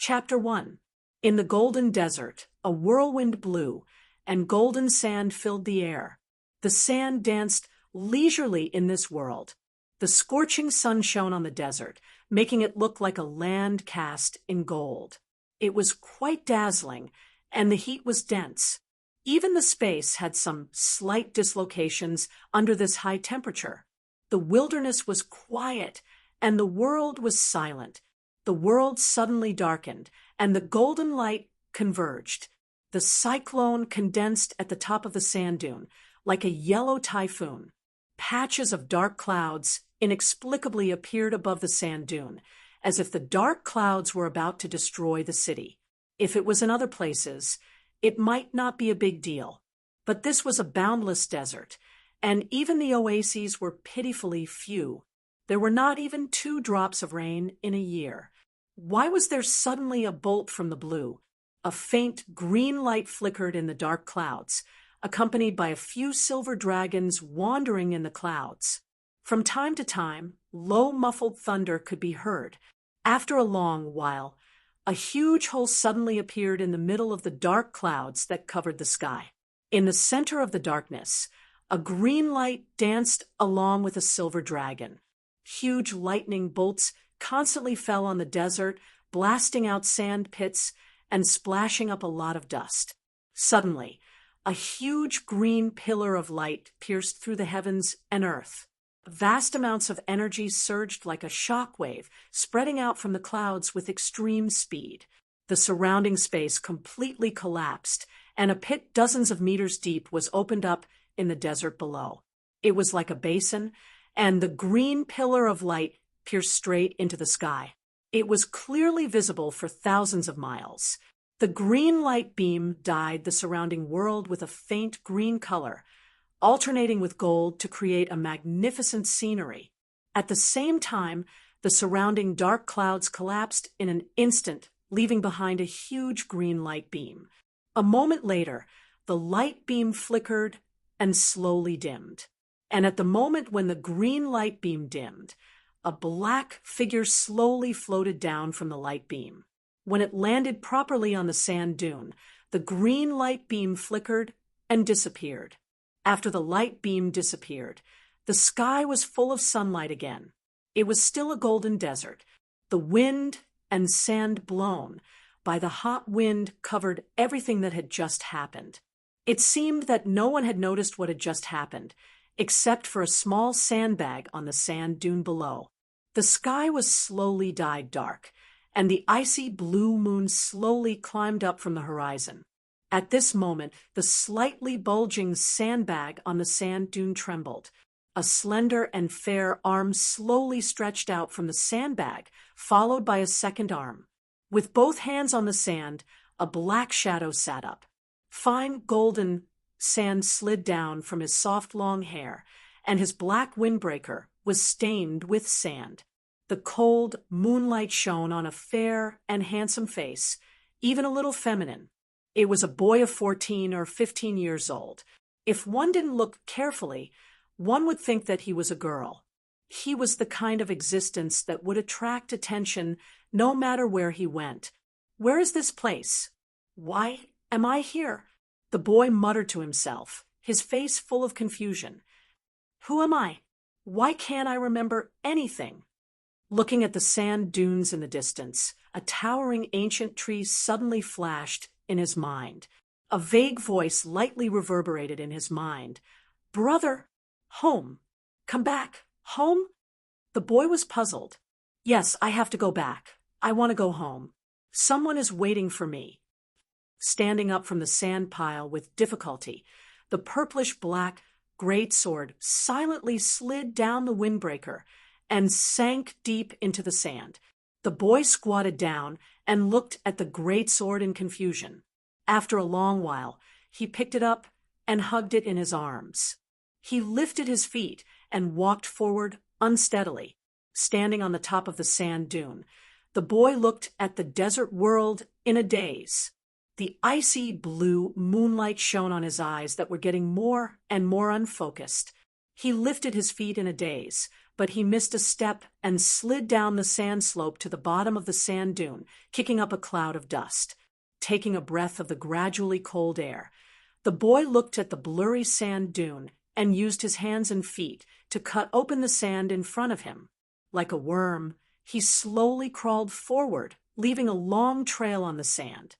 Chapter 1. In the golden desert, a whirlwind blew, and golden sand filled the air. The sand danced leisurely in this world. The scorching sun shone on the desert, making it look like a land cast in gold. It was quite dazzling, and the heat was dense. Even the space had some slight dislocations under this high temperature. The wilderness was quiet, and the world was silent. The world suddenly darkened, and the golden light converged. The cyclone condensed at the top of the sand dune, like a yellow typhoon. Patches of dark clouds inexplicably appeared above the sand dune, as if the dark clouds were about to destroy the city. If it was in other places, it might not be a big deal. But this was a boundless desert, and even the oases were pitifully few. There were not even 2 drops of rain in a year. Why was there suddenly a bolt from the blue? A faint green light flickered in the dark clouds, accompanied by a few silver dragons wandering in the clouds. From time to time, low muffled thunder could be heard. After a long while, a huge hole suddenly appeared in the middle of the dark clouds that covered the sky. In the center of the darkness, a green light danced along with a silver dragon. Huge lightning bolts constantly fell on the desert, blasting out sand pits and splashing up a lot of dust. Suddenly, a huge green pillar of light pierced through the heavens and earth. Vast amounts of energy surged like a shock wave, spreading out from the clouds with extreme speed. The surrounding space completely collapsed, and a pit dozens of meters deep was opened up in the desert below. It was like a basin, and the green pillar of light pierced straight into the sky. It was clearly visible for thousands of miles. The green light beam dyed the surrounding world with a faint green color, alternating with gold to create a magnificent scenery. At the same time, the surrounding dark clouds collapsed in an instant, leaving behind a huge green light beam. A moment later, the light beam flickered and slowly dimmed. And at the moment when the green light beam dimmed, a black figure slowly floated down from the light beam. When it landed properly on the sand dune, the green light beam flickered and disappeared. After the light beam disappeared, the sky was full of sunlight again. It was still a golden desert. The wind and sand blown by the hot wind covered everything that had just happened. It seemed that no one had noticed what had just happened, except for a small sandbag on the sand dune below. The sky was slowly dyed dark, and the icy blue moon slowly climbed up from the horizon. At this moment, the slightly bulging sandbag on the sand dune trembled. A slender and fair arm slowly stretched out from the sandbag, followed by a second arm. With both hands on the sand, a black shadow sat up. Fine golden sand slid down from his soft long hair, and his black windbreaker was stained with sand. The cold moonlight shone on a fair and handsome face, even a little feminine. It was a boy of 14 or 15 years old. If one didn't look carefully, one would think that he was a girl. He was the kind of existence that would attract attention no matter where he went. Where is this place? Why am I here? The boy muttered to himself, his face full of confusion. Who am I? Why can't I remember anything? Looking at the sand dunes in the distance, a towering ancient tree suddenly flashed in his mind. A vague voice lightly reverberated in his mind. Brother, home. Come back. Home? The boy was puzzled. Yes, I have to go back. I want to go home. Someone is waiting for me. Standing up from the sand pile with difficulty, the purplish-black great sword silently slid down the windbreaker and sank deep into the sand. The boy squatted down and looked at the great sword in confusion. After a long while, he picked it up and hugged it in his arms. He lifted his feet and walked forward unsteadily. Standing on the top of the sand dune, the boy looked at the desert world in a daze. The icy blue moonlight shone on his eyes that were getting more and more unfocused. He lifted his feet in a daze, but he missed a step and slid down the sand slope to the bottom of the sand dune, kicking up a cloud of dust. Taking a breath of the gradually cold air, the boy looked at the blurry sand dune and used his hands and feet to cut open the sand in front of him. Like a worm, he slowly crawled forward, leaving a long trail on the sand.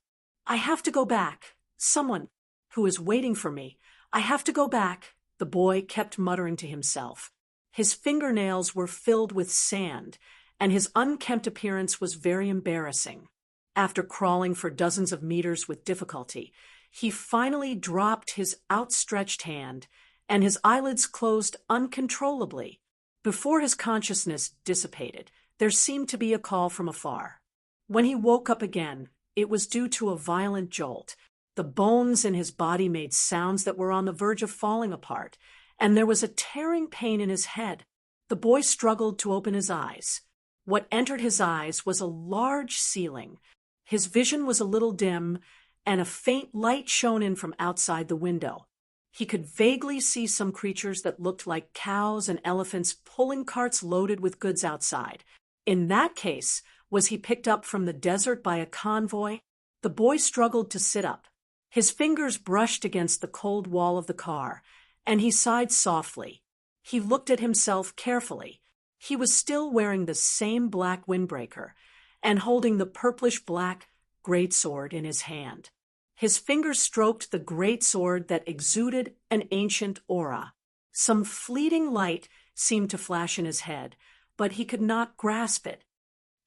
"I have to go back. Someone who is waiting for me. I have to go back," the boy kept muttering to himself. His fingernails were filled with sand, and his unkempt appearance was very embarrassing. After crawling for dozens of meters with difficulty, he finally dropped his outstretched hand, and his eyelids closed uncontrollably. Before his consciousness dissipated, there seemed to be a call from afar. When he woke up again, it was due to a violent jolt. The bones in his body made sounds that were on the verge of falling apart, and there was a tearing pain in his head. The boy struggled to open his eyes. What entered his eyes was a large ceiling. His vision was a little dim, and a faint light shone in from outside the window. He could vaguely see some creatures that looked like cows and elephants pulling carts loaded with goods outside. In that case, was he picked up from the desert by a convoy? The boy struggled to sit up. His fingers brushed against the cold wall of the car, and he sighed softly. He looked at himself carefully. He was still wearing the same black windbreaker and holding the purplish-black greatsword in his hand. His fingers stroked the great sword that exuded an ancient aura. Some fleeting light seemed to flash in his head, but he could not grasp it.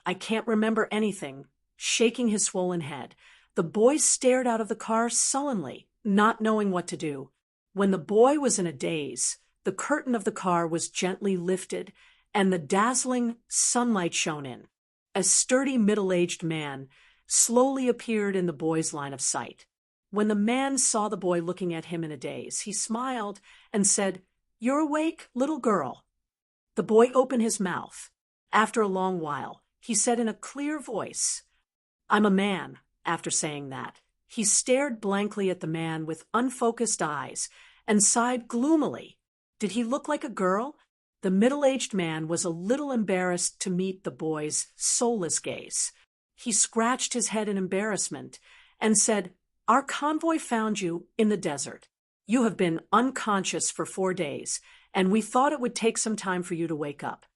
"I can't remember anything." Shaking his swollen head, the boy stared out of the car sullenly, not knowing what to do. When the boy was in a daze, the curtain of the car was gently lifted, and the dazzling sunlight shone in. A sturdy middle-aged man slowly appeared in the boy's line of sight. When the man saw the boy looking at him in a daze, he smiled and said, "You're awake, little girl?" The boy opened his mouth. After a long while, he said in a clear voice, "I'm a man." After saying that, he stared blankly at the man with unfocused eyes and sighed gloomily. Did he look like a girl? The middle-aged man was a little embarrassed to meet the boy's soulless gaze. He scratched his head in embarrassment and said, "Our convoy found you in the desert. You have been unconscious for 4 days, and we thought it would take some time for you to wake up.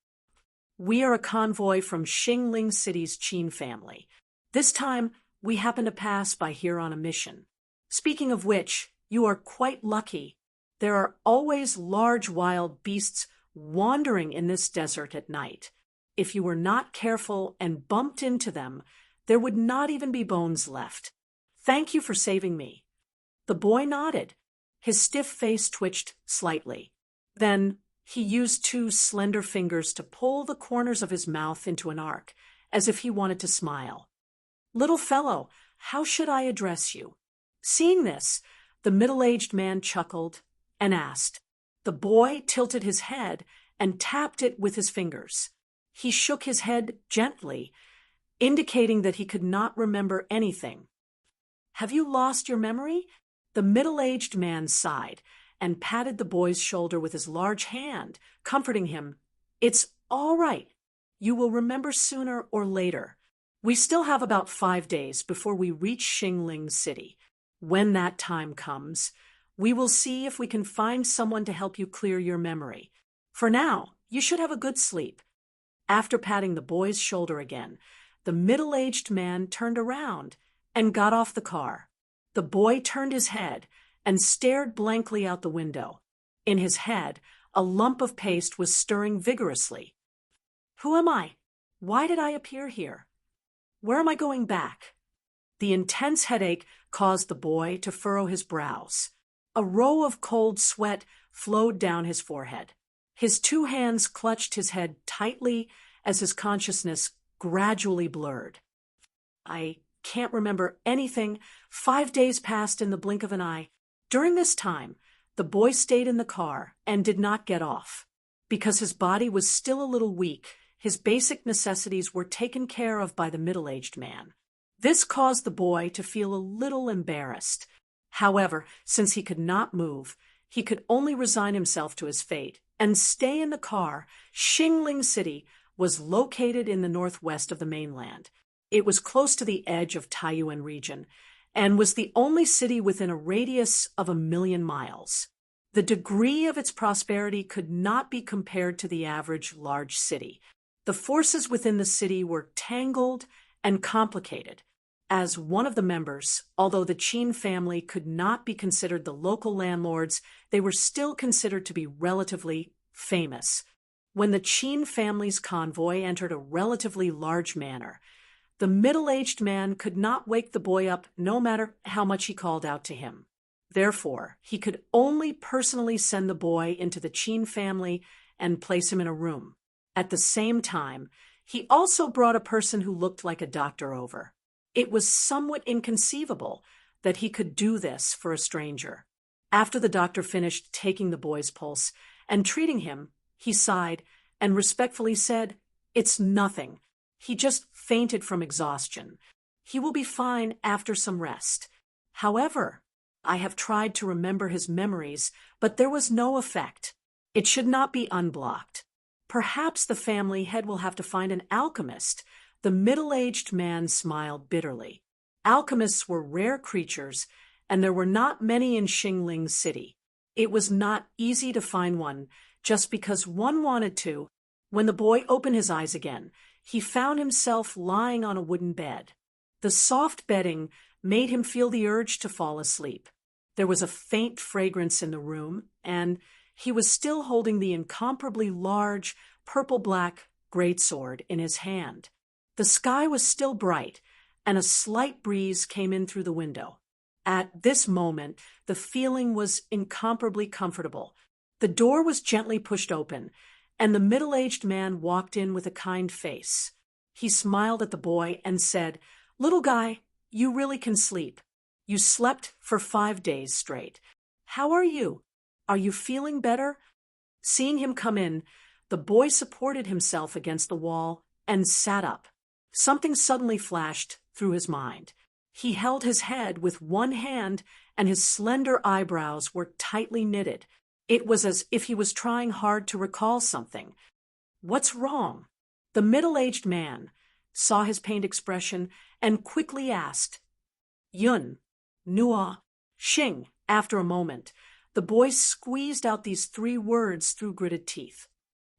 We are a convoy from Xingling City's Qin family. This time, we happen to pass by here on a mission. Speaking of which, you are quite lucky. There are always large wild beasts wandering in this desert at night. If you were not careful and bumped into them, there would not even be bones left. Thank you for saving me." The boy nodded. His stiff face twitched slightly. Then he used 2 slender fingers to pull the corners of his mouth into an arc, as if he wanted to smile. "Little fellow, how should I address you?" Seeing this, the middle-aged man chuckled and asked. The boy tilted his head and tapped it with his fingers. He shook his head gently, indicating that he could not remember anything. "Have you lost your memory?" The middle-aged man sighed and patted the boy's shoulder with his large hand, comforting him. "It's all right. You will remember sooner or later. We still have about 5 days before we reach Xingling City. When that time comes, we will see if we can find someone to help you clear your memory. For now, you should have a good sleep." After patting the boy's shoulder again, the middle-aged man turned around and got off the car. The boy turned his head and stared blankly out the window. In his head, a lump of paste was stirring vigorously. "Who am I? Why did I appear here? Where am I going back?" The intense headache caused the boy to furrow his brows. A row of cold sweat flowed down his forehead. His 2 hands clutched his head tightly as his consciousness gradually blurred. "I can't remember anything. 5 days passed in the blink of an eye." During this time, the boy stayed in the car and did not get off. Because his body was still a little weak, his basic necessities were taken care of by the middle-aged man. This caused the boy to feel a little embarrassed. However, since he could not move, he could only resign himself to his fate and stay in the car. Xingling City was located in the northwest of the mainland. It was close to the edge of Taiyuan region and was the only city within a radius of 1,000,000 miles. The degree of its prosperity could not be compared to the average large city. The forces within the city were tangled and complicated. As one of the members, although the Qin family could not be considered the local landlords, they were still considered to be relatively famous. When the Qin family's convoy entered a relatively large manor, the middle-aged man could not wake the boy up no matter how much he called out to him. Therefore, he could only personally send the boy into the Qin family and place him in a room. At the same time, he also brought a person who looked like a doctor over. It was somewhat inconceivable that he could do this for a stranger. After the doctor finished taking the boy's pulse and treating him, he sighed and respectfully said, "It's nothing. He just fainted from exhaustion. He will be fine after some rest. However, I have tried to remember his memories, but there was no effect. It should not be unblocked. Perhaps the family head will have to find an alchemist." The middle-aged man smiled bitterly. Alchemists were rare creatures, and there were not many in Xingling City. It was not easy to find one just because one wanted to. When the boy opened his eyes again, he found himself lying on a wooden bed. The soft bedding made him feel the urge to fall asleep. There was a faint fragrance in the room, and he was still holding the incomparably large, purple-black greatsword in his hand. The sky was still bright, and a slight breeze came in through the window. At this moment, the feeling was incomparably comfortable. The door was gently pushed open, and the middle-aged man walked in with a kind face. He smiled at the boy and said, "Little guy, you really can sleep. You slept for 5 days straight. How are you? Are you feeling better?" Seeing him come in, the boy supported himself against the wall and sat up. Something suddenly flashed through his mind. He held his head with one hand, and his slender eyebrows were tightly knitted. It was as if he was trying hard to recall something. "What's wrong?" The middle-aged man saw his pained expression and quickly asked, "Yun, Nua, Xing." After a moment, the boy squeezed out these 3 words through gritted teeth.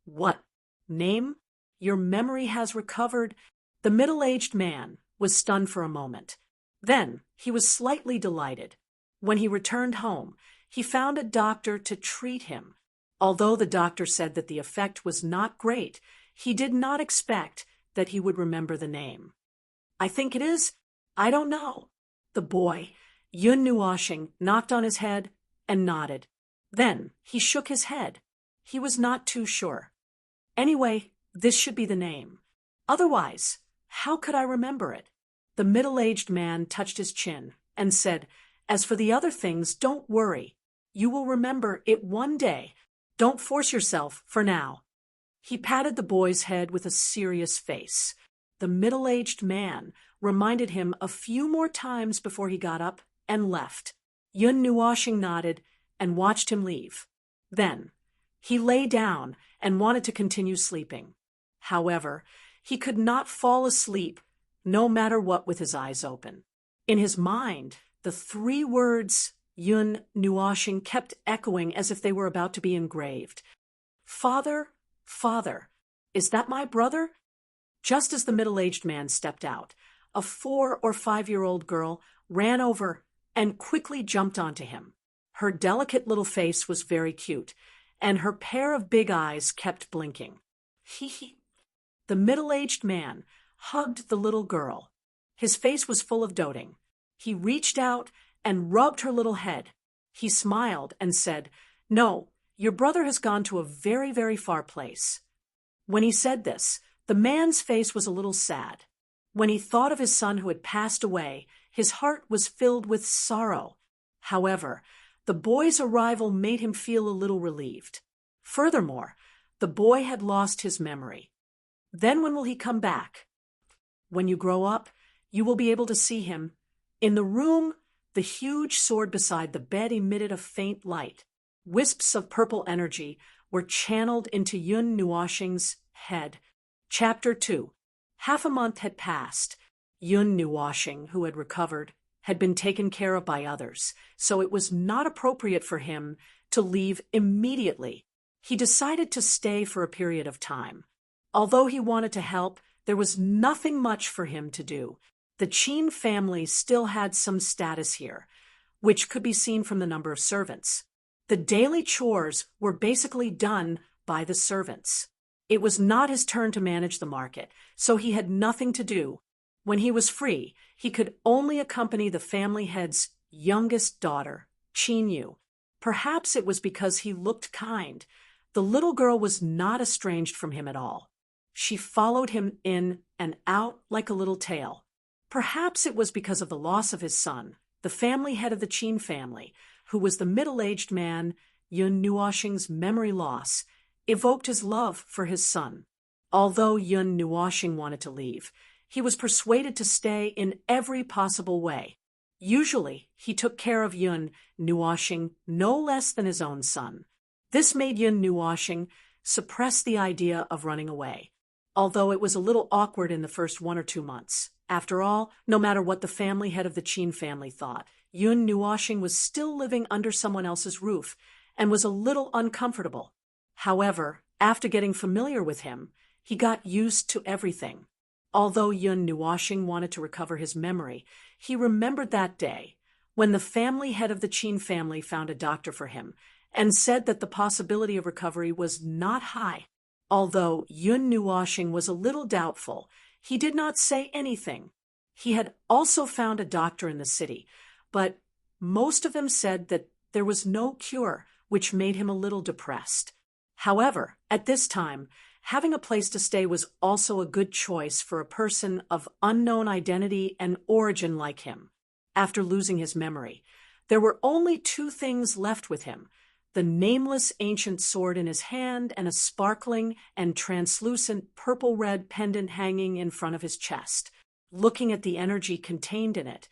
"What? Name? Your memory has recovered." The middle-aged man was stunned for a moment. Then he was slightly delighted. When he returned home, he found a doctor to treat him. Although the doctor said that the effect was not great, he did not expect that he would remember the name. "I think it is. I don't know." The boy, Yun Nuashing, knocked on his head and nodded. Then he shook his head. He was not too sure. "Anyway, this should be the name. Otherwise, how could I remember it?" The middle-aged man touched his chin and said, "As for the other things, don't worry. You will remember it one day. Don't force yourself for now." He patted the boy's head with a serious face. The middle-aged man reminded him a few more times before he got up and left. Yun Nuashing nodded and watched him leave. Then he lay down and wanted to continue sleeping. However, he could not fall asleep, no matter what, with his eyes open. In his mind, the 3 words Yun Nuashing kept echoing as if they were about to be engraved. "Father, father, is that my brother?" Just as the middle-aged man stepped out, a 4 or 5-year-old girl ran over and quickly jumped onto him. Her delicate little face was very cute, and her pair of big eyes kept blinking. He. The middle-aged man hugged the little girl. His face was full of doting. He reached out and rubbed her little head. He smiled and said, "No, your brother has gone to a very, very far place." When he said this, the man's face was a little sad. When he thought of his son who had passed away, his heart was filled with sorrow. However, the boy's arrival made him feel a little relieved. Furthermore, the boy had lost his memory. "Then when will he come back?" "When you grow up, you will be able to see him." In the room, the huge sword beside the bed emitted a faint light. Wisps of purple energy were channeled into Yun Nuoxing's head. Chapter 2. Half a month had passed. Yun Nuoxing, who had recovered, had been taken care of by others, so it was not appropriate for him to leave immediately. He decided to stay for a period of time. Although he wanted to help, there was nothing much for him to do. The Qin family still had some status here, which could be seen from the number of servants. The daily chores were basically done by the servants. It was not his turn to manage the market, so he had nothing to do. When he was free, he could only accompany the family head's youngest daughter, Qin Yu. Perhaps it was because he looked kind. The little girl was not estranged from him at all. She followed him in and out like a little tail. Perhaps it was because of the loss of his son, the family head of the Qin family, who was the middle-aged man. Yun Nuoxing's memory loss evoked his love for his son. Although Yun Nuoxing wanted to leave, he was persuaded to stay in every possible way. Usually, he took care of Yun Nuoxing no less than his own son. This made Yun Nuoxing suppress the idea of running away, although it was a little awkward in the first 1 or 2 months. After all, no matter what the family head of the Qin family thought, Yun Nuoxing was still living under someone else's roof and was a little uncomfortable. However, after getting familiar with him, he got used to everything. Although Yun Nuoxing wanted to recover his memory, he remembered that day when the family head of the Qin family found a doctor for him and said that the possibility of recovery was not high. Although Yun Nuoxing was a little doubtful, he did not say anything. He had also found a doctor in the city, but most of them said that there was no cure, which made him a little depressed. However, at this time, having a place to stay was also a good choice for a person of unknown identity and origin like him. After losing his memory, there were only 2 things left with him: the nameless ancient sword in his hand and a sparkling and translucent purple-red pendant hanging in front of his chest. Looking at the energy contained in it,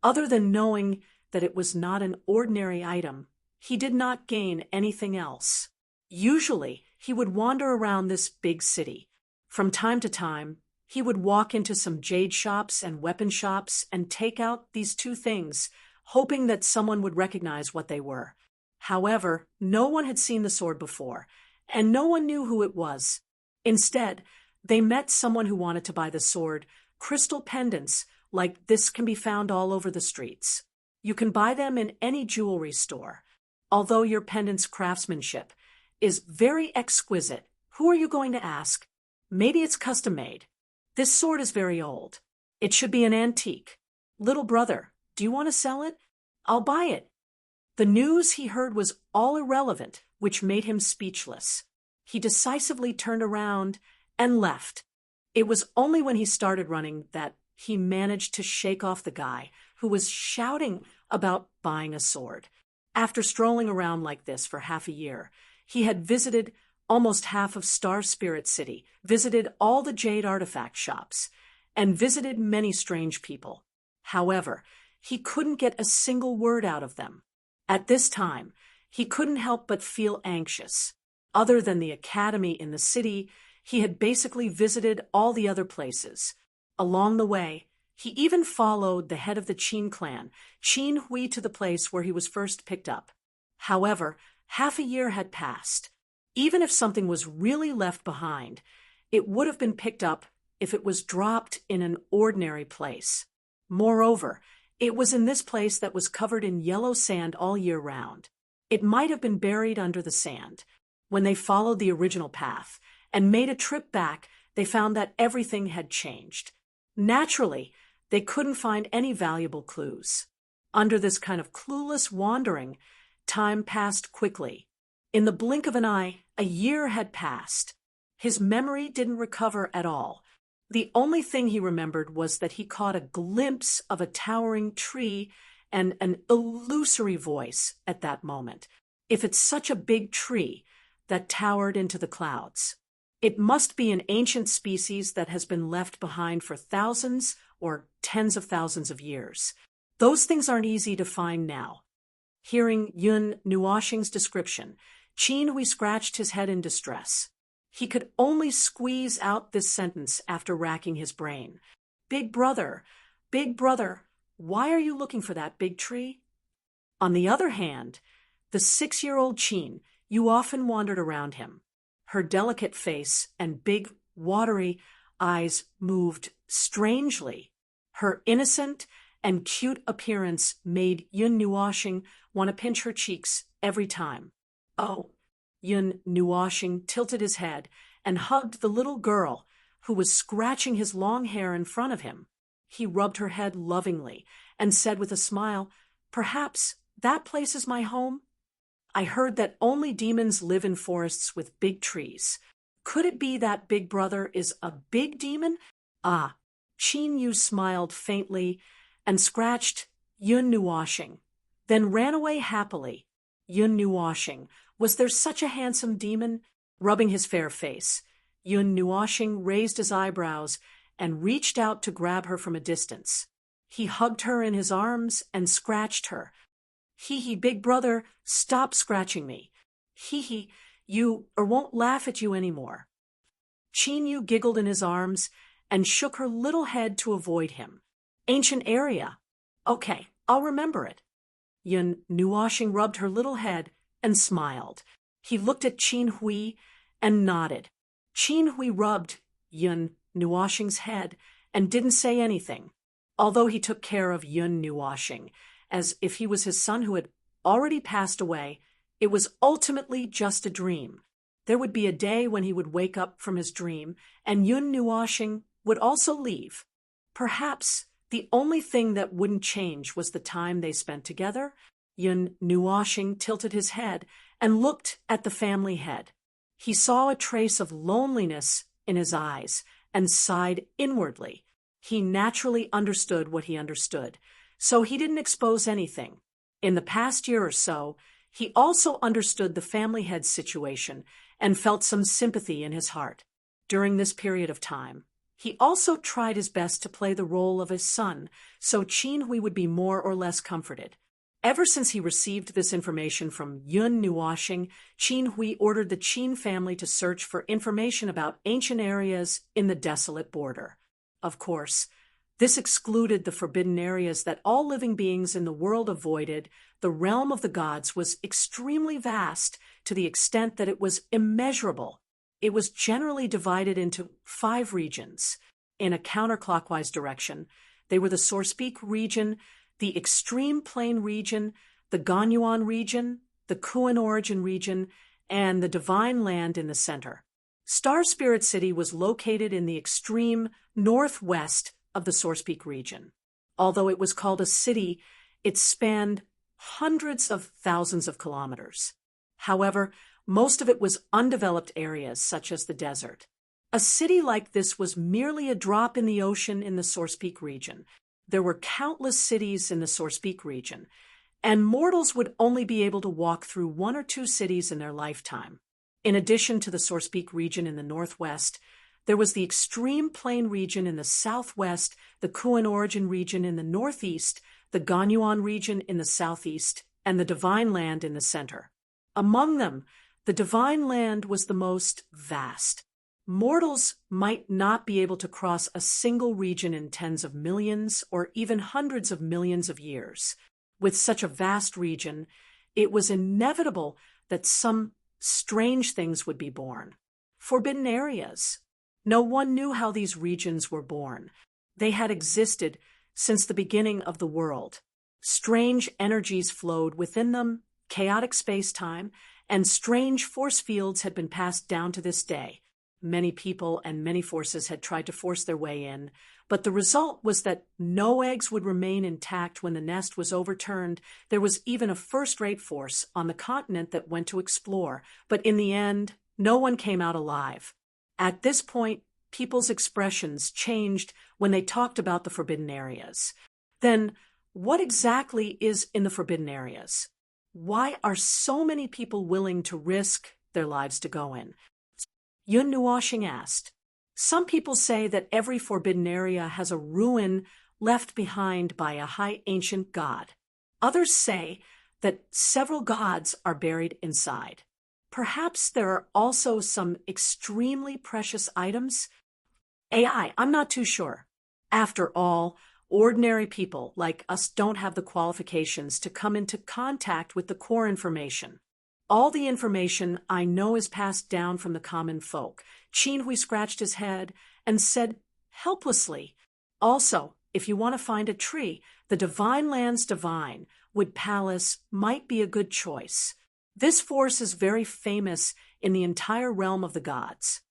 other than knowing that it was not an ordinary item, he did not gain anything else. Usually, he would wander around this big city. From time to time, he would walk into some jade shops and weapon shops and take out these 2 things, hoping that someone would recognize what they were. However, no one had seen the sword before, and no one knew who it was. Instead, they met someone who wanted to buy the sword. Crystal pendants like this can be found all over the streets. You can buy them in any jewelry store. Although your pendant's craftsmanship is very exquisite, who are you going to ask? Maybe it's custom-made. This sword is very old. It should be an antique. Little brother, do you want to sell it? I'll buy it. The news he heard was all irrelevant, which made him speechless. He decisively turned around and left. It was only when he started running that he managed to shake off the guy who was shouting about buying a sword. After strolling around like this for half a year, he had visited almost half of Star Spirit City, visited all the jade artifact shops, and visited many strange people. However, he couldn't get a single word out of them. At this time, he couldn't help but feel anxious. Other than the academy in the city, he had basically visited all the other places. Along the way, he even followed the head of the Qin clan, Qin Hui, to the place where he was first picked up. However, half a year had passed. Even if something was really left behind, it would have been picked up if it was dropped in an ordinary place. Moreover, it was in this place that was covered in yellow sand all year round. It might have been buried under the sand. When they followed the original path and made a trip back, they found that everything had changed. Naturally, they couldn't find any valuable clues. Under this kind of clueless wandering, time passed quickly. In the blink of an eye, a year had passed. His memory didn't recover at all. The only thing he remembered was that he caught a glimpse of a towering tree and an illusory voice at that moment. If it's such a big tree that towered into the clouds, it must be an ancient species that has been left behind for thousands or tens of thousands of years. Those things aren't easy to find now. Hearing Yun Nuoxing's description, Qin Hui scratched his head in distress. He could only squeeze out this sentence after racking his brain. Big brother, why are you looking for that big tree? On the other hand, the 6-year-old Qin, you often wandered around him. Her delicate face and big, watery eyes moved strangely. Her innocent and cute appearance made Yun Nuoxing want to pinch her cheeks every time. Oh, Yun Nuoxing tilted his head and hugged the little girl who was scratching his long hair in front of him. He rubbed her head lovingly and said with a smile, "Perhaps that place is my home? I heard that only demons live in forests with big trees. Could it be that Big Brother is a big demon?" Ah, Qin Yu smiled faintly and scratched Yun Nuoxing, then ran away happily. Yun Nuoxing, was there such a handsome demon? Rubbing his fair face, Yun Nuoxing raised his eyebrows and reached out to grab her from a distance. He hugged her in his arms and scratched her. "Hee, Big Brother, stop scratching me. Hee, you won't laugh at you anymore." Qin Yu giggled in his arms and shook her little head to avoid him. "Ancient area. Okay, I'll remember it." Yun Nuoxing rubbed her little head and smiled. He looked at Qin Hui and nodded. Qin Hui rubbed Yun Nuoxing's head and didn't say anything, although he took care of Yun Nuoxing as if he was his son who had already passed away. It was ultimately just a dream. There would be a day when he would wake up from his dream, and Yun Nuoxing would also leave. Perhaps the only thing that wouldn't change was the time they spent together. Yun Nuoxing tilted his head and looked at the family head. He saw a trace of loneliness in his eyes and sighed inwardly. He naturally understood what he understood, so he didn't expose anything. In the past year or so, he also understood the family head's situation and felt some sympathy in his heart. During this period of time, he also tried his best to play the role of his son, so Qin Hui would be more or less comforted. Ever since he received this information from Yun Nuoxing, Qin Hui ordered the Qin family to search for information about ancient areas in the desolate border. Of course, this excluded the forbidden areas that all living beings in the world avoided. The realm of the gods was extremely vast to the extent that it was immeasurable. It was generally divided into 5 regions. In a counterclockwise direction, they were the Sourcepeak region, the Extreme Plain region, the Ganyuan region, the Kuan Origin region, and the Divine Land in the center. Star Spirit City was located in the extreme northwest of the Sourcepeak region. Although it was called a city, it spanned hundreds of thousands of kilometers. However, most of it was undeveloped areas such as the desert. A city like this was merely a drop in the ocean in the Sourcepeak region. There were countless cities in the Sourcepeak region, and mortals would only be able to walk through 1 or 2 cities in their lifetime. In addition to the Sourcepeak region in the northwest, there was the Extreme Plain region in the southwest, the Kuan Origin region in the northeast, the Ganyuan region in the southeast, and the Divine Land in the center. Among them, the Divine Land was the most vast. Mortals might not be able to cross a single region in tens of millions or even hundreds of millions of years. With such a vast region, it was inevitable that some strange things would be born. Forbidden areas. No one knew how these regions were born. They had existed since the beginning of the world. Strange energies flowed within them, chaotic space-time, and strange force fields had been passed down to this day. Many people and many forces had tried to force their way in, but the result was that no eggs would remain intact when the nest was overturned. There was even a first-rate force on the continent that went to explore, but in the end, no one came out alive. At this point, people's expressions changed when they talked about the forbidden areas. Then, what exactly is in the forbidden areas? Why are so many people willing to risk their lives to go in? Yun Nuoxing asked. Some people say that every forbidden area has a ruin left behind by a high ancient god. Others say that several gods are buried inside. Perhaps there are also some extremely precious items? I'm not too sure. After all, ordinary people like us don't have the qualifications to come into contact with the core information. All the information I know is passed down from the common folk. Qin Hui scratched his head and said helplessly, also, if you want to find a tree, the Divine Land's Divine Wood Palace might be a good choice. This force is very famous in the entire realm of the gods.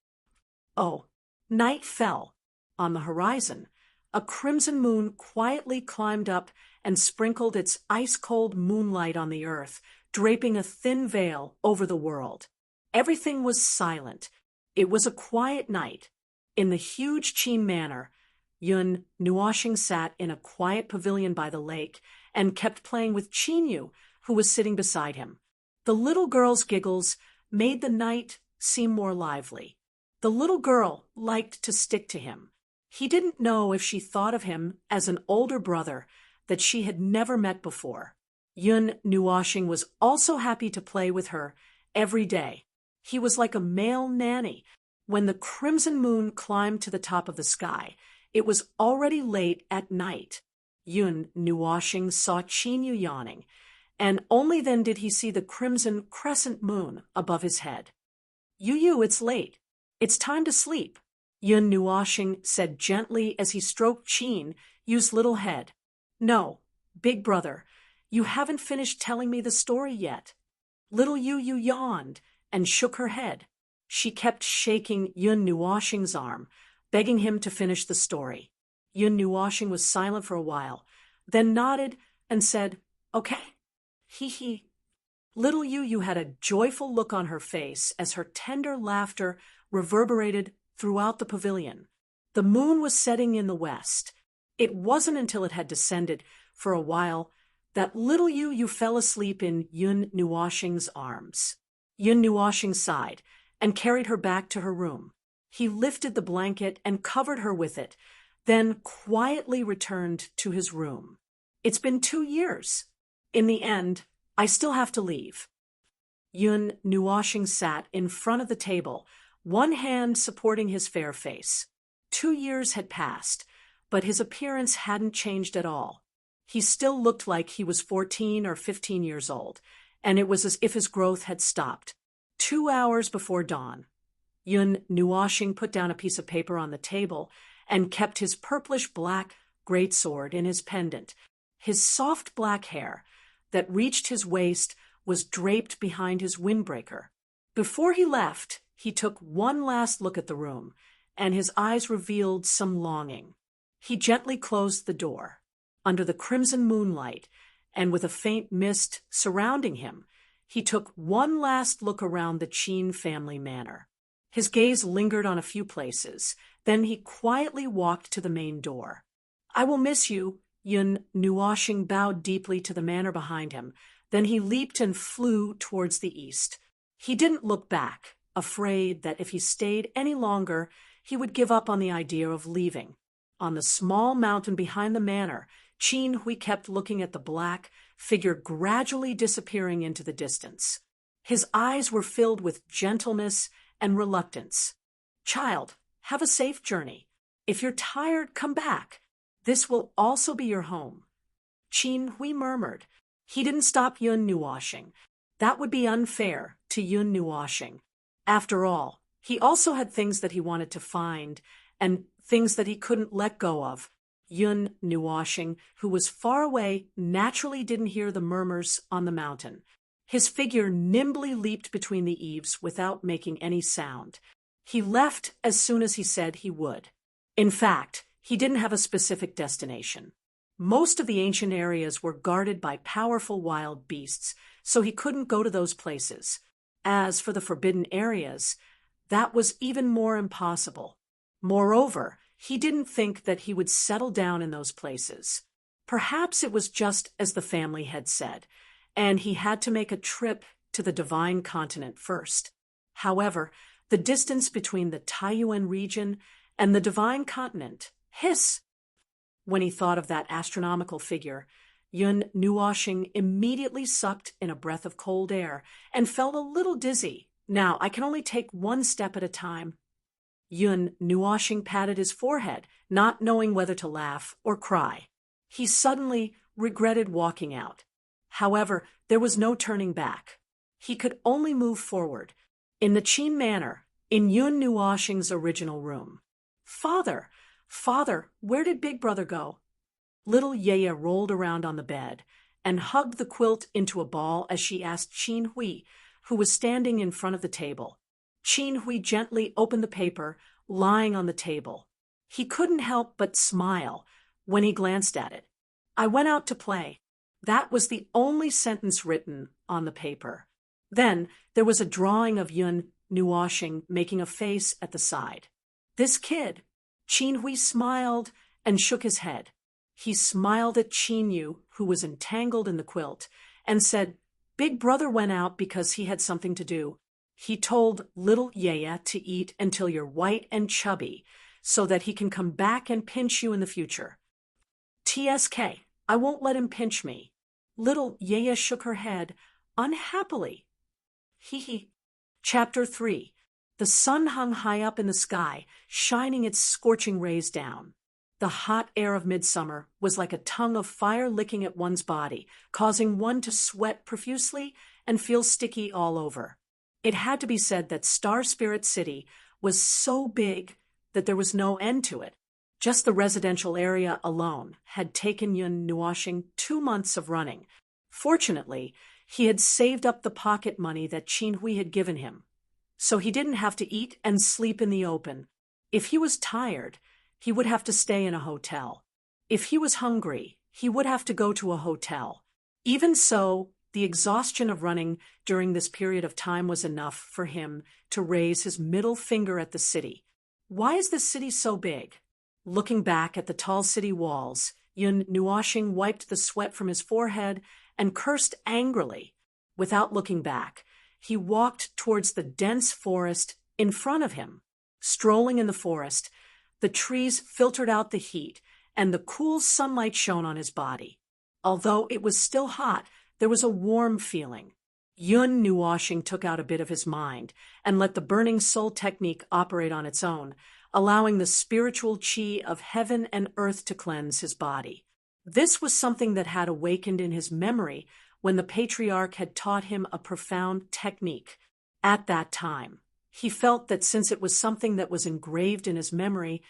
Oh, night fell. On the horizon, a crimson moon quietly climbed up and sprinkled its ice-cold moonlight on the earth, draping a thin veil over the world. Everything was silent. It was a quiet night. In the huge Qin manor, Yun Nuoxing sat in a quiet pavilion by the lake and kept playing with Qinyu, who was sitting beside him. The little girl's giggles made the night seem more lively. The little girl liked to stick to him. He didn't know if she thought of him as an older brother that she had never met before. Yun Nuoxing was also happy to play with her every day. He was like a male nanny. When the crimson moon climbed to the top of the sky, it was already late at night. Yun Nuoxing saw Qinyu yawning, and only then did he see the crimson crescent moon above his head. Yu, it's late. It's time to sleep, Yun Nuoxing said gently as he stroked Qin Yu's little head. No, big brother, you haven't finished telling me the story yet. Little Yu yawned and shook her head. She kept shaking Yun Nuoxing's arm, begging him to finish the story. Yun Nuoxing was silent for a while, then nodded and said, okay. Hee. Little Yu had a joyful look on her face as her tender laughter reverberated throughout the pavilion. The moon was setting in the west. It wasn't until it had descended for a while that little Yu fell asleep in Yun Nuoxing's arms. Yun Nuoxing sighed and carried her back to her room. He lifted the blanket and covered her with it, then quietly returned to his room. It's been 2 years. In the end, I still have to leave. Yun Nuoxing sat in front of the table, one hand supporting his fair face. 2 years had passed, but his appearance hadn't changed at all. He still looked like he was 14 or 15 years old, and it was as if his growth had stopped. 2 hours before dawn, Yun Nuoxing put down a piece of paper on the table and kept his purplish-black greatsword in his pendant. His soft black hair that reached his waist was draped behind his windbreaker. Before he left, he took one last look at the room, and his eyes revealed some longing. He gently closed the door. Under the crimson moonlight, and with a faint mist surrounding him, he took one last look around the Qin family manor. His gaze lingered on a few places, then he quietly walked to the main door. I will miss you. Yun Nuoxing bowed deeply to the manor behind him. Then he leaped and flew towards the east. He didn't look back, afraid that if he stayed any longer, he would give up on the idea of leaving. On the small mountain behind the manor, Qin Hui kept looking at the black figure gradually disappearing into the distance. His eyes were filled with gentleness and reluctance. Child, have a safe journey. If you're tired, come back. This will also be your home. Qin Hui murmured. He didn't stop Yun Nuoxing. That would be unfair to Yun Nuoxing. After all, he also had things that he wanted to find and things that he couldn't let go of. Yun Nuoxing, who was far away, naturally didn't hear the murmurs on the mountain. His figure nimbly leaped between the eaves without making any sound. He left as soon as he said he would. In fact, he didn't have a specific destination. Most of the ancient areas were guarded by powerful wild beasts, so he couldn't go to those places. As for the forbidden areas, that was even more impossible. Moreover, he didn't think that he would settle down in those places. Perhaps it was just as the family had said, and he had to make a trip to the divine continent first. However, the distance between the Taiyuan region and the divine continent, when he thought of that astronomical figure, Yun Nuoxing immediately sucked in a breath of cold air and felt a little dizzy Now I can only take one step at a time. Yun Nuoshing patted his forehead, not knowing whether to laugh or cry. He suddenly regretted walking out. However, there was no turning back. He could only move forward, in the Qin manner, in Yun Nuoshing's original room. Father, father, where did Big Brother go? Little Yaya rolled around on the bed and hugged the quilt into a ball as she asked Qin Hui, who was standing in front of the table. Qin Hui gently opened the paper lying on the table. He couldn't help but smile when he glanced at it. I went out to play. That was the only sentence written on the paper. Then there was a drawing of Yun Nuoshing making a face at the side. This kid. Qin Hui smiled and shook his head. He smiled at Qin Yu, who was entangled in the quilt, and said, Big Brother went out because he had something to do. He told little Yaya to eat until you're white and chubby, so that he can come back and pinch you in the future. TSK, I won't let him pinch me. Little Yaya shook her head, unhappily. Hee. Chapter 3. The sun hung high up in the sky, shining its scorching rays down. The hot air of midsummer was like a tongue of fire licking at one's body, causing one to sweat profusely and feel sticky all over. It had to be said that Star Spirit City was so big that there was no end to it. Just the residential area alone had taken Yun Nuoshing 2 months of running. Fortunately, he had saved up the pocket money that Qin Hui had given him, so he didn't have to eat and sleep in the open. If he was tired, he would have to stay in a hotel. If he was hungry, he would have to go to a hotel. Even so, the exhaustion of running during this period of time was enough for him to raise his middle finger at the city. Why is this city so big? Looking back at the tall city walls, Yun Nuoshing wiped the sweat from his forehead and cursed angrily. Without looking back, he walked towards the dense forest in front of him. Strolling in the forest, the trees filtered out the heat, and the cool sunlight shone on his body. Although it was still hot, there was a warm feeling. Yun Nuoshing took out a bit of his mind and let the burning soul technique operate on its own, allowing the spiritual qi of heaven and earth to cleanse his body. This was something that had awakened in his memory when the patriarch had taught him a profound technique. At that time, he felt that since it was something that was engraved in his memory,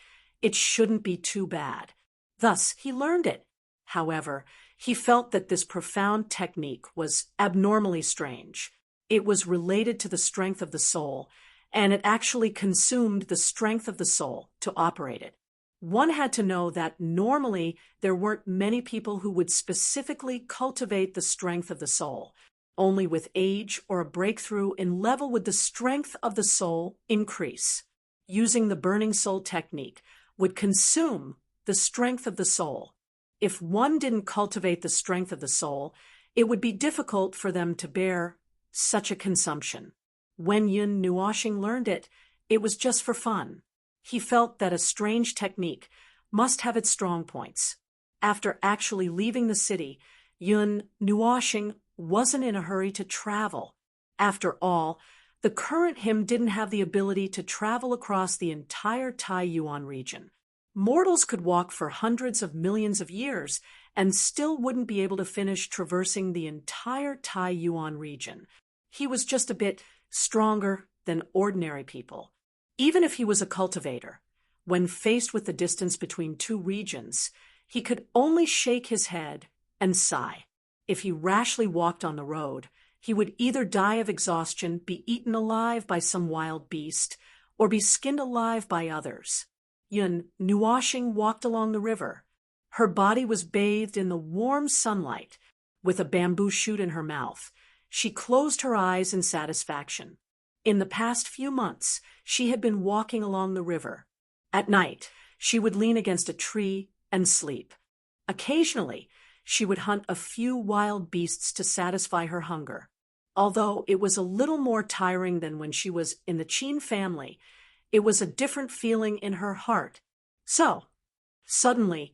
it shouldn't be too bad. Thus, he learned it. However, he felt that this profound technique was abnormally strange. It was related to the strength of the soul, and it actually consumed the strength of the soul to operate it. One had to know that normally there weren't many people who would specifically cultivate the strength of the soul. Only with age or a breakthrough in level would the strength of the soul increase. Using the burning soul technique would consume the strength of the soul. If one didn't cultivate the strength of the soul, it would be difficult for them to bear such a consumption. When Yun Nuoshing learned it, it was just for fun. He felt that a strange technique must have its strong points. After actually leaving the city, Yun Nuoshing wasn't in a hurry to travel. After all, the current him didn't have the ability to travel across the entire Taiyuan region. Mortals could walk for hundreds of millions of years and still wouldn't be able to finish traversing the entire Taiyuan region. He was just a bit stronger than ordinary people. Even if he was a cultivator, when faced with the distance between two regions, he could only shake his head and sigh. If he rashly walked on the road, he would either die of exhaustion, be eaten alive by some wild beast, or be skinned alive by others. Yun Nuoshing walked along the river. Her body was bathed in the warm sunlight. With a bamboo shoot in her mouth, she closed her eyes in satisfaction. In the past few months, she had been walking along the river. At night, she would lean against a tree and sleep. Occasionally, she would hunt a few wild beasts to satisfy her hunger. Although it was a little more tiring than when she was in the Qin family, it was a different feeling in her heart. So, suddenly,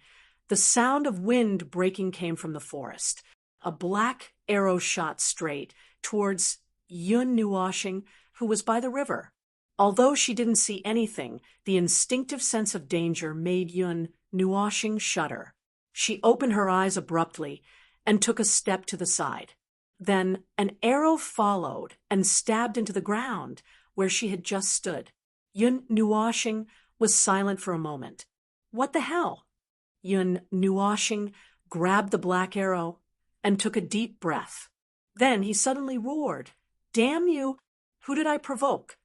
the sound of wind breaking came from the forest. A black arrow shot straight towards Yun Nuoshing who was by the river. Although she didn't see anything, the instinctive sense of danger made Yun Nuoxing shudder. She opened her eyes abruptly and took a step to the side. Then an arrow followed and stabbed into the ground where she had just stood. Yun Nuoxing was silent for a moment. What the hell? Yun Nuoxing grabbed the black arrow and took a deep breath. Then he suddenly roared, "Damn you! Who did I provoke?"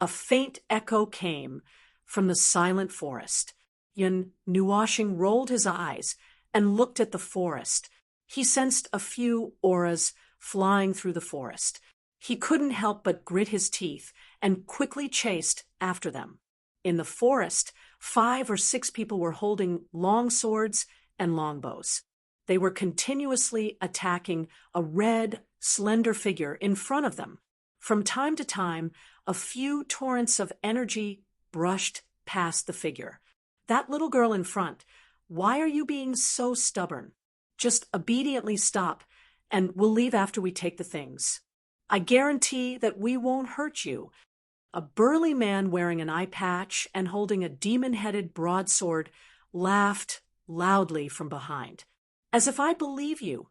A faint echo came from the silent forest. Yun Nuoxing rolled his eyes and looked at the forest. He sensed a few auras flying through the forest. He couldn't help but grit his teeth and quickly chased after them. In the forest, 5 or 6 people were holding long swords and longbows. They were continuously attacking a red, slender figure in front of them. From time to time, a few torrents of energy brushed past the figure. "That little girl in front, why are you being so stubborn? Just obediently stop, and we'll leave after we take the things. I guarantee that we won't hurt you." A burly man wearing an eye patch and holding a demon-headed broadsword laughed loudly from behind. "As if I believe you."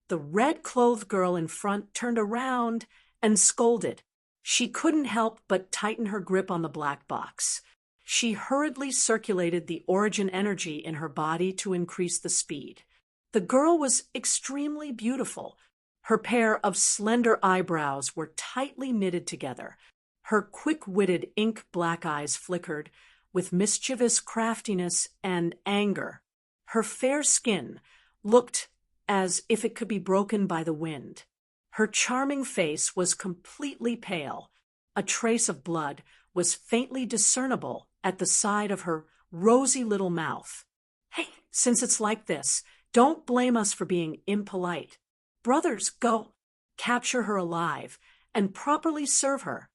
The red-clothed girl in front turned around and scolded. She couldn't help but tighten her grip on the black box. She hurriedly circulated the origin energy in her body to increase the speed. The girl was extremely beautiful. Her pair of slender eyebrows were tightly knitted together. Her quick-witted ink-black eyes flickered with mischievous craftiness and anger. Her fair skin looked as if it could be broken by the wind. Her charming face was completely pale. A trace of blood was faintly discernible at the side of her rosy little mouth. "Hey, since it's like this, don't blame us for being impolite. Brothers, go capture her alive and properly serve her."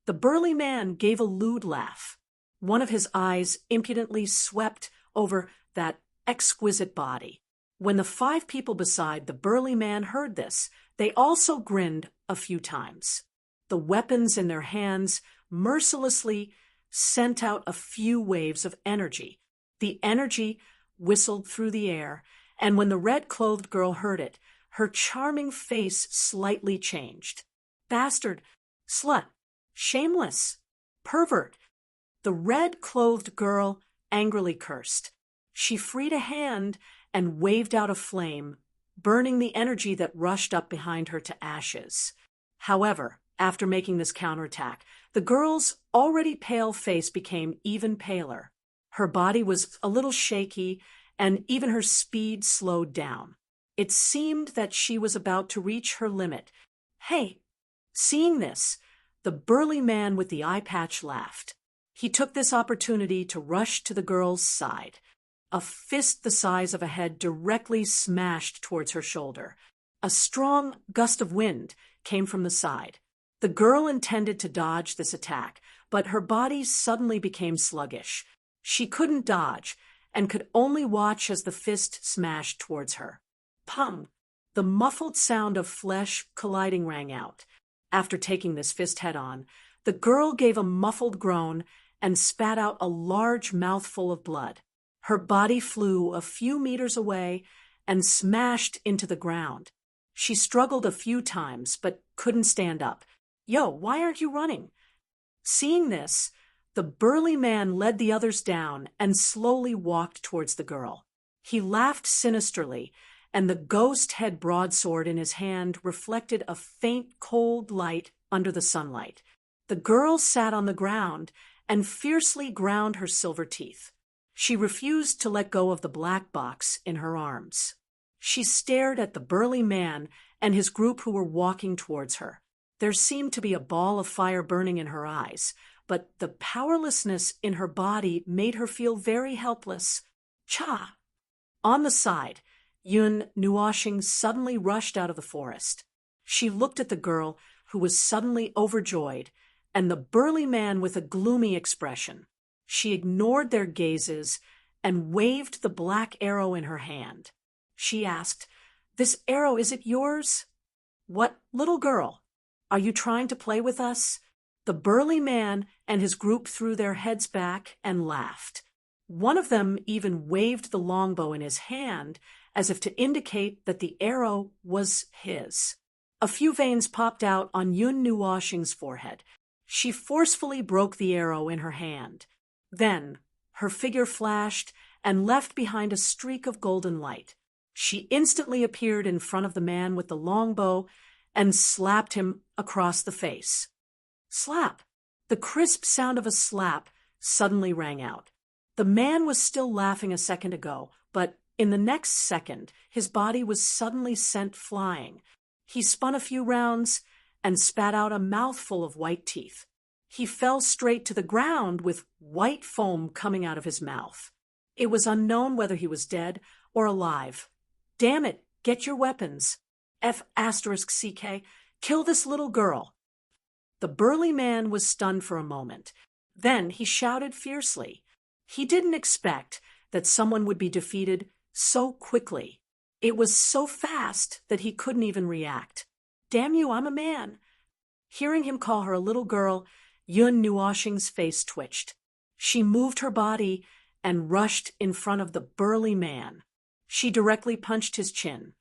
The burly man gave a lewd laugh. One of his eyes impudently swept over that exquisite body. When the 5 people beside the burly man heard this, they also grinned a few times. The weapons in their hands mercilessly sent out a few waves of energy. The energy whistled through the air, and when the red-clothed girl heard it, her charming face slightly changed. "Bastard, slut, shameless, pervert." The red-clothed girl angrily cursed. She freed a hand and waved out a flame, burning the energy that rushed up behind her to ashes. However, after making this counterattack, the girl's already pale face became even paler. Her body was a little shaky, and even her speed slowed down. It seemed that she was about to reach her limit. "Hey!" Seeing this, the burly man with the eye patch laughed. He took this opportunity to rush to the girl's side. A fist the size of a head directly smashed towards her shoulder. A strong gust of wind came from the side. The girl intended to dodge this attack, but her body suddenly became sluggish. She couldn't dodge and could only watch as the fist smashed towards her. Pum! The muffled sound of flesh colliding rang out. After taking this fist head-on, the girl gave a muffled groan and spat out a large mouthful of blood. Her body flew a few meters away and smashed into the ground. She struggled a few times, but couldn't stand up. "Yo, why aren't you running?" Seeing this, the burly man led the others down and slowly walked towards the girl. He laughed sinisterly, and the ghost-head broadsword in his hand reflected a faint, cold light under the sunlight. The girl sat on the ground and fiercely ground her silver teeth. She refused to let go of the black box in her arms. She stared at the burly man and his group who were walking towards her. There seemed to be a ball of fire burning in her eyes, but the powerlessness in her body made her feel very helpless. Cha! On the side, Yun Nuoxing suddenly rushed out of the forest. She looked at the girl, who was suddenly overjoyed, and the burly man with a gloomy expression. She ignored their gazes and waved the black arrow in her hand. She asked, "This arrow, is it yours?" "What, little girl? Are you trying to play with us? The burly man and his group threw their heads back and laughed. One of them even waved the longbow in his hand as if to indicate that the arrow was his. A few veins popped out on Yun Nuoxing's forehead. She forcefully broke the arrow in her hand. Then her figure flashed and left behind a streak of golden light. She instantly appeared in front of the man with the longbow and slapped him across the face. Slap! The crisp sound of a slap suddenly rang out. The man was still laughing a second ago, but in the next second, his body was suddenly sent flying. He spun a few rounds and spat out a mouthful of white teeth. He fell straight to the ground with white foam coming out of his mouth. It was unknown whether he was dead or alive. Damn it, get your weapons. F***CK, kill this little girl. The burly man was stunned for a moment. Then he shouted fiercely. He didn't expect that someone would be defeated so quickly. It was so fast that he couldn't even react. Damn you, I'm a man. Hearing him call her a little girl, Yun Nuoxing's face twitched. She moved her body and rushed in front of the burly man. She directly punched his chin.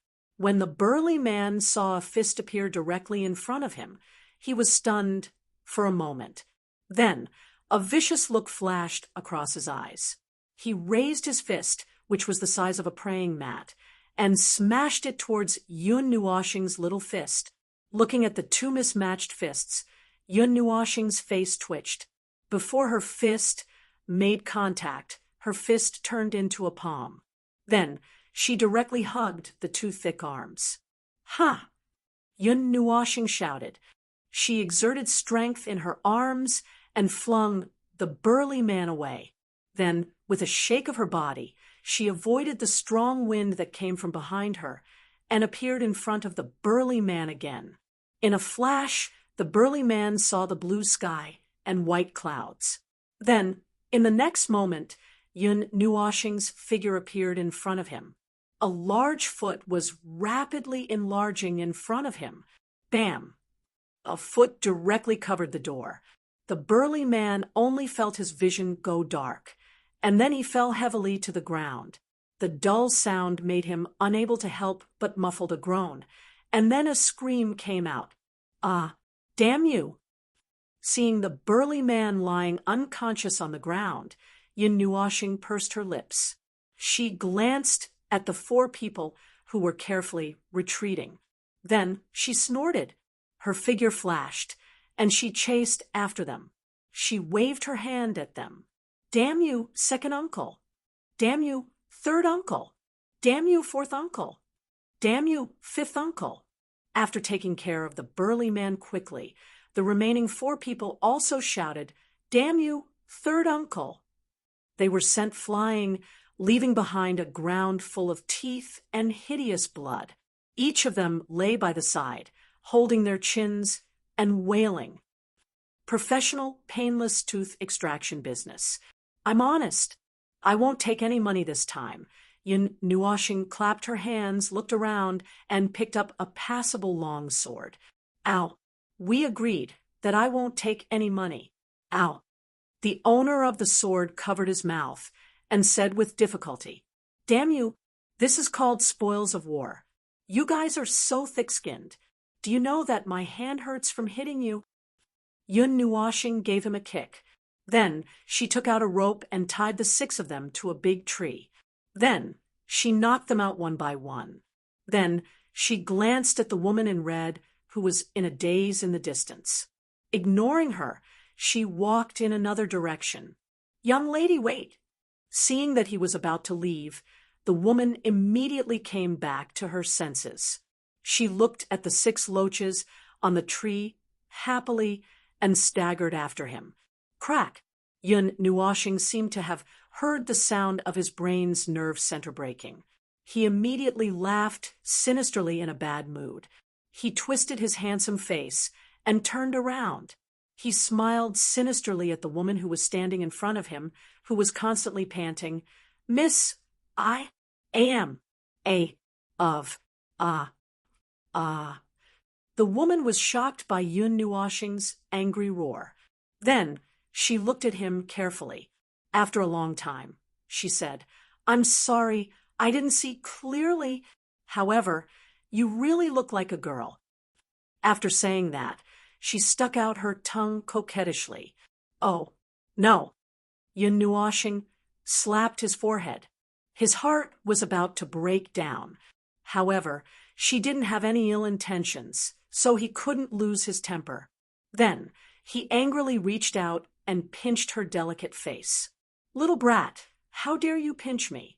When the burly man saw a fist appear directly in front of him, he was stunned for a moment. Then a vicious look flashed across his eyes. He raised his fist, which was the size of a praying mat, and smashed it towards Yun Nuoxing's little fist. Looking at the two mismatched fists, Yun Nuoxing's face twitched. Before her fist made contact, her fist turned into a palm. Then she directly hugged the two thick arms. Ha! Yun Nuoxing shouted. She exerted strength in her arms and flung the burly man away. Then, with a shake of her body, she avoided the strong wind that came from behind her and appeared in front of the burly man again. In a flash, the burly man saw the blue sky and white clouds. Then, in the next moment, Yun Nuoxing's figure appeared in front of him. A large foot was rapidly enlarging in front of him. Bam! A foot directly covered the door. The burly man only felt his vision go dark, and then he fell heavily to the ground. The dull sound made him unable to help but muffled a groan, and then a scream came out. Ah, damn you! Seeing the burly man lying unconscious on the ground, Yun Nuoxing pursed her lips. She glanced at the four people who were carefully retreating. Then she snorted. Her figure flashed, and she chased after them. She waved her hand at them. Damn you, second uncle. Damn you, third uncle. Damn you, fourth uncle. Damn you, fifth uncle. After taking care of the burly man quickly, the remaining four people also shouted, Damn you, third uncle. They were sent flying, leaving behind a ground full of teeth and hideous blood. Each of them lay by the side, holding their chins and wailing. Professional, painless tooth extraction business. I'm honest. I won't take any money this time. Yun Nuoxing clapped her hands, looked around, and picked up a passable long sword. Ow. We agreed that I won't take any money. Ow. The owner of the sword covered his mouth and said with difficulty, Damn you, this is called spoils of war. You guys are so thick-skinned. Do you know that my hand hurts from hitting you? Yun Nuoxing gave him a kick. Then she took out a rope and tied the 6 of them to a big tree. Then she knocked them out one by one. Then she glanced at the woman in red who was in a daze in the distance. Ignoring her, she walked in another direction. Young lady, wait. Seeing that he was about to leave, the woman immediately came back to her senses. She looked at the 6 loaches on the tree happily and staggered after him. Crack! Yun Nuoxing seemed to have heard the sound of his brain's nerve center breaking. He immediately laughed sinisterly in a bad mood. He twisted his handsome face and turned around. He smiled sinisterly at the woman who was standing in front of him, who was constantly panting, Miss, I am of, The woman was shocked by Yun Nuoshing's angry roar. Then, she looked at him carefully. After a long time, she said, "I'm sorry, I didn't see clearly. However, you really look like a girl." After saying that, she stuck out her tongue coquettishly. "Oh, no." Yun Nuoshing slapped his forehead. His heart was about to break down. However, she didn't have any ill intentions, so he couldn't lose his temper. Then, he angrily reached out and pinched her delicate face. "Little brat, how dare you pinch me?"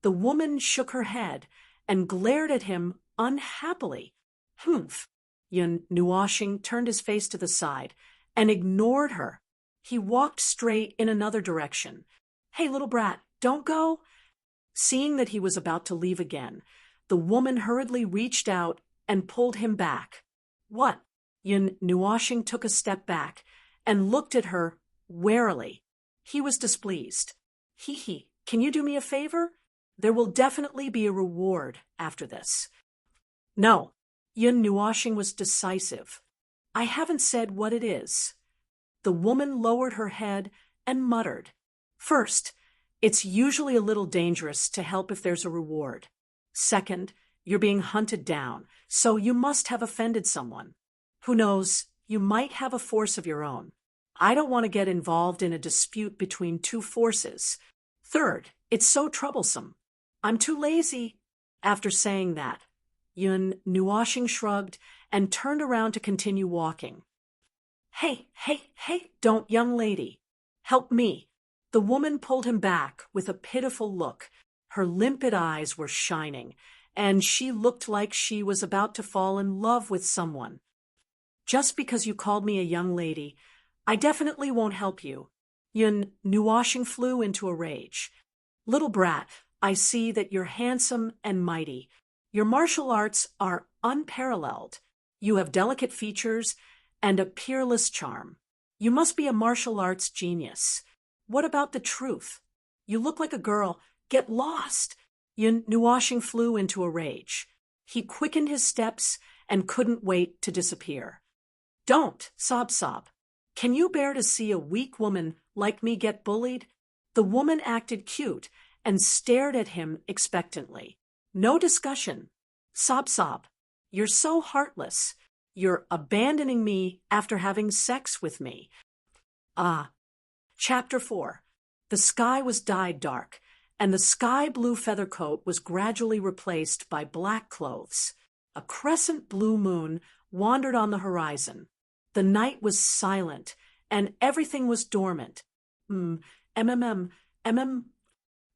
The woman shook her head and glared at him unhappily. "Humph." Yun Nuoshing turned his face to the side and ignored her. He walked straight in another direction. "Hey, little brat, don't go." Seeing that he was about to leave again, the woman hurriedly reached out and pulled him back. "What?" Yun Nuoshing took a step back and looked at her warily. He was displeased. "Hee, can you do me a favor? There will definitely be a reward after this." "No." Yun Nuoshing was decisive. "I haven't said what it is." The woman lowered her head and muttered. "First, it's usually a little dangerous to help if there's a reward. Second, you're being hunted down, so you must have offended someone. Who knows, you might have a force of your own. I don't want to get involved in a dispute between two forces. Third, it's so troublesome. I'm too lazy." After saying that, Yun Nuoshing shrugged and turned around to continue walking. Hey, don't, young lady. Help me." The woman pulled him back with a pitiful look. Her limpid eyes were shining, and she looked like she was about to fall in love with someone. "Just because you called me a young lady, I definitely won't help you." Yun Nuoshing flew into a rage. "Little brat, I see that you're handsome and mighty. Your martial arts are unparalleled. You have delicate features and a peerless charm. You must be a martial arts genius. What about the truth? You look like a girl. Get lost." Yun Nuoshing flew into a rage. He quickened his steps and couldn't wait to disappear. "Don't, sob. Can you bear to see a weak woman like me get bullied?" The woman acted cute and stared at him expectantly. "No discussion. Sob. You're so heartless. You're abandoning me after having sex with me." Chapter 4. The sky was dyed dark, and the sky blue feather coat was gradually replaced by black clothes. A crescent blue moon wandered on the horizon. The night was silent, and everything was dormant. The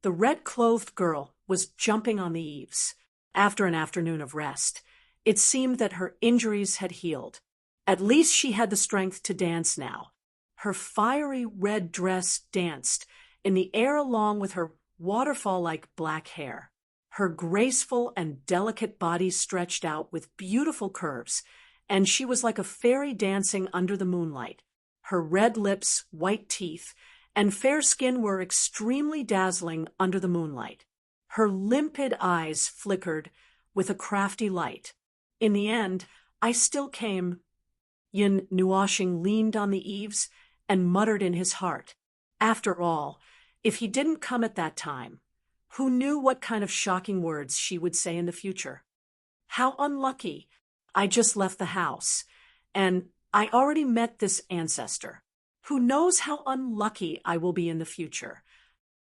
red-clothed girl was jumping on the eaves. After an afternoon of rest, it seemed that her injuries had healed. At least she had the strength to dance now. Her fiery red dress danced in the air along with her waterfall-like black hair. Her graceful and delicate body stretched out with beautiful curves, and she was like a fairy dancing under the moonlight. Her red lips, white teeth, and fair skin were extremely dazzling under the moonlight. Her limpid eyes flickered with a crafty light. "In the end, I still came." Yun Nuoshing leaned on the eaves and muttered in his heart. After all, if he didn't come at that time, who knew what kind of shocking words she would say in the future? How unlucky. I just left the house, and I already met this ancestor. Who knows how unlucky I will be in the future?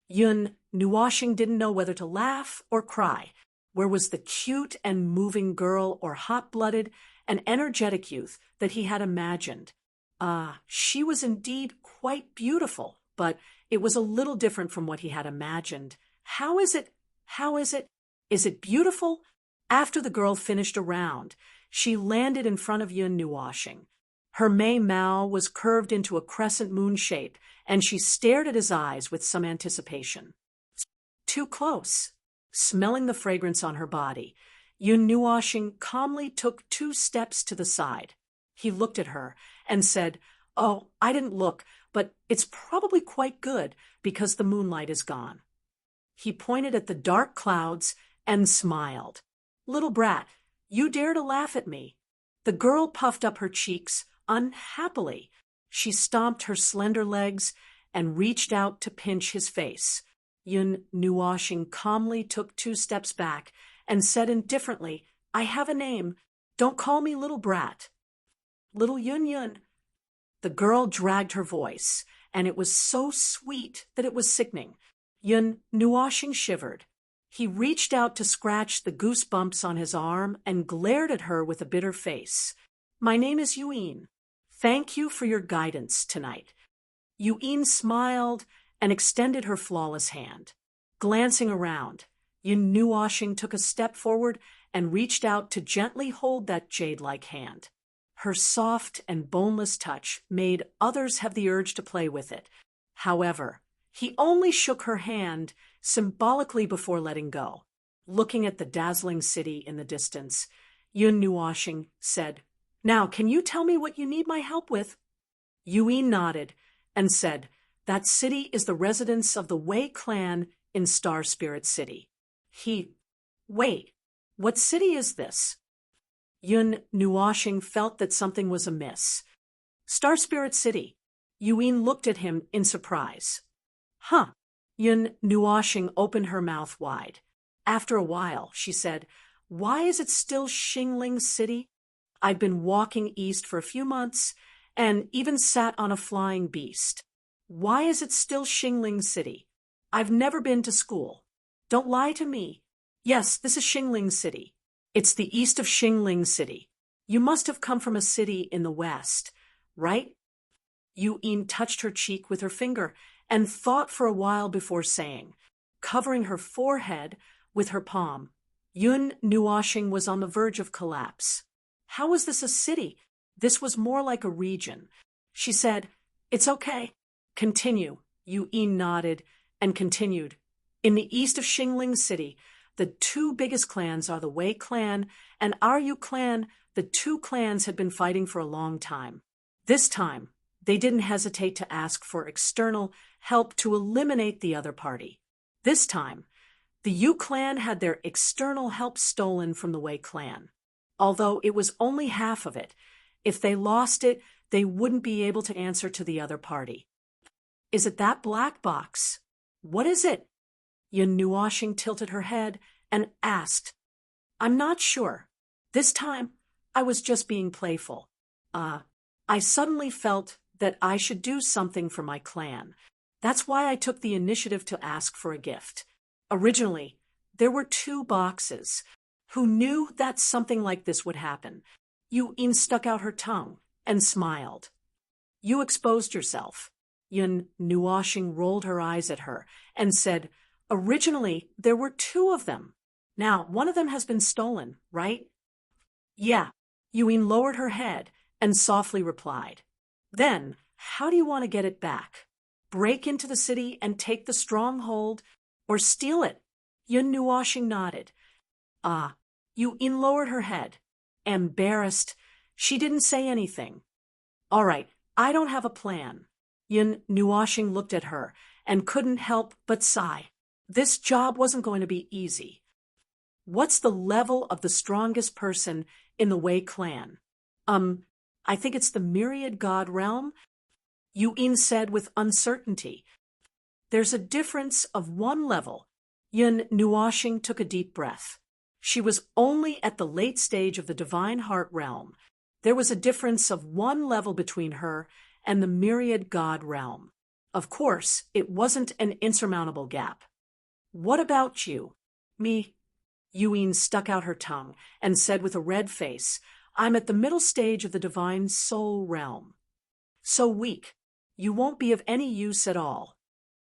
Yun Nuoshing didn't know whether to laugh or cry. Where was the cute and moving girl or hot-blooded and energetic youth that he had imagined? She was indeed quite beautiful, but it was a little different from what he had imagined. How is it? Is it beautiful? After the girl finished a round, she landed in front of Yun Nuoshing. Her Mei Mao was curved into a crescent moon shape, and she stared at his eyes with some anticipation. Too close. Smelling the fragrance on her body, Yun Nuoshing calmly took 2 steps to the side. He looked at her and said, "Oh, I didn't look, but it's probably quite good because the moonlight is gone." He pointed at the dark clouds and smiled. "Little brat, you dare to laugh at me." The girl puffed up her cheeks unhappily. She stomped her slender legs and reached out to pinch his face. Yun Nuoshing calmly took 2 steps back and said indifferently, "I have a name. Don't call me little brat." "Little Yun Yun." The girl dragged her voice, and it was so sweet that it was sickening. Yun Nuoshing shivered. He reached out to scratch the goosebumps on his arm and glared at her with a bitter face. "My name is Yuin. Thank you for your guidance tonight." Yuin smiled and extended her flawless hand. Glancing around, Yun Nuoshing took a step forward and reached out to gently hold that jade-like hand. Her soft and boneless touch made others have the urge to play with it. However, he only shook her hand symbolically before letting go. Looking at the dazzling city in the distance, Yun Nuoshing said, "Now, can you tell me what you need my help with?" Yuin nodded and said, "That city is the residence of the Wei clan in Star Spirit City." Wait, what city is this? Yun Nuoshing felt that something was amiss. "Star Spirit City." Yuin looked at him in surprise. "Huh." Yun Nuoshing opened her mouth wide. After a while, she said, "Why is it still Xingling City? I've been walking east for a few months and even sat on a flying beast. Why is it still Xingling City? I've never been to school. Don't lie to me. Yes, this is Xingling City. It's the east of Xingling City. You must have come from a city in the west, right?" Yuin touched her cheek with her finger and thought for a while before saying, covering her forehead with her palm. Yun Nuoshing was on the verge of collapse. How was this a city? This was more like a region. She said, "It's okay. Continue." Yuin nodded and continued. "In the east of Xingling City, the 2 biggest clans are the Wei clan and our Yu clan. The 2 clans had been fighting for a long time. This time, they didn't hesitate to ask for external help to eliminate the other party. This time, the Yu clan had their external help stolen from the Wei clan. Although it was only half of it, if they lost it, they wouldn't be able to answer to the other party." "Is it that black box? What is it?" Yun Nuoshing tilted her head and asked. "I'm not sure. This time, I was just being playful. I suddenly felt that I should do something for my clan. That's why I took the initiative to ask for a gift. Originally, there were 2 boxes. Who knew that something like this would happen?" Yuin stuck out her tongue and smiled. "You exposed yourself." Yun Nuoshing rolled her eyes at her and said, "Originally, there were 2 of them. Now, one of them has been stolen, right?" "Yeah." Yuin lowered her head and softly replied. "Then, how do you want to get it back? Break into the city and take the stronghold, or steal it?" Yun Nuoshing nodded. Yuin lowered her head. Embarrassed, she didn't say anything. "All right, I don't have a plan." Yun Nuoshing looked at her and couldn't help but sigh. This job wasn't going to be easy. "What's the level of the strongest person in the Wei clan?" I think it's the Myriad God realm," Yuin said with uncertainty. "There's a difference of 1 level." Yun Nuoshing took a deep breath. She was only at the late stage of the Divine Heart realm. There was a difference of 1 level between her and the Myriad God realm. Of course, it wasn't an insurmountable gap. "What about you?" "Me?" Yuin stuck out her tongue and said with a red face, "I'm at the middle stage of the Divine Soul realm." "So weak. You won't be of any use at all."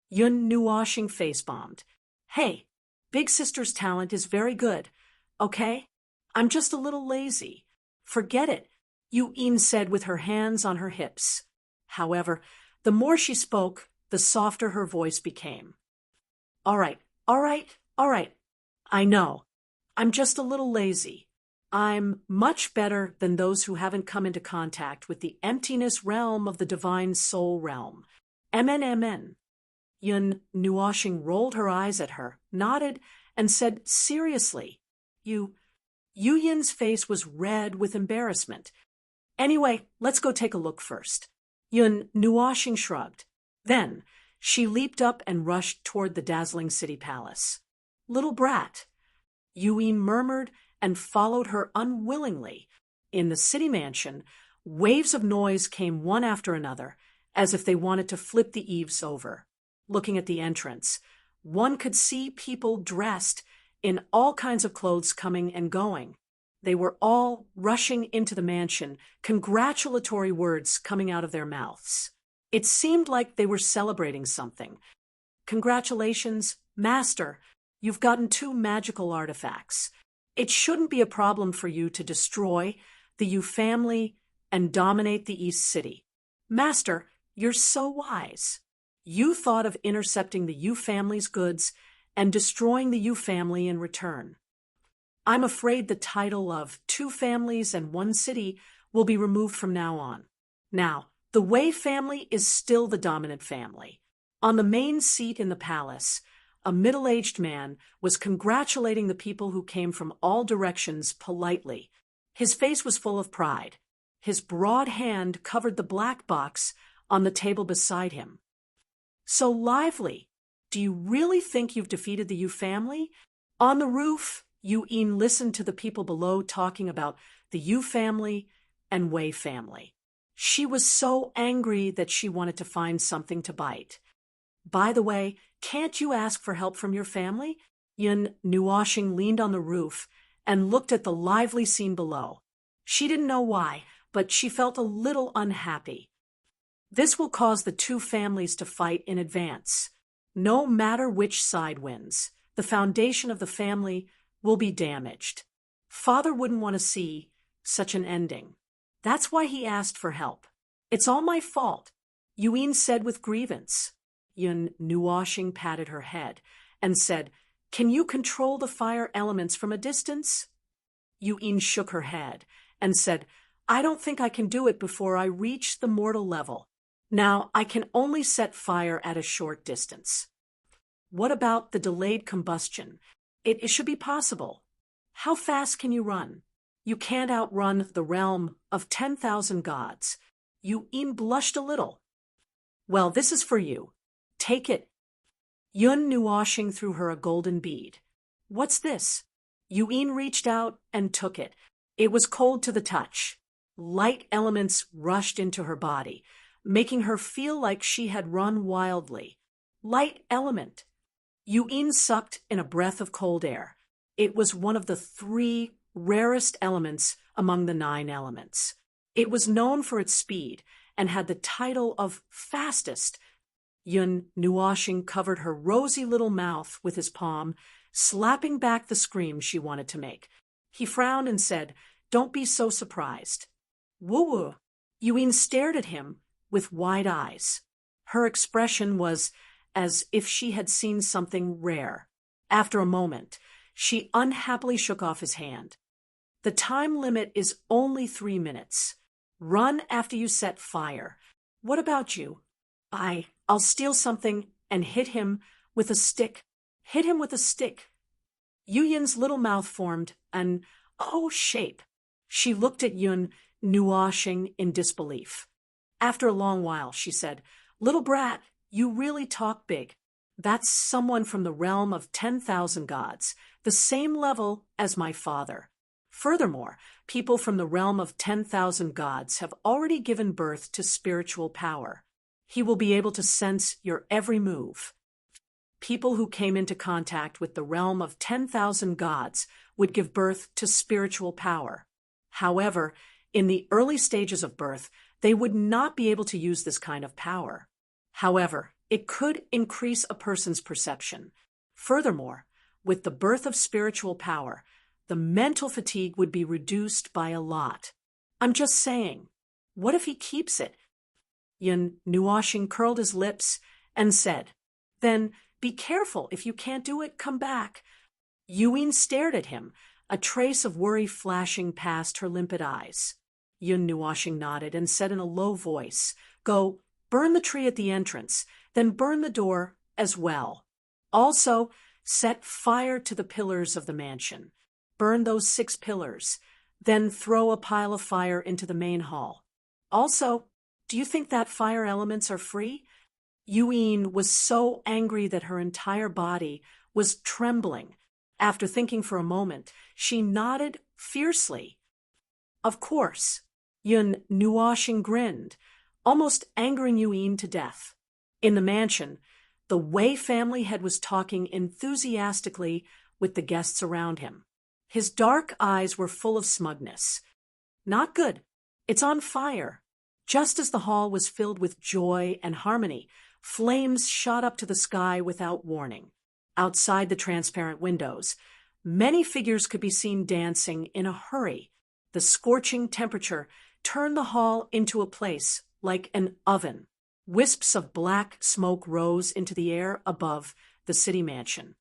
Yun Nuoshing face-bombed. "Hey, Big Sister's talent is very good, okay? I'm just a little lazy." "Forget it," Yuin said with her hands on her hips. However, the more she spoke, the softer her voice became. All right. I know. I'm just a little lazy. I'm much better than those who haven't come into contact with the emptiness realm of the Divine Soul realm. MN. Yun Nuoshing rolled her eyes at her, nodded, and said seriously, You Yu Yin's face was red with embarrassment. Anyway, let's go take a look first. Yun Nuoxing shrugged. Then, she leaped up and rushed toward the dazzling city palace. Little brat, Yu Yin murmured and followed her unwillingly. In the city mansion, waves of noise came one after another, as if they wanted to flip the eaves over. Looking at the entrance, one could see people dressed in all kinds of clothes coming and going. They were all rushing into the mansion, congratulatory words coming out of their mouths. It seemed like they were celebrating something. Congratulations, Master, you've gotten 2 magical artifacts. It shouldn't be a problem for you to destroy the Yu family and dominate the East City. Master, you're so wise. You thought of intercepting the Yu family's goods and destroying the Yu family in return. I'm afraid the title of 2 families and 1 city will be removed from now on. Now, the Wei family is still the dominant family. On the main seat in the palace, a middle-aged man was congratulating the people who came from all directions politely. His face was full of pride. His broad hand covered the black box on the table beside him. So lively! Do you really think you've defeated the Yu family? On the roof, Yu Yin listened to the people below talking about the Yu family and Wei family. She was so angry that she wanted to find something to bite. By the way, can't you ask for help from your family? Yun Nuoxing leaned on the roof and looked at the lively scene below. She didn't know why, but she felt a little unhappy. This will cause the 2 families to fight in advance. No matter which side wins, the foundation of the family will be damaged. Father wouldn't want to see such an ending. That's why he asked for help. It's all my fault, Yu Yin said with grievance. Yun Nuoxing patted her head and said, Can you control the fire elements from a distance? Yu Yin shook her head and said, I don't think I can do it before I reach the mortal level. Now, I can only set fire at a short distance. What about the delayed combustion? It should be possible. How fast can you run? You can't outrun the realm of 10,000 gods. Yu Yin blushed a little. Well, this is for you. Take it. Yun Nuoxing threw her a golden bead. What's this? Yu Yin reached out and took it. It was cold to the touch. Light elements rushed into her body, making her feel like she had run wildly. Light element. Yu Yin sucked in a breath of cold air. It was one of the 3 rarest elements among the 9 elements. It was known for its speed and had the title of fastest. Yun Nuoxing covered her rosy little mouth with his palm, slapping back the scream she wanted to make. He frowned and said, Don't be so surprised. Woo-woo. Yu Yin stared at him with wide eyes. Her expression was as if she had seen something rare. After a moment, she unhappily shook off his hand. The time limit is only 3 minutes. Run after you set fire. What about you? I'll steal something and hit him with a stick. Hit him with a stick. Yu Yin's little mouth formed an O shape. She looked at Yun Nuoxing in disbelief. After a long while, she said, Little brat, you really talk big. That's someone from the realm of 10,000 gods, the same level as my father. Furthermore, people from the realm of 10,000 gods have already given birth to spiritual power. He will be able to sense your every move. People who came into contact with the realm of 10,000 gods would give birth to spiritual power. However, in the early stages of birth, they would not be able to use this kind of power. However, it could increase a person's perception. Furthermore, with the birth of spiritual power, the mental fatigue would be reduced by a lot. I'm just saying, what if he keeps it? Yun Nuoxing curled his lips and said, Then be careful. If you can't do it, come back. Yu Yin stared at him, a trace of worry flashing past her limpid eyes. Yun Nuoxing nodded and said in a low voice, Go, burn the tree at the entrance, then burn the door as well. Also, set fire to the pillars of the mansion. burn those 6 pillars, then throw a pile of fire into the main hall. Also, do you think that fire elements are free? Yuin was so angry that her entire body was trembling. After thinking for a moment, she nodded fiercely. Of course. Yun Nuoxing grinned, almost angering Yuin to death. In the mansion, the Wei family head was talking enthusiastically with the guests around him. His dark eyes were full of smugness. Not good. It's on fire. Just as the hall was filled with joy and harmony, flames shot up to the sky without warning. Outside the transparent windows, many figures could be seen dancing in a hurry. The scorching temperature turned the hall into a place like an oven. Wisps of black smoke rose into the air above the city mansion.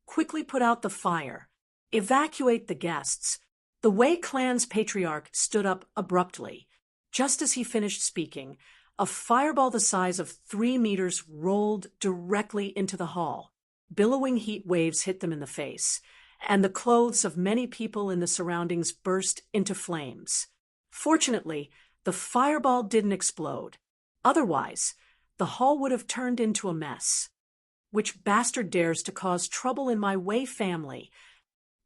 Quickly put out the fire. Evacuate the guests. The Wei clan's patriarch stood up abruptly. Just as he finished speaking, a fireball the size of 3 meters rolled directly into the hall. Billowing heat waves hit them in the face, and the clothes of many people in the surroundings burst into flames. Fortunately, the fireball didn't explode. Otherwise, the hall would have turned into a mess. Which bastard dares to cause trouble in my Wei family?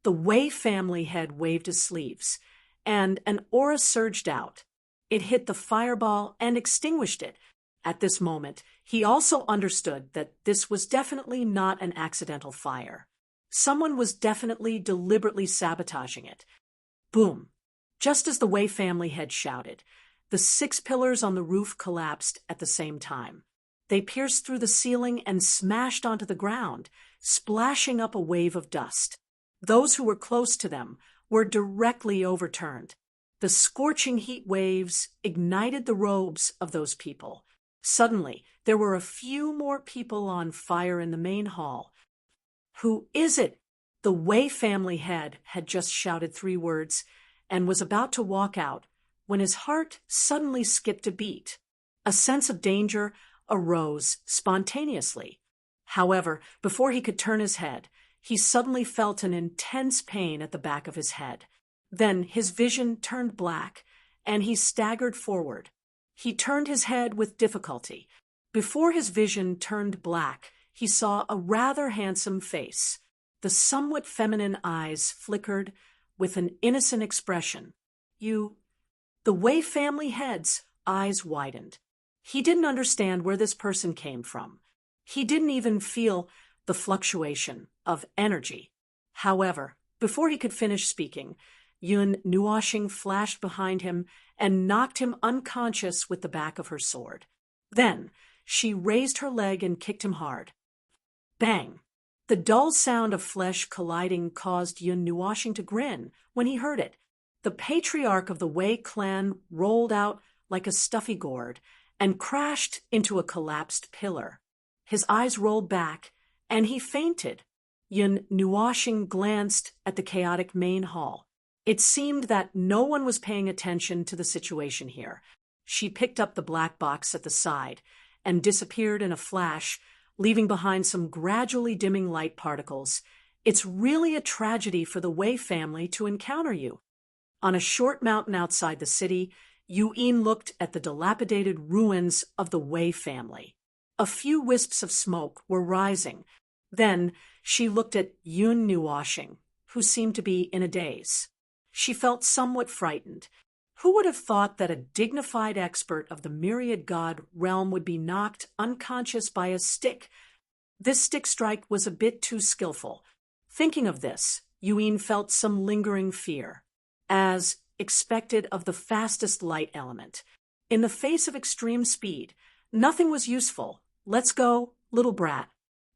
The Wei family head waved his sleeves, and an aura surged out. It hit the fireball and extinguished it. At this moment, he also understood that this was definitely not an accidental fire. Someone was definitely deliberately sabotaging it. Boom! Just as the Wei family head shouted, the 6 pillars on the roof collapsed at the same time. They pierced through the ceiling and smashed onto the ground, splashing up a wave of dust. Those who were close to them were directly overturned. The scorching heat waves ignited the robes of those people. Suddenly, there were a few more people on fire in the main hall. Who is it? The Wei family head had just shouted 3 words and was about to walk out when his heart suddenly skipped a beat. A sense of danger arose spontaneously. However, before he could turn his head, he suddenly felt an intense pain at the back of his head. Then his vision turned black, and he staggered forward. He turned his head with difficulty. Before his vision turned black, he saw a rather handsome face. The somewhat feminine eyes flickered with an innocent expression. The Wei family head's eyes widened. He didn't understand where this person came from. He didn't even feel the fluctuation of energy. However, before he could finish speaking, Yun Nuoxing flashed behind him and knocked him unconscious with the back of her sword. Then she raised her leg and kicked him hard. Bang! The dull sound of flesh colliding caused Yun Nuoxing to grin when he heard it. The patriarch of the Wei clan rolled out like a stuffy gourd and crashed into a collapsed pillar. His eyes rolled back, and he fainted. Yun Nuoxing glanced at the chaotic main hall. It seemed that no one was paying attention to the situation here. She picked up the black box at the side and disappeared in a flash, leaving behind some gradually dimming light particles. It's really a tragedy for the Wei family to encounter you. On a short mountain outside the city, Yuin looked at the dilapidated ruins of the Wei family. A few wisps of smoke were rising. Then she looked at Yun Nuoxing, who seemed to be in a daze. She felt somewhat frightened. Who would have thought that a dignified expert of the myriad god realm would be knocked unconscious by a stick? This stick strike was a bit too skillful. Thinking of this, Yuin felt some lingering fear, as expected of the fastest light element. In the face of extreme speed, nothing was useful. Let's go, little brat.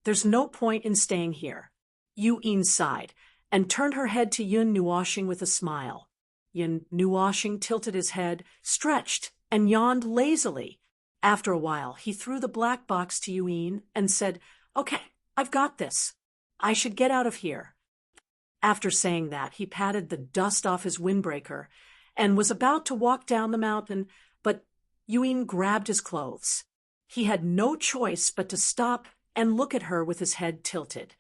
There's no point in staying here. Yuin sighed and turned her head to Yun Nuoxing with a smile. Yun Nuoxing tilted his head, stretched, and yawned lazily. After a while, he threw the black box to Yuin and said, "Okay, I've got this. I should get out of here." After saying that, he patted the dust off his windbreaker and was about to walk down the mountain, but Yuin grabbed his clothes. He had no choice but to stop and look at her with his head tilted.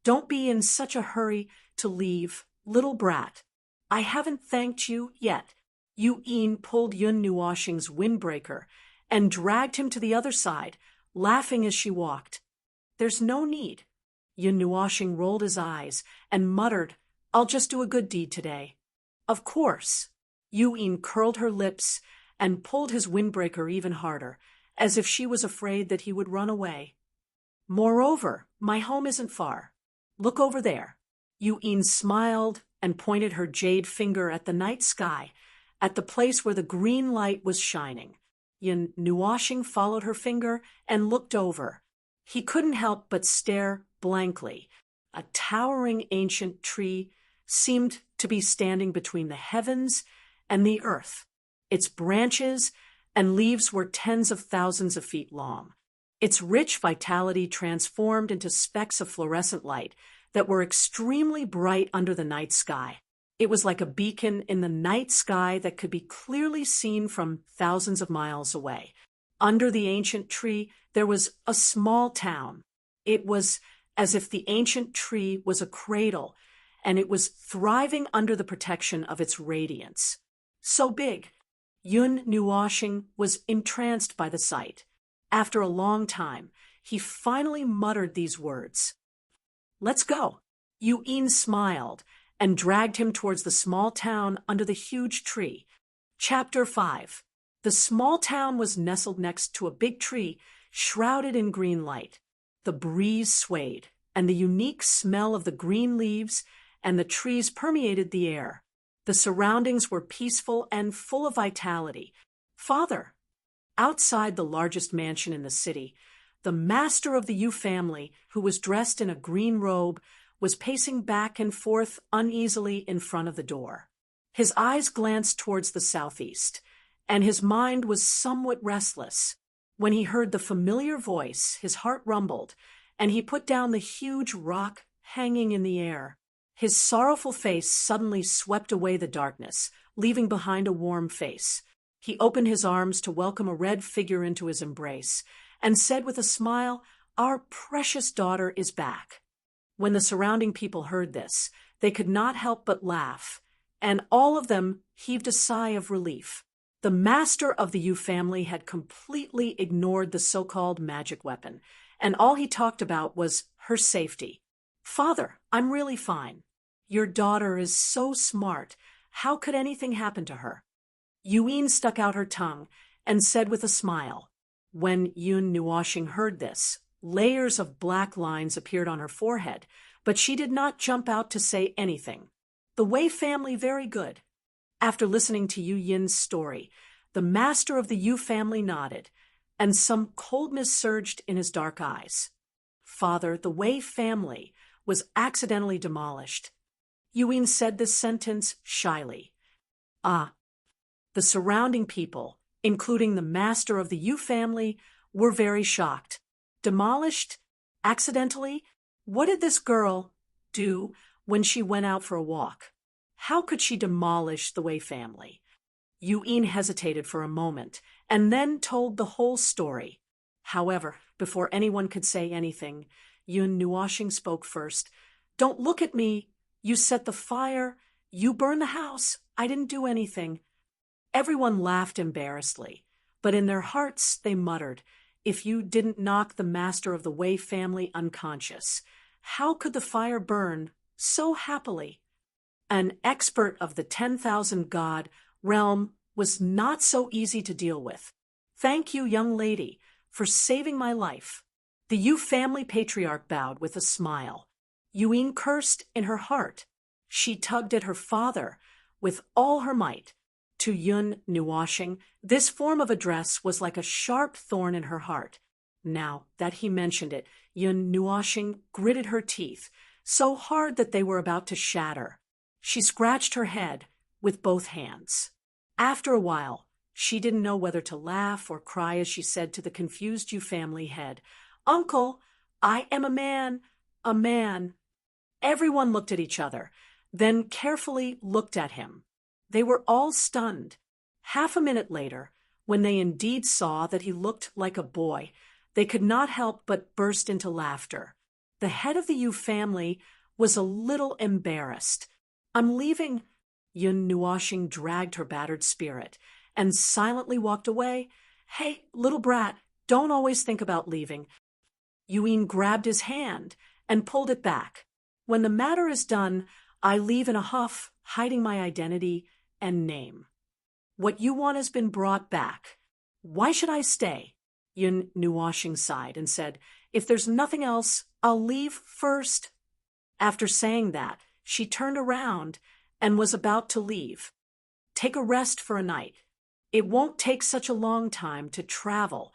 "Don't be in such a hurry to leave, Little brat, I haven't thanked you yet. Yu Yin pulled Yun Nuoshing's windbreaker and dragged him to the other side, laughing as she walked. There's no need. Yun Nuoshing rolled his eyes and muttered, I'll just do a good deed today. Of course. Yu Yin curled her lips and pulled his windbreaker even harder, as if she was afraid that he would run away. Moreover, my home isn't far. Look over there. Yu Yin smiled and pointed her jade finger at the night sky, at the place where the green light was shining. Yun Nuoshing followed her finger and looked over. He couldn't help but stare blankly. A towering ancient tree seemed to be standing between the heavens and the earth. Its branches and leaves were tens of thousands of feet long. Its rich vitality transformed into specks of fluorescent light that were extremely bright under the night sky. It was like a beacon in the night sky that could be clearly seen from thousands of miles away. Under the ancient tree, there was a small town. It was as if the ancient tree was a cradle, and it was thriving under the protection of its radiance. So big, Yun Nuoshing was entranced by the sight. After a long time, he finally muttered these words. Let's go. Yu Yin smiled and dragged him towards the small town under the huge tree. Chapter 5. The small town was nestled next to a big tree, shrouded in green light. The breeze swayed, and the unique smell of the green leaves and the trees permeated the air. The surroundings were peaceful and full of vitality. Father, outside the largest mansion in the city, the master of the Yu family, who was dressed in a green robe, was pacing back and forth uneasily in front of the door. His eyes glanced towards the southeast, and his mind was somewhat restless. When he heard the familiar voice, his heart rumbled, and he put down the huge rock hanging in the air. His sorrowful face suddenly swept away the darkness, leaving behind a warm face. He opened his arms to welcome a red figure into his embrace, and said with a smile, Our precious daughter is back. When the surrounding people heard this, they could not help but laugh, and all of them heaved a sigh of relief. The master of the Yu family had completely ignored the so-called magic weapon, and all he talked about was her safety. Father, I'm really fine. Your daughter is so smart. How could anything happen to her? Yu Yin stuck out her tongue and said with a smile. When Yun Nuoshing heard this, layers of black lines appeared on her forehead, but she did not jump out to say anything. The Wei family very good. After listening to Yu Yin's story, the master of the Yu family nodded, and some coldness surged in his dark eyes. Father, the Wei family was accidentally demolished. Yu Yin said this sentence shyly. Ah. The surrounding people, including the master of the Yu family, were very shocked. Demolished? Accidentally? What did this girl do when she went out for a walk? How could she demolish the Wei family? Yu Yin hesitated for a moment, and then told the whole story. However, before anyone could say anything, Yun Nuoshing spoke first. Don't look at me. You set the fire. You burned the house. I didn't do anything. Everyone laughed embarrassedly, but in their hearts they muttered, if you didn't knock the master of the Wei family unconscious, how could the fire burn so happily? An expert of the 10,000 god realm was not so easy to deal with. Thank you, young lady, for saving my life. The Yu family patriarch bowed with a smile. Yu Yin cursed in her heart. She tugged at her father with all her might. To Yun Nuoshing, this form of address was like a sharp thorn in her heart. Now that he mentioned it, Yun Nuoshing gritted her teeth, so hard that they were about to shatter. She scratched her head with both hands. After a while, she didn't know whether to laugh or cry as she said to the confused Yu family head, Uncle, I am a man, a man. Everyone looked at each other, then carefully looked at him. They were all stunned. Half a minute later, when they indeed saw that he looked like a boy, they could not help but burst into laughter. The head of the Yu family was a little embarrassed. I'm leaving. Yun Nuashing dragged her battered spirit and silently walked away. Hey, little brat, don't always think about leaving. Yuin grabbed his hand and pulled it back. When the matter is done, I leave in a huff, hiding my identity and name. What you want has been brought back. Why should I stay? Yun Nuashing sighed and said, if there's nothing else, I'll leave first. After saying that, she turned around and was about to leave. Take a rest for a night. It won't take such a long time to travel.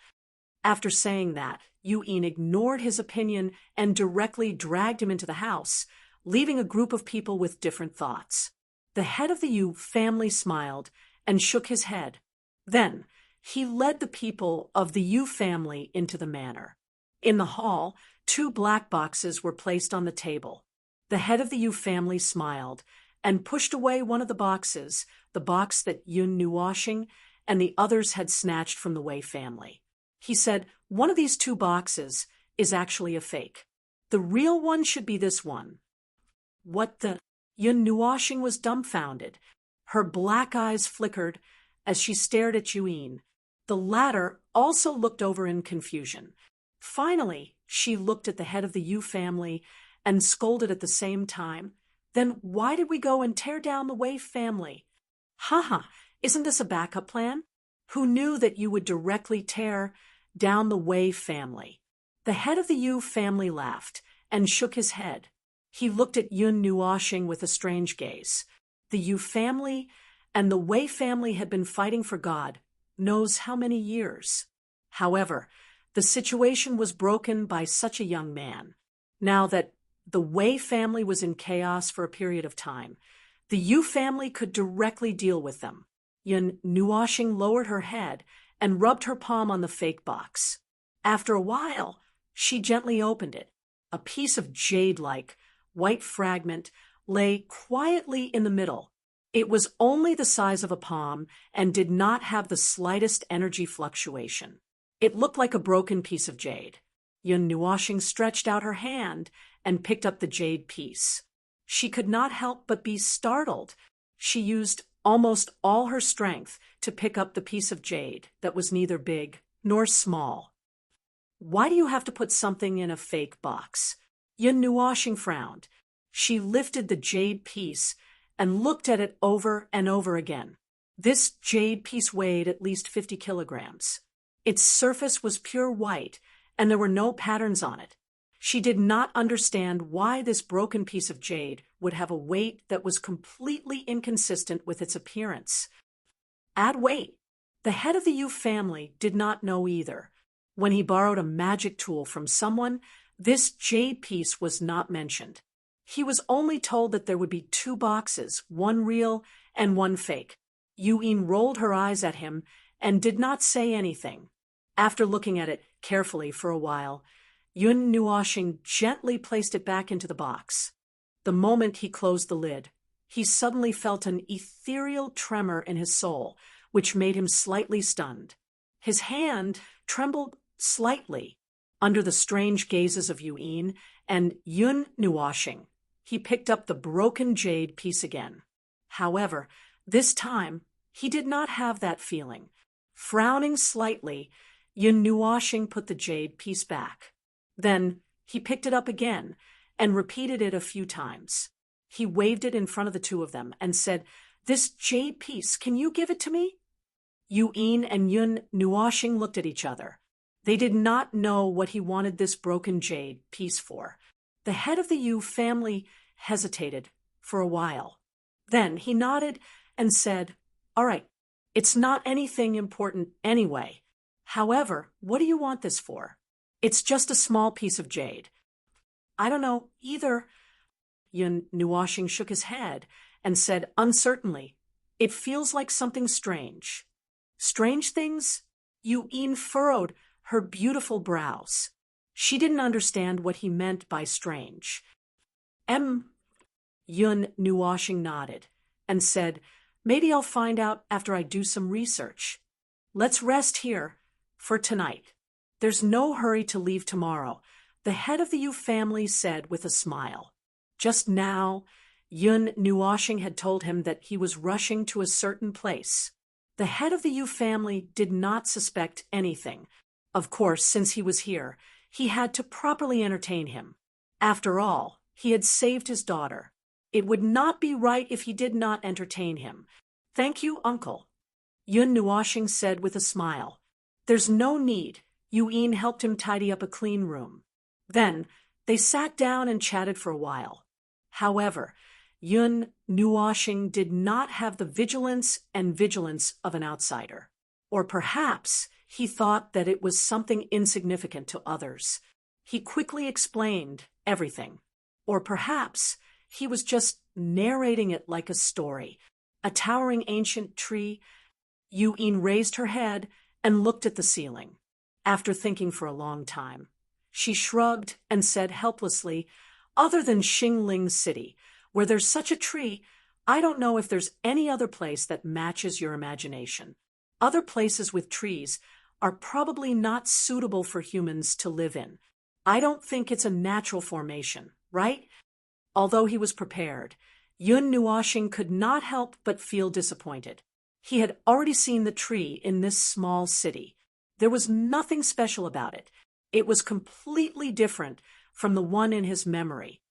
After saying that, Yuin ignored his opinion and directly dragged him into the house, leaving a group of people with different thoughts. The head of the Yu family smiled and shook his head. Then, he led the people of the Yu family into the manor. In the hall, 2 black boxes were placed on the table. The head of the Yu family smiled and pushed away one of the boxes, the box that Yun Nuashing and the others had snatched from the Wei family. He said, one of these 2 boxes is actually a fake. The real one should be this one. What the? Yun Nuashing was dumbfounded. Her black eyes flickered as she stared at Yuin. The latter also looked over in confusion. Finally, she looked at the head of the Yu family and scolded at the same time. Then why did we go and tear down the Wei family? Haha, isn't this a backup plan? Who knew that you would directly tear down the Wei family? The head of the Yu family laughed and shook his head. He looked at Yun Nuashing with a strange gaze. The Yu family and the Wei family had been fighting for God knows how many years. However, the situation was broken by such a young man. Now that the Wei family was in chaos for a period of time, the Yu family could directly deal with them. Yun Nuashing lowered her head and rubbed her palm on the fake box. After a while, she gently opened it. A piece of jade-like white fragment lay quietly in the middle. It was only the size of a palm and did not have the slightest energy fluctuation. It looked like a broken piece of jade. Yun Nuashing stretched out her hand and picked up the jade piece. She could not help but be startled. She used almost all her strength to pick up the piece of jade that was neither big nor small. Why do you have to put something in a fake box? Yun Nuashing frowned. She lifted the jade piece and looked at it over and over again. This jade piece weighed at least 50 kilograms. Its surface was pure white, and there were no patterns on it. She did not understand why this broken piece of jade would have a weight that was completely inconsistent with its appearance. Add weight. The head of the Yu family did not know either. When he borrowed a magic tool from someone, this jade piece was not mentioned. He was only told that there would be 2 boxes, one real and one fake. Yuin rolled her eyes at him and did not say anything. After looking at it carefully for a while, Yun Nuashing gently placed it back into the box. The moment he closed the lid, he suddenly felt an ethereal tremor in his soul, which made him slightly stunned. His hand trembled slightly. Under the strange gazes of Yuin and Yun Nuashing, he picked up the broken jade piece again. However, this time, he did not have that feeling. Frowning slightly, Yun Nuashing put the jade piece back. Then, he picked it up again and repeated it a few times. He waved it in front of the 2 of them and said, "This jade piece, can you give it to me?" Yuin and Yun Nuashing looked at each other. They did not know what he wanted this broken jade piece for. The head of the Yu family hesitated for a while. Then he nodded and said, "All right, it's not anything important anyway. However, what do you want this for? It's just a small piece of jade." "I don't know either." Yun Nuashing shook his head and said uncertainly, "It feels like something strange." "Strange things?" Yuin furrowed her beautiful brows. She didn't understand what he meant by strange. Yun Nuashing nodded and said, "Maybe I'll find out after I do some research. Let's rest here for tonight. There's no hurry to leave tomorrow," the head of the Yu family said with a smile. Just now, Yun Nuoshing had told him that he was rushing to a certain place. The head of the Yu family did not suspect anything. Of course, since he was here, he had to properly entertain him. After all, he had saved his daughter. It would not be right if he did not entertain him. "Thank you, uncle," Yun Nuoshing said with a smile. "There's no need." Yuin helped him tidy up a clean room. Then, they sat down and chatted for a while. However, Yun Nuoshing did not have the vigilance of an outsider. Or perhaps he thought that it was something insignificant to others. He quickly explained everything. Or perhaps he was just narrating it like a story. A towering ancient tree. Yuin raised her head and looked at the ceiling. After thinking for a long time, she shrugged and said helplessly, "Other than Xingling City, where there's such a tree, I don't know if there's any other place that matches your imagination. Other places with trees are probably not suitable for humans to live in. I don't think it's a natural formation, right?" Although he was prepared, Yun Nuoshing could not help but feel disappointed. He had already seen the tree in this small city. There was nothing special about it. It was completely different from the one in his memory.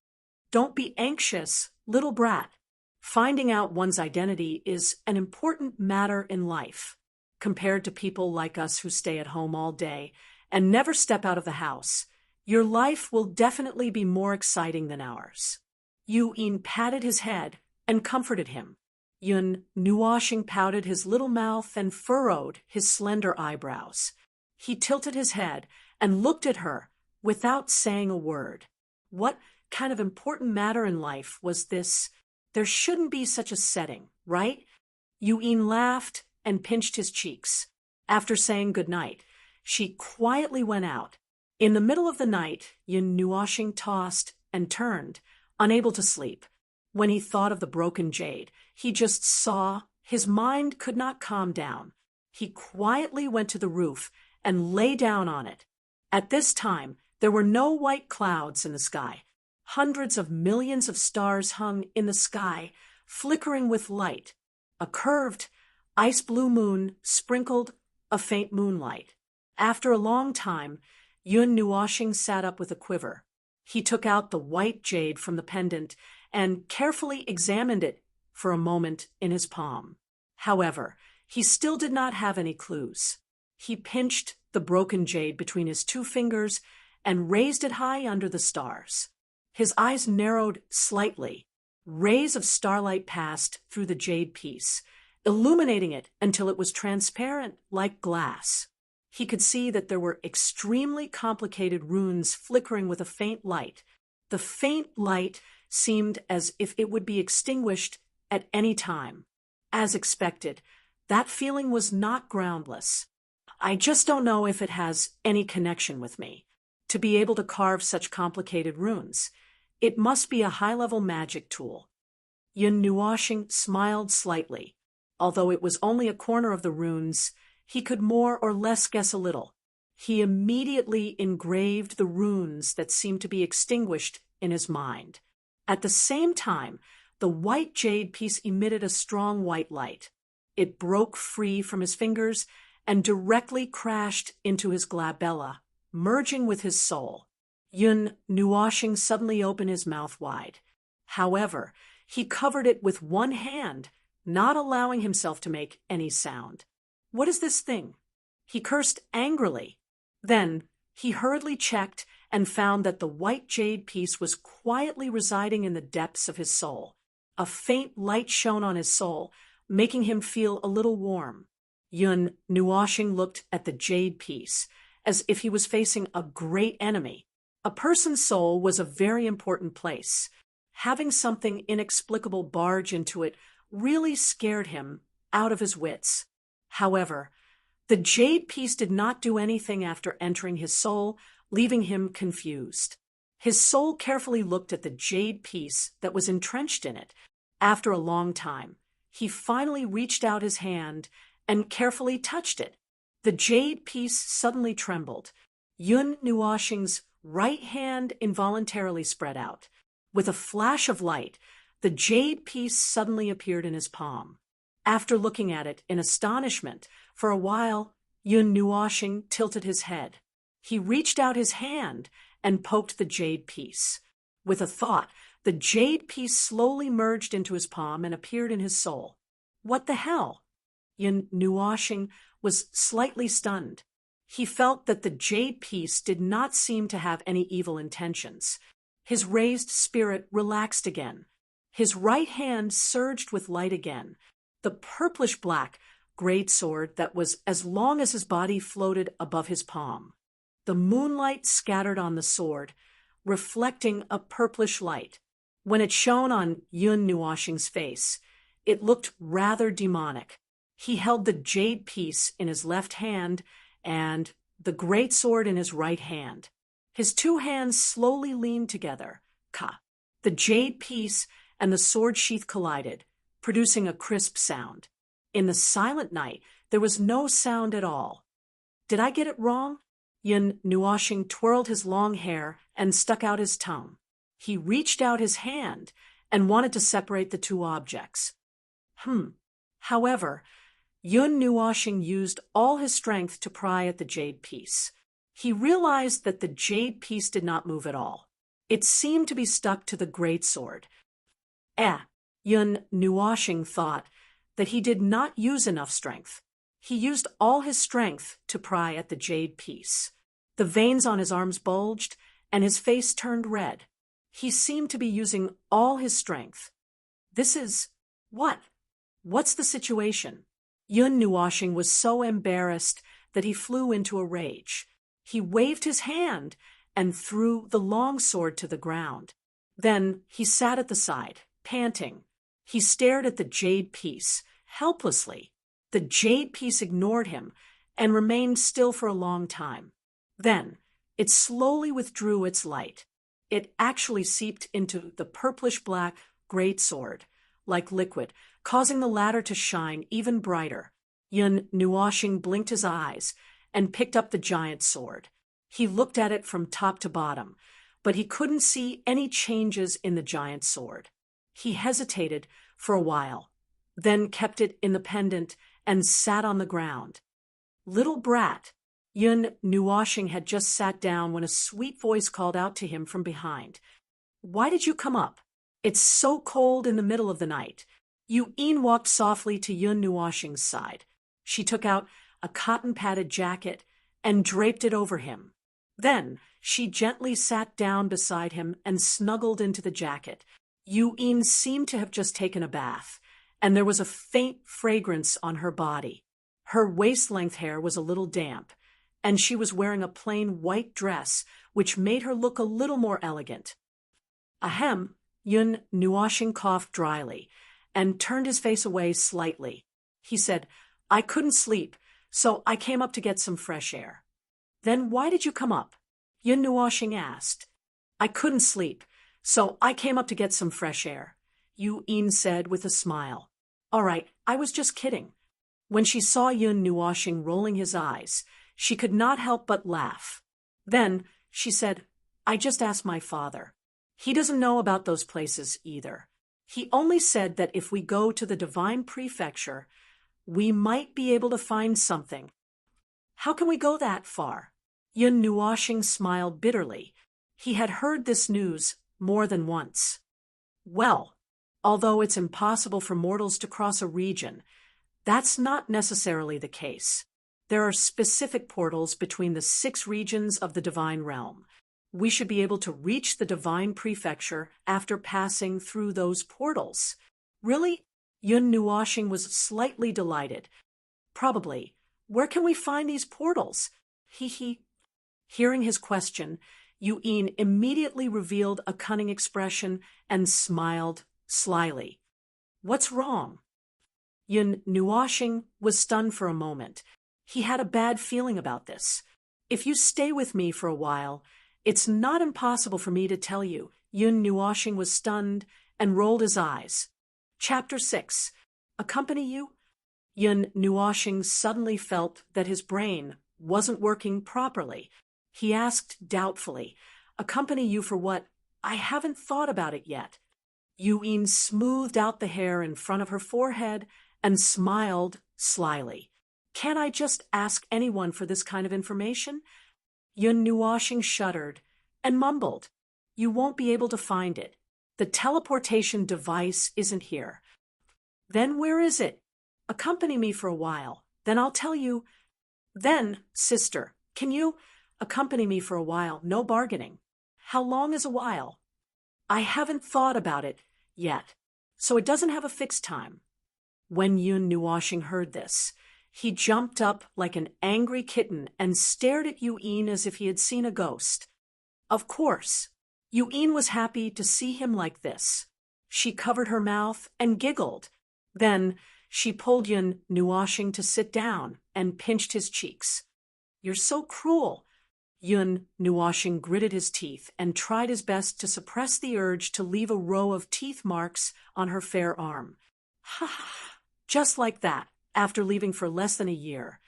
Don't be anxious, little brat. Finding out one's identity is an important matter in life. Compared to people like us who stay at home all day and never step out of the house, your life will definitely be more exciting than ours. Yuin patted his head and comforted him. Yun Nuoshing pouted his little mouth and furrowed his slender eyebrows. He tilted his head and looked at her without saying a word. What kind of important matter in life was this? There shouldn't be such a setting, right? Yuin laughed and pinched his cheeks. After saying good night, she quietly went out. In the middle of the night, Yun Nuoshing tossed and turned, unable to sleep. When he thought of the broken jade, he just saw. His mind could not calm down. He quietly went to the roof and lay down on it. At this time, there were no white clouds in the sky. Hundreds of millions of stars hung in the sky, flickering with light. A curved, ice-blue moon sprinkled a faint moonlight. After a long time, Yun Nuoshing sat up with a quiver. He took out the white jade from the pendant and carefully examined it for a moment in his palm. However, he still did not have any clues. He pinched the broken jade between his two fingers and raised it high under the stars. His eyes narrowed slightly. Rays of starlight passed through the jade piece, illuminating it until it was transparent like glass. He could see that there were extremely complicated runes flickering with a faint light. The faint light seemed as if it would be extinguished at any time. As expected, that feeling was not groundless. "I just don't know if it has any connection with me. To be able to carve such complicated runes, it must be a high-level magic tool." Yun Nuoshing smiled slightly. Although it was only a corner of the runes, he could more or less guess a little. He immediately engraved the runes that seemed to be extinguished in his mind. At the same time, the white jade piece emitted a strong white light. It broke free from his fingers and directly crashed into his glabella, merging with his soul. Yun Nuoshing suddenly opened his mouth wide. However, he covered it with one hand, not allowing himself to make any sound. "What is this thing?" He cursed angrily. Then he hurriedly checked and found that the white jade piece was quietly residing in the depths of his soul. A faint light shone on his soul, making him feel a little warm. Yun Nuoshing looked at the jade piece, as if he was facing a great enemy. A person's soul was a very important place. Having something inexplicable barge into it really scared him out of his wits. However, the jade piece did not do anything after entering his soul, leaving him confused. His soul carefully looked at the jade piece that was entrenched in it. After a long time, he finally reached out his hand and carefully touched it. The jade piece suddenly trembled. Yun Nuoshing's right hand involuntarily spread out. With a flash of light, The jade piece suddenly appeared in his palm. After looking at it in astonishment for a while, Yun Nuoxing tilted his head. He reached out his hand and poked the jade piece. With a thought, the jade piece slowly merged into his palm and appeared in his soul. What the hell? Yun Nuoxing was slightly stunned. He felt that the jade piece did not seem to have any evil intentions. His raised spirit relaxed again. His right hand surged with light again. The purplish-black great sword that was as long as his body floated above his palm. The moonlight scattered on the sword, reflecting a purplish light. When it shone on Yun Nuoxing's face, it looked rather demonic. He held the jade piece in his left hand and the great sword in his right hand. His two hands slowly leaned together. Ka! The jade piece and the sword sheath collided, producing a crisp sound. In the silent night, there was no sound at all. Did I get it wrong? Yun Nuoxing twirled his long hair and stuck out his tongue. He reached out his hand and wanted to separate the two objects. However, Yun Nuoxing used all his strength to pry at the jade piece. He realized that the jade piece did not move at all. It seemed to be stuck to the great sword. Yun Nuoxing thought that he did not use enough strength. He used all his strength to pry at the jade piece. The veins on his arms bulged, and his face turned red. He seemed to be using all his strength. This is... what? What's the situation? Yun Nuoxing was so embarrassed that he flew into a rage. He waved his hand and threw the long sword to the ground. Then he sat at the side, panting. He stared at the jade piece, helplessly. The jade piece ignored him and remained still for a long time. Then it slowly withdrew its light. It actually seeped into the purplish-black great sword, like liquid, causing the latter to shine even brighter. Yun Nuoxing blinked his eyes and picked up the giant sword. He looked at it from top to bottom, but he couldn't see any changes in the giant sword. He hesitated for a while, then kept it in the pendant and sat on the ground. Little brat! Yun Nuoxing had just sat down when a sweet voice called out to him from behind. Why did you come up? It's so cold in the middle of the night. Yu-Yin walked softly to Yun Nuoxing's side. She took out a cotton-padded jacket and draped it over him. Then she gently sat down beside him and snuggled into the jacket. Yu-Yin seemed to have just taken a bath, and there was a faint fragrance on her body. Her waist-length hair was a little damp, and she was wearing a plain white dress, which made her look a little more elegant. Ahem! Yun Nuoxing coughed dryly and turned his face away slightly. He said, I couldn't sleep, so I came up to get some fresh air. Then why did you come up? Yun Nuoxing asked. I couldn't sleep, so I came up to get some fresh air, Yu-Yin said with a smile. All right, I was just kidding. When she saw Yun Nuoxing rolling his eyes, she could not help but laugh. Then she said, I just asked my father. He doesn't know about those places either. He only said that if we go to the Divine Prefecture, we might be able to find something. How can we go that far? Yun Nuoxing smiled bitterly. He had heard this news more than once. Well, although it's impossible for mortals to cross a region, that's not necessarily the case. There are specific portals between the 6 regions of the Divine Realm. We should be able to reach the Divine Prefecture after passing through those portals. Really? Yun Nuoxing was slightly delighted. Probably. Where can we find these portals? Hearing his question, Yu-Yin immediately revealed a cunning expression and smiled slyly. What's wrong? Yun Nuoxing was stunned for a moment. He had a bad feeling about this. If you stay with me for a while, it's not impossible for me to tell you. Yun Nuoxing was stunned and rolled his eyes. Chapter 6. Accompany you? Yun Nuoxing suddenly felt that his brain wasn't working properly. He asked doubtfully, accompany you for what? I haven't thought about it yet. Yuen smoothed out the hair in front of her forehead and smiled slyly. Can't I just ask anyone for this kind of information? Yun Nuoshing shuddered and mumbled, You won't be able to find it. The teleportation device isn't here. Then where is it? Accompany me for a while. Then I'll tell you. Then, sister, can you accompany me for a while? No bargaining. How long is a while? I haven't thought about it yet, so it doesn't have a fixed time. When Yun Nuoshing heard this, he jumped up like an angry kitten and stared at Yuen as if he had seen a ghost. Of course, Yuen was happy to see him like this. She covered her mouth and giggled. Then she pulled Yun Nuoshing to sit down and pinched his cheeks. You're so cruel. Yun Nuoshing gritted his teeth and tried his best to suppress the urge to leave a row of teeth marks on her fair arm. Ha ha! Just like that, after leaving for less than a year,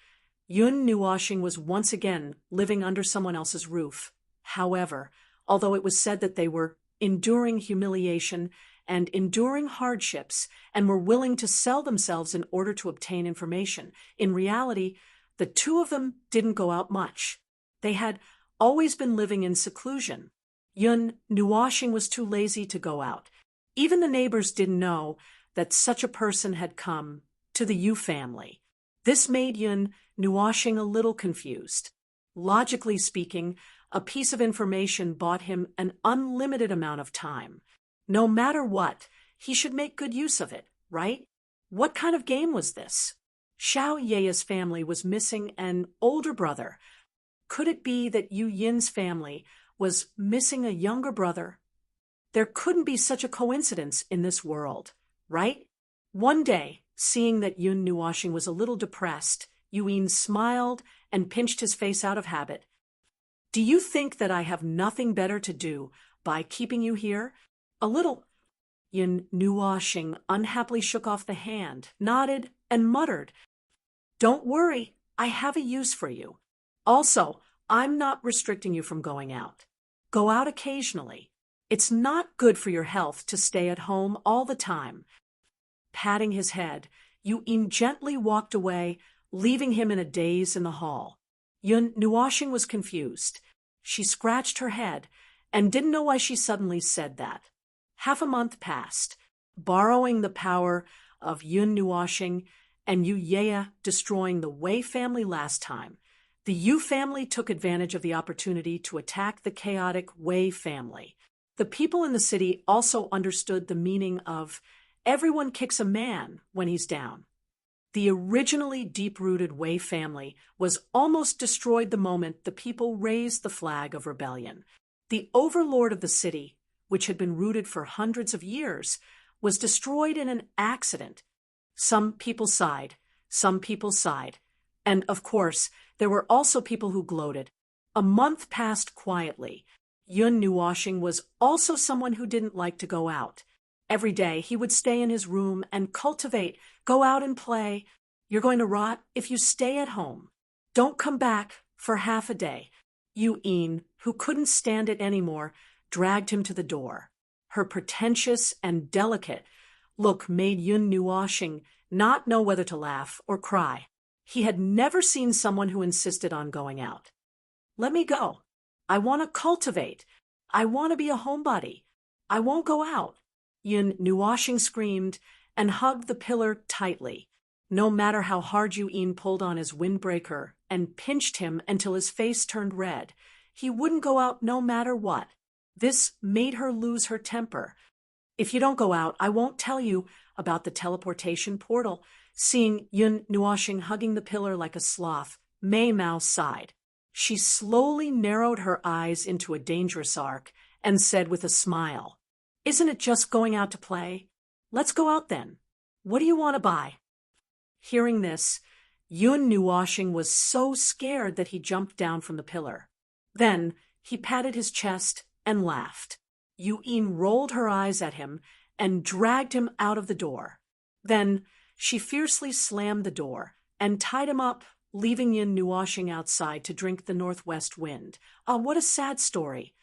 Yun Nuoshing was once again living under someone else's roof. However, although it was said that they were enduring humiliation and enduring hardships and were willing to sell themselves in order to obtain information, in reality, the two of them didn't go out much. They had always been living in seclusion. Yun Nuoshing was too lazy to go out. Even the neighbors didn't know that such a person had come to the Yu family. This made Yun Nuoshing a little confused. Logically speaking, a piece of information bought him an unlimited amount of time. No matter what, he should make good use of it, right? What kind of game was this? Xiao Ye's family was missing an older brother. Could it be that Yu Yin's family was missing a younger brother? There couldn't be such a coincidence in this world, right? One day, seeing that Yun Nuoshing was a little depressed, Yuen smiled and pinched his face out of habit. Do you think that I have nothing better to do by keeping you here? A little. Yun Nuoshing unhappily shook off the hand, nodded, and muttered, Don't worry, I have a use for you. Also, I'm not restricting you from going out. Go out occasionally. It's not good for your health to stay at home all the time. Patting his head, Yuen gently walked away, leaving him in a daze in the hall. Yun Nuoshing was confused. She scratched her head and didn't know why she suddenly said that. Half a month passed, borrowing the power of Yun Nuoshing and Yu Ye destroying the Wei family last time. The Yu family took advantage of the opportunity to attack the chaotic Wei family. The people in the city also understood the meaning of everyone kicks a man when he's down. The originally deep-rooted Wei family was almost destroyed the moment the people raised the flag of rebellion. The overlord of the city, which had been rooted for hundreds of years, was destroyed in an accident. Some people sighed, and of course, there were also people who gloated. A month passed quietly. Yun Nuoshing was also someone who didn't like to go out. Every day he would stay in his room and cultivate, go out and play. You're going to rot if you stay at home. Don't come back for half a day. Yuen, who couldn't stand it anymore, dragged him to the door. Her pretentious and delicate look made Yun Nuoshing not know whether to laugh or cry. He had never seen someone who insisted on going out. Let me go. I want to cultivate. I want to be a homebody. I won't go out. Yun Nuoshing screamed and hugged the pillar tightly. No matter how hard Yuen pulled on his windbreaker and pinched him until his face turned red, he wouldn't go out no matter what. This made her lose her temper. If you don't go out, I won't tell you about the teleportation portal. Seeing Yun Nuoshing hugging the pillar like a sloth, Mei Mao sighed. She slowly narrowed her eyes into a dangerous arc and said with a smile, Isn't it just going out to play? Let's go out then. What do you want to buy? Hearing this, Yun Nuoshing was so scared that he jumped down from the pillar. Then he patted his chest and laughed. Yuen rolled her eyes at him and dragged him out of the door. Then she fiercely slammed the door and tied him up, leaving Yun Nuoshing outside to drink the northwest wind. What a sad story.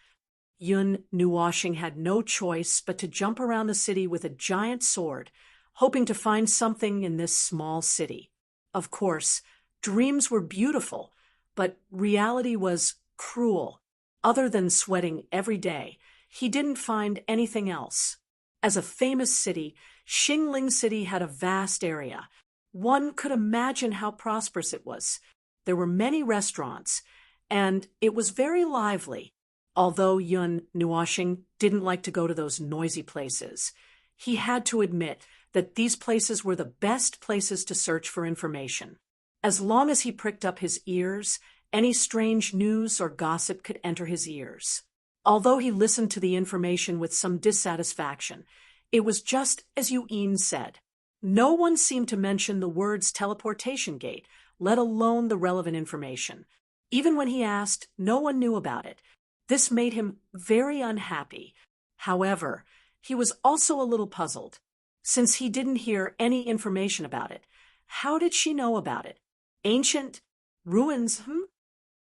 Yun Nuwashing had no choice but to jump around the city with a giant sword, hoping to find something in this small city. Of course, dreams were beautiful, but reality was cruel. Other than sweating every day, he didn't find anything else. As a famous city, Xingling City had a vast area. One could imagine how prosperous it was. There were many restaurants, and it was very lively. Although Yun Nuoxing didn't like to go to those noisy places, he had to admit that these places were the best places to search for information. As long as he pricked up his ears, any strange news or gossip could enter his ears. Although he listened to the information with some dissatisfaction, it was just as Yuin said. No one seemed to mention the words teleportation gate, let alone the relevant information. Even when he asked, no one knew about it. This made him very unhappy. However, he was also a little puzzled. Since he didn't hear any information about it, how did she know about it? Ancient ruins,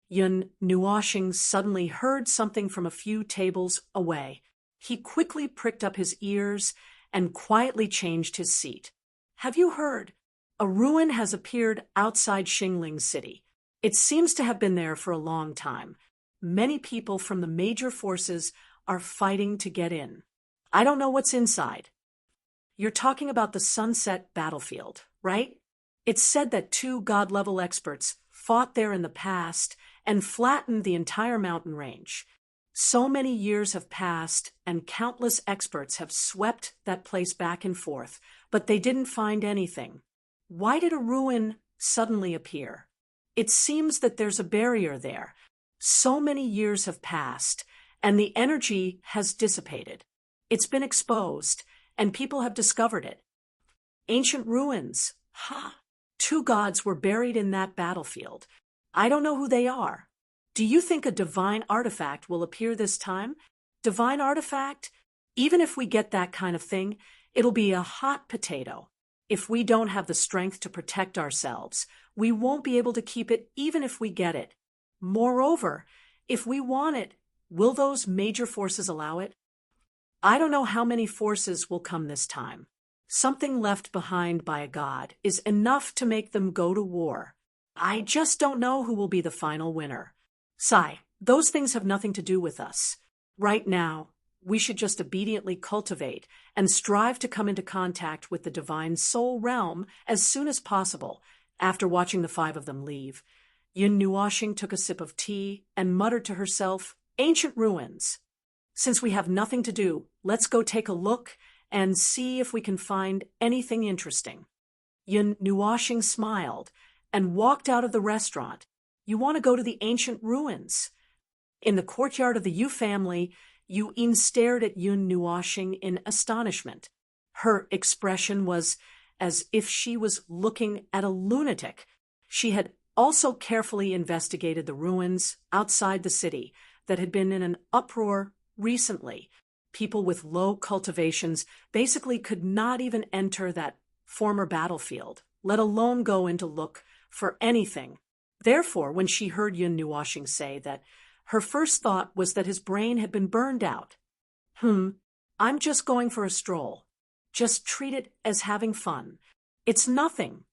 Yun Nuoxing suddenly heard something from a few tables away. He quickly pricked up his ears and quietly changed his seat. Have you heard? A ruin has appeared outside Xingling City. It seems to have been there for a long time. Many people from the major forces are fighting to get in. I don't know what's inside. You're talking about the Sunset Battlefield, right? It's said that 2 god-level experts fought there in the past and flattened the entire mountain range. So many years have passed, and countless experts have swept that place back and forth, but they didn't find anything. Why did a ruin suddenly appear? It seems that there's a barrier there. So many years have passed, and the energy has dissipated. It's been exposed, and people have discovered it. Ancient ruins. 2 gods were buried in that battlefield. I don't know who they are. Do you think a divine artifact will appear this time? Divine artifact? Even if we get that kind of thing, it'll be a hot potato. If we don't have the strength to protect ourselves, we won't be able to keep it even if we get it. Moreover, if we want it, will those major forces allow it? I don't know how many forces will come this time. Something left behind by a god is enough to make them go to war. I just don't know who will be the final winner. Sai, those things have nothing to do with us. Right now, we should just obediently cultivate and strive to come into contact with the divine soul realm as soon as possible. After watching the 5 of them leave, Yun Nuoxing took a sip of tea and muttered to herself, ancient ruins. Since we have nothing to do, let's go take a look and see if we can find anything interesting. Yun Nuoxing smiled and walked out of the restaurant. You want to go to the ancient ruins? In the courtyard of the Yu family, Yuin stared at Yun Nuoxing in astonishment. Her expression was as if she was looking at a lunatic. She had also carefully investigated the ruins outside the city that had been in an uproar recently. People with low cultivations basically could not even enter that former battlefield, let alone go in to look for anything. Therefore, when she heard Yun Nuoxing say that, her first thought was that his brain had been burned out. I'm just going for a stroll. Just treat it as having fun. It's nothing.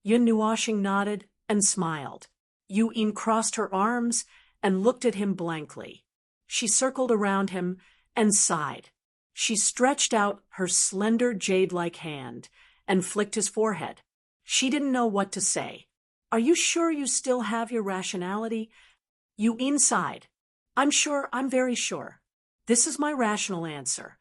Yun Nuoxing nodded and smiled. Yuin crossed her arms and looked at him blankly. She circled around him and sighed. She stretched out her slender jade-like hand and flicked his forehead. She didn't know what to say. Are you sure you still have your rationality? Yuin sighed. I'm sure, I'm very sure. This is my rational answer.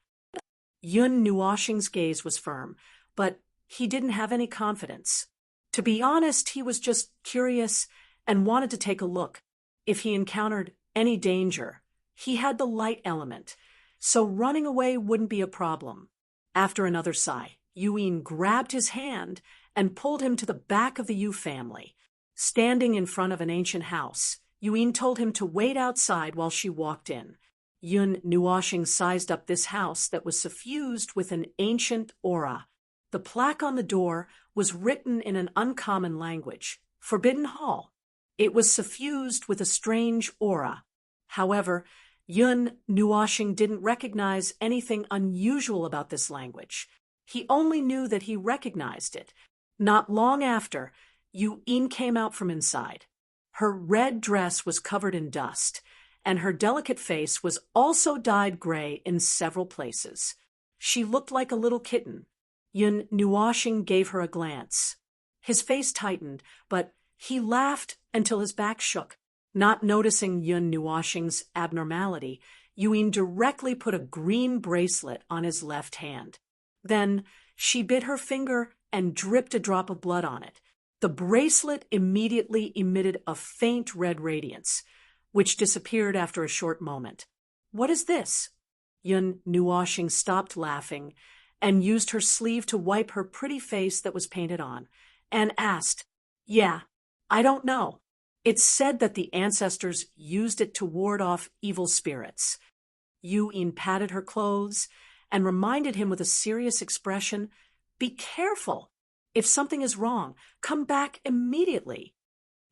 Yun Nuoxing's gaze was firm, but he didn't have any confidence. To be honest, he was just curious and wanted to take a look. If he encountered any danger, he had the light element, so running away wouldn't be a problem. After another sigh, Yuin grabbed his hand and pulled him to the back of the Yu family. Standing in front of an ancient house, Yuin told him to wait outside while she walked in. Yun Nuoxing sized up this house that was suffused with an ancient aura. The plaque on the door was written in an uncommon language, Forbidden Hall. It was suffused with a strange aura. However, Yun Nuoshing didn't recognize anything unusual about this language. He only knew that he recognized it. Not long after, Yu In came out from inside. Her red dress was covered in dust, and her delicate face was also dyed gray in several places. She looked like a little kitten. Yun Nuoshing gave her a glance. His face tightened, but he laughed until his back shook. Not noticing Yun Nuoshing's abnormality, Yuin directly put a green bracelet on his left hand. Then she bit her finger and dripped a drop of blood on it. The bracelet immediately emitted a faint red radiance, which disappeared after a short moment. "What is this?" Yun Nuoshing stopped laughing and used her sleeve to wipe her pretty face that was painted on, and asked, "Yeah, I don't know. It's said that the ancestors used it to ward off evil spirits." Yu In patted her clothes and reminded him with a serious expression, "Be careful. If something is wrong, come back immediately."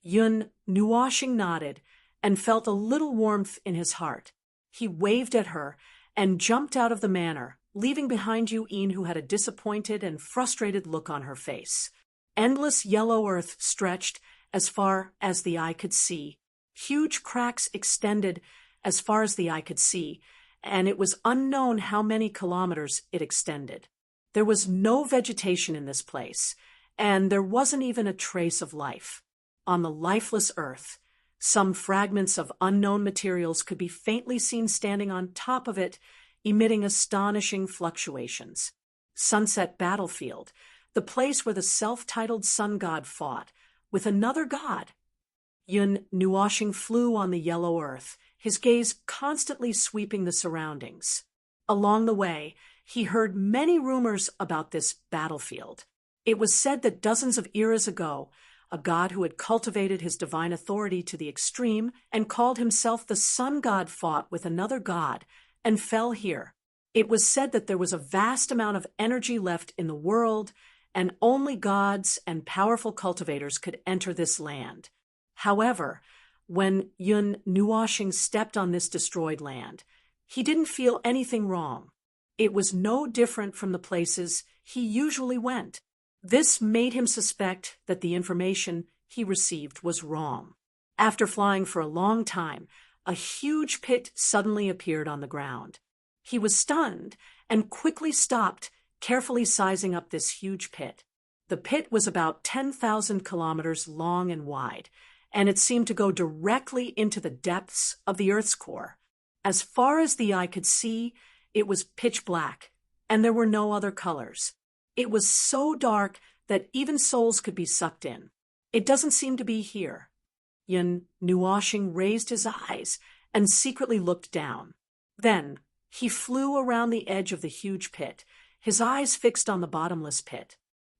Yun Nuoshing nodded and felt a little warmth in his heart. He waved at her and jumped out of the manor, leaving behind Yu In, who had a disappointed and frustrated look on her face. Endless yellow earth stretched as far as the eye could see. Huge cracks extended as far as the eye could see, and it was unknown how many kilometers it extended. There was no vegetation in this place, and there wasn't even a trace of life. On the lifeless earth, some fragments of unknown materials could be faintly seen standing on top of it, emitting astonishing fluctuations. Sunset Battlefield, the place where the self-titled sun god fought with another god. Yun Nuoshing flew on the yellow earth, his gaze constantly sweeping the surroundings. Along the way, he heard many rumors about this battlefield. It was said that dozens of eras ago, a god who had cultivated his divine authority to the extreme and called himself the sun god fought with another god and fell here. It was said that there was a vast amount of energy left in the world, and only gods and powerful cultivators could enter this land. However, when Yun Nuoshing stepped on this destroyed land, he didn't feel anything wrong. It was no different from the places he usually went. This made him suspect that the information he received was wrong. After flying for a long time, a huge pit suddenly appeared on the ground. He was stunned and quickly stopped, carefully sizing up this huge pit. The pit was about 10,000 kilometers long and wide, and it seemed to go directly into the depths of the Earth's core. As far as the eye could see, it was pitch black, and there were no other colors. It was so dark that even souls could be sucked in. "It doesn't seem to be here." Yun Nuoshing raised his eyes and secretly looked down. Then he flew around the edge of the huge pit, his eyes fixed on the bottomless pit.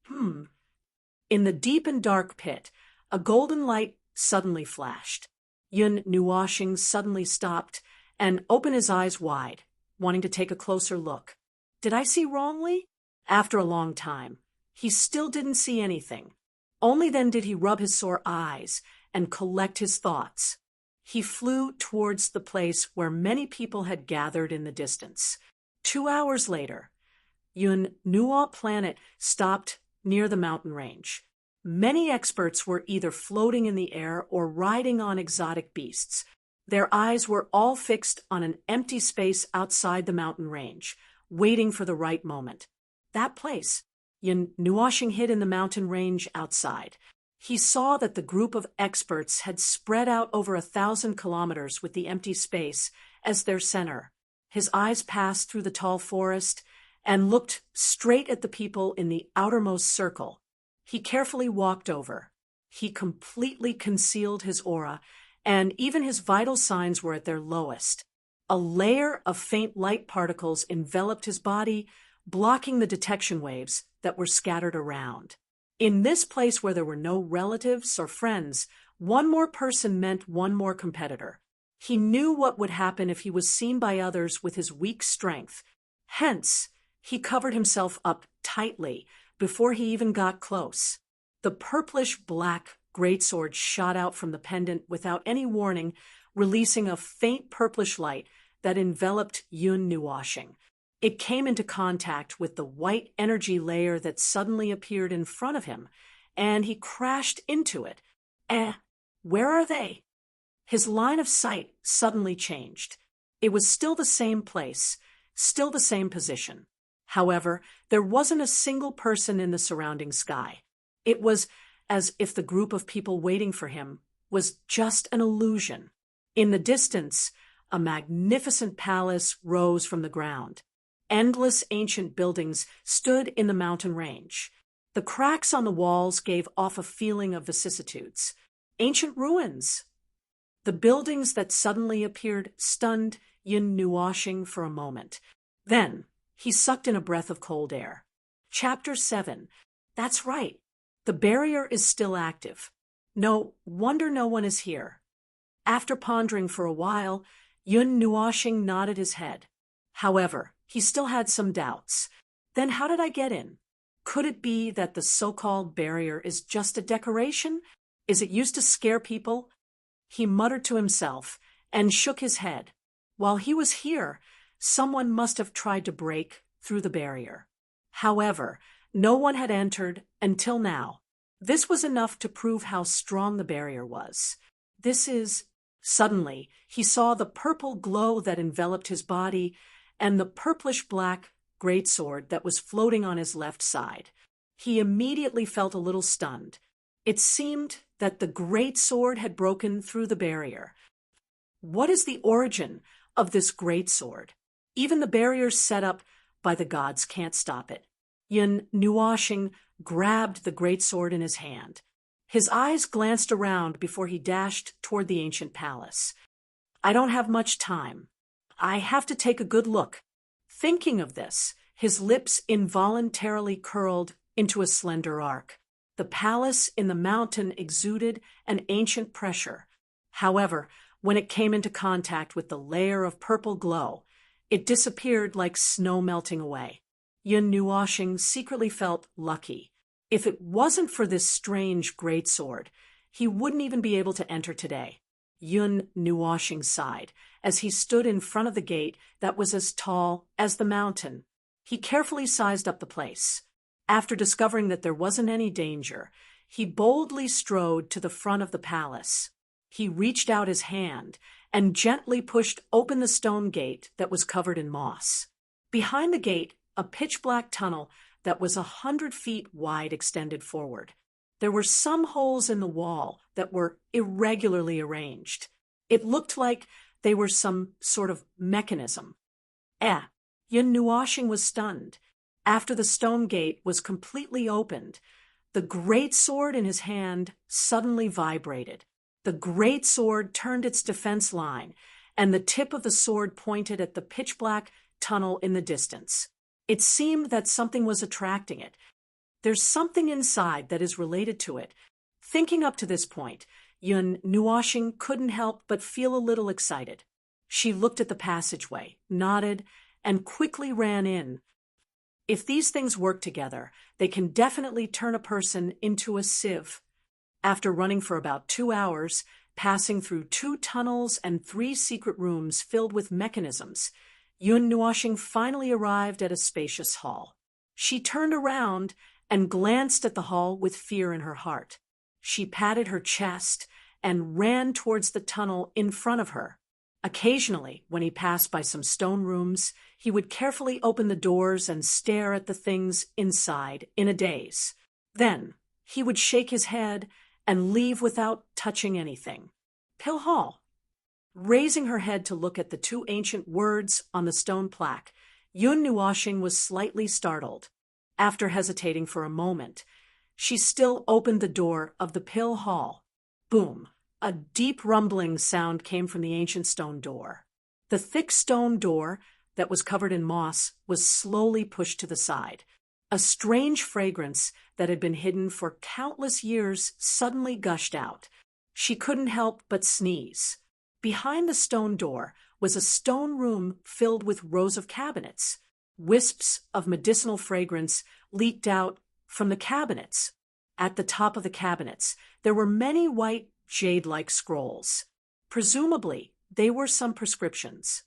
In the deep and dark pit, a golden light suddenly flashed. Yun Nuoshing suddenly stopped and opened his eyes wide, wanting to take a closer look. Did I see wrongly? After a long time, he still didn't see anything. Only then did he rub his sore eyes and collect his thoughts. He flew towards the place where many people had gathered in the distance. 2 hours later, Yun Nuo planet stopped near the mountain range. Many experts were either floating in the air or riding on exotic beasts. Their eyes were all fixed on an empty space outside the mountain range, waiting for the right moment. That place, Yun Nuoshing hid in the mountain range outside. He saw that the group of experts had spread out over 1,000 kilometers with the empty space as their center. His eyes passed through the tall forest and looked straight at the people in the outermost circle. He carefully walked over. He completely concealed his aura, and even his vital signs were at their lowest. A layer of faint light particles enveloped his body, blocking the detection waves that were scattered around. In this place where there were no relatives or friends, one more person meant one more competitor. He knew what would happen if he was seen by others with his weak strength. Hence, he covered himself up tightly before he even got close. The purplish-black greatsword shot out from the pendant without any warning, releasing a faint purplish light that enveloped Yun Nuwashing. It came into contact with the white energy layer that suddenly appeared in front of him, and he crashed into it. Where are they? His line of sight suddenly changed. It was still the same place, still the same position. However, there wasn't a single person in the surrounding sky. It was as if the group of people waiting for him was just an illusion. In the distance, a magnificent palace rose from the ground. Endless ancient buildings stood in the mountain range. The cracks on the walls gave off a feeling of vicissitudes. Ancient ruins. The buildings that suddenly appeared stunned Yun Nuwashing for a moment. Then, he sucked in a breath of cold air. Chapter 7. That's right. The barrier is still active. No wonder no one is here. After pondering for a while, Yun Nuwashing nodded his head. However, he still had some doubts. Then how did I get in? Could it be that the so-called barrier is just a decoration? Is it used to scare people? He muttered to himself and shook his head. While he was here, someone must have tried to break through the barrier. However, no one had entered until now. This was enough to prove how strong the barrier was. Suddenly, he saw the purple glow that enveloped his body and the purplish-black greatsword that was floating on his left side. He immediately felt a little stunned. It seemed that the greatsword had broken through the barrier. What is the origin of this greatsword? Even the barriers set up by the gods can't stop it. Yun Nuwashing grabbed the greatsword in his hand. His eyes glanced around before he dashed toward the ancient palace. I don't have much time. I have to take a good look. Thinking of this, his lips involuntarily curled into a slender arc. The palace in the mountain exuded an ancient pressure. However, when it came into contact with the layer of purple glow, it disappeared like snow melting away. Yun Nuwashing secretly felt lucky. If it wasn't for this strange greatsword, he wouldn't even be able to enter today. Yun Nuwashing sighed as he stood in front of the gate that was as tall as the mountain. He carefully sized up the place. After discovering that there wasn't any danger, he boldly strode to the front of the palace. He reached out his hand and gently pushed open the stone gate that was covered in moss. Behind the gate, a pitch-black tunnel that was 100 feet wide extended forward. There were some holes in the wall that were irregularly arranged. It looked like they were some sort of mechanism. Yun Nuwashing was stunned. After the stone gate was completely opened, the great sword in his hand suddenly vibrated. The great sword turned its defense line, and the tip of the sword pointed at the pitch-black tunnel in the distance. It seemed that something was attracting it. There's something inside that is related to it. Thinking up to this point, Yun Nuwashing couldn't help but feel a little excited. She looked at the passageway, nodded, and quickly ran in. If these things work together, they can definitely turn a person into a sieve. After running for about 2 hours, passing through 2 tunnels and 3 secret rooms filled with mechanisms, Yun Nuwashing finally arrived at a spacious hall. She turned around and glanced at the hall with fear in her heart. She patted her chest and ran towards the tunnel in front of her. Occasionally, when he passed by some stone rooms, he would carefully open the doors and stare at the things inside in a daze. Then, he would shake his head and leave without touching anything. Pill Hall. Raising her head to look at the 2 ancient words on the stone plaque, Yun Nuwashing was slightly startled. After hesitating for a moment, she still opened the door of the Pill Hall. Boom! A deep rumbling sound came from the ancient stone door. The thick stone door that was covered in moss was slowly pushed to the side. A strange fragrance that had been hidden for countless years suddenly gushed out. She couldn't help but sneeze. Behind the stone door was a stone room filled with rows of cabinets. Wisps of medicinal fragrance leaked out from the cabinets. At the top of the cabinets, there were many white, jade-like scrolls. Presumably, they were some prescriptions.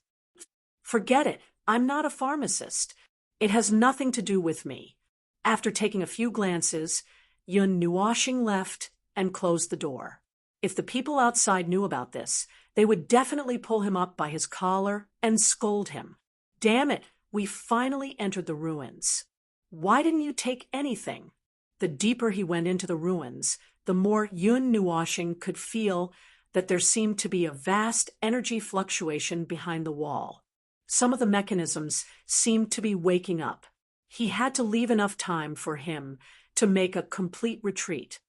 Forget it, I'm not a pharmacist. It has nothing to do with me. After taking a few glances, Yun Nuoshing left and closed the door. If the people outside knew about this, they would definitely pull him up by his collar and scold him. Damn it, we finally entered the ruins. Why didn't you take anything? The deeper he went into the ruins, the more Yun Nuoshing could feel that there seemed to be a vast energy fluctuation behind the wall. Some of the mechanisms seemed to be waking up. He had to leave enough time for him to make a complete retreat.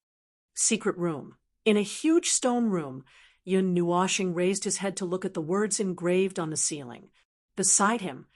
Secret room. In a huge stone room, Yun Nuoshing raised his head to look at the words engraved on the ceiling. Beside him,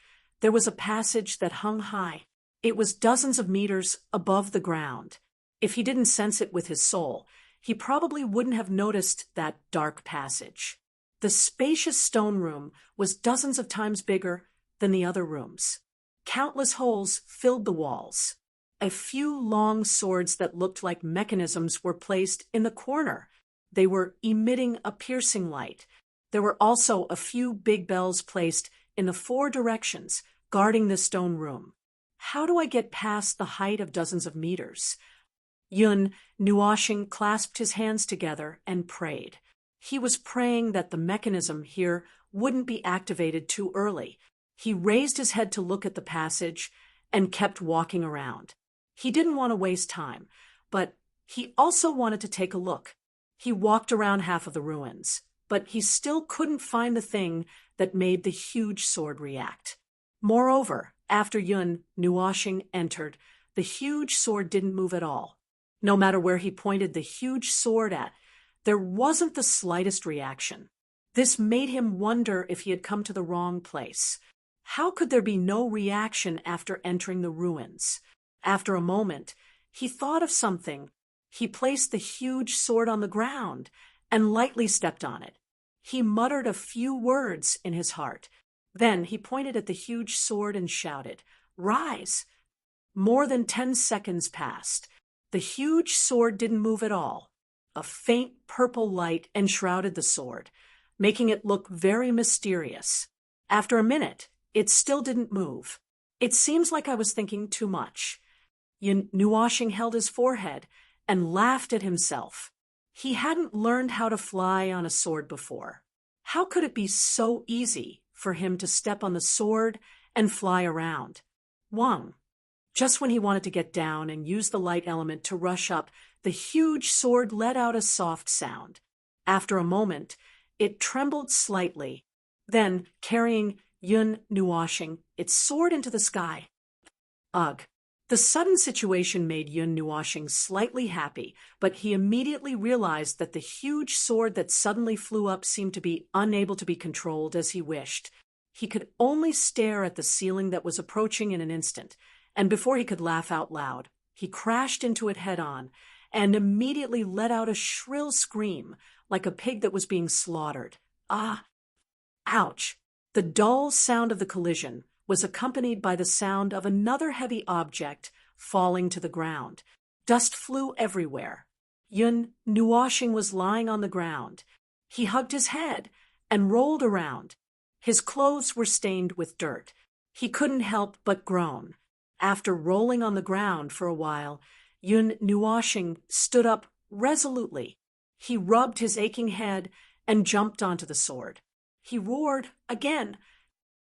there was a passage that hung high. It was dozens of meters above the ground. If he didn't sense it with his soul, he probably wouldn't have noticed that dark passage. The spacious stone room was dozens of times bigger than the other rooms. Countless holes filled the walls. A few long swords that looked like mechanisms were placed in the corner. They were emitting a piercing light. There were also a few big bells placed in the 4 directions, guarding the stone room. How do I get past the height of dozens of meters? Yun Nuoshing clasped his hands together and prayed. He was praying that the mechanism here wouldn't be activated too early. He raised his head to look at the passage and kept walking around. He didn't want to waste time, but he also wanted to take a look. He walked around half of the ruins, but he still couldn't find the thing that made the huge sword react. Moreover, after Yun Nuoshing entered, the huge sword didn't move at all. No matter where he pointed the huge sword at, there wasn't the slightest reaction. This made him wonder if he had come to the wrong place. How could there be no reaction after entering the ruins? After a moment, he thought of something. He placed the huge sword on the ground and lightly stepped on it. He muttered a few words in his heart. Then he pointed at the huge sword and shouted, "Rise!" More than 10 seconds passed. The huge sword didn't move at all. A faint purple light enshrouded the sword, making it look very mysterious. After a minute, it still didn't move. It seems like I was thinking too much. Yun Nuoshing held his forehead and laughed at himself. He hadn't learned how to fly on a sword before. How could it be so easy for him to step on the sword and fly around? Wang. Just when he wanted to get down and use the light element to rush up, the huge sword let out a soft sound. After a moment, it trembled slightly. Then, carrying Yun Nuoshing, it soared into the sky. Ugh. The sudden situation made Yun Nuoshing slightly happy, but he immediately realized that the huge sword that suddenly flew up seemed to be unable to be controlled as he wished. He could only stare at the ceiling that was approaching in an instant, and before he could laugh out loud, he crashed into it head-on and immediately let out a shrill scream, like a pig that was being slaughtered. Ah! Ouch! The dull sound of the collision was accompanied by the sound of another heavy object falling to the ground. Dust flew everywhere. Yun Nuoshing was lying on the ground. He hugged his head and rolled around. His clothes were stained with dirt. He couldn't help but groan. After rolling on the ground for a while, Yun Nuoshing stood up resolutely. He rubbed his aching head and jumped onto the sword. He roared again.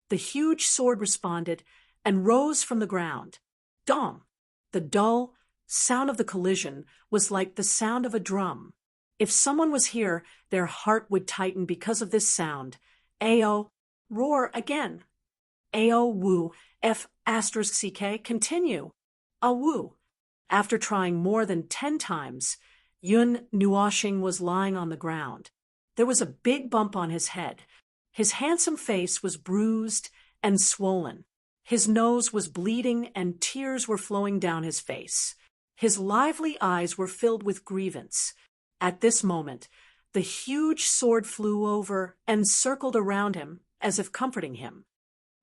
The huge sword responded and rose from the ground. Dong! The dull sound of the collision was like the sound of a drum. If someone was here, their heart would tighten because of this sound. Ao! Roar again. Ao woo. F *ck. Continue. Awoo. After trying more than 10 times, Yun Nuoshing was lying on the ground. There was a big bump on his head. His handsome face was bruised and swollen. His nose was bleeding and tears were flowing down his face. His lively eyes were filled with grievance. At this moment, the huge sword flew over and circled around him as if comforting him.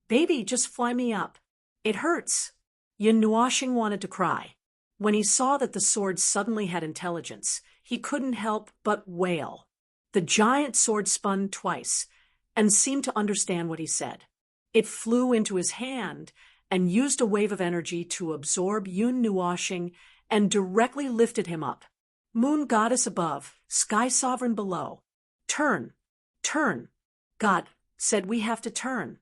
"Baby, just fly me up. It hurts." Yun Nuoshing wanted to cry. When he saw that the sword suddenly had intelligence, he couldn't help but wail. The giant sword spun twice and seemed to understand what he said. It flew into his hand and used a wave of energy to absorb Yun Nuoxing and directly lifted him up. Moon goddess above, sky sovereign below. Turn, turn. God said we have to turn.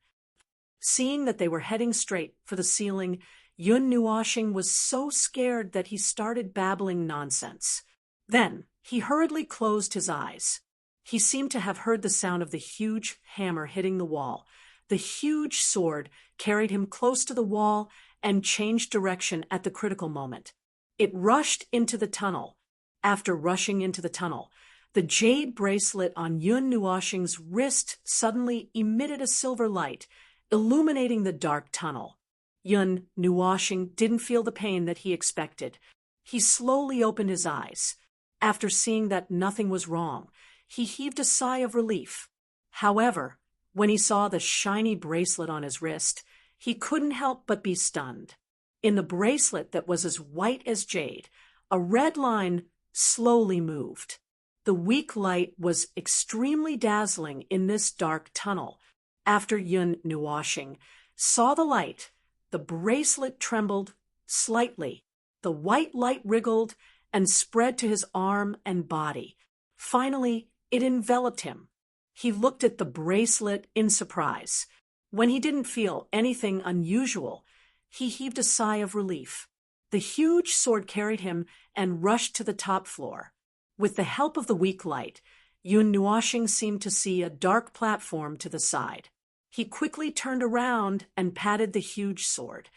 Seeing that they were heading straight for the ceiling, Yun Nuoxing was so scared that he started babbling nonsense. Then he hurriedly closed his eyes. He seemed to have heard the sound of the huge hammer hitting the wall. The huge sword carried him close to the wall and changed direction at the critical moment. It rushed into the tunnel. After rushing into the tunnel, the jade bracelet on Yun Nuoxing's wrist suddenly emitted a silver light, illuminating the dark tunnel. Yun Nuoxing didn't feel the pain that he expected. He slowly opened his eyes. After seeing that nothing was wrong, he heaved a sigh of relief. However, when he saw the shiny bracelet on his wrist, he couldn't help but be stunned. In the bracelet that was as white as jade, a red line slowly moved. The weak light was extremely dazzling in this dark tunnel. After Yun Nuoxing saw the light, the bracelet trembled slightly. The white light wriggled and spread to his arm and body. Finally, it enveloped him. He looked at the bracelet in surprise. When he didn't feel anything unusual, he heaved a sigh of relief. The huge sword carried him and rushed to the top floor. With the help of the weak light, Yun Nuoxing seemed to see a dark platform to the side. He quickly turned around and patted the huge sword.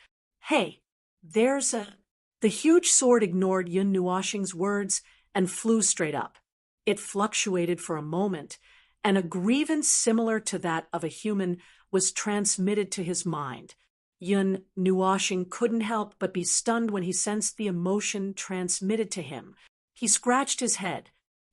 "Hey, there's a—" The huge sword ignored Yun Nuoxing's words and flew straight up. It fluctuated for a moment, and a grievance similar to that of a human was transmitted to his mind. Yun Nuoxing couldn't help but be stunned when he sensed the emotion transmitted to him. He scratched his head.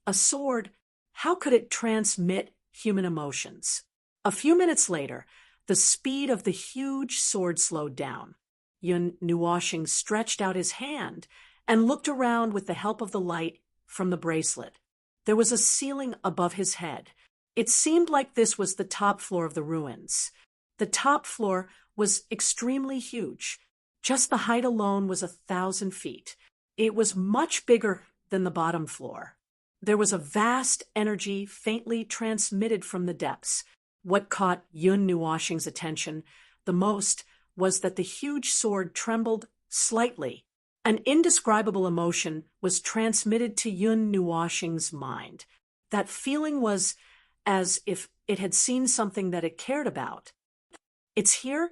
A sword, how could it transmit human emotions? A few minutes later, the speed of the huge sword slowed down. Yun Nuoxing stretched out his hand and looked around with the help of the light from the bracelet. There was a ceiling above his head. It seemed like this was the top floor of the ruins. The top floor was extremely huge. Just the height alone was 1,000 feet. It was much bigger than the bottom floor. There was a vast energy faintly transmitted from the depths. What caught Yun Nuoxing's attention the most was that the huge sword trembled slightly. An indescribable emotion was transmitted to Yun Nuoxing's mind. That feeling was as if it had seen something that it cared about. "It's here?"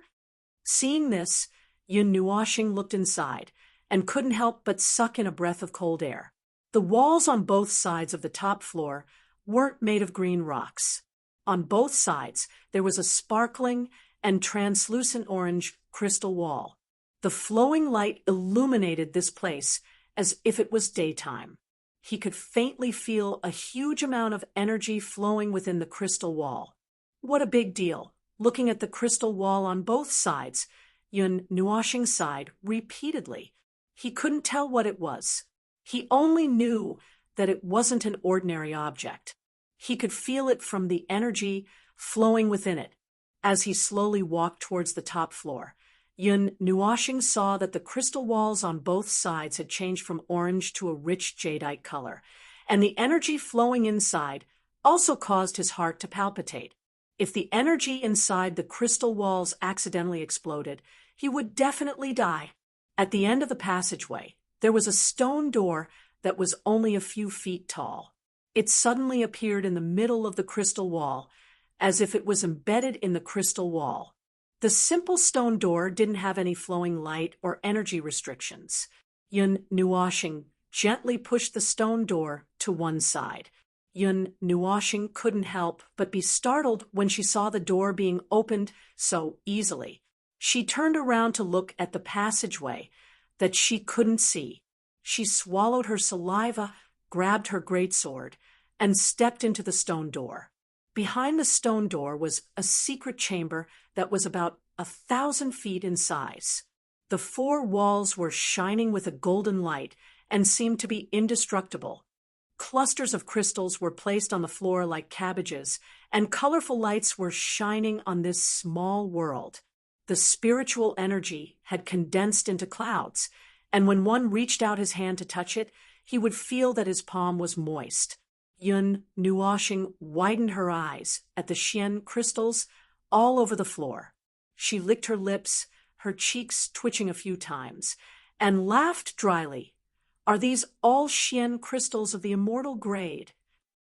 Seeing this, Yun Nuoxing looked inside and couldn't help but suck in a breath of cold air. The walls on both sides of the top floor weren't made of green rocks. On both sides, there was a sparkling and translucent orange crystal wall. The flowing light illuminated this place as if it was daytime. He could faintly feel a huge amount of energy flowing within the crystal wall. What a big deal! Looking at the crystal wall on both sides, Yun Nuoxing sighed repeatedly. He couldn't tell what it was. He only knew that it wasn't an ordinary object. He could feel it from the energy flowing within it. As he slowly walked towards the top floor, Yun Nuoxing saw that the crystal walls on both sides had changed from orange to a rich jadeite color, and the energy flowing inside also caused his heart to palpitate. If the energy inside the crystal walls accidentally exploded, he would definitely die. At the end of the passageway, there was a stone door that was only a few feet tall. It suddenly appeared in the middle of the crystal wall, as if it was embedded in the crystal wall. The simple stone door didn't have any flowing light or energy restrictions. Yun Nuoxing gently pushed the stone door to one side. Yun Nuoxing couldn't help but be startled when she saw the door being opened so easily. She turned around to look at the passageway that she couldn't see. She swallowed her saliva, grabbed her greatsword, and stepped into the stone door. Behind the stone door was a secret chamber that was about 1,000 feet in size. The four walls were shining with a golden light and seemed to be indestructible. clusters of crystals were placed on the floor like cabbages, and colorful lights were shining on this small world. The spiritual energy had condensed into clouds, and when one reached out his hand to touch it, he would feel that his palm was moist. Yun Nuoxing widened her eyes at the Xian crystals all over the floor. She licked her lips, her cheeks twitching a few times, and laughed dryly. Are these all Xian crystals of the immortal grade?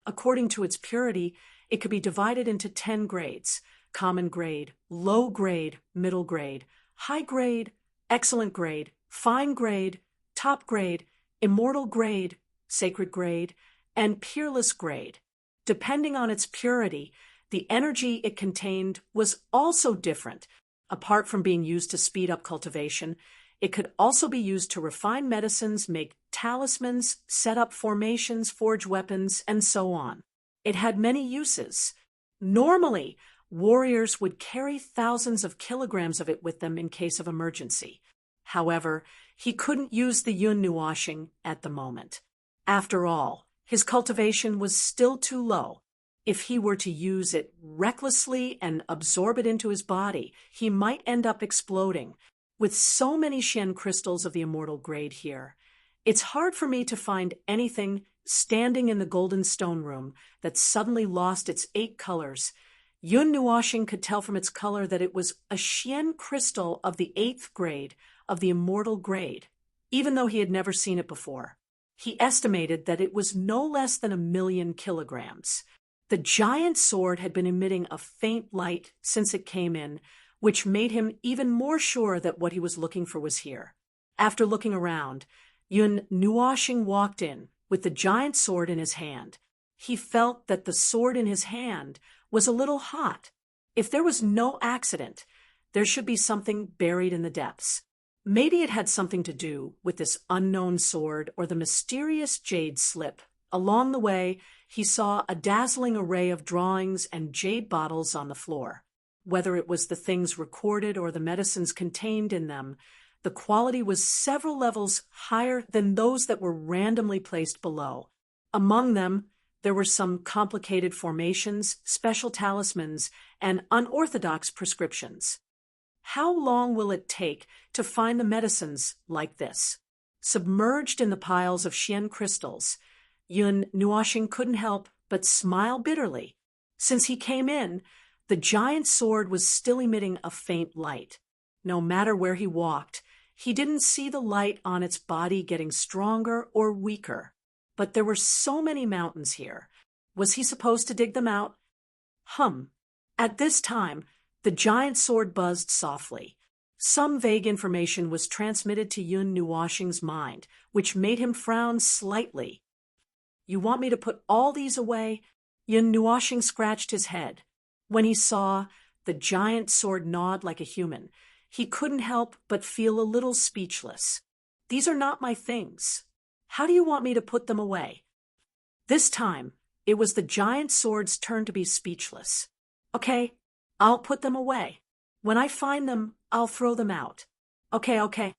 According to its purity, it could be divided into 10 grades: common grade, low grade, middle grade, high grade, excellent grade, fine grade, top grade, immortal grade, sacred grade, and peerless grade. Depending on its purity, the energy it contained was also different. Apart from being used to speed up cultivation, it could also be used to refine medicines, make talismans, set up formations, forge weapons, and so on. It had many uses. Normally, warriors would carry thousands of kilograms of it with them in case of emergency. However, he couldn't use the Yun Nuoxing at the moment. After all, his cultivation was still too low. If he were to use it recklessly and absorb it into his body, he might end up exploding. With so many Xian crystals of the immortal grade here, it's hard for me to find anything standing in the golden stone room that suddenly lost its 8 colors. Yun Nuoxing could tell from its color that it was a Xian crystal of the 8th grade of the immortal grade, even though he had never seen it before. He estimated that it was no less than 1,000,000 kilograms. The giant sword had been emitting a faint light since it came in, which made him even more sure that what he was looking for was here. After looking around, Yun Nuoxing walked in with the giant sword in his hand. He felt that the sword in his hand was a little hot. If there was no accident, there should be something buried in the depths. Maybe it had something to do with this unknown sword or the mysterious jade slip. Along the way, he saw a dazzling array of drawings and jade bottles on the floor. Whether it was the things recorded or the medicines contained in them, the quality was several levels higher than those that were randomly placed below. Among them, there were some complicated formations, special talismans, and unorthodox prescriptions. How long will it take to find the medicines like this? Submerged in the piles of Xian crystals, Yun Nuoxing couldn't help but smile bitterly. Since he came in, the giant sword was still emitting a faint light. No matter where he walked, he didn't see the light on its body getting stronger or weaker. But there were so many mountains here. Was he supposed to dig them out? At this time, the giant sword buzzed softly. Some vague information was transmitted to Yun Nuoxing's mind, which made him frown slightly. You want me to put all these away? Yun Nuoxing scratched his head. When he saw the giant sword nod like a human, he couldn't help but feel a little speechless. These are not my things. How do you want me to put them away? This time, it was the giant sword's turn to be speechless. Okay, I'll put them away. When I find them, I'll throw them out. Okay.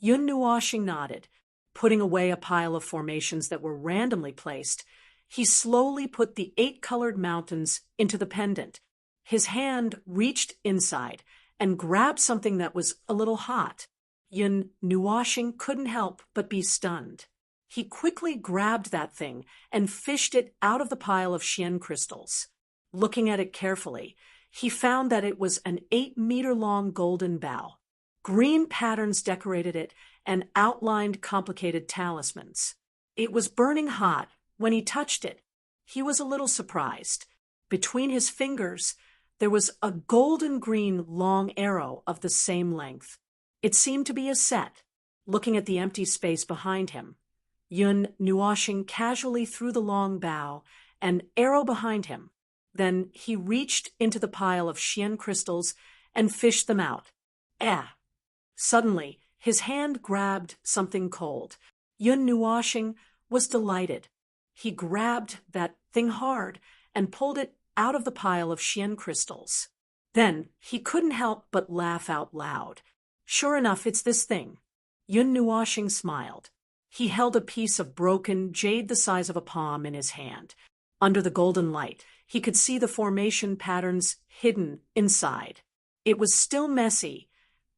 Yun Nuoxing nodded. Putting away a pile of formations that were randomly placed, he slowly put the 8-colored mountains into the pendant. His hand reached inside and grabbed something that was a little hot. Yun Nuoxing couldn't help but be stunned. He quickly grabbed that thing and fished it out of the pile of Xian crystals. Looking at it carefully, he found that it was an 8-meter-long golden bow. Green patterns decorated it and outlined complicated talismans. It was burning hot. When he touched it, he was a little surprised. Between his fingers, there was a golden-green long arrow of the same length. It seemed to be a set. Looking at the empty space behind him, Yun Nuoxing casually threw the long bow, an arrow behind him. Then he reached into the pile of Xian crystals and fished them out. Suddenly, his hand grabbed something cold. Yun Nuoxing was delighted. He grabbed that thing hard and pulled it out of the pile of Xian crystals. Then he couldn't help but laugh out loud. Sure enough, it's this thing. Yun Nuoxing smiled. He held a piece of broken jade the size of a palm in his hand. Under the golden light, he could see the formation patterns hidden inside. It was still messy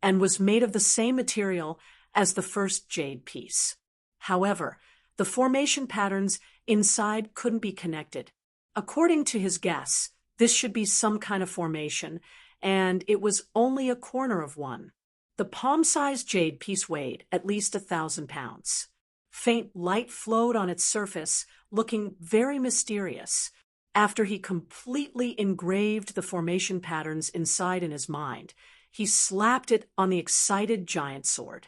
and was made of the same material as the first jade piece. However, the formation patterns inside couldn't be connected. According to his guess, this should be some kind of formation, and it was only a corner of one. The palm-sized jade piece weighed at least 1,000 pounds. Faint light flowed on its surface, looking very mysterious. After he completely engraved the formation patterns inside in his mind, he slapped it on the excited giant sword.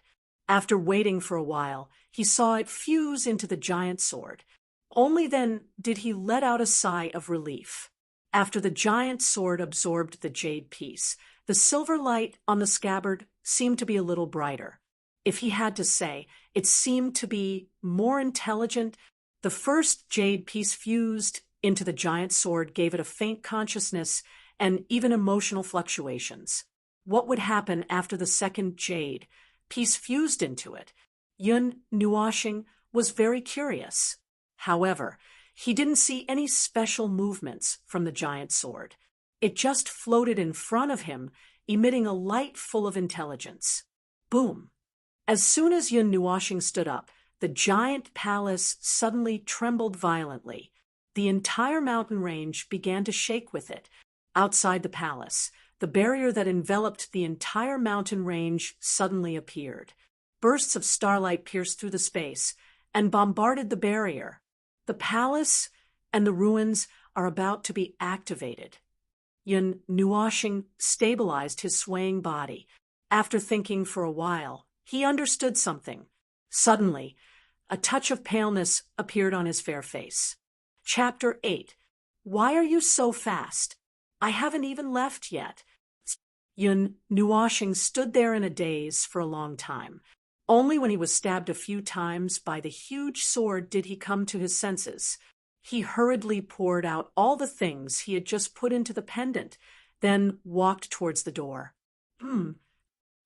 After waiting for a while, he saw it fuse into the giant sword. Only then did he let out a sigh of relief. After the giant sword absorbed the jade piece, the silver light on the scabbard seemed to be a little brighter. If he had to say, it seemed to be more intelligent. The first jade piece fused into the giant sword gave it a faint consciousness and even emotional fluctuations. What would happen after the second jade piece fused into it? Yun Nuoxing was very curious. However, he didn't see any special movements from the giant sword. It just floated in front of him, emitting a light full of intelligence. Boom! As soon as Yun Nuoxing stood up, the giant palace suddenly trembled violently. The entire mountain range began to shake with it. Outside the palace, the barrier that enveloped the entire mountain range suddenly appeared. Bursts of starlight pierced through the space and bombarded the barrier. The palace and the ruins are about to be activated. Yun Nuoxing stabilized his swaying body. After thinking for a while, he understood something. Suddenly, a touch of paleness appeared on his fair face. Chapter 8. Why are you so fast? I haven't even left yet. Yun Nuoxing stood there in a daze for a long time. Only when he was stabbed a few times by the huge sword did he come to his senses. He hurriedly poured out all the things he had just put into the pendant, then walked towards the door.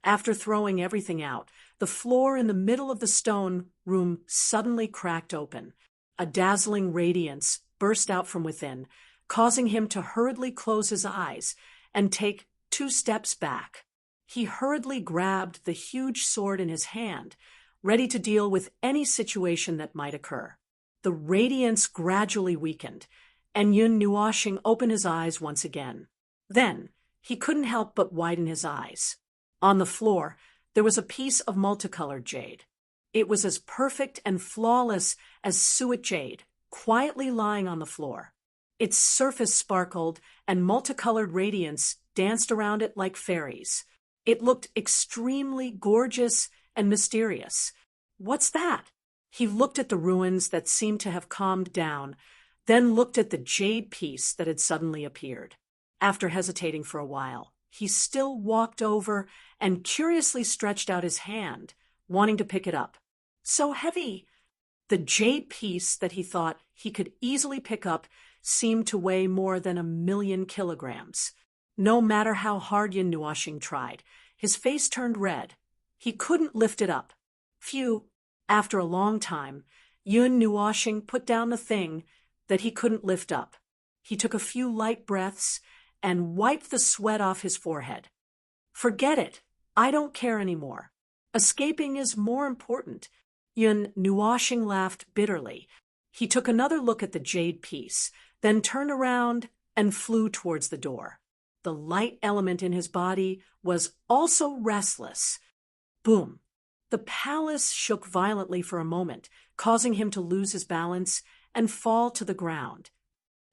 After throwing everything out, the floor in the middle of the stone room suddenly cracked open. A dazzling radiance burst out from within, causing him to hurriedly close his eyes and take 2 steps back. He hurriedly grabbed the huge sword in his hand, ready to deal with any situation that might occur. The radiance gradually weakened, and Yun Nuoxing opened his eyes once again. Then, he couldn't help but widen his eyes. On the floor, there was a piece of multicolored jade. It was as perfect and flawless as suet jade, quietly lying on the floor. Its surface sparkled, and multicolored radiance danced around it like fairies. It looked extremely gorgeous and mysterious. What's that? He looked at the ruins that seemed to have calmed down, then looked at the jade piece that had suddenly appeared. After hesitating for a while, he still walked over and curiously stretched out his hand, wanting to pick it up. So heavy! The jade piece that he thought he could easily pick up seemed to weigh more than 1,000,000 kilograms. No matter how hard Yun Nuoxing tried, his face turned red. He couldn't lift it up. Phew! After a long time, Yun Nuoxing put down the thing that he couldn't lift up. He took a few light breaths and wiped the sweat off his forehead. Forget it. I don't care anymore. Escaping is more important. Yun Nuoxing laughed bitterly. He took another look at the jade piece, then turned around and flew towards the door. The light element in his body was also restless. Boom! The palace shook violently for a moment, causing him to lose his balance and fall to the ground.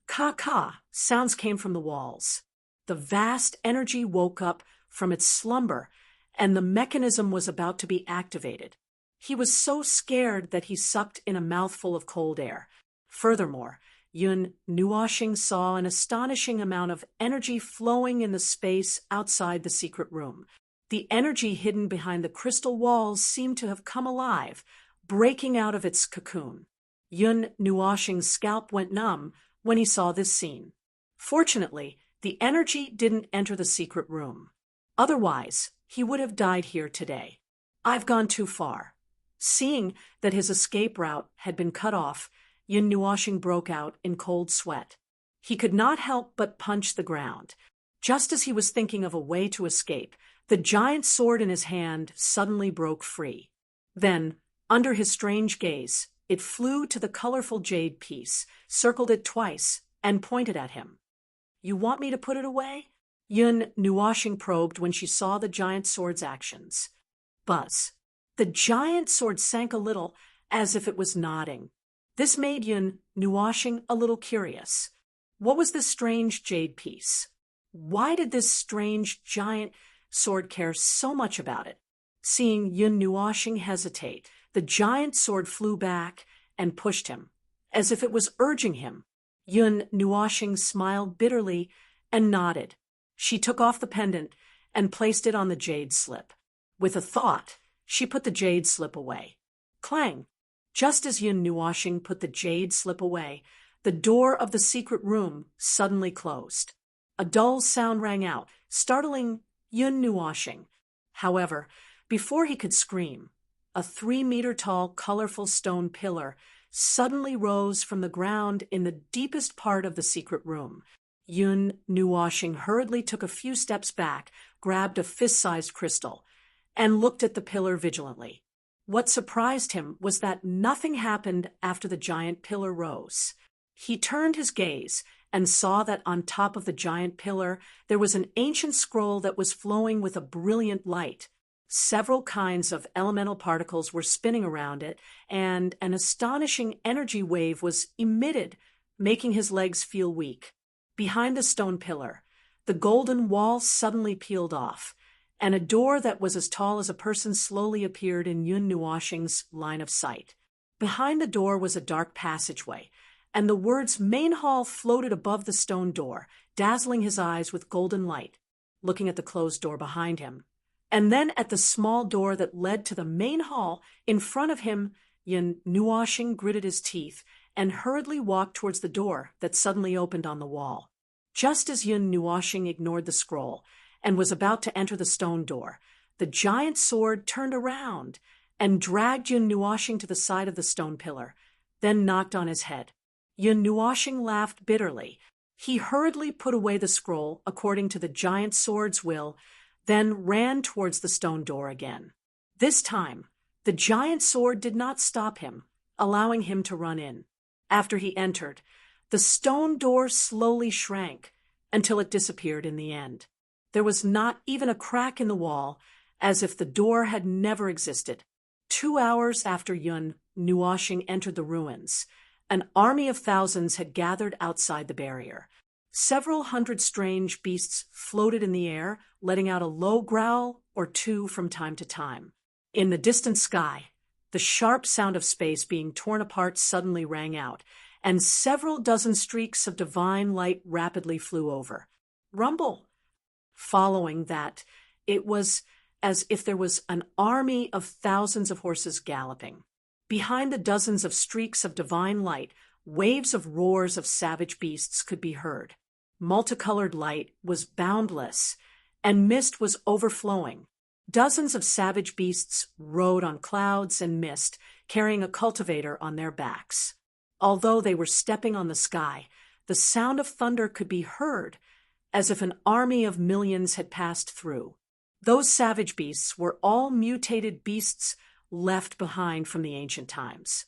Ka-ka! Sounds came from the walls. The vast energy woke up from its slumber, and the mechanism was about to be activated. He was so scared that he sucked in a mouthful of cold air. Furthermore, Yun Nuoxing saw an astonishing amount of energy flowing in the space outside the secret room. The energy hidden behind the crystal walls seemed to have come alive, breaking out of its cocoon. Yun Nuoxing's scalp went numb when he saw this scene. Fortunately, the energy didn't enter the secret room. Otherwise, he would have died here today. I've gone too far. Seeing that his escape route had been cut off, Yun Nuoxing broke out in cold sweat. He could not help but punch the ground. Just as he was thinking of a way to escape, the giant sword in his hand suddenly broke free. Then, under his strange gaze, it flew to the colorful jade piece, circled it twice, and pointed at him. "You want me to put it away?" Yun Nuoxing probed when she saw the giant sword's actions. Buzz. The giant sword sank a little, as if it was nodding. This made Yun Nuoxing a little curious. What was this strange jade piece? Why did this strange giant sword care so much about it? Seeing Yun Nuoxing hesitate, the giant sword flew back and pushed him, as if it was urging him. Yun Nuoxing smiled bitterly and nodded. She took off the pendant and placed it on the jade slip. With a thought, she put the jade slip away. Clang! Just as Yun Nuoxing put the jade slip away, the door of the secret room suddenly closed. A dull sound rang out, startling Yun Nuoxing. However, before he could scream, a 3-meter-tall, colorful stone pillar suddenly rose from the ground in the deepest part of the secret room. Yun Nuoxing hurriedly took a few steps back, grabbed a fist-sized crystal, and looked at the pillar vigilantly. What surprised him was that nothing happened after the giant pillar rose. He turned his gaze and saw that on top of the giant pillar there was an ancient scroll that was flowing with a brilliant light. Several kinds of elemental particles were spinning around it, and an astonishing energy wave was emitted, making his legs feel weak. Behind the stone pillar, the golden wall suddenly peeled off, and a door that was as tall as a person slowly appeared in Yun Nuoxing's line of sight. Behind the door was a dark passageway, and the words "Main Hall" floated above the stone door, dazzling his eyes with golden light. Looking at the closed door behind him, and then at the small door that led to the main hall in front of him, Yun Nuoxing gritted his teeth and hurriedly walked towards the door that suddenly opened on the wall. Just as Yun Nuoxing ignored the scroll and was about to enter the stone door, the giant sword turned around and dragged Yun Nuoxing to the side of the stone pillar, then knocked on his head. Yun Nuoxing laughed bitterly. He hurriedly put away the scroll according to the giant sword's will, then ran towards the stone door again. This time, the giant sword did not stop him, allowing him to run in. After he entered, the stone door slowly shrank until it disappeared in the end. There was not even a crack in the wall, as if the door had never existed. 2 hours after Yun Nuoxing entered the ruins, an army of thousands had gathered outside the barrier. Several hundred strange beasts floated in the air, letting out a low growl or two from time to time. In the distant sky, the sharp sound of space being torn apart suddenly rang out, and several dozen streaks of divine light rapidly flew over. Rumble! Following that, it was as if there was an army of thousands of horses galloping. Behind the dozens of streaks of divine light, waves of roars of savage beasts could be heard. Multicolored light was boundless, and mist was overflowing. Dozens of savage beasts rode on clouds and mist, carrying a cultivator on their backs. Although they were stepping on the sky, the sound of thunder could be heard, as if an army of millions had passed through. Those savage beasts were all mutated beasts left behind from the ancient times.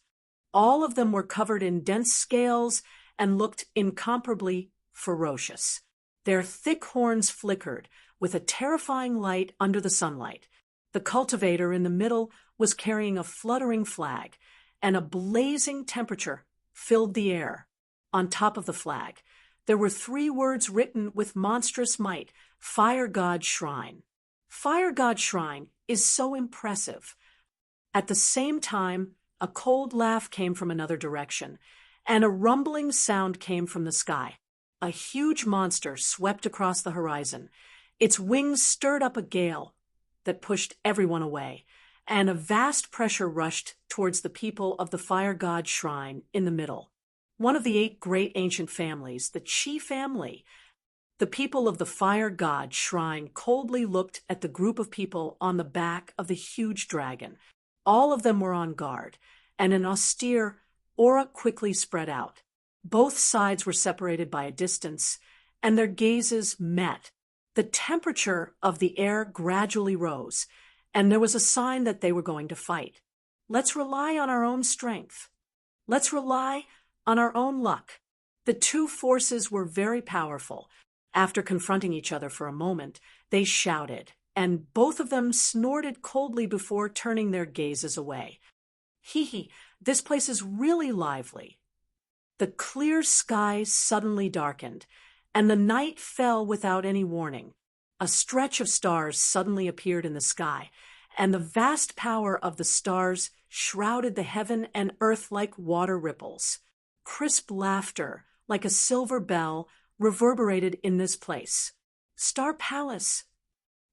All of them were covered in dense scales and looked incomparably ferocious. Their thick horns flickered with a terrifying light under the sunlight. The cultivator in the middle was carrying a fluttering flag, and a blazing temperature filled the air. On top of the flag, there were 3 words written with monstrous might: Fire God Shrine. Fire God Shrine is so impressive. At the same time, a cold laugh came from another direction, and a rumbling sound came from the sky. A huge monster swept across the horizon. Its wings stirred up a gale that pushed everyone away, and a vast pressure rushed towards the people of the Fire God Shrine in the middle. One of the 8 great ancient families, the Qi family. The people of the Fire God Shrine coldly looked at the group of people on the back of the huge dragon. All of them were on guard, and an austere aura quickly spread out. Both sides were separated by a distance, and their gazes met. The temperature of the air gradually rose, and there was a sign that they were going to fight. Let's rely on our own strength. Let's rely on our own luck. The two forces were very powerful. After confronting each other for a moment, they shouted, and both of them snorted coldly before turning their gazes away. Hee, this place is really lively. The clear sky suddenly darkened, and the night fell without any warning. A stretch of stars suddenly appeared in the sky, and the vast power of the stars shrouded the heaven and earth like water ripples. Crisp laughter, like a silver bell, reverberated in this place. Star Palace.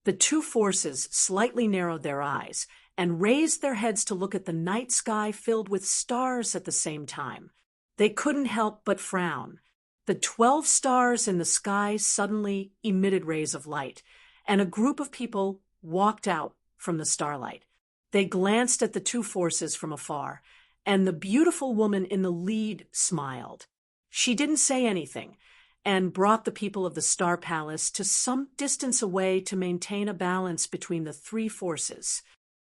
The two forces slightly narrowed their eyes and raised their heads to look at the night sky filled with stars at the same time. They couldn't help but frown. The 12 stars in the sky suddenly emitted rays of light, and a group of people walked out from the starlight. They glanced at the two forces from afar, and the beautiful woman in the lead smiled. She didn't say anything, and brought the people of the Star Palace to some distance away to maintain a balance between the three forces.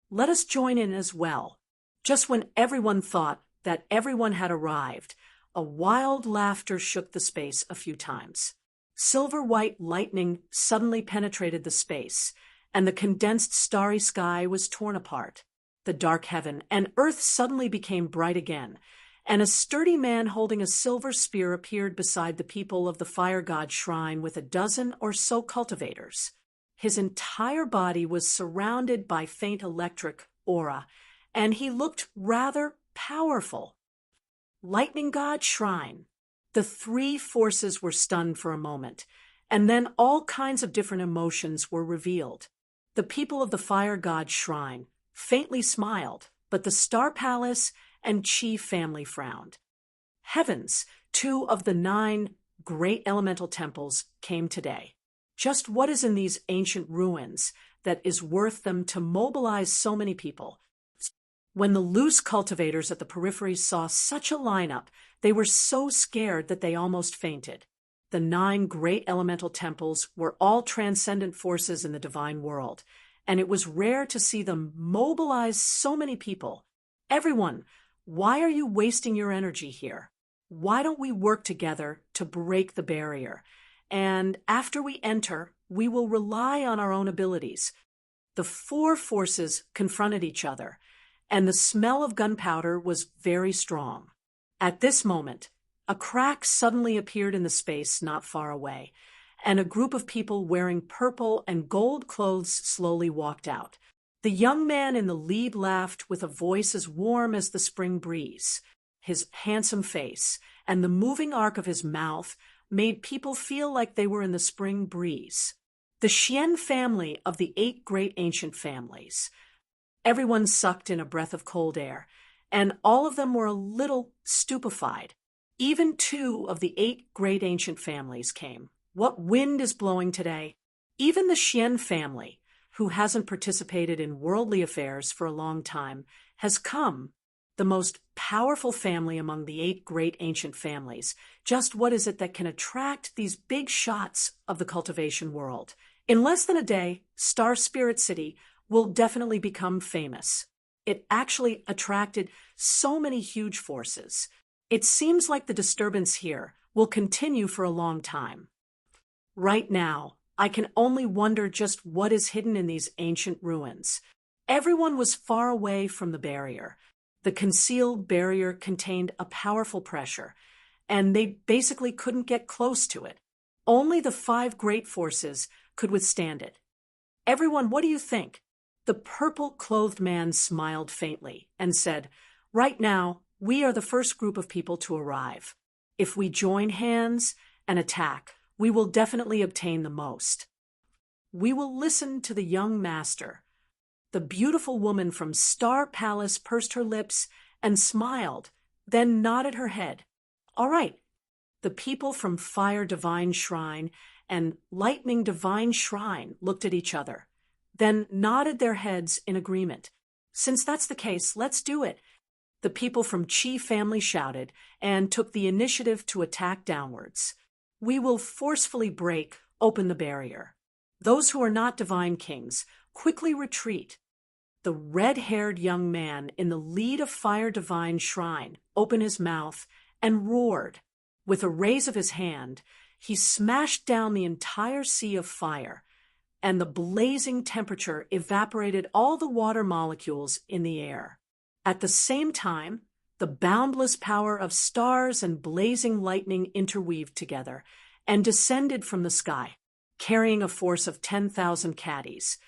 Let us join in as well. Just when everyone thought that everyone had arrived, a wild laughter shook the space a few times. Silver-white lightning suddenly penetrated the space, and the condensed starry sky was torn apart. The dark heaven and earth suddenly became bright again, and a sturdy man holding a silver spear appeared beside the people of the fire god shrine with a dozen or so cultivators. His entire body was surrounded by faint electric aura, and he looked rather powerful. Lightning God Shrine. The three forces were stunned for a moment, and then all kinds of different emotions were revealed. The people of the Fire God Shrine faintly smiled, but the Star Palace and Chi family frowned. Heavens, 2 of the 9 great elemental temples came today. Just what is in these ancient ruins that is worth them to mobilize so many people? When the loose cultivators at the periphery saw such a lineup, they were so scared that they almost fainted. The 9 great elemental temples were all transcendent forces in the divine world, and it was rare to see them mobilize so many people. Everyone, why are you wasting your energy here? Why don't we work together to break the barrier? And after we enter, we will rely on our own abilities. The 4 forces confronted each other, and the smell of gunpowder was very strong. At this moment, a crack suddenly appeared in the space not far away, and a group of people wearing purple and gold clothes slowly walked out. The young man in the lead laughed with a voice as warm as the spring breeze. His handsome face and the moving arc of his mouth made people feel like they were in the spring breeze. The Xian family of the 8 great ancient families. Everyone sucked in a breath of cold air, and all of them were a little stupefied. Even 2 of the 8 great ancient families came. What wind is blowing today? Even the Xian family, who hasn't participated in worldly affairs for a long time, has come. The most powerful family among the 8 great ancient families. Just what is it that can attract these big shots of the cultivation world? In less than a day, Star Spirit City will definitely become famous. It actually attracted so many huge forces. It seems like the disturbance here will continue for a long time. Right now, I can only wonder just what is hidden in these ancient ruins. Everyone was far away from the barrier. The concealed barrier contained a powerful pressure, and they basically couldn't get close to it. Only the 5 great forces could withstand it. Everyone, what do you think? The purple-clothed man smiled faintly and said, "Right now, we are the first group of people to arrive. If we join hands and attack, we will definitely obtain the most. We will listen to the young master." The beautiful woman from Star Palace pursed her lips and smiled, then nodded her head. "All right." The people from Fire Divine Shrine and Lightning Divine Shrine looked at each other, then nodded their heads in agreement. Since that's the case, let's do it. The people from Qi family shouted and took the initiative to attack downwards. We will forcefully break open the barrier. Those who are not divine kings quickly retreat. The red-haired young man in the lead of Fire Divine Shrine opened his mouth and roared. With a raise of his hand, he smashed down the entire sea of fire, and the blazing temperature evaporated all the water molecules in the air. At the same time, the boundless power of stars and blazing lightning interweaved together and descended from the sky, carrying a force of 10,000 caddies.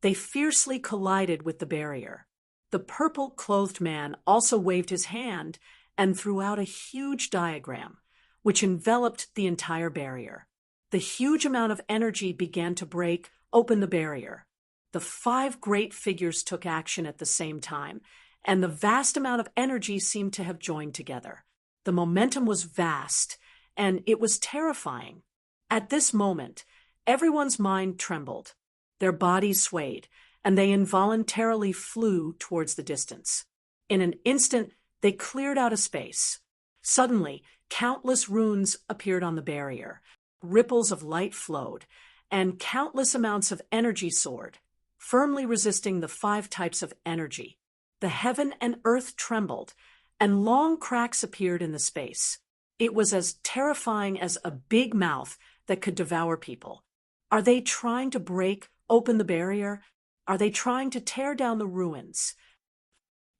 They fiercely collided with the barrier. The purple-clothed man also waved his hand and threw out a huge diagram, which enveloped the entire barrier. The huge amount of energy began to break open the barrier. The 5 great figures took action at the same time, and the vast amount of energy seemed to have joined together. The momentum was vast, and it was terrifying. At this moment, everyone's mind trembled. Their bodies swayed, and they involuntarily flew towards the distance. In an instant, they cleared out a space. Suddenly, countless runes appeared on the barrier. Ripples of light flowed, and countless amounts of energy soared, firmly resisting the 5 types of energy. The heaven and earth trembled, and long cracks appeared in the space. It was as terrifying as a big mouth that could devour people. Are they trying to break open the barrier? Are they trying to tear down the ruins?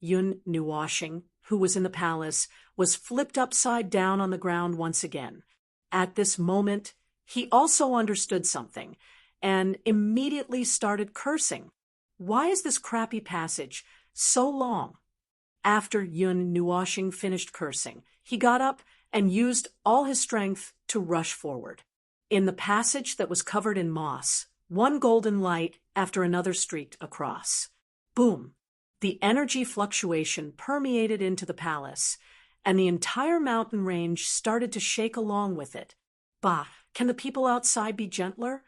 Yun Nuoshing, who was in the palace, was flipped upside down on the ground once again. At this moment, he also understood something, and immediately started cursing. Why is this crappy passage so long? After Yun Nuoshing finished cursing, he got up and used all his strength to rush forward. In the passage that was covered in moss, one golden light after another streaked across. Boom! The energy fluctuation permeated into the palace, and the entire mountain range started to shake along with it. Bah! Can the people outside be gentler?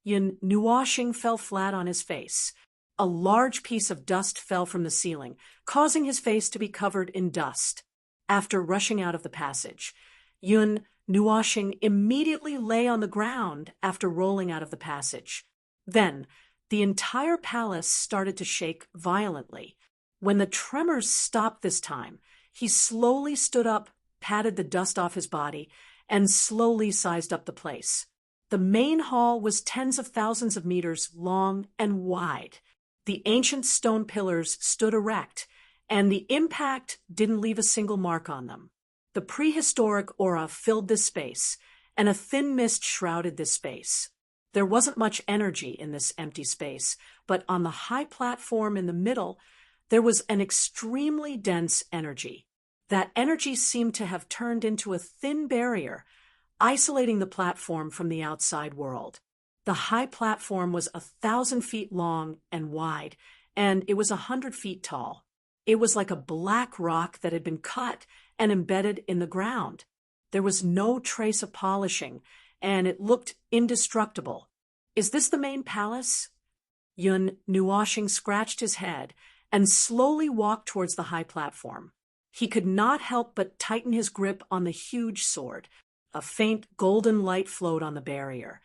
Yun Nuoshing fell flat on his face. A large piece of dust fell from the ceiling, causing his face to be covered in dust. After rushing out of the passage, Yun Nuoshing immediately lay on the ground after rolling out of the passage. Then, the entire palace started to shake violently. When the tremors stopped this time, he slowly stood up, patted the dust off his body, and slowly sized up the place. The main hall was tens of thousands of meters long and wide. The ancient stone pillars stood erect, and the impact didn't leave a single mark on them. The prehistoric aura filled this space, and a thin mist shrouded this space. There wasn't much energy in this empty space, but on the high platform in the middle, there was an extremely dense energy. That energy seemed to have turned into a thin barrier, isolating the platform from the outside world. The high platform was 1,000 feet long and wide, and it was 100 feet tall. It was like a black rock that had been cut and embedded in the ground. There was no trace of polishing, and it looked indestructible. Is this the main palace? Yun Nuoshing scratched his head and slowly walked towards the high platform. He could not help but tighten his grip on the huge sword. A faint golden light flowed on the barrier,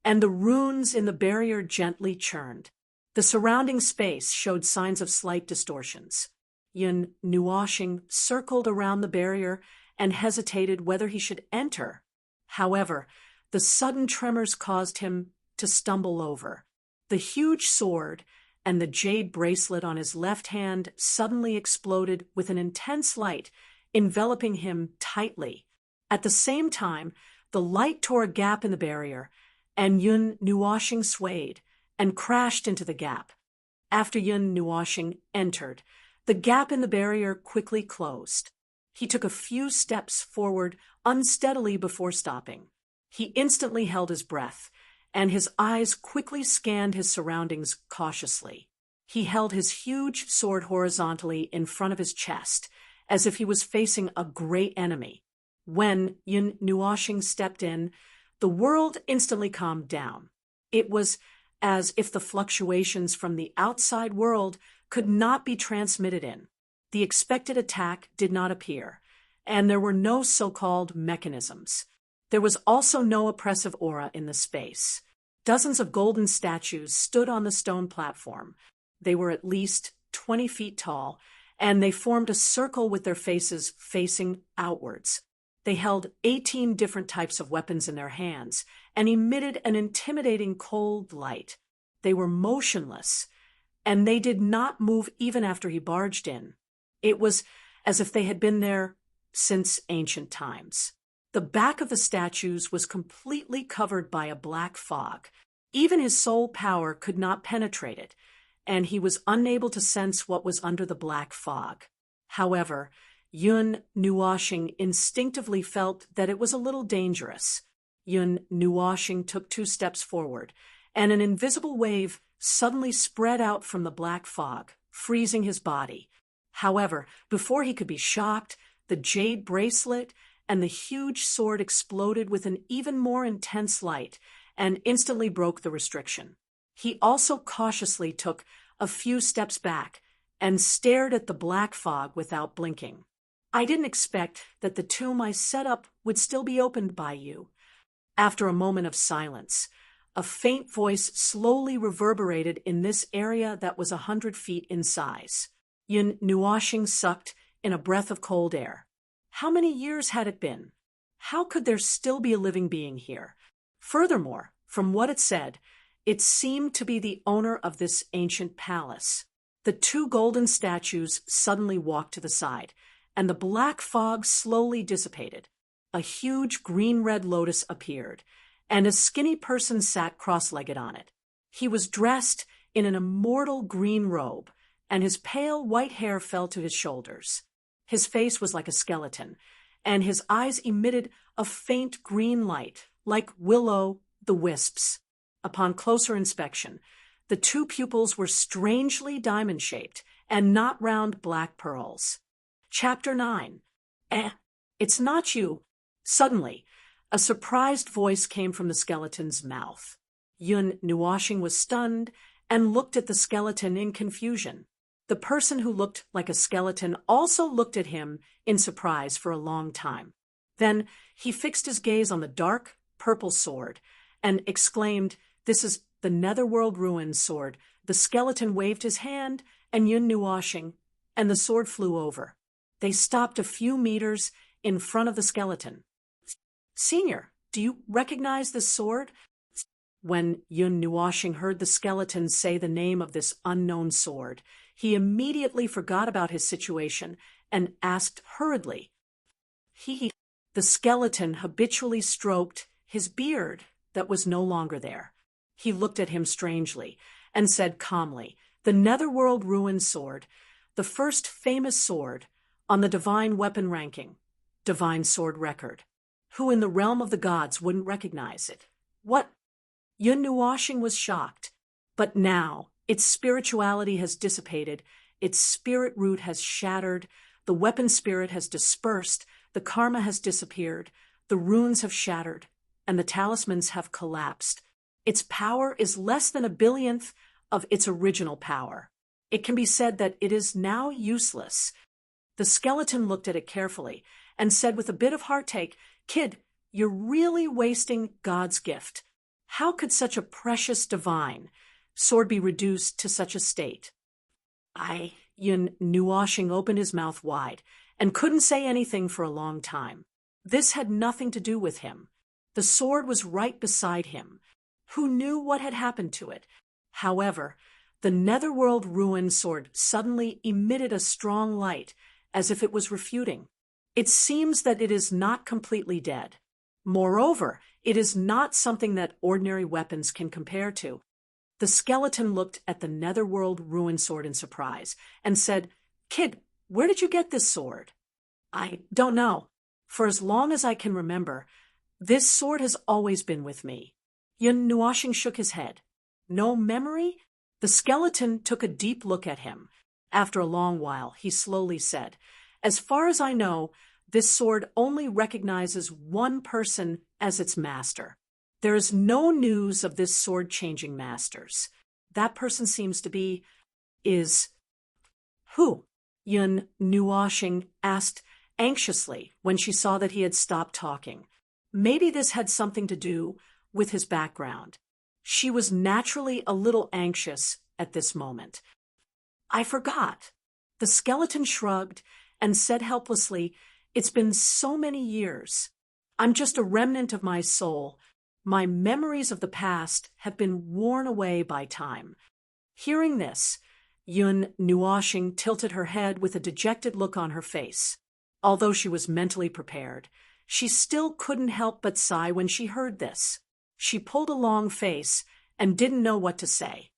and the runes in the barrier gently churned. The surrounding space showed signs of slight distortions. Yun Nuoshing circled around the barrier and hesitated whether he should enter. However, the sudden tremors caused him to stumble over. The huge sword and the jade bracelet on his left hand suddenly exploded with an intense light, enveloping him tightly. At the same time, the light tore a gap in the barrier, and Yun Nuoshing swayed and crashed into the gap. After Yun Nuoshing entered, the gap in the barrier quickly closed. He took a few steps forward unsteadily before stopping. He instantly held his breath, and his eyes quickly scanned his surroundings cautiously. He held his huge sword horizontally in front of his chest, as if he was facing a great enemy. When Yun Nuoshing stepped in, the world instantly calmed down. It was as if the fluctuations from the outside world could not be transmitted in. The expected attack did not appear, and there were no so-called mechanisms. There was also no oppressive aura in the space. Dozens of golden statues stood on the stone platform. They were at least 20 feet tall, and they formed a circle with their faces facing outwards. They held 18 different types of weapons in their hands and emitted an intimidating cold light. They were motionless, and they did not move even after he barged in. It was as if they had been there since ancient times. The back of the statues was completely covered by a black fog. Even his soul power could not penetrate it, and he was unable to sense what was under the black fog. However, Yun Nuoxing instinctively felt that it was a little dangerous. Yun Nuoxing took 2 steps forward, and an invisible wave suddenly spread out from the black fog, freezing his body. However, before he could be shocked, the jade bracelet and the huge sword exploded with an even more intense light and instantly broke the restriction. He also cautiously took a few steps back and stared at the black fog without blinking. I didn't expect that the tomb I set up would still be opened by you. After a moment of silence, a faint voice slowly reverberated in this area that was 100 feet in size. Yun Nuoxing sucked in a breath of cold air. How many years had it been? How could there still be a living being here? Furthermore, from what it said, it seemed to be the owner of this ancient palace. The 2 golden statues suddenly walked to the side, and the black fog slowly dissipated. A huge green-red lotus appeared, and a skinny person sat cross-legged on it. He was dressed in an immortal green robe, and his pale white hair fell to his shoulders. His face was like a skeleton, and his eyes emitted a faint green light, like will-o'-the-wisps. Upon closer inspection, the 2 pupils were strangely diamond-shaped and not round black pearls. Chapter 9. It's not you. Suddenly, a surprised voice came from the skeleton's mouth. Yun Nuoxing was stunned and looked at the skeleton in confusion. The person who looked like a skeleton also looked at him in surprise for a long time. Then he fixed his gaze on the dark, purple sword and exclaimed, "This is the Netherworld Ruin sword." The skeleton waved his hand, and Yun Nuoxing, and the sword flew over. They stopped a few meters in front of the skeleton. "Senior, do you recognize this sword?" When Yun Nuoxing heard the skeleton say the name of this unknown sword, he immediately forgot about his situation and asked hurriedly. The skeleton habitually stroked his beard that was no longer there. He looked at him strangely and said calmly, "The Netherworld Ruin sword, the first famous sword on the divine weapon ranking, divine sword record. Who in the realm of the gods wouldn't recognize it?" What? Yun Nuoxing was shocked. But now its spirituality has dissipated, its spirit root has shattered, the weapon spirit has dispersed, the karma has disappeared, the runes have shattered, and the talismans have collapsed. Its power is less than a billionth of its original power. It can be said that it is now useless. The skeleton looked at it carefully and said with a bit of heartache, "Kid, you're really wasting God's gift. How could such a precious divine sword be reduced to such a state?" Yun Nuoxing opened his mouth wide and couldn't say anything for a long time. This had nothing to do with him. The sword was right beside him. Who knew what had happened to it? However, the Netherworld Ruin sword suddenly emitted a strong light, as if it was refuting. It seems that it is not completely dead. Moreover, it is not something that ordinary weapons can compare to. The skeleton looked at the Netherworld Ruin sword in surprise and said, "Kid, where did you get this sword?" "I don't know. For as long as I can remember, this sword has always been with me." Yun Nuoxing shook his head. "No memory?" The skeleton took a deep look at him. After a long while, he slowly said, "As far as I know, this sword only recognizes one person as its master. There is no news of this sword changing masters. That person seems to be, is Who? Yun Nuoshing asked anxiously when she saw that he had stopped talking. Maybe this had something to do with his background. She was naturally a little anxious at this moment. I forgot. The skeleton shrugged and said helplessly, "It's been so many years. I'm just a remnant of my soul. My memories of the past have been worn away by time." Hearing this, Yun Nuoshing tilted her head with a dejected look on her face. Although she was mentally prepared, she still couldn't help but sigh when she heard this. She pulled a long face and didn't know what to say.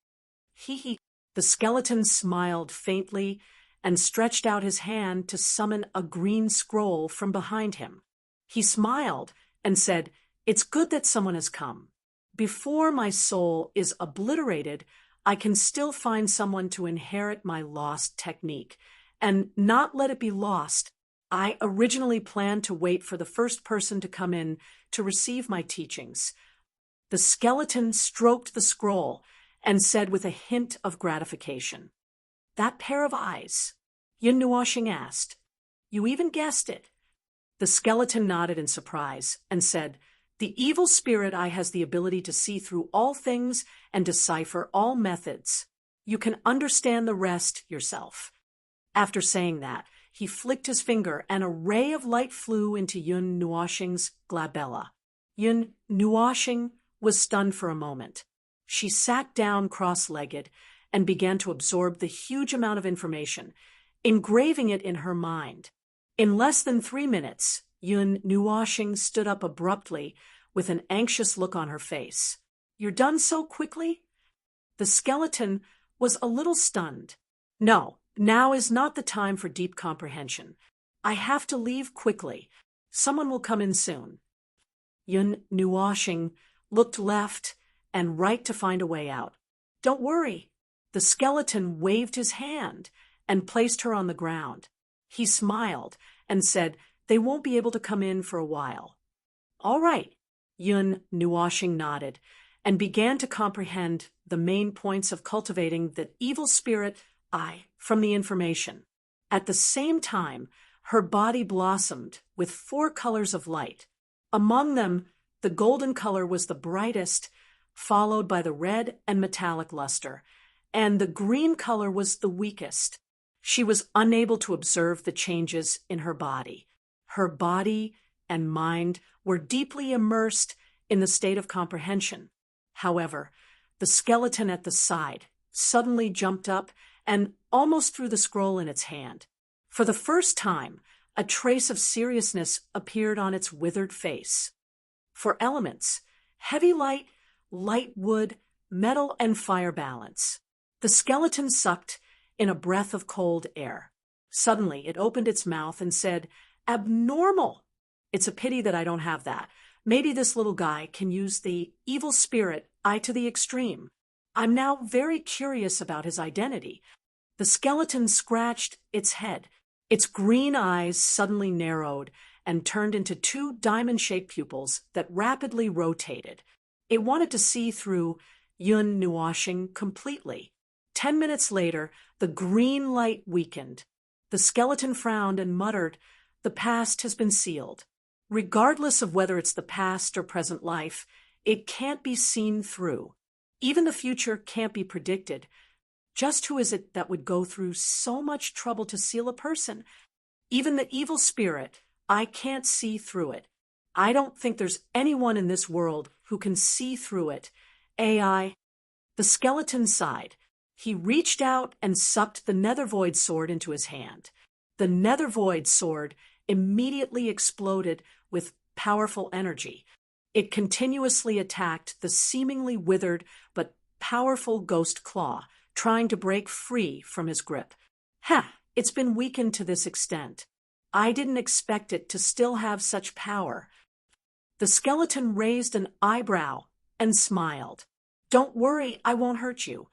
Hee. The skeleton smiled faintly and stretched out his hand to summon a green scroll from behind him. He smiled and said, "It's good that someone has come. Before my soul is obliterated, I can still find someone to inherit my lost technique, and not let it be lost. I originally planned to wait for the first person to come in to receive my teachings." The skeleton stroked the scroll and said with a hint of gratification, "That pair of eyes?" Yun Nuoshing asked. "You even guessed it." The skeleton nodded in surprise and said, "The evil spirit eye has the ability to see through all things and decipher all methods. You can understand the rest yourself." After saying that, he flicked his finger and a ray of light flew into Yun Nuoshing's glabella. Yun Nuoshing was stunned for a moment. She sat down cross-legged and began to absorb the huge amount of information, engraving it in her mind. In less than 3 minutes, Yun Nuoshing stood up abruptly with an anxious look on her face. "You're done so quickly?" The skeleton was a little stunned. "No, now is not the time for deep comprehension. I have to leave quickly. Someone will come in soon." Yun Nuoshing looked left and right to find a way out. "Don't worry." The skeleton waved his hand and placed her on the ground. He smiled and said, "They won't be able to come in for a while." "All right." Yun Nuoshing nodded and began to comprehend the main points of cultivating the evil spirit eye from the information. At the same time, her body blossomed with 4 colors of light. Among them, the golden color was the brightest, followed by the red and metallic luster, and the green color was the weakest. She was unable to observe the changes in her body. Her body and mind were deeply immersed in the state of comprehension. However, the skeleton at the side suddenly jumped up and almost threw the scroll in its hand. For the first time, a trace of seriousness appeared on its withered face. For elements, heavy light, light wood, metal, and fire balance. The skeleton sucked in a breath of cold air. Suddenly, it opened its mouth and said, "Abnormal! It's a pity that I don't have that. Maybe this little guy can use the evil spirit eye to the extreme. I'm now very curious about his identity." The skeleton scratched its head. Its green eyes suddenly narrowed and turned into 2 diamond-shaped pupils that rapidly rotated. It wanted to see through Yun Nuoshing completely. 10 minutes later, the green light weakened. The skeleton frowned and muttered, "The past has been sealed. Regardless of whether it's the past or present life, it can't be seen through. Even the future can't be predicted. Just who is it that would go through so much trouble to seal a person? Even the evil spirit, I can't see through it. I don't think there's anyone in this world who can see through it. AI." The skeleton sighed. He reached out and sucked the Nether Void sword into his hand. The Nether Void sword immediately exploded with powerful energy. It continuously attacked the seemingly withered but powerful ghost claw, trying to break free from his grip. It's been weakened to this extent. I didn't expect it to still have such power." The skeleton raised an eyebrow and smiled. "Don't worry, I won't hurt you.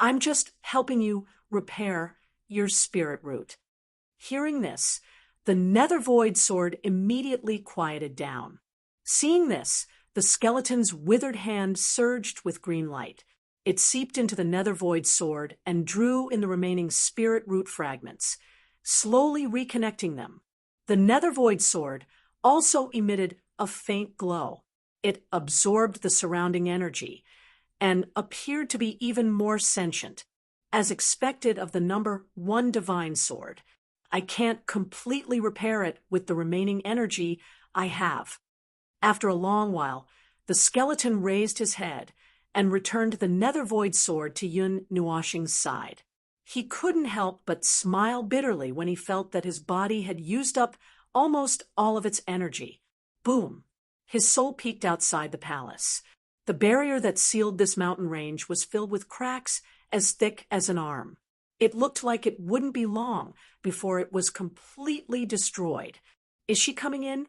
I'm just helping you repair your spirit root." Hearing this, the Nether Void sword immediately quieted down. Seeing this, the skeleton's withered hand surged with green light. It seeped into the nether void sword and drew in the remaining spirit root fragments, slowly reconnecting them. The nether void sword also emitted a faint glow. It absorbed the surrounding energy and appeared to be even more sentient, as expected of the number 1 divine sword. I can't completely repair it with the remaining energy I have. After a long while, the skeleton raised his head and returned the nether void sword to Yun Nuoshing's side. He couldn't help but smile bitterly when he felt that his body had used up almost all of its energy. Boom! His soul peeked outside the palace. The barrier that sealed this mountain range was filled with cracks as thick as an arm. It looked like it wouldn't be long before it was completely destroyed. Is she coming in?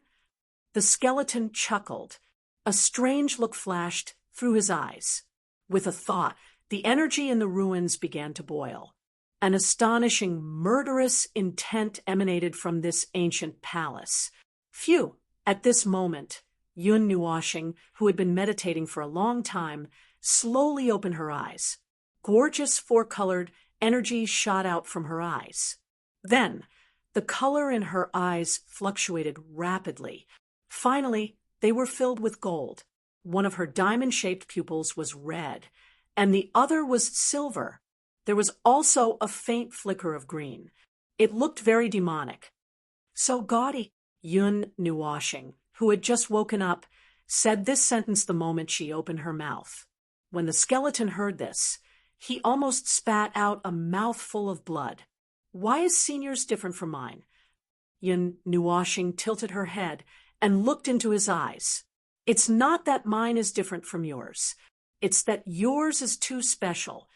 The skeleton chuckled. A strange look flashed through his eyes. With a thought, the energy in the ruins began to boil. An astonishing, murderous intent emanated from this ancient palace. Phew! At this moment, Yun Nuoshing, who had been meditating for a long time, slowly opened her eyes. Gorgeous four-colored energy shot out from her eyes. Then, the color in her eyes fluctuated rapidly. Finally, they were filled with gold. One of her diamond-shaped pupils was red, and the other was silver. There was also a faint flicker of green. It looked very demonic. So gaudy. Yun Nuoshing, who had just woken up, said this sentence the moment she opened her mouth. When the skeleton heard this, he almost spat out a mouthful of blood. Why is Senior's different from mine? Yun Nuoshing tilted her head and looked into his eyes. It's not that mine is different from yours. It's that yours is too special.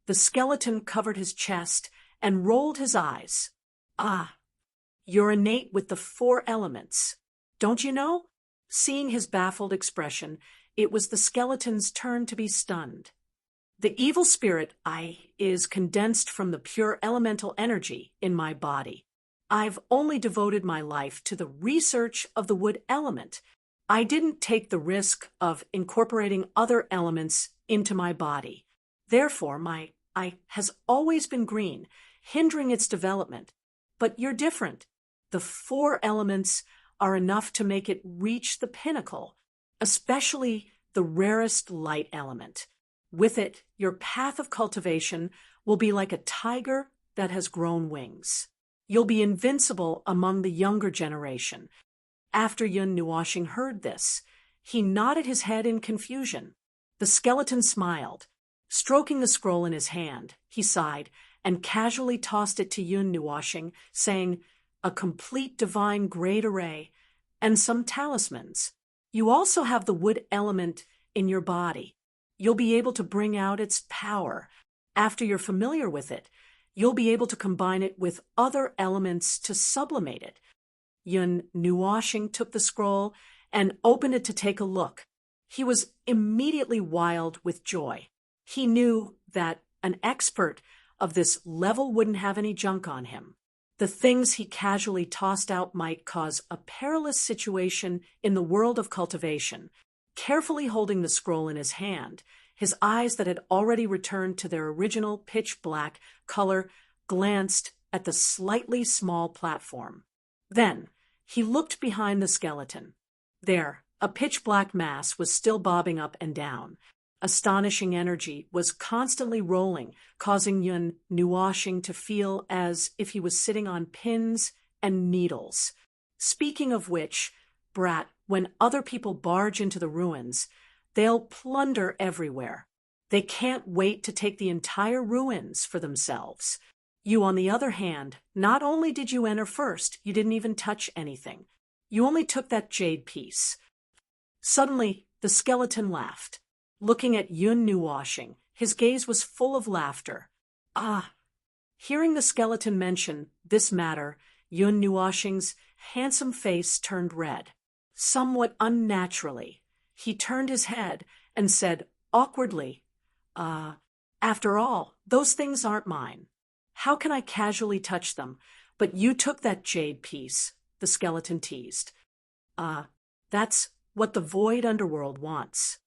The skeleton covered his chest and rolled his eyes. Ah, you're innate with the 4 elements. Don't you know? Seeing his baffled expression, it was the skeleton's turn to be stunned. The evil spirit is condensed from the pure elemental energy in my body. I've only devoted my life to the research of the wood element. I didn't take the risk of incorporating other elements into my body. Therefore, my eye has always been green, hindering its development. But you're different. The 4 elements are enough to make it reach the pinnacle, especially the rarest light element. With it, your path of cultivation will be like a tiger that has grown wings. You'll be invincible among the younger generation. After Yun Nuoshing heard this, he nodded his head in confusion. The skeleton smiled. Stroking the scroll in his hand, he sighed and casually tossed it to Yun Nuoshing, saying, "A complete divine grade array, and some talismans. You also have the wood element in your body. You'll be able to bring out its power. After you're familiar with it, you'll be able to combine it with other elements to sublimate it." Yun Nuoshing took the scroll and opened it to take a look. He was immediately wild with joy. He knew that an expert of this level wouldn't have any junk on him. The things he casually tossed out might cause a perilous situation in the world of cultivation. Carefully holding the scroll in his hand, his eyes that had already returned to their original pitch-black color glanced at the slightly small platform. Then, he looked behind the skeleton. There, a pitch-black mass was still bobbing up and down. Astonishing energy was constantly rolling, causing Yun Nuoshing to feel as if he was sitting on pins and needles. Speaking of which, Brat, when other people barge into the ruins, they'll plunder everywhere. They can't wait to take the entire ruins for themselves. You, on the other hand, not only did you enter first, you didn't even touch anything. You only took that jade piece. Suddenly, the skeleton laughed. Looking at Yun Nuoshing, his gaze was full of laughter. Ah! Hearing the skeleton mention this matter, Yun Nuoshing's handsome face turned red. Somewhat unnaturally, he turned his head and said awkwardly, after all, those things aren't mine. How can I casually touch them? But you took that jade piece, the skeleton teased. That's what the void underworld wants.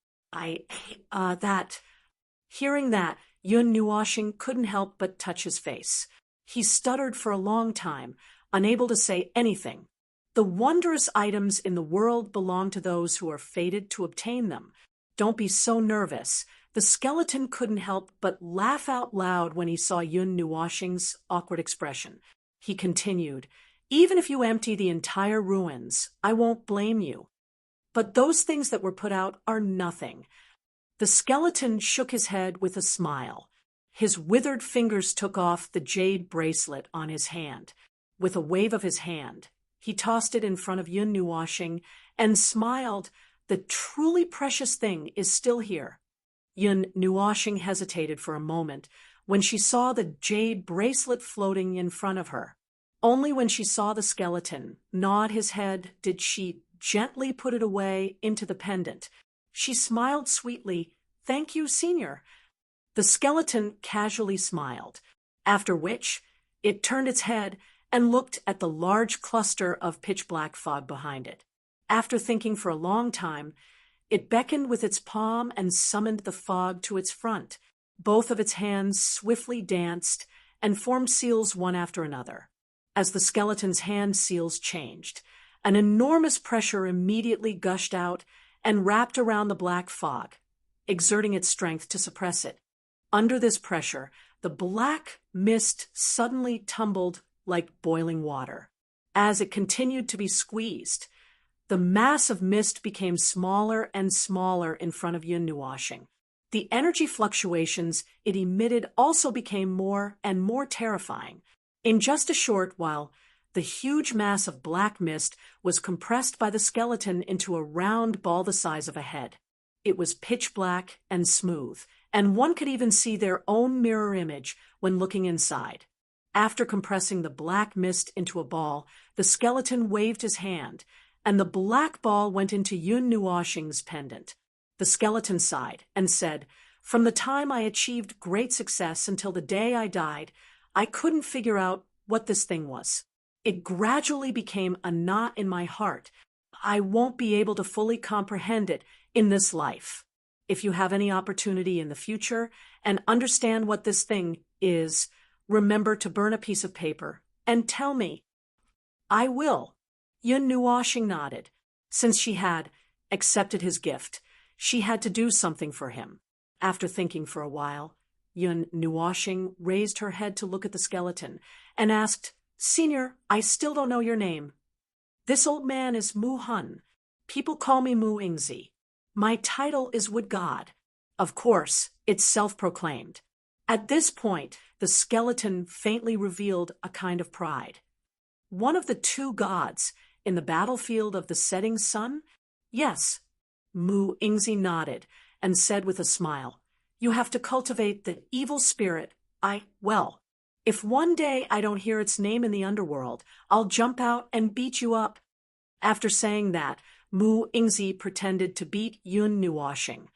Hearing that, Yun Nuoxing couldn't help but touch his face. He stuttered for a long time, unable to say anything. The wondrous items in the world belong to those who are fated to obtain them. Don't be so nervous. The skeleton couldn't help but laugh out loud when he saw Yun Nuoxing's awkward expression. He continued, "Even if you empty the entire ruins, I won't blame you. But those things that were put out are nothing." The skeleton shook his head with a smile. His withered fingers took off the jade bracelet on his hand. With a wave of his hand, he tossed it in front of Yun Nuoxing and smiled. "The truly precious thing is still here." Yun Nuoxing hesitated for a moment when she saw the jade bracelet floating in front of her. Only when she saw the skeleton nod his head did she gently put it away into the pendant. She smiled sweetly. "Thank you, Senior." The skeleton casually smiled, after which it turned its head and looked at the large cluster of pitch-black fog behind it. After thinking for a long time, it beckoned with its palm and summoned the fog to its front. Both of its hands swiftly danced and formed seals one after another. As the skeleton's hand seals changed, an enormous pressure immediately gushed out and wrapped around the black fog, exerting its strength to suppress it. Under this pressure, the black mist suddenly tumbled like boiling water. As it continued to be squeezed, the mass of mist became smaller and smaller in front of Yun Nuoxing. The energy fluctuations it emitted also became more and more terrifying. In just a short while, the huge mass of black mist was compressed by the skeleton into a round ball the size of a head. It was pitch black and smooth, and one could even see their own mirror image when looking inside. After compressing the black mist into a ball, the skeleton waved his hand, and the black ball went into Yun Nuoxing's pendant. The skeleton sighed and said, "From the time I achieved great success until the day I died, I couldn't figure out what this thing was. It gradually became a knot in my heart. I won't be able to fully comprehend it in this life. If you have any opportunity in the future and understand what this thing is, remember to burn a piece of paper and tell me." "I will." Yun Nuoxing nodded. Since she had accepted his gift, she had to do something for him. After thinking for a while, Yun Nuoxing raised her head to look at the skeleton and asked, "Senior, I still don't know your name." "This old man is Mu Hun. People call me Mu Ingzi. My title is Wood God." Of course, it's self-proclaimed. At this point, the skeleton faintly revealed a kind of pride. "One of the two gods in the battlefield of the setting sun?" "Yes." Mu Ingzi nodded and said with a smile, "You have to cultivate the evil spirit. Well, if one day I don't hear its name in the underworld, I'll jump out and beat you up." After saying that, Mu Ingzi pretended to beat Yun Nuoxing.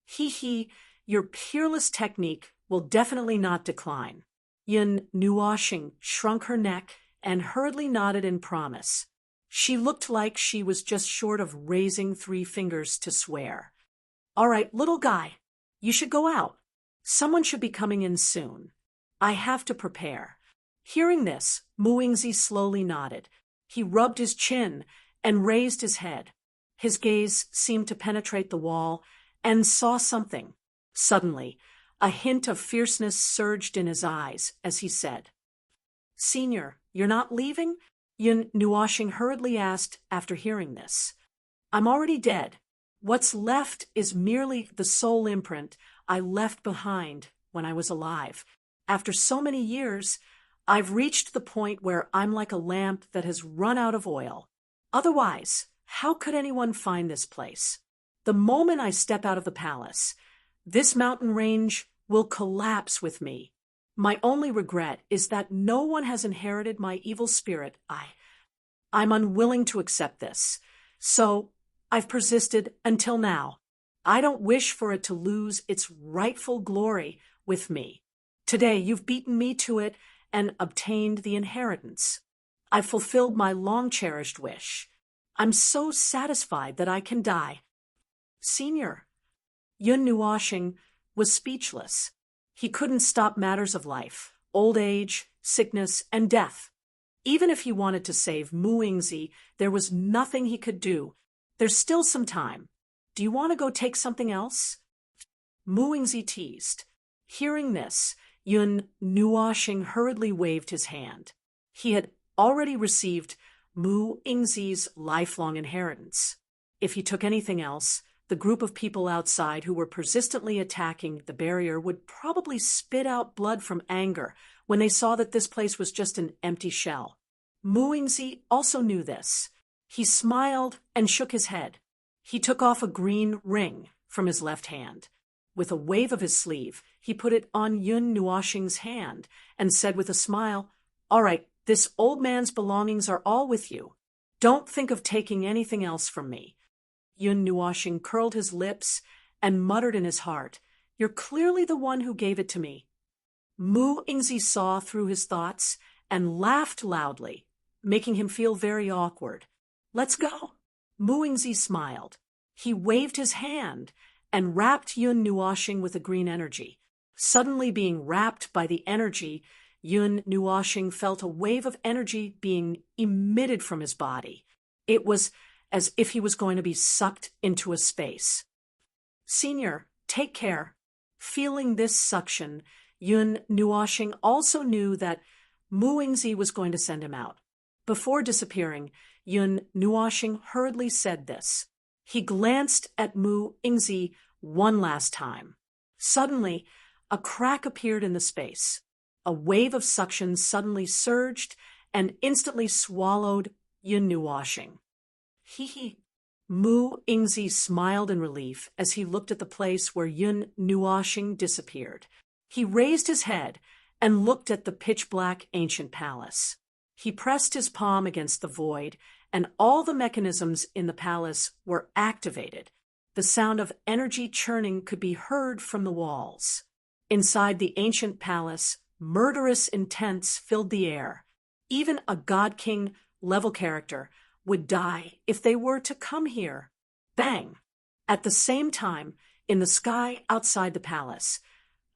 "He, your peerless technique will definitely not decline." Yun Nuoxing shrunk her neck and hurriedly nodded in promise. She looked like she was just short of raising 3 fingers to swear. "All right, little guy, you should go out. Someone should be coming in soon. I have to prepare." Hearing this, Mu Ingzi slowly nodded. He rubbed his chin and raised his head. His gaze seemed to penetrate the wall and saw something. Suddenly, a hint of fierceness surged in his eyes as he said, "Senior, you're not leaving?" Yun Nuoxing hurriedly asked after hearing this. "I'm already dead. What's left is merely the soul imprint I left behind when I was alive. After so many years, I've reached the point where I'm like a lamp that has run out of oil. Otherwise, how could anyone find this place? The moment I step out of the palace, this mountain range will collapse with me. My only regret is that no one has inherited my evil spirit. I'm unwilling to accept this. So I've persisted until now. I don't wish for it to lose its rightful glory with me. Today you've beaten me to it and obtained the inheritance. I've fulfilled my long-cherished wish. I'm so satisfied that I can die." "Senior." Yun Nuoxing was speechless. He couldn't stop matters of life, old age, sickness, and death. Even if he wanted to save Muingzi, there was nothing he could do. There's still some time. Do you want to go take something else? Muingzi teased. Hearing this, Yun Nuoxing hurriedly waved his hand. He had already received Muingzi's lifelong inheritance. If he took anything else, the group of people outside who were persistently attacking the barrier would probably spit out blood from anger when they saw that this place was just an empty shell. Muingzi also knew this. He smiled and shook his head. He took off a green ring from his left hand. With a wave of his sleeve, he put it on Yun Nuoxing's hand and said with a smile, "All right, this old man's belongings are all with you. Don't think of taking anything else from me." Yun Nuoxing curled his lips and muttered in his heart, "You're clearly the one who gave it to me." Muingzi saw through his thoughts and laughed loudly, making him feel very awkward. "Let's go." Muingzi smiled. He waved his hand and wrapped Yun Nuoxing with a green energy. Suddenly being wrapped by the energy, Yun Nuoxing felt a wave of energy being emitted from his body. It was as if he was going to be sucked into a space. "Senior, take care." Feeling this suction, Yun Nuoxing also knew that Muingzi was going to send him out. Before disappearing, Yun Nuoxing hurriedly said this. He glanced at Muingzi one last time. Suddenly, a crack appeared in the space. A wave of suction suddenly surged and instantly swallowed Yun Nuoxing. Hee. Muingzi smiled in relief as he looked at the place where Yun Nuoxing disappeared. He raised his head and looked at the pitch-black ancient palace. He pressed his palm against the void, and all the mechanisms in the palace were activated. The sound of energy churning could be heard from the walls. Inside the ancient palace, murderous intents filled the air. Even a God King level character would die if they were to come here. Bang! At the same time, in the sky outside the palace,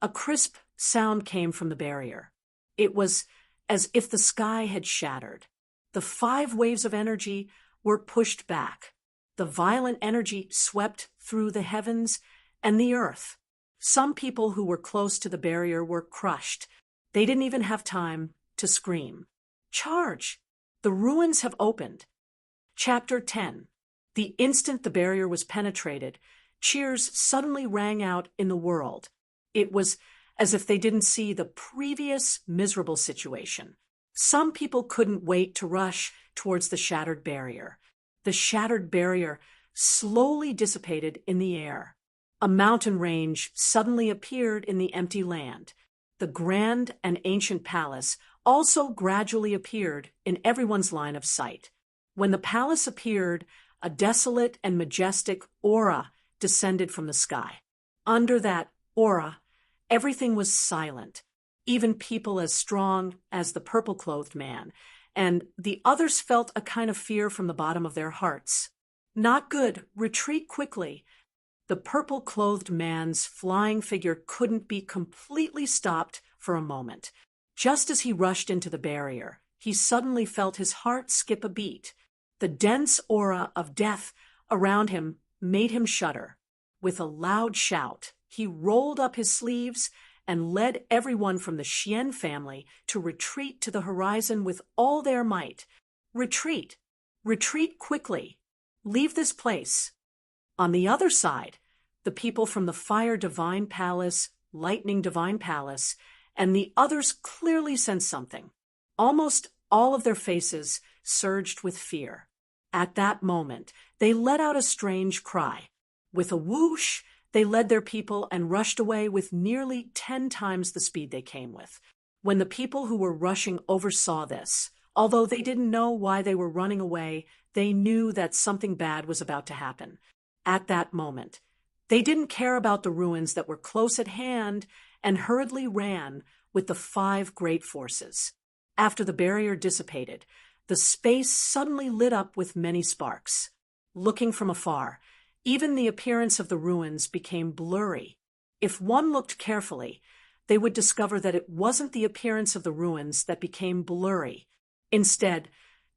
a crisp sound came from the barrier. It was as if the sky had shattered. The 5 waves of energy were pushed back. The violent energy swept through the heavens and the earth. Some people who were close to the barrier were crushed. They didn't even have time to scream. Charge! The ruins have opened. Chapter 10. The instant the barrier was penetrated, cheers suddenly rang out in the world. It was as if they didn't see the previous miserable situation. Some people couldn't wait to rush towards the shattered barrier. The shattered barrier slowly dissipated in the air. A mountain range suddenly appeared in the empty land. The grand and ancient palace also gradually appeared in everyone's line of sight. When the palace appeared, a desolate and majestic aura descended from the sky. Under that aura, everything was silent, even people as strong as the purple-clothed man, and the others felt a kind of fear from the bottom of their hearts. "Not good. Retreat quickly." The purple-clothed man's flying figure couldn't be completely stopped for a moment. Just as he rushed into the barrier, he suddenly felt his heart skip a beat. The dense aura of death around him made him shudder. With a loud shout, he rolled up his sleeves and led everyone from the Xian family to retreat to the horizon with all their might. "Retreat! Retreat quickly! Leave this place!" On the other side, the people from the Fire Divine Palace, Lightning Divine Palace, and the others clearly sensed something. Almost all of their faces surged with fear. At that moment, they let out a strange cry. With a whoosh, they led their people and rushed away with nearly 10 times the speed they came with. When the people who were rushing oversaw this, although they didn't know why they were running away, they knew that something bad was about to happen. At that moment, they didn't care about the ruins that were close at hand and hurriedly ran with the 5 great forces. After the barrier dissipated, the space suddenly lit up with many sparks. Looking from afar, even the appearance of the ruins became blurry. If one looked carefully, they would discover that it wasn't the appearance of the ruins that became blurry. Instead,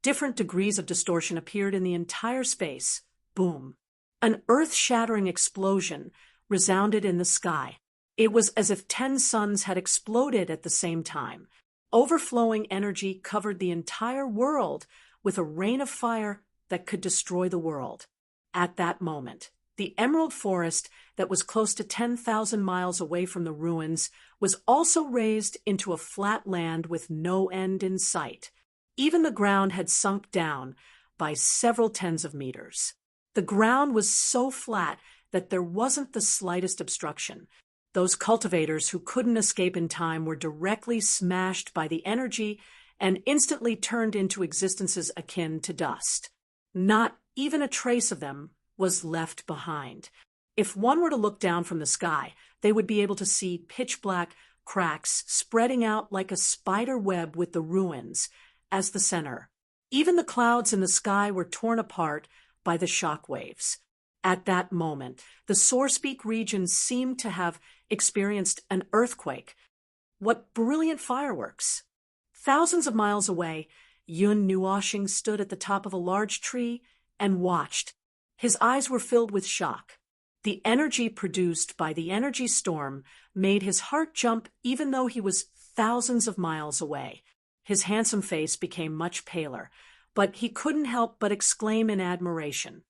different degrees of distortion appeared in the entire space. Boom. An earth-shattering explosion resounded in the sky. It was as if 10 suns had exploded at the same time. Overflowing energy covered the entire world with a rain of fire that could destroy the world. At that moment, the emerald forest that was close to 10,000 miles away from the ruins was also raised into a flat land with no end in sight. Even the ground had sunk down by several tens of meters. The ground was so flat that there wasn't the slightest obstruction. Those cultivators who couldn't escape in time were directly smashed by the energy and instantly turned into existences akin to dust. Not even a trace of them was left behind. If one were to look down from the sky, they would be able to see pitch-black cracks spreading out like a spider web with the ruins as the center. Even the clouds in the sky were torn apart by the shock waves. At that moment, the Sourcepeak region seemed to have experienced an earthquake. What brilliant fireworks! Thousands of miles away, Yun Nuoshing stood at the top of a large tree and watched. His eyes were filled with shock. The energy produced by the energy storm made his heart jump even though he was thousands of miles away. His handsome face became much paler, but he couldn't help but exclaim in admiration.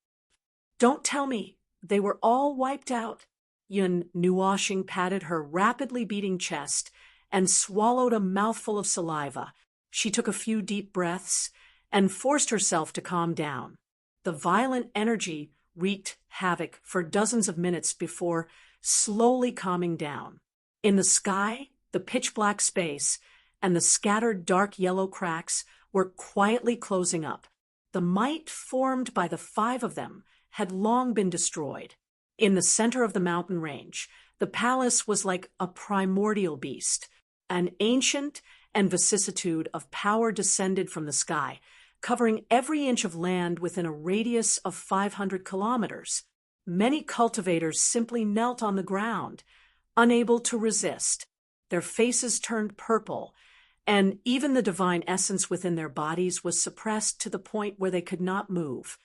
"Don't tell me they were all wiped out." Yun Nuoshing patted her rapidly beating chest and swallowed a mouthful of saliva. She took a few deep breaths and forced herself to calm down. The violent energy wreaked havoc for dozens of minutes before slowly calming down. In the sky, the pitch-black space and the scattered dark yellow cracks were quietly closing up. The might formed by the 5 of them had long been destroyed. In the center of the mountain range, the palace was like a primordial beast. An ancient and vicissitude of power descended from the sky, covering every inch of land within a radius of 500 kilometers. Many cultivators simply knelt on the ground, unable to resist. Their faces turned purple, and even the divine essence within their bodies was suppressed to the point where they could not move.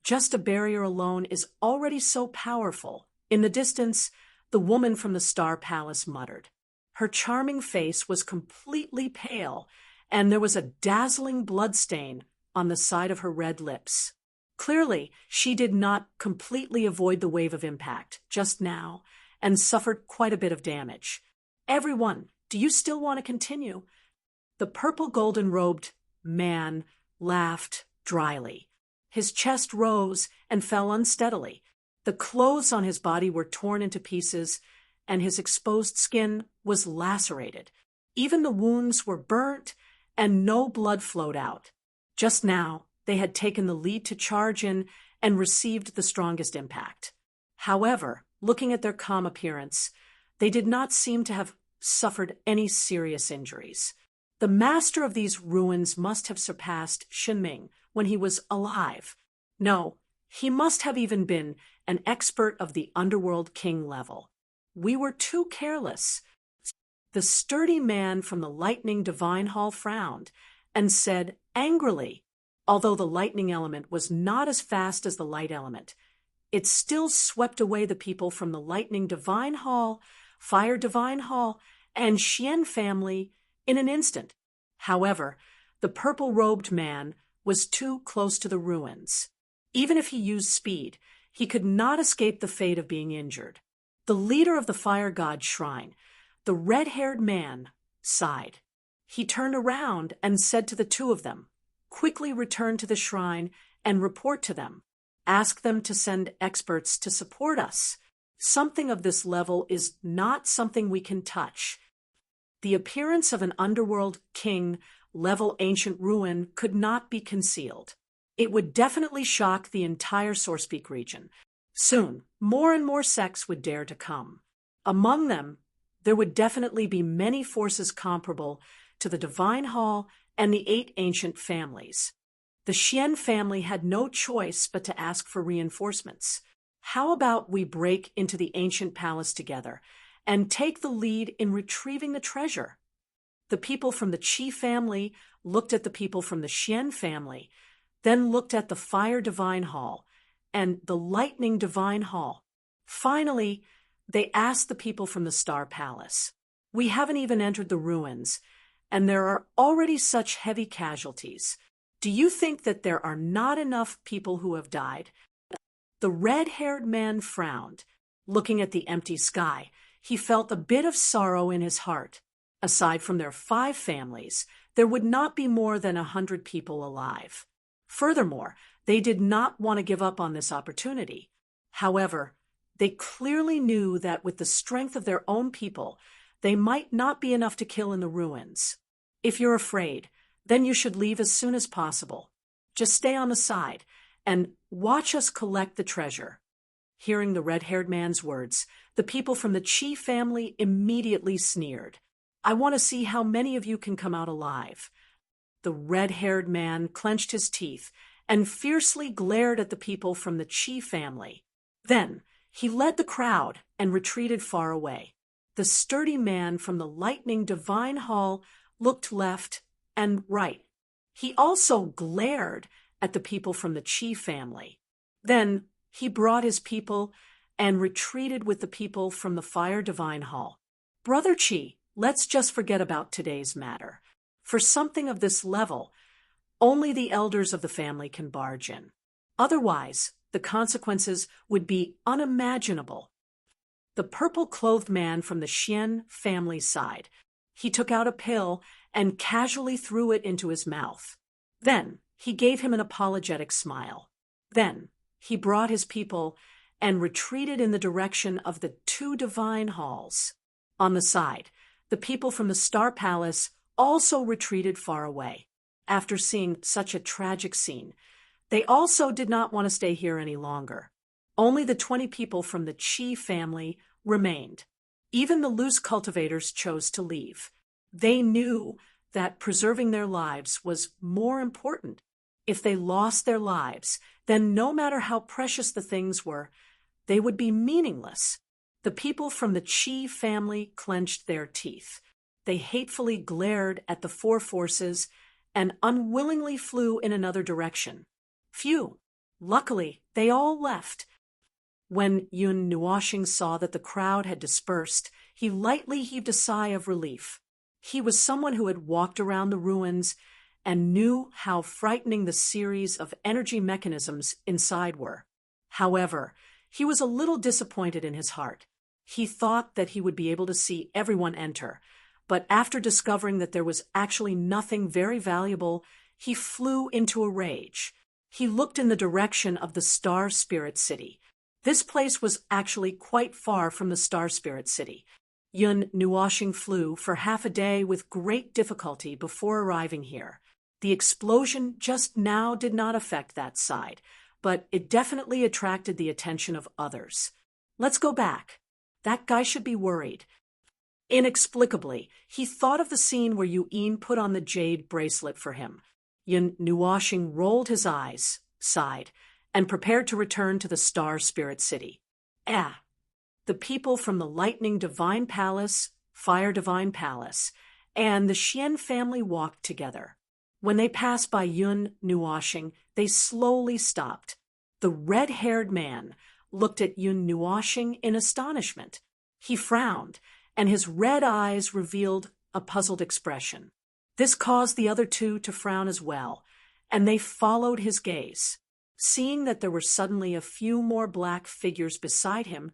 Just a barrier alone is already so powerful. In the distance, the woman from the Star Palace muttered. Her charming face was completely pale, and there was a dazzling bloodstain on the side of her red lips. Clearly, she did not completely avoid the wave of impact just now and suffered quite a bit of damage. "Everyone, do you still want to continue?" The purple golden-robed man laughed dryly. His chest rose and fell unsteadily. The clothes on his body were torn into pieces, and his exposed skin was lacerated. Even the wounds were burnt, and no blood flowed out. Just now, they had taken the lead to charge in and received the strongest impact. However, looking at their calm appearance, they did not seem to have suffered any serious injuries. The master of these ruins must have surpassed Shinming when he was alive. No, he must have even been an expert of the underworld king level. We were too careless. The sturdy man from the Lightning Divine Hall frowned and said angrily, although the lightning element was not as fast as the light element, it still swept away the people from the Lightning Divine Hall, Fire Divine Hall, and Xian family in an instant. However, the purple-robed man was too close to the ruins. Even if he used speed, he could not escape the fate of being injured. The leader of the fire god shrine, the red-haired man, sighed. He turned around and said to the 2 of them, "Quickly return to the shrine and report to them. Ask them to send experts to support us. Something of this level is not something we can touch." The appearance of an underworld king-level ancient ruin could not be concealed. It would definitely shock the entire Sourcepeak region. Soon, more and more sects would dare to come. Among them, there would definitely be many forces comparable to the Divine Hall and the 8 ancient families. The Xian family had no choice but to ask for reinforcements. How about we break into the ancient palace together and take the lead in retrieving the treasure? The people from the Qi family looked at the people from the Xian family, then looked at the Fire Divine Hall and the Lightning Divine Hall. Finally, they asked the people from the Star Palace. We haven't even entered the ruins, and there are already such heavy casualties. Do you think that there are not enough people who have died? The red-haired man frowned. Looking at the empty sky, he felt a bit of sorrow in his heart. Aside from their 5 families, there would not be more than 100 people alive. Furthermore, they did not want to give up on this opportunity. However, they clearly knew that with the strength of their own people, they might not be enough to kill in the ruins. If you're afraid, then you should leave as soon as possible. Just stay on the side and watch us collect the treasure. Hearing the red-haired man's words, the people from the Qi family immediately sneered. I want to see how many of you can come out alive. The red-haired man clenched his teeth and fiercely glared at the people from the Qi family. Then he led the crowd and retreated far away. The sturdy man from the Lightning Divine Hall looked left and right. He also glared at the people from the Qi family. Then he brought his people and retreated with the people from the Fire Divine Hall. Brother Qi, let's just forget about today's matter. For something of this level, only the elders of the family can barge in. Otherwise, the consequences would be unimaginable. The purple-clothed man from the Xian family sighed. He took out a pill and casually threw it into his mouth. Then he gave him an apologetic smile. Then he brought his people and retreated in the direction of the 2 divine halls. On the side, the people from the Star Palace also retreated far away. After seeing such a tragic scene, they also did not want to stay here any longer. Only the 20 people from the Qi family remained. Even the loose cultivators chose to leave. They knew that preserving their lives was more important. If they lost their lives, then no matter how precious the things were, they would be meaningless. The people from the Qi family clenched their teeth. They hatefully glared at the 4 forces and unwillingly flew in another direction. Phew! Luckily, they all left. When Yun Nuoxing saw that the crowd had dispersed, he lightly heaved a sigh of relief. He was someone who had walked around the ruins and knew how frightening the series of energy mechanisms inside were. However, he was a little disappointed in his heart. He thought that he would be able to see everyone enter, but after discovering that there was actually nothing very valuable, he flew into a rage. He looked in the direction of the Star Spirit City. This place was actually quite far from the Star Spirit City. Yun Nuoxing flew for half a day with great difficulty before arriving here. The explosion just now did not affect that side, but it definitely attracted the attention of others. Let's go back. That guy should be worried. Inexplicably, he thought of the scene where Yu'in put on the jade bracelet for him. Yun Nuoxing rolled his eyes, sighed, and prepared to return to the Star Spirit City. The people from the Lightning Divine Palace, Fire Divine Palace, and the Xian family walked together. When they passed by Yun Nuoxing, they slowly stopped. The red-haired man looked at Yun Nuoxing in astonishment. He frowned, and his red eyes revealed a puzzled expression. This caused the other 2 to frown as well, and they followed his gaze. Seeing that there were suddenly a few more black figures beside him,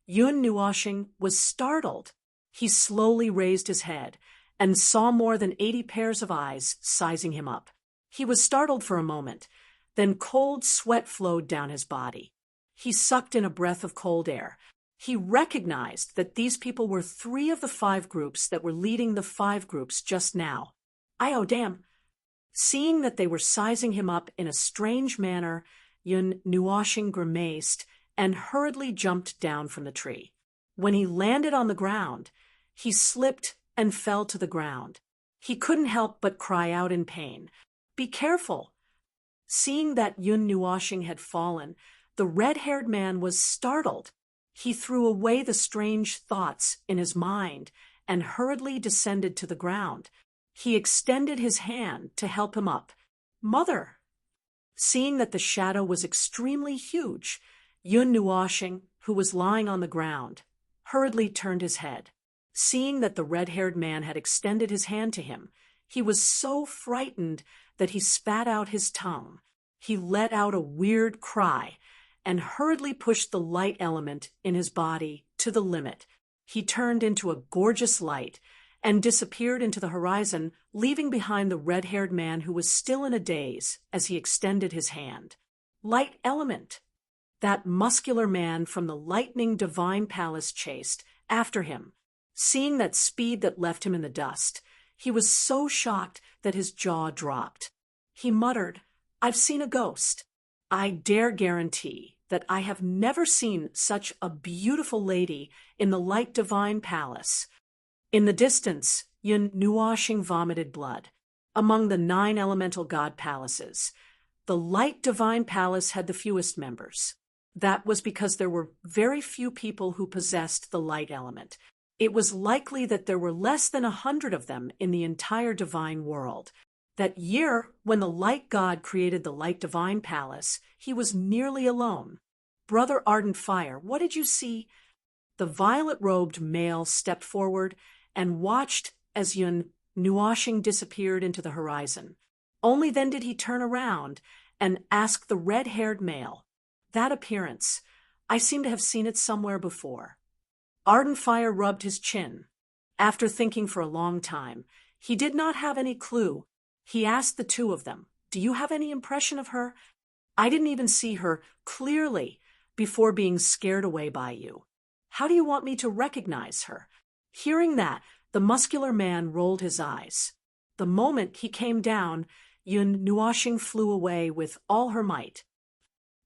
Yun Nuoxing was startled. He slowly raised his head and saw more than 80 pairs of eyes sizing him up. He was startled for a moment, then cold sweat flowed down his body. He sucked in a breath of cold air. He recognized that these people were 3 of the 5 groups that were leading the 5 groups just now. Oh damn! Seeing that they were sizing him up in a strange manner, Yun Nuoxing grimaced and hurriedly jumped down from the tree. When he landed on the ground, he slipped and fell to the ground. He couldn't help but cry out in pain. Be careful! Seeing that Yun Nuoxing had fallen, The red-haired man was startled. He threw away the strange thoughts in his mind and hurriedly descended to the ground. He extended his hand to help him up. "Mother!" Seeing that the shadow was extremely huge, Yun Nuoshing, who was lying on the ground, hurriedly turned his head. Seeing that the red-haired man had extended his hand to him, he was so frightened that he spat out his tongue. He let out a weird cry and hurriedly pushed the light element in his body to the limit. He turned into a gorgeous light and disappeared into the horizon, leaving behind the red-haired man who was still in a daze as he extended his hand. Light element! That muscular man from the lightning divine palace chased after him. Seeing that speed that left him in the dust, he was so shocked that his jaw dropped. He muttered, "I've seen a ghost. I dare guarantee that I have never seen such a beautiful lady in the light divine palace." In the distance, Yun Nuoshing vomited blood. Among the 9 elemental god palaces, the light divine palace had the fewest members. That was because there were very few people who possessed the light element. It was likely that there were less than 100 of them in the entire divine world. That year, when the light god created the light divine palace, he was nearly alone. "Brother Ardent Fire, what did you see?" The violet-robed male stepped forward and watched as Yun Nuoshing disappeared into the horizon. Only then did he turn around and ask the red-haired male, "That appearance, I seem to have seen it somewhere before." Ardent Fire rubbed his chin. After thinking for a long time, he did not have any clue. He asked the 2 of them, "Do you have any impression of her? I didn't even see her clearly before being scared away by you. How do you want me to recognize her?" Hearing that, the muscular man rolled his eyes. The moment he came down, Yun Nuoshing flew away with all her might.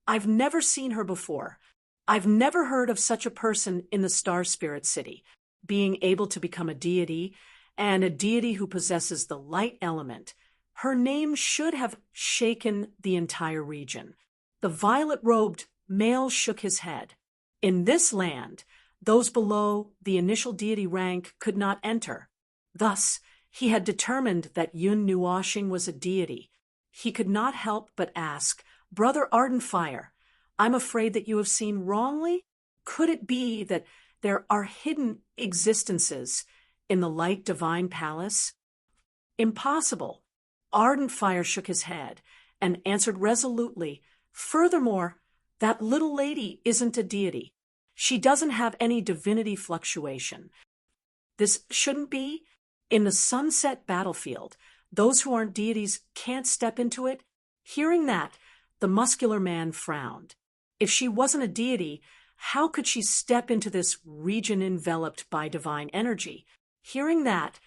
"I've never seen her before. I've never heard of such a person in the Star Spirit City, being able to become a deity, and a deity who possesses the light element. Her name should have shaken the entire region." The violet-robed male shook his head. In this land, those below the initial deity rank could not enter. Thus, he had determined that Yun Nuoshing was a deity. He could not help but ask, "Brother Ardent Fire, I'm afraid that you have seen wrongly? Could it be that there are hidden existences in the light divine palace?" "Impossible." Ardent Fire shook his head and answered resolutely, "Furthermore, that little lady isn't a deity. She doesn't have any divinity fluctuation. This shouldn't be. In the sunset battlefield, those who aren't deities can't step into it." Hearing that, the muscular man frowned. If she wasn't a deity, how could she step into this region enveloped by divine energy? Hearing that,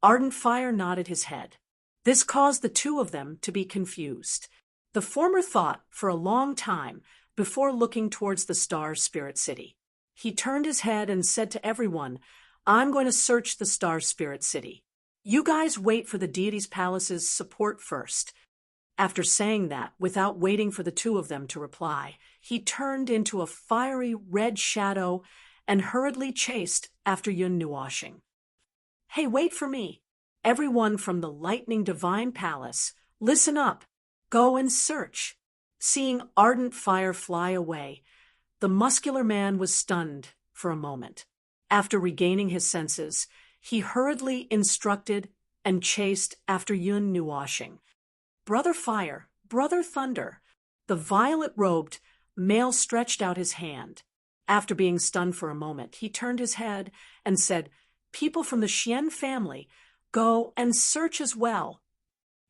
Ardent Fire nodded his head. This caused the 2 of them to be confused. The former thought for a long time before looking towards the Star Spirit City. He turned his head and said to everyone, "I'm going to search the Star Spirit City. You guys wait for the deity's palace's support first." After saying that, without waiting for the 2 of them to reply, he turned into a fiery red shadow and hurriedly chased after Yun Nuoshing. "Hey, wait for me. Everyone from the lightning divine palace, listen up. Go and search." Seeing Ardent Fire fly away, the muscular man was stunned for a moment. After regaining his senses, he hurriedly instructed and chased after Yun Nuoshing. "Brother Fire, Brother Thunder." The violet-robed male stretched out his hand. After being stunned for a moment, he turned his head and said, "People from the Xian family, go and search as well."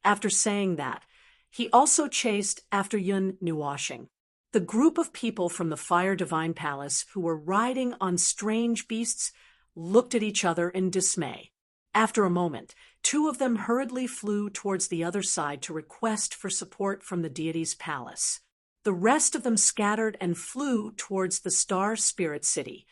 After saying that, he also chased after Yun Nuoshing. The group of people from the Fire Divine Palace who were riding on strange beasts looked at each other in dismay. After a moment, 2 of them hurriedly flew towards the other side to request for support from the deity's palace. The rest of them scattered and flew towards the Star Spirit City.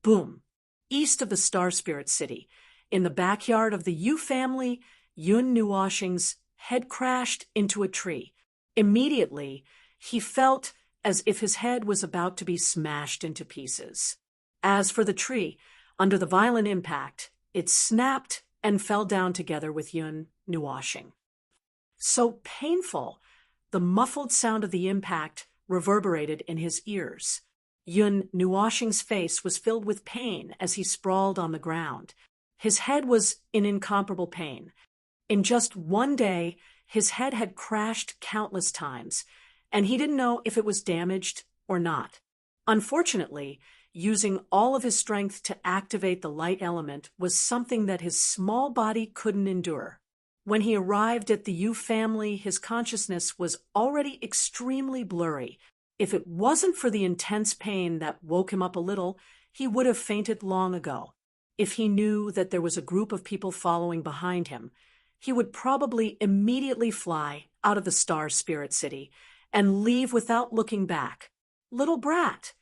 Boom! East of the Star Spirit City, in the backyard of the Yu family, Yun Nuoshing's head crashed into a tree. Immediately, he felt as if his head was about to be smashed into pieces. As for the tree, under the violent impact, it snapped and fell down together with Yun Nuashing. So painful, the muffled sound of the impact reverberated in his ears. Yun Nuashing's face was filled with pain as he sprawled on the ground. His head was in incomparable pain. In just one day, his head had crashed countless times, and he didn't know if it was damaged or not. Unfortunately, using all of his strength to activate the light element was something that his small body couldn't endure. When he arrived at the Yu family, his consciousness was already extremely blurry. If it wasn't for the intense pain that woke him up a little, he would have fainted long ago. If he knew that there was a group of people following behind him, he would probably immediately fly out of the Star Spirit City and leave without looking back. Little brat!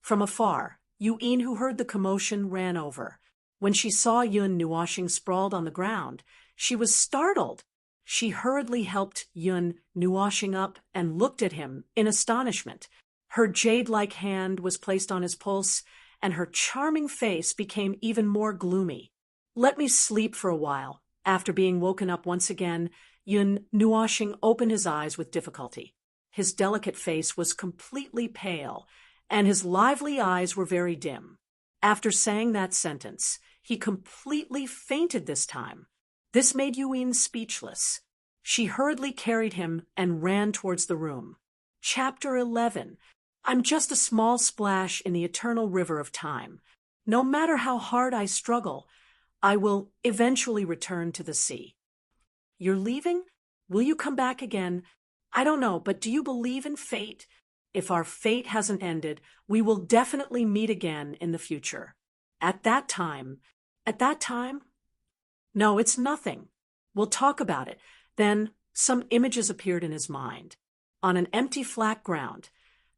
From afar, Yu-in, who heard the commotion, ran over. When she saw Yun Nuashing sprawled on the ground, she was startled. She hurriedly helped Yun Nuashing up and looked at him in astonishment. Her jade-like hand was placed on his pulse, and her charming face became even more gloomy. "Let me sleep for a while." After being woken up once again, Yun Nuashing opened his eyes with difficulty. His delicate face was completely pale, and his lively eyes were very dim. After saying that sentence, he completely fainted this time. This made Yu-in speechless. She hurriedly carried him and ran towards the room. Chapter 11. I'm just a small splash in the eternal river of time. No matter how hard I struggle, I will eventually return to the sea. You're leaving? Will you come back again? I don't know, but do you believe in fate? If our fate hasn't ended, we will definitely meet again in the future. At that time? No, it's nothing. We'll talk about it. Then some images appeared in his mind. On an empty flat ground,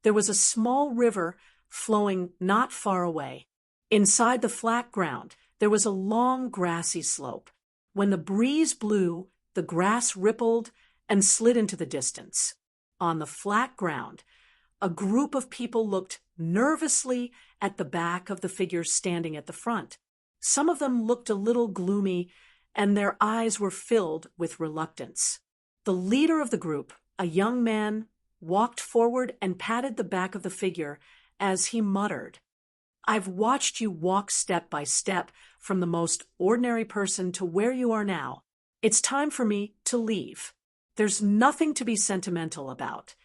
there was a small river flowing not far away. Inside the flat ground, there was a long grassy slope. When the breeze blew, the grass rippled and slid into the distance. On the flat ground, a group of people looked nervously at the back of the figures standing at the front. Some of them looked a little gloomy, and their eyes were filled with reluctance. The leader of the group, a young man, walked forward and patted the back of the figure as he muttered, "I've watched you walk step by step from the most ordinary person to where you are now. It's time for me to leave. There's nothing to be sentimental about.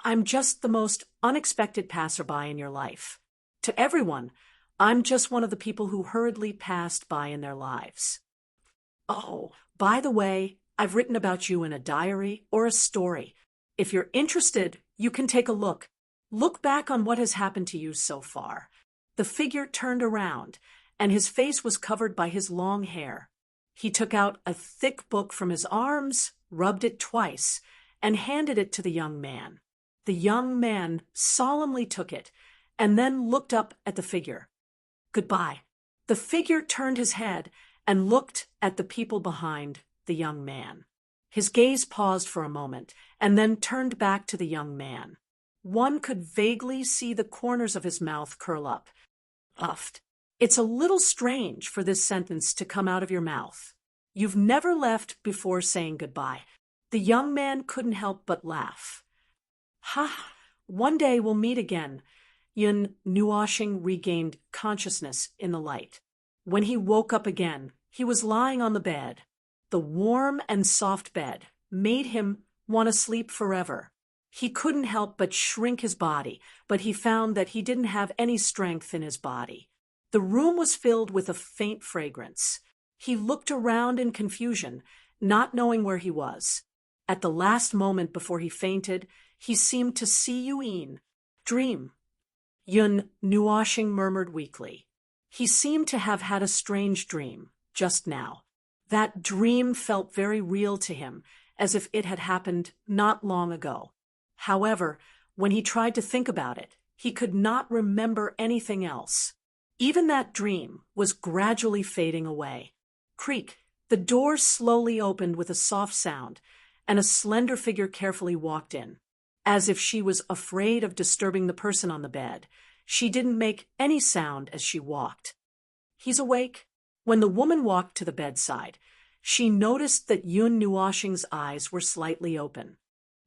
I'm just the most unexpected passerby in your life. To everyone, I'm just one of the people who hurriedly passed by in their lives. Oh, by the way, I've written about you in a diary or a story. If you're interested, you can take a look. Look back on what has happened to you so far." The figure turned around, and his face was covered by his long hair. He took out a thick book from his arms, rubbed it twice, and handed it to the young man. The young man solemnly took it, and then looked up at the figure. "Goodbye." The figure turned his head and looked at the people behind the young man. His gaze paused for a moment, and then turned back to the young man. One could vaguely see the corners of his mouth curl up. Puffed. "It's a little strange for this sentence to come out of your mouth. You've never left before saying goodbye." The young man couldn't help but laugh. "Ha! One day we'll meet again." Yun Nuashing regained consciousness in the light. When he woke up again, he was lying on the bed. The warm and soft bed made him want to sleep forever. He couldn't help but shrink his body, but he found that he didn't have any strength in his body. The room was filled with a faint fragrance. He looked around in confusion, not knowing where he was. At the last moment before he fainted, he seemed to see Yu-in. "Dream," Yun Nuashing murmured weakly. He seemed to have had a strange dream just now. That dream felt very real to him, as if it had happened not long ago. However, when he tried to think about it, he could not remember anything else. Even that dream was gradually fading away. Creak! The door slowly opened with a soft sound, and a slender figure carefully walked in. as if she was afraid of disturbing the person on the bed. She didn't make any sound as she walked. "He's awake." When the woman walked to the bedside, she noticed that Yun Nuoshing's eyes were slightly open.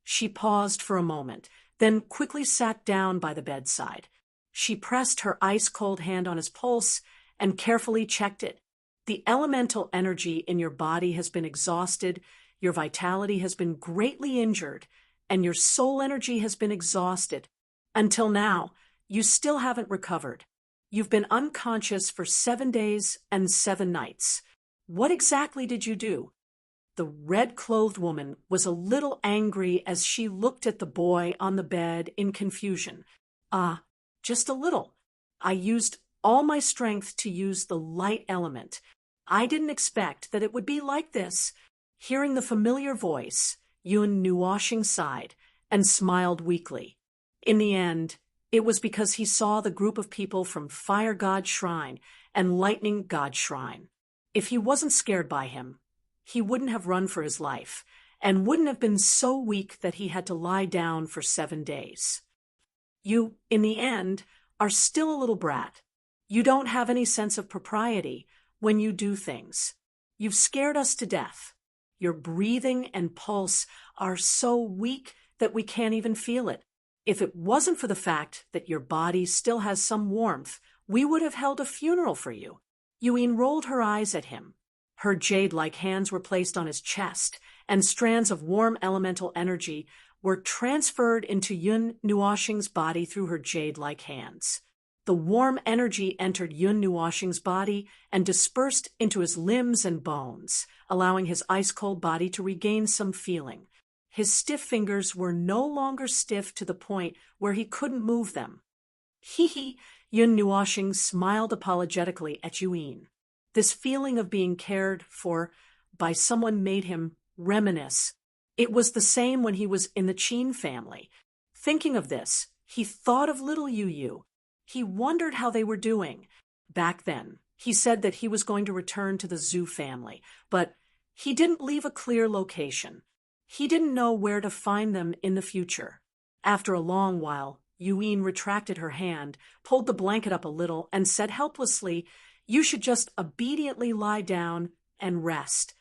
She paused for a moment, then quickly sat down by the bedside. She pressed her ice-cold hand on his pulse and carefully checked it. "The elemental energy in your body has been exhausted, your vitality has been greatly injured, and your soul energy has been exhausted. Until now, you still haven't recovered. You've been unconscious for 7 days and 7 nights. What exactly did you do?" The red-clothed woman was a little angry as she looked at the boy on the bed in confusion. Just a little. I used all my strength to use the light element. I didn't expect that it would be like this." Hearing the familiar voice, Yun Nuoshing sighed and smiled weakly. In the end, it was because he saw the group of people from Fire God Shrine and Lightning God Shrine. If he wasn't scared by him, he wouldn't have run for his life and wouldn't have been so weak that he had to lie down for 7 days. "You, in the end, are still a little brat. You don't have any sense of propriety when you do things. You've scared us to death. Your breathing and pulse are so weak that we can't even feel it. If it wasn't for the fact that your body still has some warmth, we would have held a funeral for you." Yuin rolled her eyes at him. Her jade-like hands were placed on his chest, and strands of warm elemental energy were transferred into Yun Nuoshing's body through her jade-like hands. The warm energy entered Yun Nuoshing's body and dispersed into his limbs and bones, allowing his ice-cold body to regain some feeling. His stiff fingers were no longer stiff to the point where he couldn't move them. "Hee." Yun Nuoshing smiled apologetically at Yuin. This feeling of being cared for by someone made him reminisce. It was the same when he was in the Qin family. Thinking of this, he thought of little Yu. He wondered how they were doing. Back then, he said that he was going to return to the Zhu family, but he didn't leave a clear location. He didn't know where to find them in the future. After a long while, Yuin retracted her hand, pulled the blanket up a little, and said helplessly, "You should just obediently lie down and rest."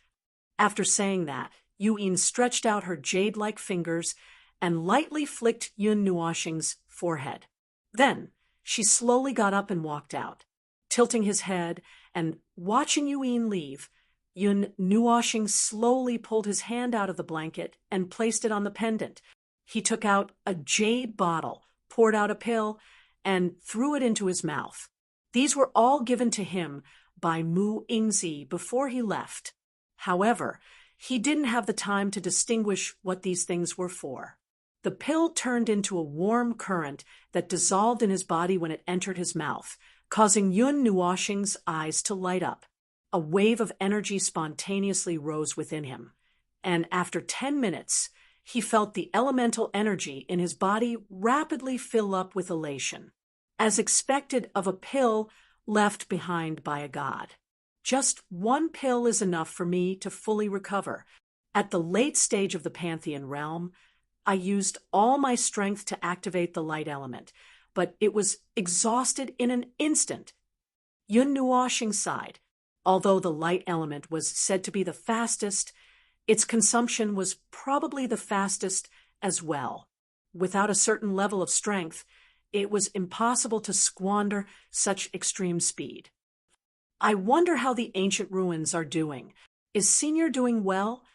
After saying that, Yuin stretched out her jade-like fingers and lightly flicked Yun Nuoshing's forehead. Then, she slowly got up and walked out. Tilting his head and watching Yuin leave, Yun Nuoshing slowly pulled his hand out of the blanket and placed it on the pendant. He took out a jade bottle, poured out a pill, and threw it into his mouth. These were all given to him by Mu Ingzi before he left. However, he didn't have the time to distinguish what these things were for. The pill turned into a warm current that dissolved in his body when it entered his mouth, causing Yun Nuoshing's eyes to light up. A wave of energy spontaneously rose within him, and after 10 minutes, he felt the elemental energy in his body rapidly fill up with elation, as expected of a pill left behind by a god. "Just one pill is enough for me to fully recover. At the late stage of the Pantheon realm, I used all my strength to activate the light element, but it was exhausted in an instant." Yun Nuoshing sighed. Although the light element was said to be the fastest, its consumption was probably the fastest as well. Without a certain level of strength, it was impossible to squander such extreme speed. "I wonder how the ancient ruins are doing. Is Senior doing well?"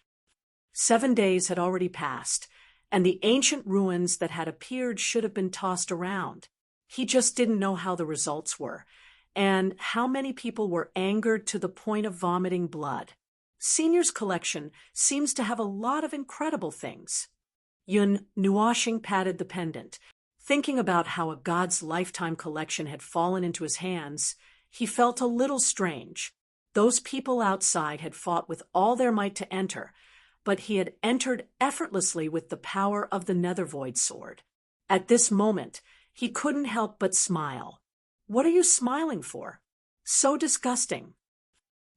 7 days had already passed, and the ancient ruins that had appeared should have been tossed around. He just didn't know how the results were, and how many people were angered to the point of vomiting blood. Senior's collection seems to have a lot of incredible things. Yun Nuoshing patted the pendant. Thinking about how a god's lifetime collection had fallen into his hands, he felt a little strange. Those people outside had fought with all their might to enter, but he had entered effortlessly with the power of the Nethervoid sword. At this moment, he couldn't help but smile. "What are you smiling for? So disgusting."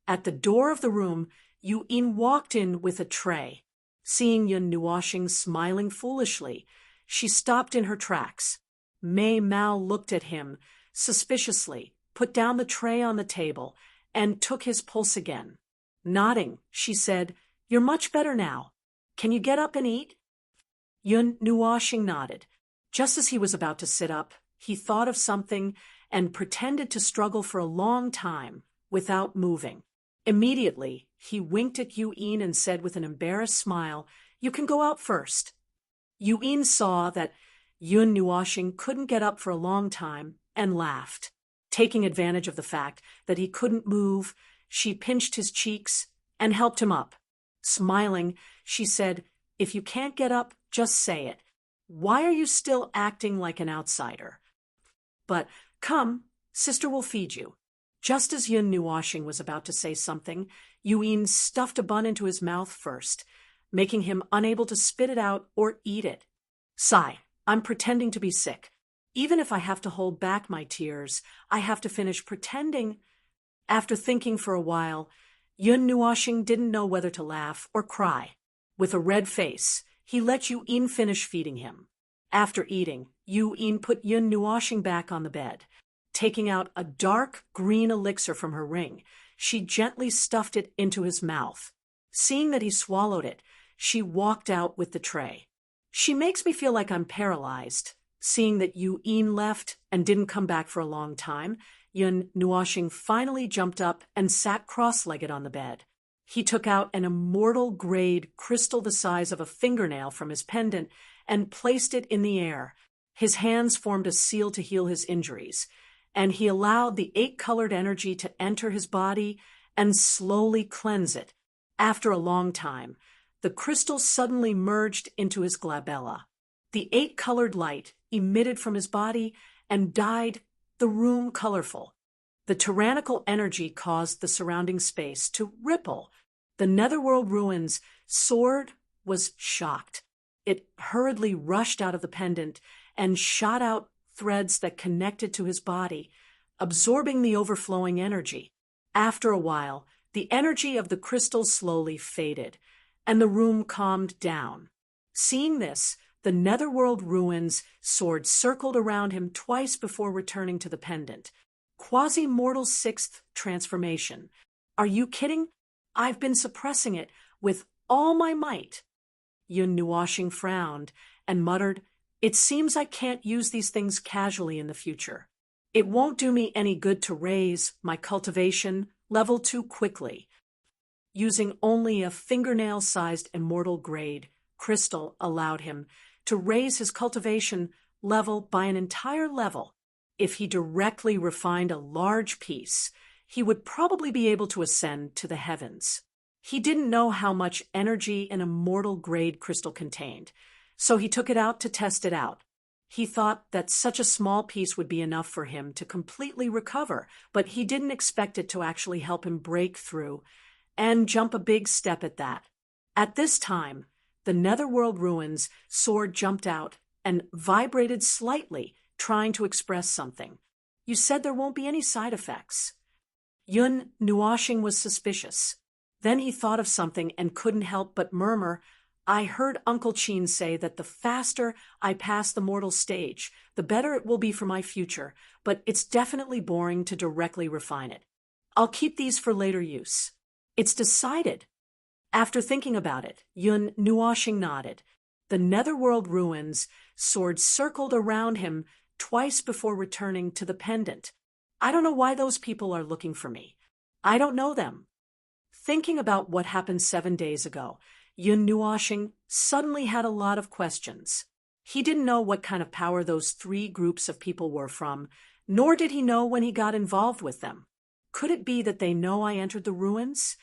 At the door of the room, Yuin walked in with a tray. Seeing Yun Nuoshing smiling foolishly, she stopped in her tracks. Mei Mao looked at him suspiciously, put down the tray on the table, and took his pulse again. Nodding, she said, "You're much better now. Can you get up and eat?" Yun Nuoxing nodded. Just as he was about to sit up, he thought of something and pretended to struggle for a long time without moving. Immediately, he winked at Yu Yin and said with an embarrassed smile, "You can go out first." Yu Yin saw that Yun Nuoxing couldn't get up for a long time and laughed. Taking advantage of the fact that he couldn't move, she pinched his cheeks and helped him up. Smiling, she said, "If you can't get up, just say it. Why are you still acting like an outsider? But come, sister will feed you." Just as Yun Nuoxing was about to say something, Yu Yin stuffed a bun into his mouth first, making him unable to spit it out or eat it. "Sigh, I'm pretending to be sick. Even if I have to hold back my tears, I have to finish pretending." After thinking for a while, Yun Nuoxing didn't know whether to laugh or cry. With a red face, he let Yu Yin finish feeding him. After eating, Yu Yin put Yun Nuoxing back on the bed. Taking out a dark green elixir from her ring, she gently stuffed it into his mouth. Seeing that he swallowed it, she walked out with the tray. "She makes me feel like I'm paralyzed." Seeing that Yu Yin left and didn't come back for a long time, Yun Nuoxing finally jumped up and sat cross-legged on the bed. He took out an immortal-grade crystal the size of a fingernail from his pendant and placed it in the air. His hands formed a seal to heal his injuries, and he allowed the 8-colored energy to enter his body and slowly cleanse it. After a long time, the crystal suddenly merged into his glabella. The 8-colored light emitted from his body and dyed the room colorful. The tyrannical energy caused the surrounding space to ripple. The Netherworld Ruins sword was shocked. It hurriedly rushed out of the pendant and shot out threads that connected to his body, absorbing the overflowing energy. After a while, the energy of the crystal slowly faded, and the room calmed down. Seeing this, the Netherworld Ruins sword circled around him twice before returning to the pendant. Quasi-mortal 6th transformation. "Are you kidding? I've been suppressing it with all my might." Yun Nuoxing frowned and muttered, "It seems I can't use these things casually in the future. It won't do me any good to raise my cultivation level too quickly." Using only a fingernail-sized immortal grade crystal allowed him to raise his cultivation level by an entire level. If he directly refined a large piece, he would probably be able to ascend to the heavens. He didn't know how much energy an immortal grade crystal contained, so he took it out to test it out. He thought that such a small piece would be enough for him to completely recover, but he didn't expect it to actually help him break through and jump a big step at that. At this time, the Netherworld Ruins sword jumped out and vibrated slightly, trying to express something. "You said there won't be any side effects." Yun Nuoxing was suspicious. Then he thought of something and couldn't help but murmur, "I heard Uncle Chin say that the faster I pass the mortal stage, the better it will be for my future, but it's definitely boring to directly refine it. I'll keep these for later use." "It's decided." After thinking about it, Yun Nuoxing nodded. The Netherworld Ruins sword circled around him twice before returning to the pendant. "I don't know why those people are looking for me. I don't know them." Thinking about what happened 7 days ago, Yun Nuoxing suddenly had a lot of questions. He didn't know what kind of power those 3 groups of people were from, nor did he know when he got involved with them. Could it be that they know I entered the ruins?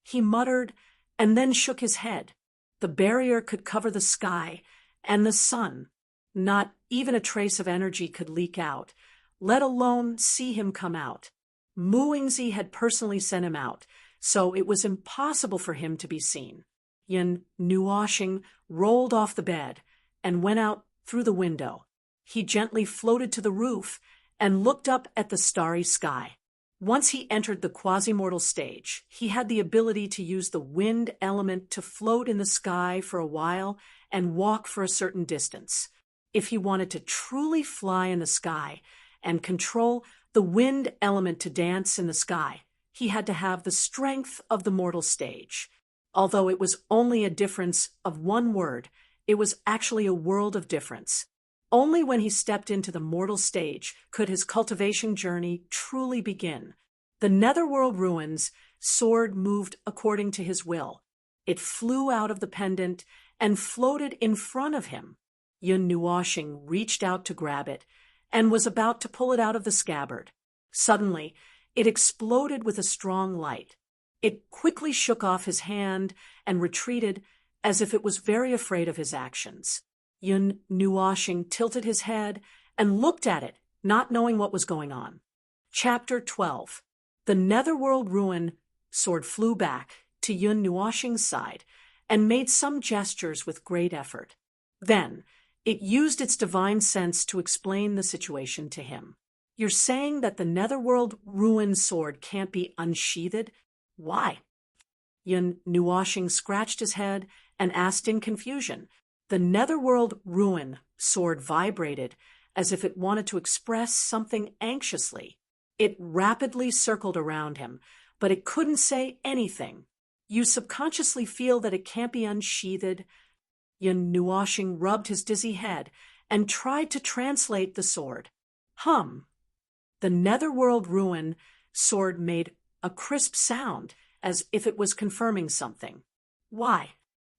He muttered and then shook his head. The barrier could cover the sky and the sun. Not even a trace of energy could leak out, let alone see him come out. Mu Yingzi had personally sent him out, so it was impossible for him to be seen. Yun Nuoxing rolled off the bed and went out through the window. He gently floated to the roof and looked up at the starry sky. Once he entered the quasi-mortal stage, he had the ability to use the wind element to float in the sky for a while and walk for a certain distance. If he wanted to truly fly in the sky and control the wind element to dance in the sky, he had to have the strength of the mortal stage. Although it was only a difference of one word, it was actually a world of difference. Only when he stepped into the mortal stage could his cultivation journey truly begin. The Netherworld ruins sword moved according to his will. It flew out of the pendant and floated in front of him. Yun Nuoshing reached out to grab it and was about to pull it out of the scabbard. Suddenly, it exploded with a strong light. It quickly shook off his hand and retreated as if it was very afraid of his actions. Yun Nuoshing tilted his head and looked at it, not knowing what was going on. Chapter 12. The Netherworld ruin sword flew back to Yun Nuoshing's side and made some gestures with great effort. Then, it used its divine sense to explain the situation to him. You're saying that the Netherworld ruin sword can't be unsheathed? Why? Yun Nuoshing scratched his head and asked in confusion. The Netherworld ruin sword vibrated as if it wanted to express something anxiously. It rapidly circled around him, but it couldn't say anything. You subconsciously feel that it can't be unsheathed. Yun Nuoshing rubbed his dizzy head and tried to translate the sword. The Netherworld ruin sword made a crisp sound as if it was confirming something. Why?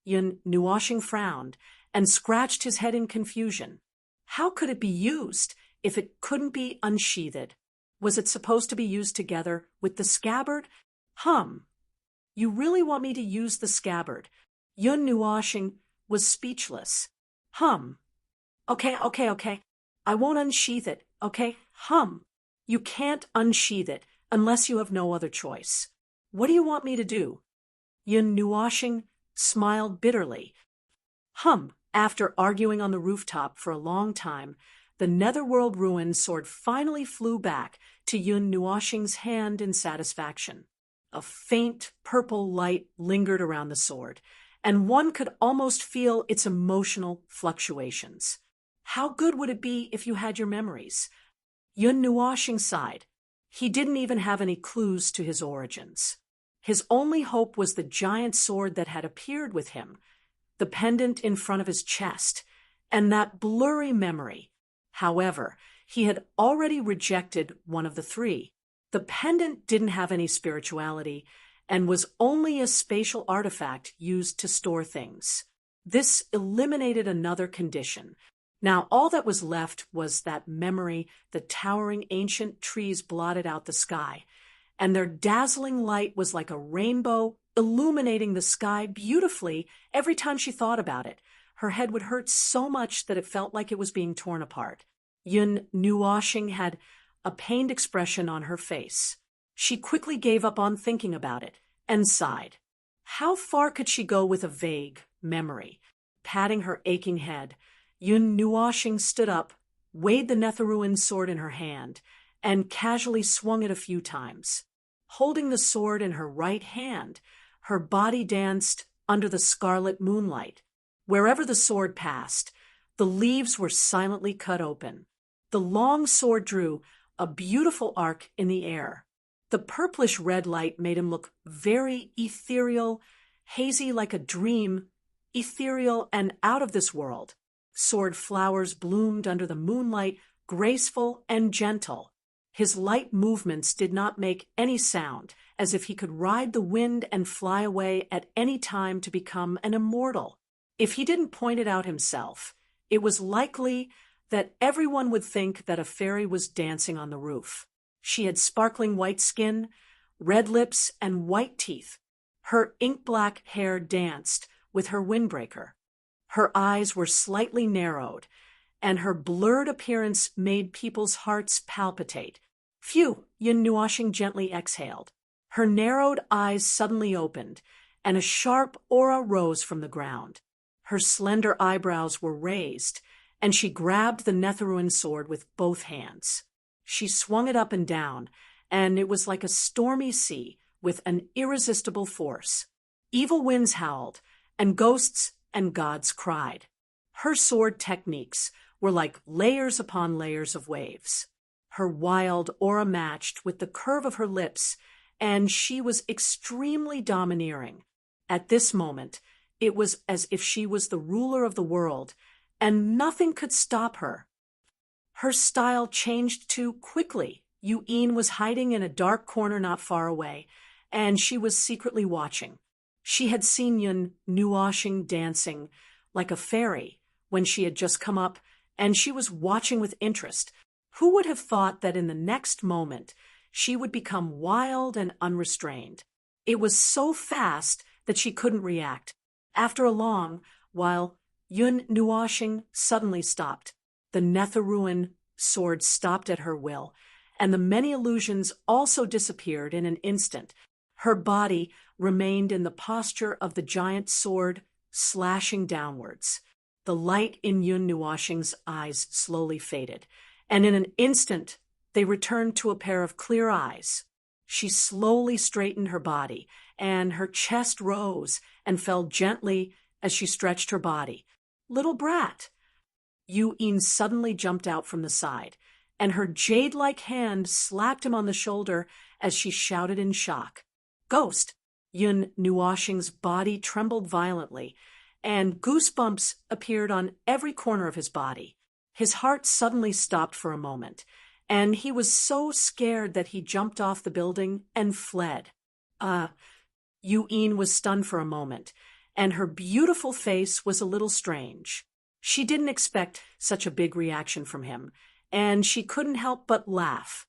Yun Nuoshing frowned and scratched his head in confusion. How could it be used if it couldn't be unsheathed? Was it supposed to be used together with the scabbard? You really want me to use the scabbard? Yun Nuoshing was speechless. Okay. I won't unsheath it, okay? You can't unsheath it unless you have no other choice. What do you want me to do? Yun Nuoshing smiled bitterly. After arguing on the rooftop for a long time, the Netherworld ruin sword finally flew back to Yun Nuoshing's hand in satisfaction. A faint purple light lingered around the sword, and one could almost feel its emotional fluctuations. How good would it be if you had your memories? Yun Nuoshing sighed. He didn't even have any clues to his origins. His only hope was the giant sword that had appeared with him, the pendant in front of his chest, and that blurry memory. However, he had already rejected one of the three. The pendant didn't have any spirituality and was only a spatial artifact used to store things. This eliminated another condition. Now all that was left was that memory. The towering ancient trees blotted out the sky, and their dazzling light was like a rainbow, illuminating the sky beautifully every time she thought about it. Her head would hurt so much that it felt like it was being torn apart. Yun Nuoshing had a pained expression on her face. She quickly gave up on thinking about it and sighed. How far could she go with a vague memory? Patting her aching head, Yun Nuoshing stood up, weighed the Netherruin sword in her hand, and casually swung it a few times. Holding the sword in her right hand, her body danced under the scarlet moonlight. Wherever the sword passed, the leaves were silently cut open. The long sword drew a beautiful arc in the air. The purplish-red light made him look very ethereal, hazy like a dream, ethereal and out of this world. Sword flowers bloomed under the moonlight, graceful and gentle. His light movements did not make any sound, as if he could ride the wind and fly away at any time to become an immortal. If he didn't point it out himself, it was likely that everyone would think that a fairy was dancing on the roof. She had sparkling white skin, red lips, and white teeth. Her ink-black hair danced with her windbreaker. Her eyes were slightly narrowed, and her blurred appearance made people's hearts palpitate. Phew, Yun Nuoshing gently exhaled. Her narrowed eyes suddenly opened, and a sharp aura rose from the ground. Her slender eyebrows were raised, and she grabbed the Netherruin sword with both hands. She swung it up and down, and it was like a stormy sea with an irresistible force. Evil winds howled, and ghosts and gods cried. Her sword techniques were like layers upon layers of waves. Her wild aura matched with the curve of her lips, and she was extremely domineering. At this moment, it was as if she was the ruler of the world, and nothing could stop her. Her style changed too quickly. Yu-Yin was hiding in a dark corner not far away, and she was secretly watching. She had seen Yun Nuoxing dancing like a fairy when she had just come up, and she was watching with interest. Who would have thought that in the next moment she would become wild and unrestrained? It was so fast that she couldn't react. After a long while, Yun Nuoxing suddenly stopped. The Netherruin sword stopped at her will, and the many illusions also disappeared in an instant. Her body remained in the posture of the giant sword, slashing downwards. The light in Yun Nuoxing's eyes slowly faded, and in an instant they returned to a pair of clear eyes. She slowly straightened her body, and her chest rose and fell gently as she stretched her body. "Little brat!" Yu-Yin suddenly jumped out from the side, and her jade-like hand slapped him on the shoulder as she shouted in shock. "Ghost!" Yun Nuoxing's body trembled violently, and goosebumps appeared on every corner of his body. His heart suddenly stopped for a moment, and he was so scared that he jumped off the building and fled. Yu-Yin was stunned for a moment, and her beautiful face was a little strange. She didn't expect such a big reaction from him, and she couldn't help but laugh.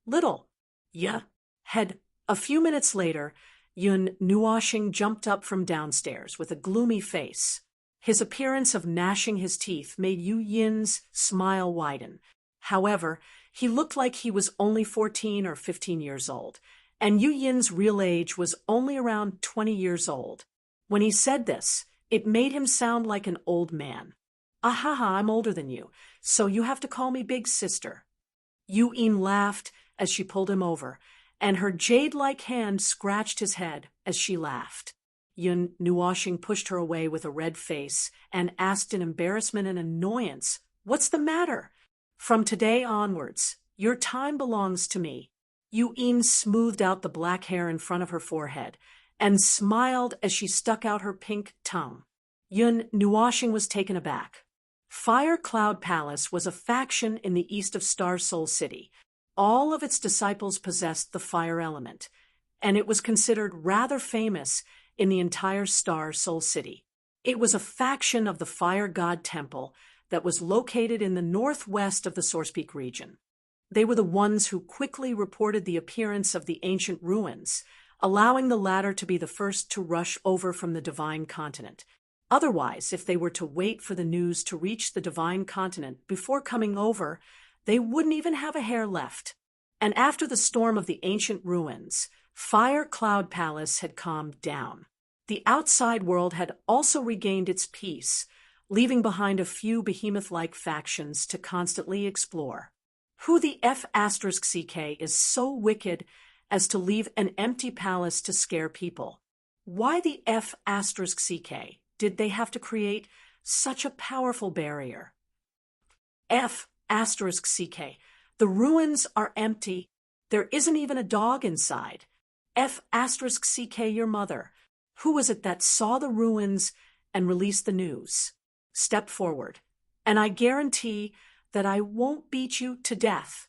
"Little, yeah, head." A few minutes later, Yun Nuoxing jumped up from downstairs with a gloomy face. His appearance of gnashing his teeth made Yu-Yin's smile widen. However, he looked like he was only 14 or 15 years old, and Yu-Yin's real age was only around 20 years old. When he said this, it made him sound like an old man. "Ahaha, I'm older than you, so you have to call me big sister." Yu-Yin laughed as she pulled him over, and her jade-like hand scratched his head as she laughed. Yun Nuoxing pushed her away with a red face and asked in embarrassment and annoyance, "What's the matter? From today onwards, your time belongs to me." Yu-Yin smoothed out the black hair in front of her forehead and smiled as she stuck out her pink tongue. Yun Nuoxing was taken aback. Fire Cloud Palace was a faction in the east of Star Soul City. All of its disciples possessed the fire element, and it was considered rather famous in the entire Star Soul City. It was a faction of the Fire God Temple that was located in the northwest of the Source Peak region. They were the ones who quickly reported the appearance of the ancient ruins, allowing the latter to be the first to rush over from the Divine Continent. Otherwise, if they were to wait for the news to reach the Divine Continent before coming over, they wouldn't even have a hair left. And after the storm of the ancient ruins, Fire Cloud Palace had calmed down. The outside world had also regained its peace, leaving behind a few behemoth-like factions to constantly explore. Who the F***CK is so wicked as to leave an empty palace to scare people? Why the F***CK did they have to create such a powerful barrier? F***CK, the ruins are empty. There isn't even a dog inside. F***CK, your mother. Who was it that saw the ruins and released the news? Step forward, and I guarantee that I won't beat you to death.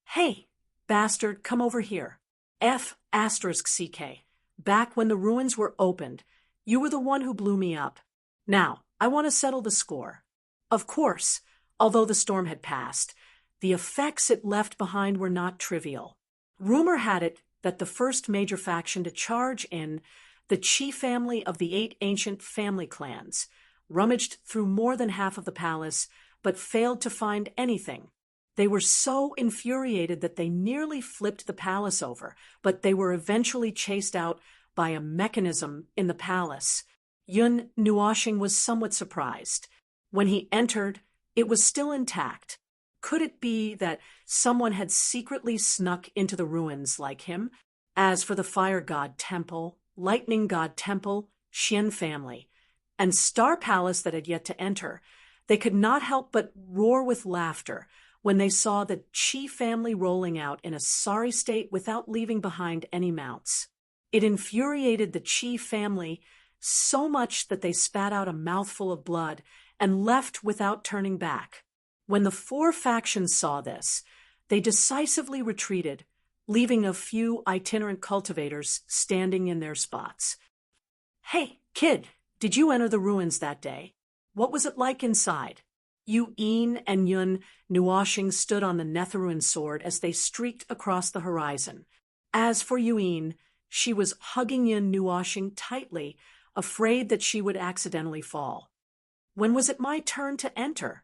Hey, bastard, come over here. F***CK, back when the ruins were opened, you were the one who blew me up. Now, I want to settle the score. Of course, although the storm had passed, the effects it left behind were not trivial. Rumor had it that the first major faction to charge in, the Qi family of the 8 ancient family clans, rummaged through more than half of the palace, but failed to find anything. They were so infuriated that they nearly flipped the palace over, but they were eventually chased out by a mechanism in the palace. Yun Nuoxing was somewhat surprised. When he entered, it was still intact. Could it be that someone had secretly snuck into the ruins like him? As for the fire god temple, lightning god temple, Xian family, and star palace that had yet to enter, they could not help but roar with laughter when they saw the Qi family rolling out in a sorry state without leaving behind any mounts. It infuriated the Qi family so much that they spat out a mouthful of blood and left without turning back. When the four factions saw this, they decisively retreated, leaving a few itinerant cultivators standing in their spots. "Hey, kid, did you enter the ruins that day? What was it like inside?" Yin and Yun Nuoxing stood on the Netherruin sword as they streaked across the horizon. As for Yin, she was hugging Yun Nuoxing tightly, afraid that she would accidentally fall. "When was it my turn to enter?"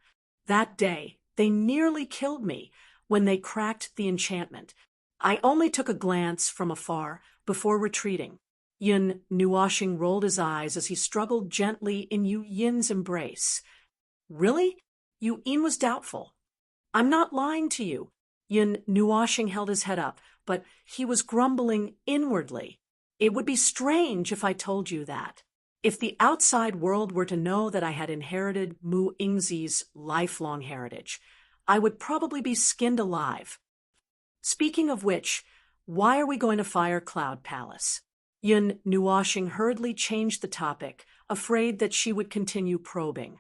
"That day, they nearly killed me when they cracked the enchantment. I only took a glance from afar before retreating." Yun Nuoxing rolled his eyes as he struggled gently in Yu Yin's embrace. "Really?" Yu Yin was doubtful. "I'm not lying to you." Yun Nuoxing held his head up, but he was grumbling inwardly. "It would be strange if I told you that. If the outside world were to know that I had inherited Mu Ingzi's lifelong heritage, I would probably be skinned alive. Speaking of which, why are we going to Fire Cloud Palace?" Yun Nuoxing hurriedly changed the topic, afraid that she would continue probing.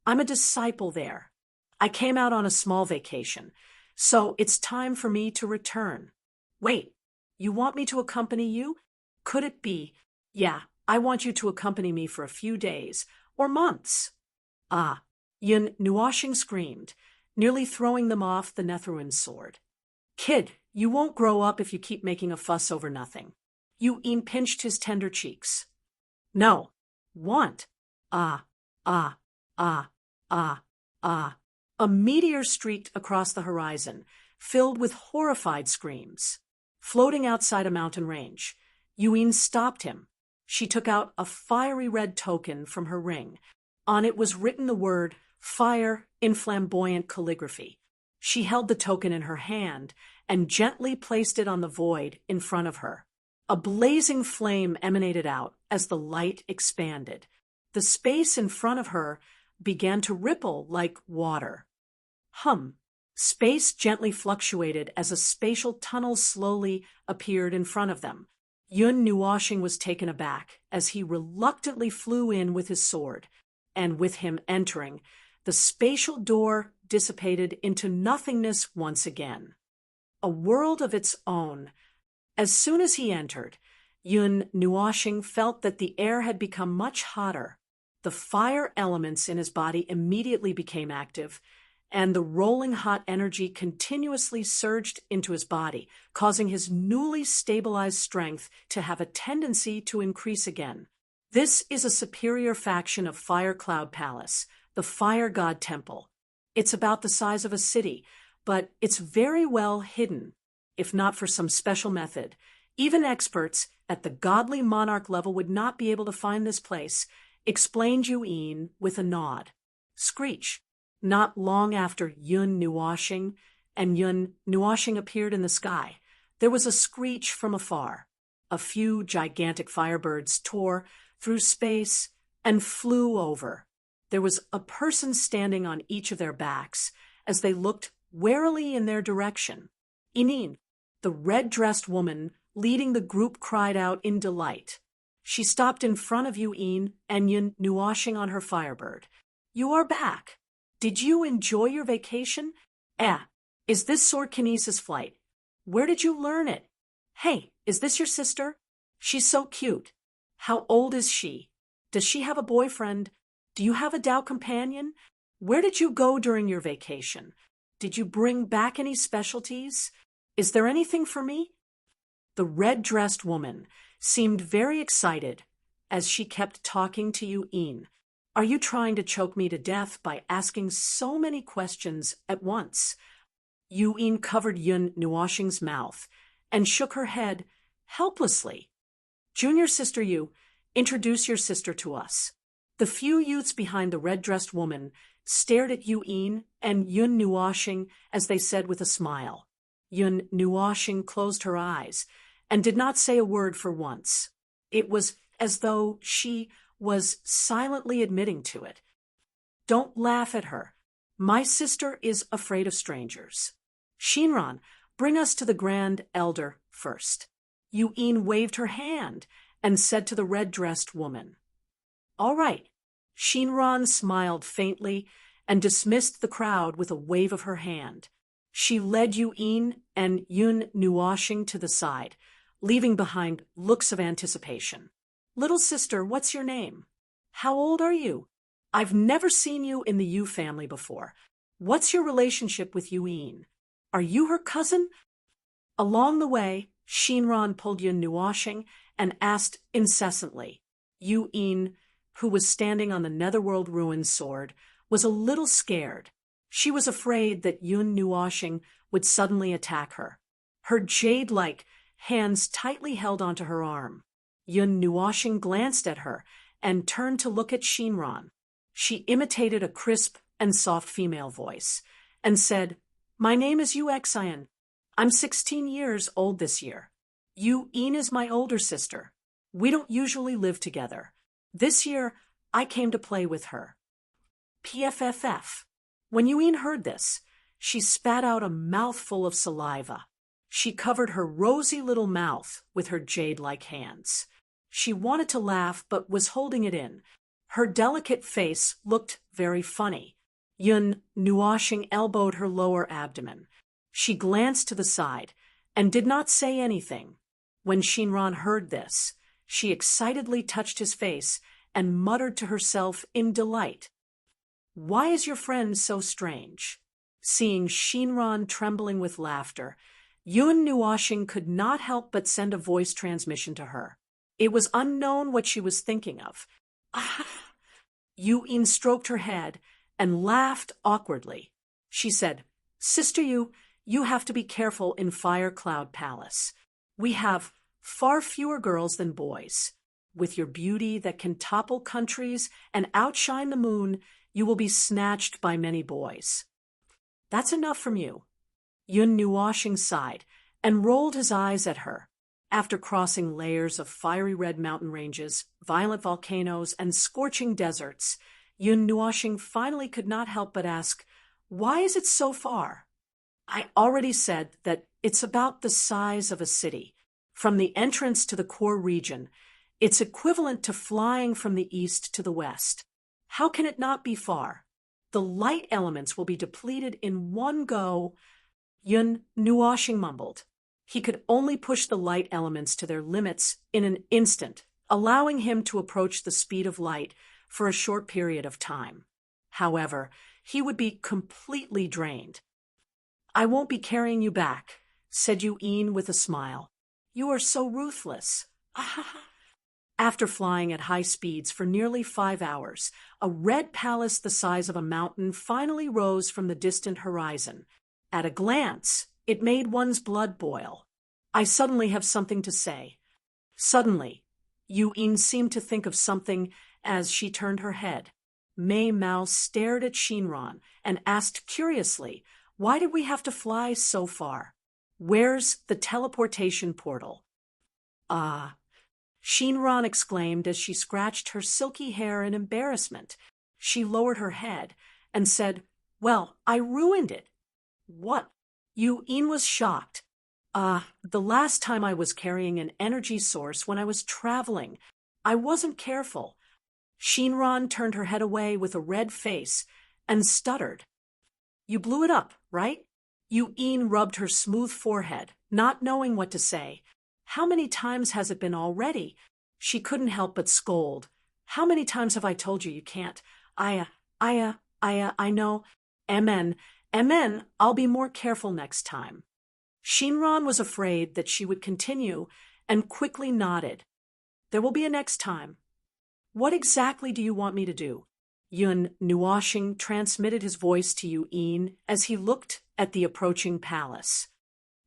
"I'm a disciple there. I came out on a small vacation, so it's time for me to return." "Wait, you want me to accompany you? Could it be?" "Yeah, I want you to accompany me for a few days, or months." "Ah," Yun Nuoxing screamed, nearly throwing them off the Netherruin sword. "Kid, you won't grow up if you keep making a fuss over nothing." Yin pinched his tender cheeks. "No. Want." "Ah, ah, ah, ah, ah." A meteor streaked across the horizon, filled with horrified screams. Floating outside a mountain range, Yin stopped him. She took out a fiery red token from her ring. On it was written the word "fire" in flamboyant calligraphy. She held the token in her hand and gently placed it on the void in front of her. A blazing flame emanated out as the light expanded. The space in front of her began to ripple like water. Space gently fluctuated as a spatial tunnel slowly appeared in front of them. Yun Nuoxing was taken aback as he reluctantly flew in with his sword, and with him entering, the spatial door dissipated into nothingness once again. A world of its own. As soon as he entered, Yun Nuoxing felt that the air had become much hotter. The fire elements in his body immediately became active, and the rolling hot energy continuously surged into his body, causing his newly stabilized strength to have a tendency to increase again. This is a superior faction of Fire Cloud Palace, the Fire God Temple. It's about the size of a city, but it's very well hidden. If not for some special method, even experts at the godly monarch level would not be able to find this place, explained Yin with a nod. Screech. Not long after Yun Nuoxing appeared in the sky, there was a screech from afar. A few gigantic firebirds tore through space and flew over. There was a person standing on each of their backs as they looked warily in their direction. "Inin," the red-dressed woman leading the group, cried out in delight. She stopped in front of Yin and Yun Nuoxing on her firebird. "You are back. Did you enjoy your vacation? Is this sword kinesis flight? Where did you learn it? Hey, is this your sister? She's so cute. How old is she? Does she have a boyfriend? Do you have a Dao companion? Where did you go during your vacation? Did you bring back any specialties? Is there anything for me?" The red-dressed woman seemed very excited as she kept talking to Yin. "Are you trying to choke me to death by asking so many questions at once?" Yin covered Yun Nuoxing's mouth and shook her head helplessly. "Junior sister Yu, introduce your sister to us." The few youths behind the red-dressed woman stared at Yun and Yun Nuoshing as they said with a smile. Yun Nuoshing closed her eyes and did not say a word for once. It was as though she was silently admitting to it. Don't laugh at her. My sister is afraid of strangers. Shinran, bring us to the Grand Elder first. Yun waved her hand and said to the red-dressed woman. All right. Shinran smiled faintly and dismissed the crowd with a wave of her hand. She led Yun and Yun Nuoshing to the side, leaving behind looks of anticipation. Little sister, what's your name? How old are you? I've never seen you in the Yu family before. What's your relationship with Yun? Are you her cousin? Along the way, Shinran pulled Yun Nuoshing and asked incessantly. Yun, who was standing on the Netherworld Ruins sword, was a little scared. She was afraid that Yun Nuoshing would suddenly attack her. Her jade-like hands tightly held onto her arm. Yun Nuoshing glanced at her and turned to look at Shinran. She imitated a crisp and soft female voice and said, My name is Yu Xian. I'm 16 years old this year. Yun is my older sister. We don't usually live together. This year, I came to play with her. PFFF. When Yun heard this, she spat out a mouthful of saliva. She covered her rosy little mouth with her jade-like hands. She wanted to laugh but was holding it in. Her delicate face looked very funny. Yun Nuoshing elbowed her lower abdomen. She glanced to the side and did not say anything. When Shinran heard this, she excitedly touched his face and muttered to herself in delight. Why is your friend so strange? Seeing Shinran trembling with laughter, Yun Nuoshing could not help but send a voice transmission to her. It was unknown what she was thinking of. Ah! Yun stroked her head and laughed awkwardly. She said, Sister you have to be careful in Fire Cloud Palace. We have far fewer girls than boys. With your beauty that can topple countries and outshine the moon, you will be snatched by many boys. That's enough from you. Yun Nuoshing sighed and rolled his eyes at her. After crossing layers of fiery red mountain ranges, violent volcanoes, and scorching deserts, Yun Nuoshing finally could not help but ask, Why is it so far? I already said that it's about the size of a city. From the entrance to the core region, it's equivalent to flying from the east to the west. How can it not be far? The light elements will be depleted in one go. Yun Nuoshing mumbled. He could only push the light elements to their limits in an instant, allowing him to approach the speed of light for a short period of time. However, he would be completely drained. I won't be carrying you back, said Yun with a smile. You are so ruthless. After flying at high speeds for nearly 5 hours, a red palace the size of a mountain finally rose from the distant horizon. At a glance, it made one's blood boil. I suddenly have something to say. Suddenly, Yun seemed to think of something as she turned her head. Mei Mao stared at Shinran and asked curiously, Why did we have to fly so far? Where's the teleportation portal? Ah, Shinran exclaimed as she scratched her silky hair in embarrassment. She lowered her head and said, Well, I ruined it. What? Yun was shocked. The last time I was carrying an energy source when I was traveling. I wasn't careful. Shinran turned her head away with a red face and stuttered. You blew it up, right? Yun rubbed her smooth forehead, not knowing what to say. How many times has it been already? She couldn't help but scold. How many times have I told you can't? I know. Amen, I'll be more careful next time. Shinran was afraid that she would continue and quickly nodded. There will be a next time. What exactly do you want me to do? Yun Nuoshing transmitted his voice to Yun as he looked at the approaching palace.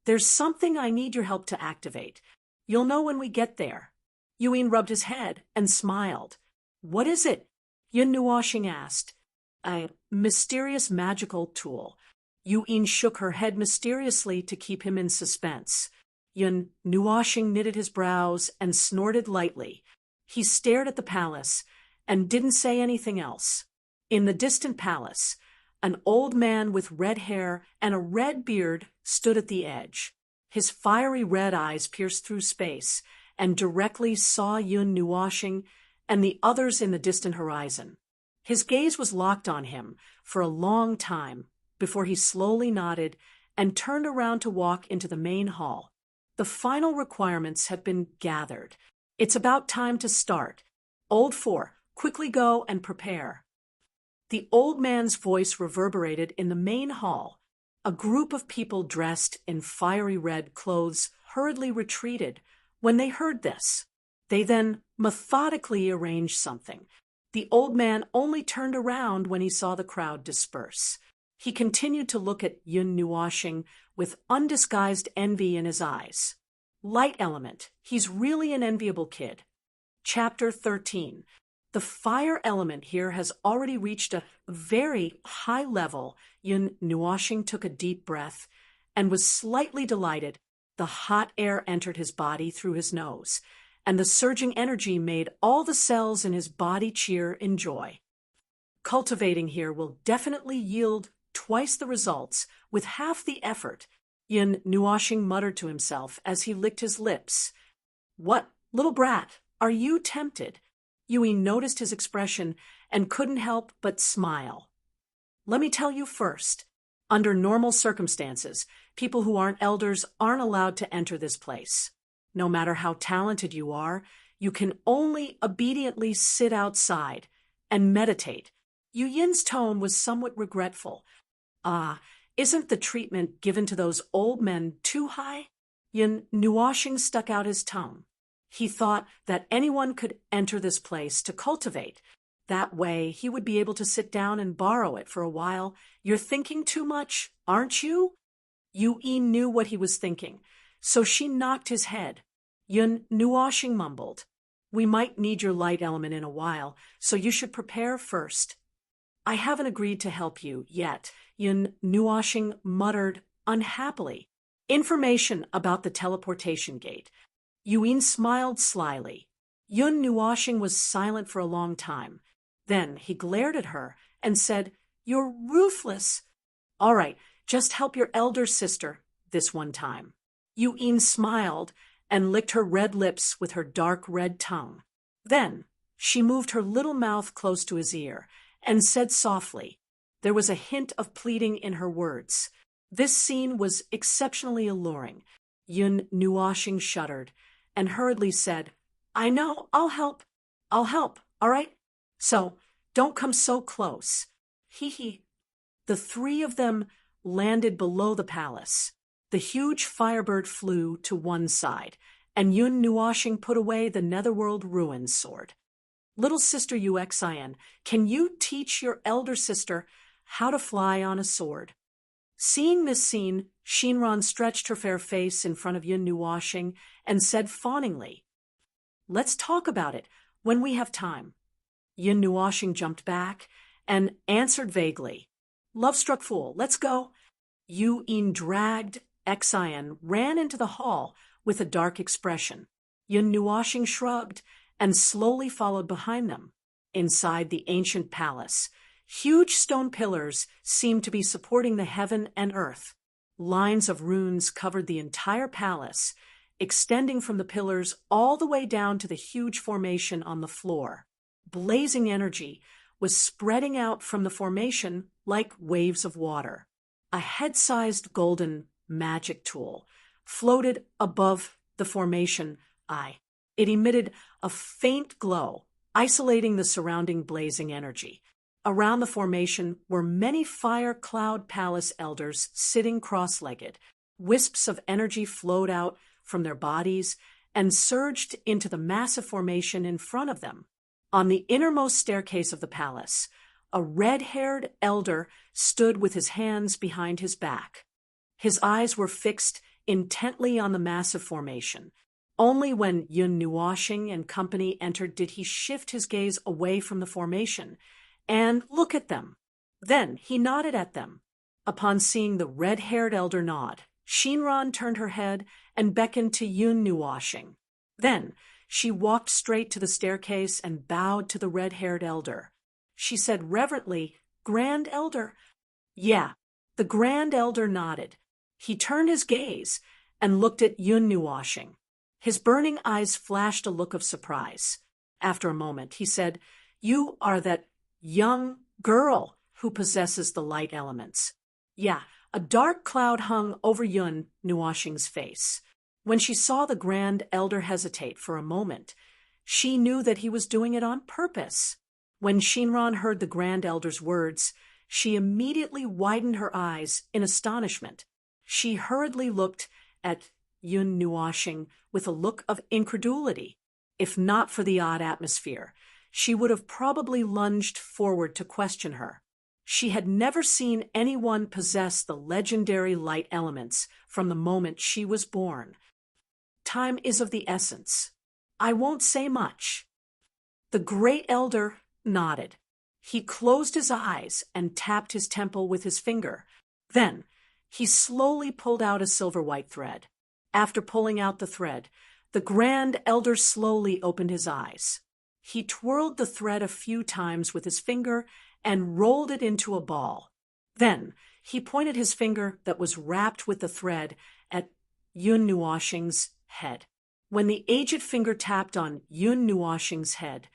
There's something I need your help to activate. You'll know when we get there. Yun rubbed his head and smiled. What is it? Yun Nuoshing asked. a mysterious magical tool. Yu-in shook her head mysteriously to keep him in suspense. Yun Nuashing knitted his brows and snorted lightly. He stared at the palace and didn't say anything else. In the distant palace, an old man with red hair and a red beard stood at the edge. His fiery red eyes pierced through space and directly saw Yun Nuashing and the others in the distant horizon. His gaze was locked on him for a long time before he slowly nodded and turned around to walk into the main hall. The final requirements have been gathered. It's about time to start. Old Four, quickly go and prepare. The old man's voice reverberated in the main hall. A group of people dressed in fiery red clothes hurriedly retreated when they heard this. They then methodically arranged something. The old man only turned around when he saw the crowd disperse. He continued to look at Yun Nuashing with undisguised envy in his eyes. Light element, he's really an enviable kid. Chapter 13. The fire element here has already reached a very high level. Yun Nuashing took a deep breath and was slightly delighted. The hot air entered his body through his nose, and the surging energy made all the cells in his body cheer in joy. Cultivating here will definitely yield twice the results with half the effort, Yun Nuashing muttered to himself as he licked his lips. What, little brat, are you tempted? Yui noticed his expression and couldn't help but smile. Let me tell you first, under normal circumstances, people who aren't elders aren't allowed to enter this place. No matter how talented you are, you can only obediently sit outside and meditate. Yu Yin's tone was somewhat regretful. Isn't the treatment given to those old men too high? Yun Nuashing stuck out his tongue. He thought that anyone could enter this place to cultivate. That way, he would be able to sit down and borrow it for a while. You're thinking too much, aren't you? Yu-yi knew what he was thinking, so she knocked his head. Yun Nuashing mumbled, We might need your light element in a while, so you should prepare first. I haven't agreed to help you yet, Yun Nuashing muttered unhappily. Information about the teleportation gate. Yuin smiled slyly. Yun Nuashing was silent for a long time. Then he glared at her and said, You're ruthless. All right, just help your elder sister this one time. Yuin smiled and licked her red lips with her dark red tongue. Then she moved her little mouth close to his ear and said softly. There was a hint of pleading in her words. This scene was exceptionally alluring. Yun Nuashing shuddered and hurriedly said, I know, I'll help, all right? So, don't come so close. Hee. The three of them landed below the palace. The huge firebird flew to one side, and Yun Nuashing put away the Netherworld Ruins sword. Little sister Uxin, can you teach your elder sister how to fly on a sword? Seeing this scene, Shinran stretched her fair face in front of Yun Nuashing and said fawningly, Let's talk about it when we have time. Yun Nuashing jumped back and answered vaguely, Love-struck fool, let's go. Yu-in dragged Xian, ran into the hall with a dark expression. Yun Nuashing shrugged and slowly followed behind them. Inside the ancient palace, huge stone pillars seemed to be supporting the heaven and earth. Lines of runes covered the entire palace, extending from the pillars all the way down to the huge formation on the floor. Blazing energy was spreading out from the formation like waves of water. A head-sized golden magic tool floated above the formation eye. It emitted a faint glow, isolating the surrounding blazing energy. Around the formation were many fire cloud palace elders sitting cross-legged. Wisps of energy flowed out from their bodies and surged into the massive formation in front of them. On the innermost staircase of the palace, a red-haired elder stood with his hands behind his back. His eyes were fixed intently on the massive formation. Only when Yun Nuashing and company entered did he shift his gaze away from the formation and look at them. Then he nodded at them. Upon seeing the red-haired elder nod, Shinran turned her head and beckoned to Yun Nuoshing. Then she walked straight to the staircase and bowed to the red-haired elder. She said reverently, "Grand Elder." "Yeah." The Grand Elder nodded. He turned his gaze and looked at Yun Nuoshing. His burning eyes flashed a look of surprise. After a moment, he said, "You are that young girl who possesses the light elements." Yeah, a dark cloud hung over Yun Nuoshing's face. When she saw the Grand Elder hesitate for a moment, she knew that he was doing it on purpose. When Shinran heard the Grand Elder's words, she immediately widened her eyes in astonishment. She hurriedly looked at Yun Nuoshing with a look of incredulity. If not for the odd atmosphere, she would have probably lunged forward to question her. She had never seen anyone possess the legendary light elements from the moment she was born. Time is of the essence. I won't say much. The Great Elder nodded. He closed his eyes and tapped his temple with his finger. Then he slowly pulled out a silver-white thread. After pulling out the thread, the Grand Elder slowly opened his eyes. He twirled the thread a few times with his finger and rolled it into a ball. Then he pointed his finger that was wrapped with the thread at Yun Nuoshing's head. When the aged finger tapped on Yun Nuoshing's head,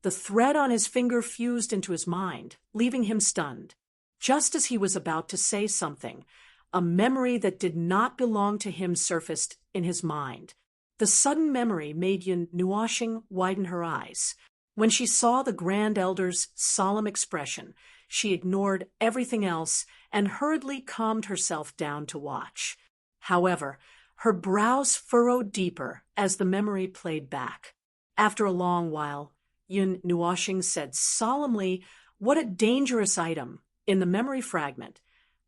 the thread on his finger fused into his mind, leaving him stunned. Just as he was about to say something, a memory that did not belong to him surfaced in his mind. The sudden memory made Yun Nuoshing widen her eyes. When she saw the Grand Elder's solemn expression, she ignored everything else and hurriedly calmed herself down to watch. However, her brows furrowed deeper as the memory played back. After a long while, Yun Nuoshing said solemnly, "What a dangerous item!" In the memory fragment,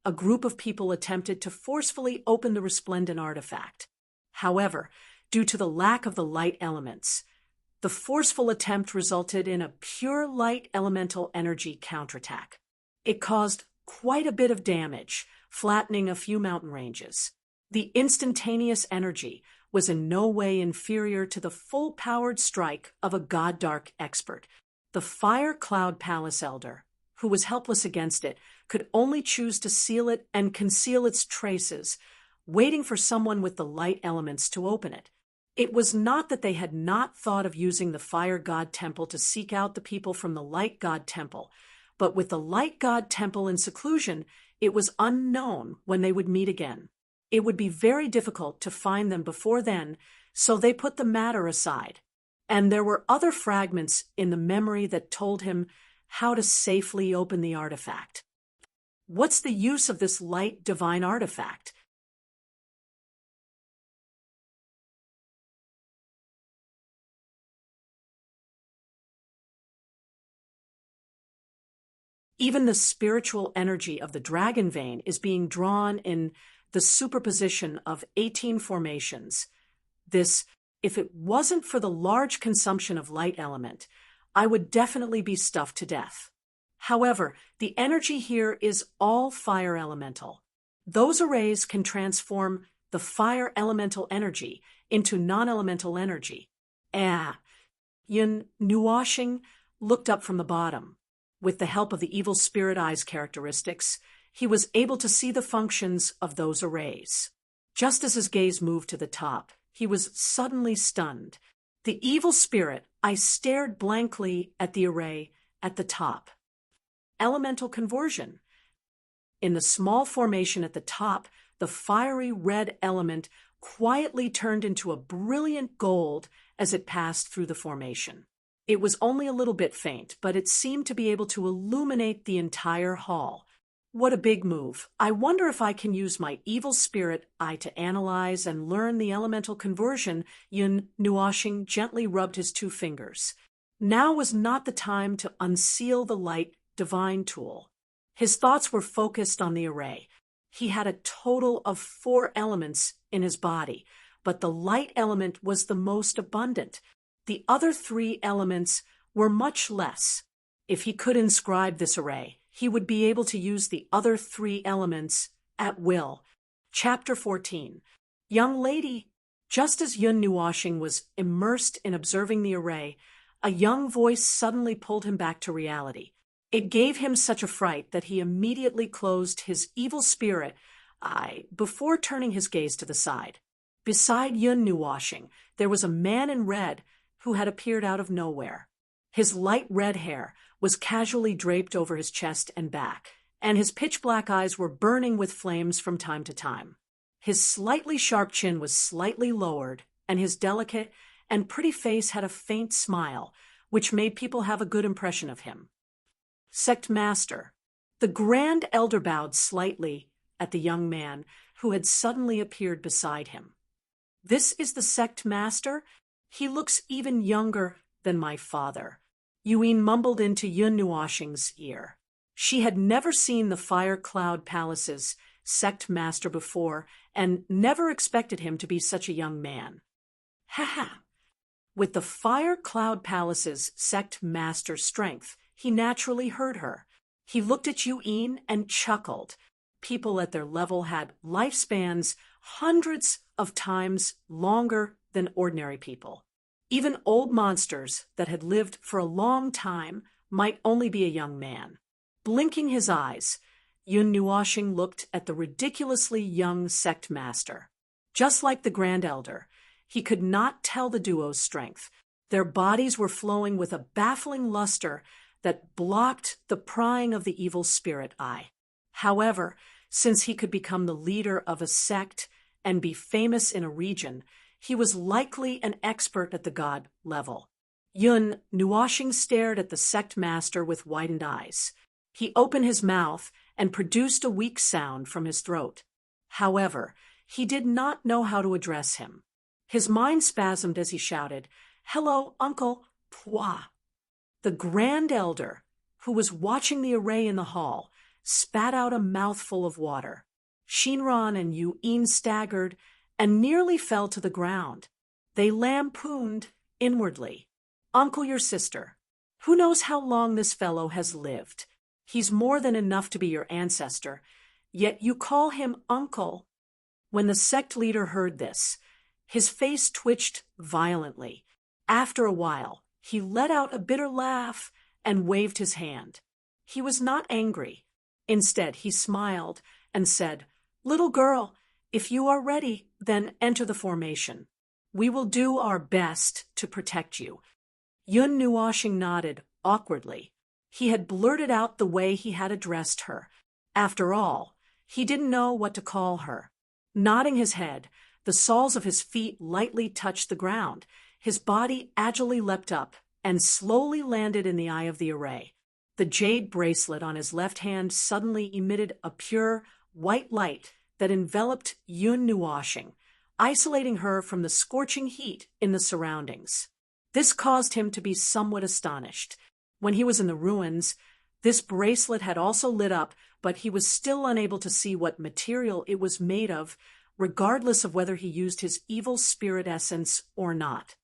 a group of people attempted to forcefully open the resplendent artifact. However, due to the lack of the light elements, the forceful attempt resulted in a pure light elemental energy counterattack. It caused quite a bit of damage, flattening a few mountain ranges. The instantaneous energy was in no way inferior to the full-powered strike of a God-Dark expert. The Fire Cloud Palace Elder, who was helpless against it, could only choose to seal it and conceal its traces, waiting for someone with the light elements to open it. It was not that they had not thought of using the Fire God Temple to seek out the people from the Light God Temple, but with the Light God Temple in seclusion, it was unknown when they would meet again. It would be very difficult to find them before then, so they put the matter aside. And there were other fragments in the memory that told him how to safely open the artifact. What's the use of this light divine artifact? Even the spiritual energy of the dragon vein is being drawn in the superposition of 18 formations. This, if it wasn't for the large consumption of light element, I would definitely be stuffed to death. However, the energy here is all fire elemental. Those arrays can transform the fire elemental energy into non-elemental energy. Yun Nuoshing looked up from the bottom. With the help of the evil spirit eyes characteristics, he was able to see the functions of those arrays. Just as his gaze moved to the top, he was suddenly stunned. The evil spirit eye stared blankly at the array at the top. Elemental conversion. In the small formation at the top, the fiery red element quietly turned into a brilliant gold as it passed through the formation. It was only a little bit faint, but it seemed to be able to illuminate the entire hall. What a big move. I wonder if I can use my evil spirit eye to analyze and learn the elemental conversion. Yun Nuoshing gently rubbed his 2 fingers. Now was not the time to unseal the light divine tool. His thoughts were focused on the array. He had a total of 4 elements in his body, but the light element was the most abundant. The other 3 elements were much less. If he could inscribe this array, he would be able to use the other three elements at will. Chapter 14. Young lady. Just as Yun Nuoshing was immersed in observing the array, a young voice suddenly pulled him back to reality. It gave him such a fright that he immediately closed his evil spirit eye before turning his gaze to the side. Beside Yun Nuoshing, there was a man in red who had appeared out of nowhere. His light red hair was casually draped over his chest and back, and his pitch-black eyes were burning with flames from time to time. His slightly sharp chin was slightly lowered, and his delicate and pretty face had a faint smile, which made people have a good impression of him. Sect Master. The Grand Elder bowed slightly at the young man who had suddenly appeared beside him. This is the Sect Master? He looks even younger than my father. Yuin mumbled into Yun Nuoshing's ear. She had never seen the Fire Cloud Palace's Sect Master before, and never expected him to be such a young man. Ha ha! With the Fire Cloud Palace's Sect Master's strength, he naturally heard her. He looked at Yuin and chuckled. People at their level had lifespans hundreds of times longer than ordinary people. Even old monsters that had lived for a long time might only be a young man. Blinking his eyes, Yun Nuoshing looked at the ridiculously young Sect Master. Just like the Grand Elder, he could not tell the duo's strength. Their bodies were flowing with a baffling luster that blocked the prying of the evil spirit eye. However, since he could become the leader of a sect and be famous in a region, he was likely an expert at the god level. Yun Nuoshing stared at the Sect Master with widened eyes. He opened his mouth and produced a weak sound from his throat. However, he did not know how to address him. His mind spasmed as he shouted, "Hello, Uncle Pwa." The Grand Elder, who was watching the array in the hall, spat out a mouthful of water. Shinran and Yuin staggered and nearly fell to the ground. They lampooned inwardly. "Uncle, your sister. Who knows how long this fellow has lived? He's more than enough to be your ancestor, yet you call him uncle." When the sect leader heard this, his face twitched violently. After a while, he let out a bitter laugh and waved his hand. He was not angry. Instead, he smiled and said, "Little girl, if you are ready, then enter the formation. We will do our best to protect you." Yun Nuoshing nodded awkwardly. He had blurted out the way he had addressed her. After all, he didn't know what to call her. Nodding his head, the soles of his feet lightly touched the ground. His body agilely leapt up and slowly landed in the eye of the array. The jade bracelet on his left hand suddenly emitted a pure, white light that enveloped Yun Nuoshing, isolating her from the scorching heat in the surroundings. This caused him to be somewhat astonished. When he was in the ruins, this bracelet had also lit up, but he was still unable to see what material it was made of, regardless of whether he used his evil spirit essence or not.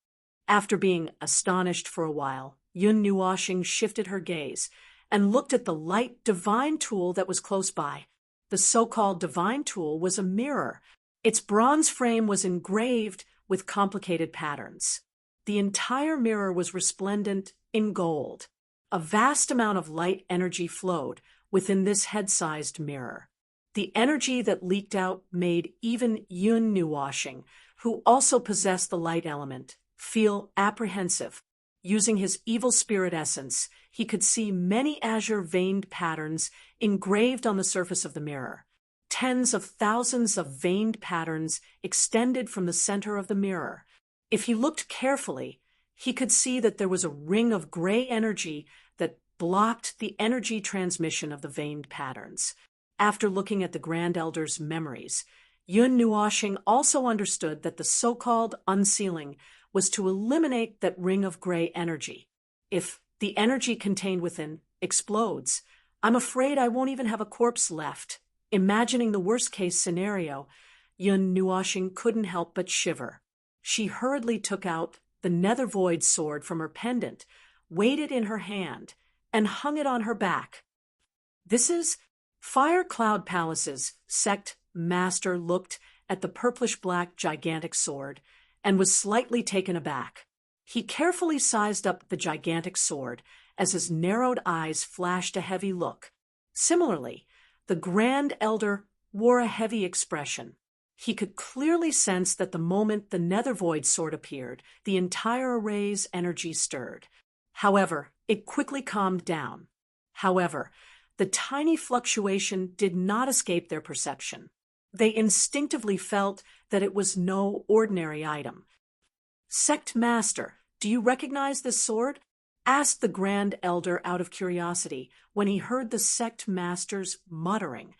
After being astonished for a while, Yun Nuoshing shifted her gaze and looked at the light divine tool that was close by. The so-called divine tool was a mirror. Its bronze frame was engraved with complicated patterns. The entire mirror was resplendent in gold. A vast amount of light energy flowed within this head-sized mirror. The energy that leaked out made even Yun Nuoshing, who also possessed the light element, feel apprehensive. Using his evil spirit essence, he could see many azure veined patterns engraved on the surface of the mirror. Tens of thousands of veined patterns extended from the center of the mirror. If he looked carefully, he could see that there was a ring of gray energy that blocked the energy transmission of the veined patterns. After looking at the Grand Elder's memories, Yun Nuoshing also understood that the so-called unsealing was to eliminate that ring of gray energy. If the energy contained within explodes, I'm afraid I won't even have a corpse left. Imagining the worst-case scenario, Yun Nuoshing couldn't help but shiver. She hurriedly took out the Nether Void sword from her pendant, weighed it in her hand, and hung it on her back. This is Fire Cloud Palace's sect master looked at the purplish-black gigantic sword and was slightly taken aback. He carefully sized up the gigantic sword as his narrowed eyes flashed a heavy look. Similarly, the Grand Elder wore a heavy expression. He could clearly sense that the moment the Nethervoid sword appeared, the entire array's energy stirred. However, it quickly calmed down. However, the tiny fluctuation did not escape their perception. They instinctively felt that it was no ordinary item. "Sect Master, do you recognize this sword?" asked the Grand Elder out of curiosity when he heard the Sect Master's muttering.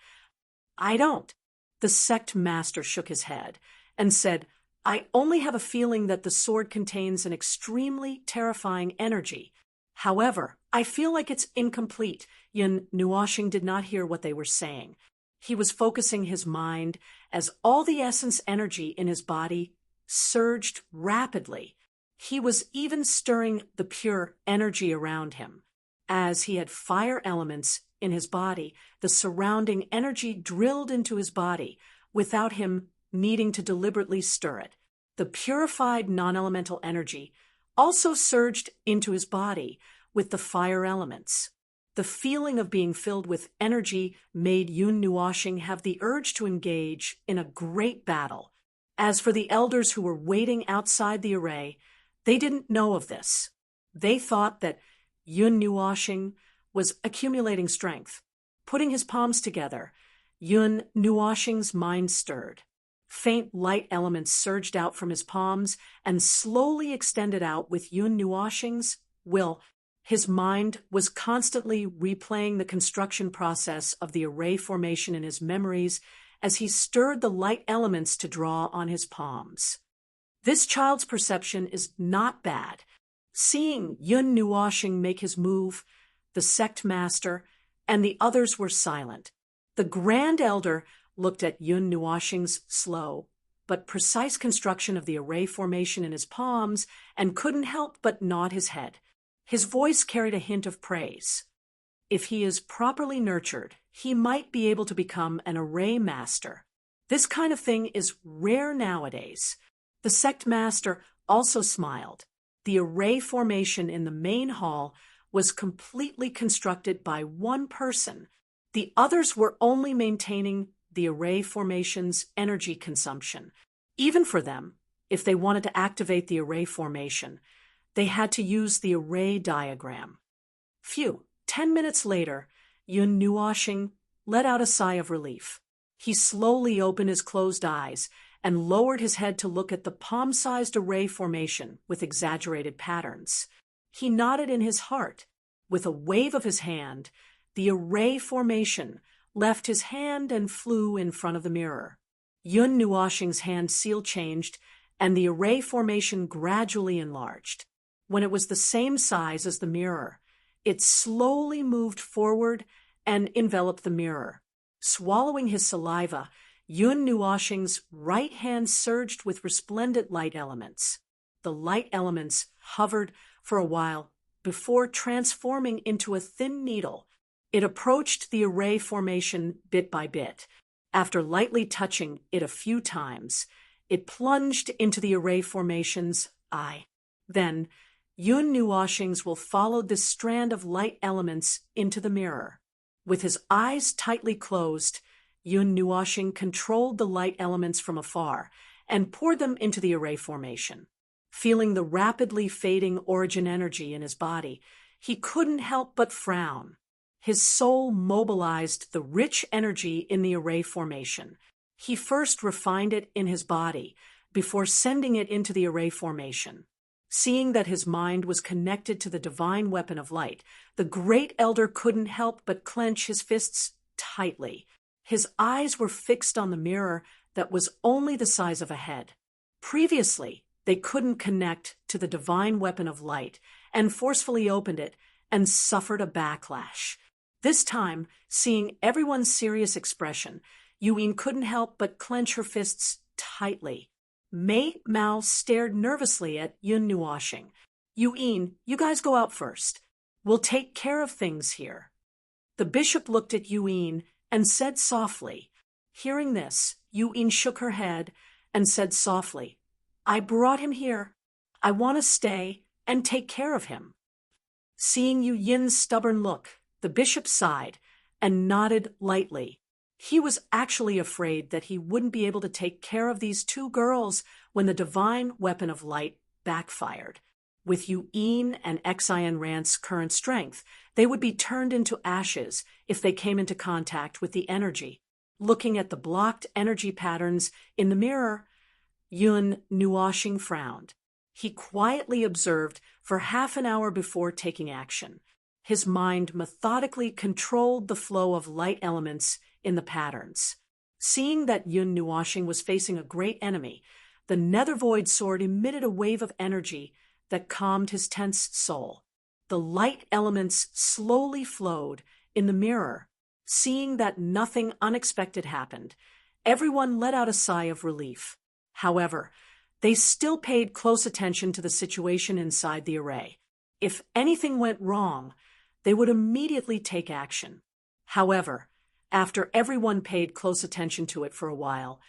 "I don't." The Sect Master shook his head and said, "I only have a feeling that the sword contains an extremely terrifying energy. However, I feel like it's incomplete." Yun Nuoshing did not hear what they were saying. He was focusing his mind as all the essence energy in his body surged rapidly. He was even stirring the pure energy around him. As he had fire elements in his body, the surrounding energy drilled into his body without him needing to deliberately stir it. The purified non-elemental energy also surged into his body with the fire elements. The feeling of being filled with energy made Yun Nuoshing have the urge to engage in a great battle. As for the elders who were waiting outside the array, they didn't know of this. They thought that Yun Nuoshing was accumulating strength. Putting his palms together, Yun Nuoshing's mind stirred. Faint light elements surged out from his palms and slowly extended out with Yun Nuoshing's will. His mind was constantly replaying the construction process of the array formation in his memories as he stirred the light elements to draw on his palms. This child's perception is not bad. Seeing Yun Nuoshing make his move, the sect master and the others were silent. The Grand Elder looked at Yun Nuoshing's slow but precise construction of the array formation in his palms and couldn't help but nod his head. His voice carried a hint of praise. If he is properly nurtured, he might be able to become an array master. This kind of thing is rare nowadays. The sect master also smiled. The array formation in the main hall was completely constructed by one person. The others were only maintaining the array formation's energy consumption. Even for them, if they wanted to activate the array formation, they had to use the array diagram. 10 minutes later, Yun Nuoshing let out a sigh of relief. He slowly opened his closed eyes and lowered his head to look at the palm-sized array formation with exaggerated patterns. He nodded in his heart. With a wave of his hand, the array formation left his hand and flew in front of the mirror. Yun Nuoshing's hand seal changed, and the array formation gradually enlarged. When it was the same size as the mirror, it slowly moved forward and enveloped the mirror. Swallowing his saliva, Yun Nuoshing's right hand surged with resplendent light elements. The light elements hovered for a while before transforming into a thin needle. It approached the array formation bit by bit. After lightly touching it a few times, it plunged into the array formation's eye. Then, Yun Nuoshing's will followed this strand of light elements into the mirror. With his eyes tightly closed, Yun Nuoshing controlled the light elements from afar and poured them into the array formation. Feeling the rapidly fading origin energy in his body, he couldn't help but frown. His soul mobilized the rich energy in the array formation. He first refined it in his body before sending it into the array formation. Seeing that his mind was connected to the divine weapon of light, the great elder couldn't help but clench his fists tightly. His eyes were fixed on the mirror that was only the size of a head. Previously, they couldn't connect to the divine weapon of light and forcefully opened it and suffered a backlash. This time, seeing everyone's serious expression, Yuin couldn't help but clench her fists tightly. Mei Mao stared nervously at Yun Nuoshing. "Yuin, you guys go out first. We'll take care of things here." The bishop looked at Yuan and said softly. Hearing this, Yuan shook her head and said softly, I brought him here. I want to stay and take care of him. Seeing Yu Yin's stubborn look, the bishop sighed and nodded lightly. He was actually afraid that he wouldn't be able to take care of these two girls when the divine weapon of light backfired. With Yu Yin and Xian Rant's current strength, they would be turned into ashes if they came into contact with the energy. Looking at the blocked energy patterns in the mirror, Yun Nuoxing frowned. He quietly observed for half an hour before taking action. His mind methodically controlled the flow of light elements in the patterns. Seeing that Yun Nuoxing was facing a great enemy, the Nether Void sword emitted a wave of energy that calmed his tense soul. The light elements slowly flowed in the mirror. Seeing that nothing unexpected happened, everyone let out a sigh of relief. However, they still paid close attention to the situation inside the array. If anything went wrong, they would immediately take action. However, after everyone paid close attention to it for a while,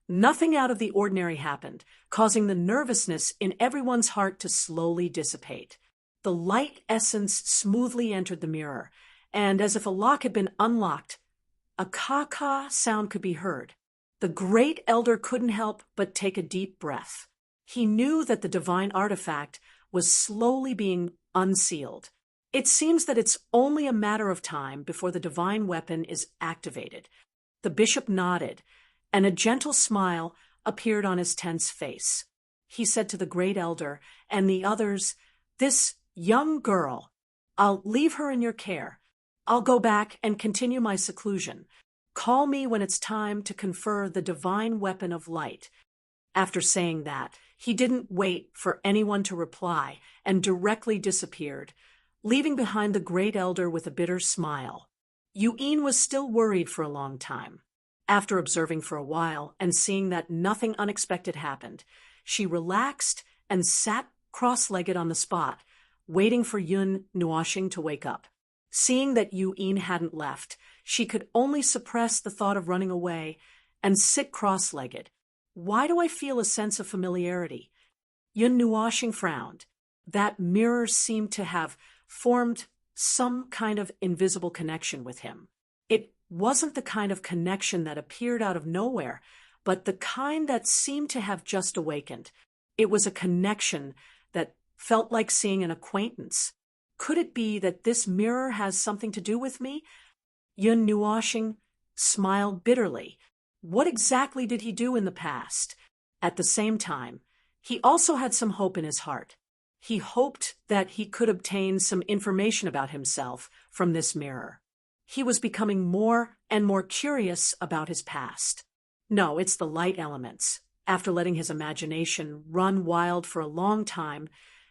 nothing out of the ordinary happened, causing the nervousness in everyone's heart to slowly dissipate. The light essence smoothly entered the mirror, and as if a lock had been unlocked, a caw-caw sound could be heard. The great elder couldn't help but take a deep breath. He knew that the divine artifact was slowly being unsealed. It seems that it's only a matter of time before the divine weapon is activated. The bishop nodded, and a gentle smile appeared on his tense face. He said to the great elder and the others, This young girl, I'll leave her in your care. I'll go back and continue my seclusion. Call me when it's time to confer the divine weapon of light. After saying that, he didn't wait for anyone to reply and directly disappeared, leaving behind the great elder with a bitter smile. Yuan was still worried for a long time. After observing for a while and seeing that nothing unexpected happened, she relaxed and sat cross-legged on the spot, waiting for Yun Nuoxing to wake up. Seeing that Yuan hadn't left, she could only suppress the thought of running away and sit cross-legged. Why do I feel a sense of familiarity? Yun Nuoxing frowned. That mirror seemed to have formed some kind of invisible connection with him. It wasn't the kind of connection that appeared out of nowhere, but the kind that seemed to have just awakened. It was a connection that felt like seeing an acquaintance. Could it be that this mirror has something to do with me? Yun Nuoxing smiled bitterly. What exactly did he do in the past? At the same time, he also had some hope in his heart. He hoped that he could obtain some information about himself from this mirror. He was becoming more and more curious about his past. No, it's the light elements. After letting his imagination run wild for a long time,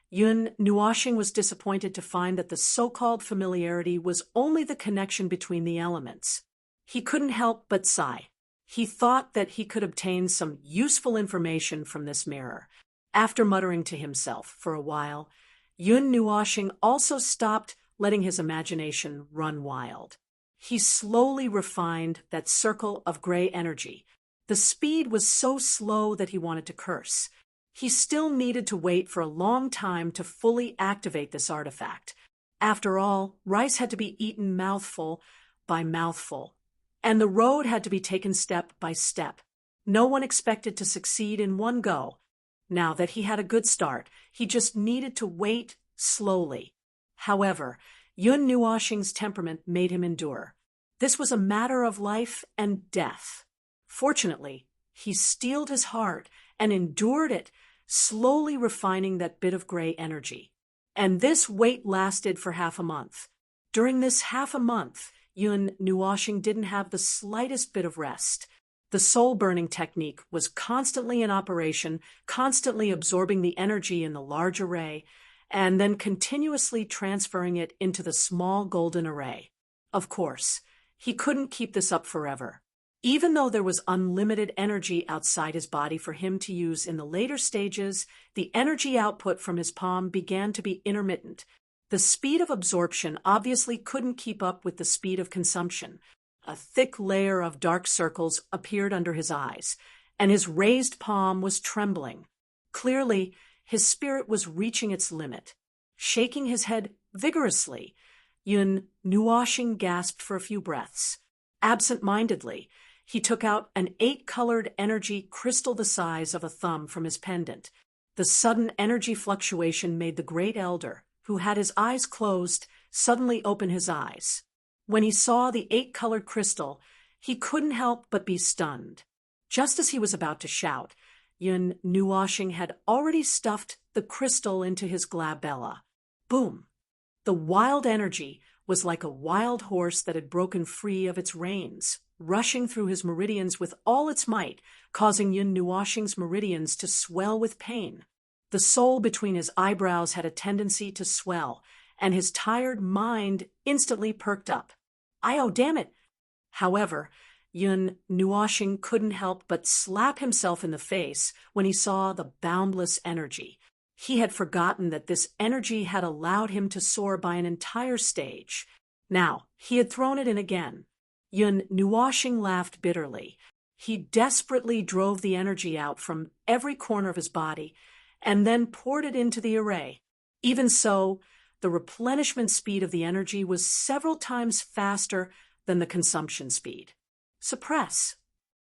Yun Nuoxing was disappointed to find that the so-called familiarity was only the connection between the elements. He couldn't help but sigh. He thought that he could obtain some useful information from this mirror. After muttering to himself for a while, Yun Nuoxing also stopped letting his imagination run wild. He slowly refined that circle of gray energy. The speed was so slow that he wanted to curse. He still needed to wait for a long time to fully activate this artifact. After all, rice had to be eaten mouthful by mouthful, and the road had to be taken step by step. No one expected to succeed in one go. Now that he had a good start, he just needed to wait slowly. However, Yun Nuoxing's temperament made him endure. This was a matter of life and death. Fortunately, he steeled his heart and endured it, slowly refining that bit of gray energy. And this wait lasted for half a month. During this half a month, Yun Nuoxing didn't have the slightest bit of rest. The soul-burning technique was constantly in operation, constantly absorbing the energy in the large array, and then continuously transferring it into the small golden array. Of course, he couldn't keep this up forever. Even though there was unlimited energy outside his body for him to use in the later stages, the energy output from his palm began to be intermittent. The speed of absorption obviously couldn't keep up with the speed of consumption. A thick layer of dark circles appeared under his eyes, and his raised palm was trembling. Clearly, his spirit was reaching its limit. Shaking his head vigorously, Yun Nuoxing gasped for a few breaths. Absent-mindedly, he took out an 8-colored energy crystal the size of a thumb from his pendant. The sudden energy fluctuation made the great elder, who had his eyes closed, suddenly open his eyes. When he saw the 8-colored crystal, he couldn't help but be stunned. Just as he was about to shout, Yun Nuoxing had already stuffed the crystal into his glabella. Boom! The wild energy was like a wild horse that had broken free of its reins, rushing through his meridians with all its might, causing Yun Nuoxing's meridians to swell with pain. The soul between his eyebrows had a tendency to swell, and his tired mind instantly perked up. "Oh, damn it!" However, Yun Nuoxing couldn't help but slap himself in the face when he saw the boundless energy. He had forgotten that this energy had allowed him to soar by an entire stage. Now, he had thrown it in again. Yun Nuoxing laughed bitterly. He desperately drove the energy out from every corner of his body and then poured it into the array. Even so, the replenishment speed of the energy was several times faster than the consumption speed. Suppress.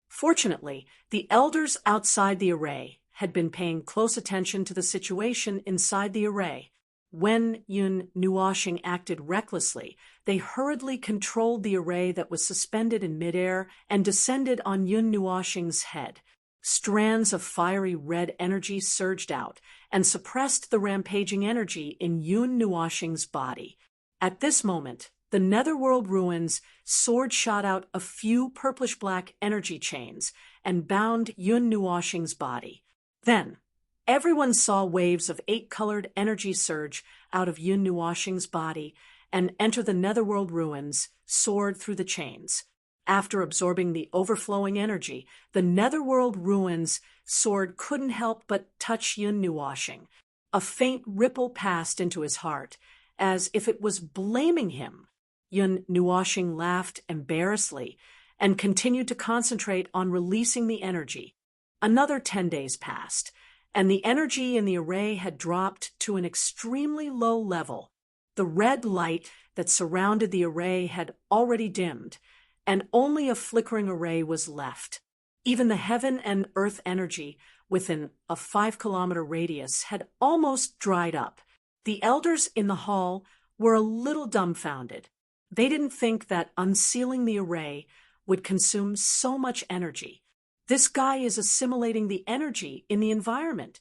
Fortunately, the elders outside the array had been paying close attention to the situation inside the array. When Yun Nuoxing acted recklessly, they hurriedly controlled the array that was suspended in midair and descended on Yun Nuoxing's head. Strands of fiery red energy surged out and suppressed the rampaging energy in Yun Nuoxing's body. At this moment, the netherworld ruins sword shot out a few purplish-black energy chains and bound Yun Nuoxing's body. Then, everyone saw waves of 8-colored energy surge out of Yun Nuoxing's body and enter the netherworld ruins, soared through the chains. After absorbing the overflowing energy, the netherworld ruins sword couldn't help but touch Yun Nuoxing. A faint ripple passed into his heart, as if it was blaming him. Yun Nuoxing laughed embarrassedly and continued to concentrate on releasing the energy. Another 10 days passed, and the energy in the array had dropped to an extremely low level. The red light that surrounded the array had already dimmed, and only a flickering array was left. Even the heaven and earth energy within a 5-kilometer radius had almost dried up. The elders in the hall were a little dumbfounded. They didn't think that unsealing the array would consume so much energy. This guy is assimilating the energy in the environment.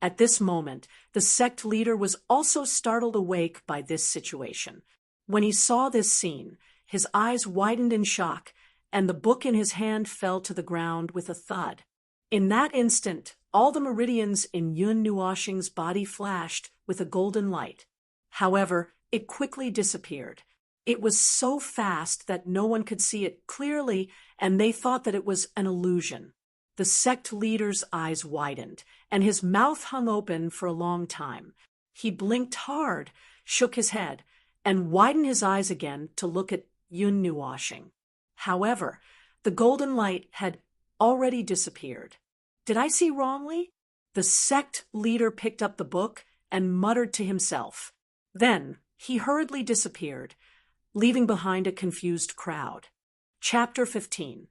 At this moment, the sect leader was also startled awake by this situation. When he saw this scene, his eyes widened in shock, and the book in his hand fell to the ground with a thud. In that instant, all the meridians in Yun Nuoxing's body flashed with a golden light. However, it quickly disappeared. It was so fast that no one could see it clearly, and they thought that it was an illusion. The sect leader's eyes widened, and his mouth hung open for a long time. He blinked hard, shook his head, and widened his eyes again to look at Yun Nuoxing. However, the golden light had already disappeared. Did I see wrongly? The sect leader picked up the book and muttered to himself. Then he hurriedly disappeared, leaving behind a confused crowd. Chapter 15.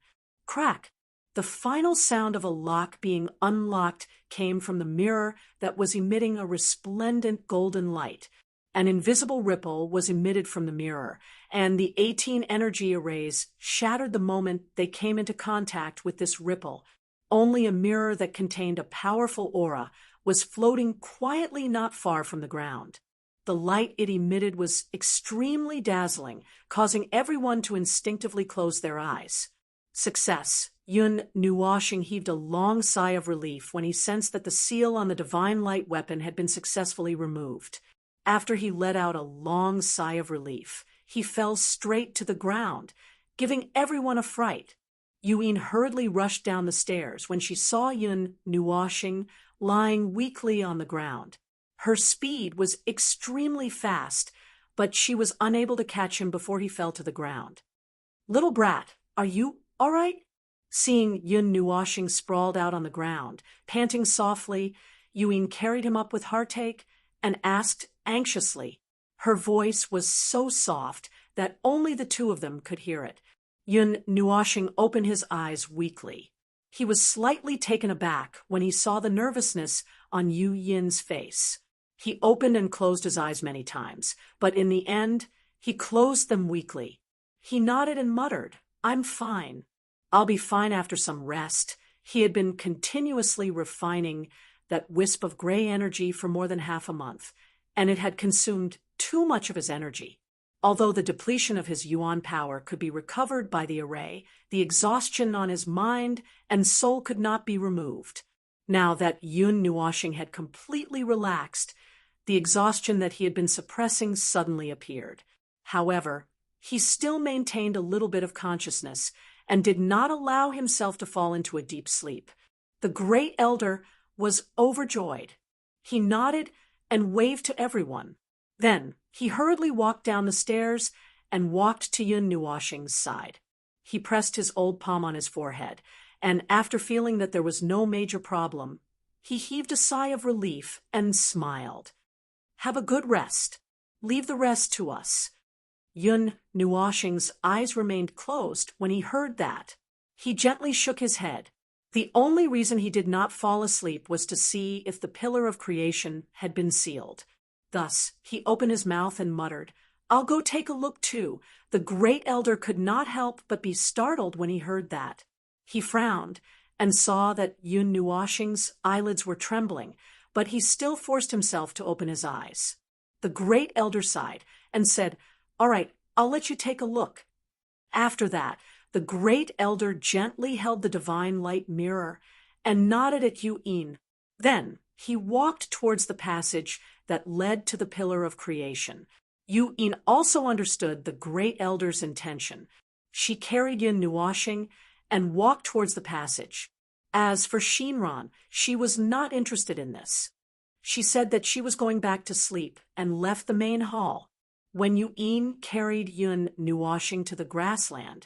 Crack! The final sound of a lock being unlocked came from the mirror that was emitting a resplendent golden light. An invisible ripple was emitted from the mirror, and the 18 energy arrays shattered the moment they came into contact with this ripple. Only a mirror that contained a powerful aura was floating quietly not far from the ground. The light it emitted was extremely dazzling, causing everyone to instinctively close their eyes. Success! Yun Nuoxing heaved a long sigh of relief when he sensed that the seal on the divine light weapon had been successfully removed. After he let out a long sigh of relief, he fell straight to the ground, giving everyone a fright. Yuin hurriedly rushed down the stairs when she saw Yun Nuoxing lying weakly on the ground. Her speed was extremely fast, but she was unable to catch him before he fell to the ground. "Little brat, are you all right?" Seeing Yun Nuoshing sprawled out on the ground, panting softly, Yuin carried him up with heartache and asked anxiously. Her voice was so soft that only the two of them could hear it. Yun Nuoshing opened his eyes weakly. He was slightly taken aback when he saw the nervousness on Yu Yin's face. He opened and closed his eyes many times, but in the end, he closed them weakly. He nodded and muttered, "I'm fine. I'll be fine after some rest." He had been continuously refining that wisp of gray energy for more than half a month, and it had consumed too much of his energy. Although the depletion of his yuan power could be recovered by the array, the exhaustion on his mind and soul could not be removed. Now that Yun Nuoshing had completely relaxed, the exhaustion that he had been suppressing suddenly appeared. However, he still maintained a little bit of consciousness and did not allow himself to fall into a deep sleep. The Great Elder was overjoyed. He nodded and waved to everyone. Then he hurriedly walked down the stairs and walked to Yun Nuoshing's side. He pressed his old palm on his forehead, and after feeling that there was no major problem, he heaved a sigh of relief and smiled. "Have a good rest. Leave the rest to us." Yun Nuoshing's eyes remained closed when he heard that. He gently shook his head. The only reason he did not fall asleep was to see if the pillar of creation had been sealed. Thus, he opened his mouth and muttered, "I'll go take a look too." The Great Elder could not help but be startled when he heard that. He frowned and saw that Yun Nuoshing's eyelids were trembling, but he still forced himself to open his eyes. The Great Elder sighed and said, "All right, I'll let you take a look." After that, the Great Elder gently held the divine light mirror and nodded at Yuin. Then he walked towards the passage that led to the pillar of creation. Yuin also understood the Great Elder's intention. She carried Yun Nuoshing and walked towards the passage. As for Shinran, she was not interested in this. She said that she was going back to sleep and left the main hall. When Yuin carried Yun Nuoshing to the grassland,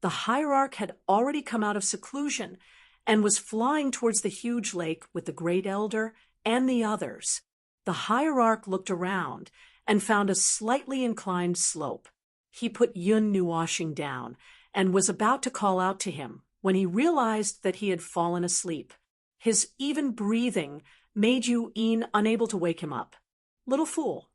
the hierarch had already come out of seclusion and was flying towards the huge lake with the Great Elder and the others. The hierarch looked around and found a slightly inclined slope. He put Yun Nuoshing down and was about to call out to him when he realized that he had fallen asleep. His even breathing made Yuin unable to wake him up. Little fool.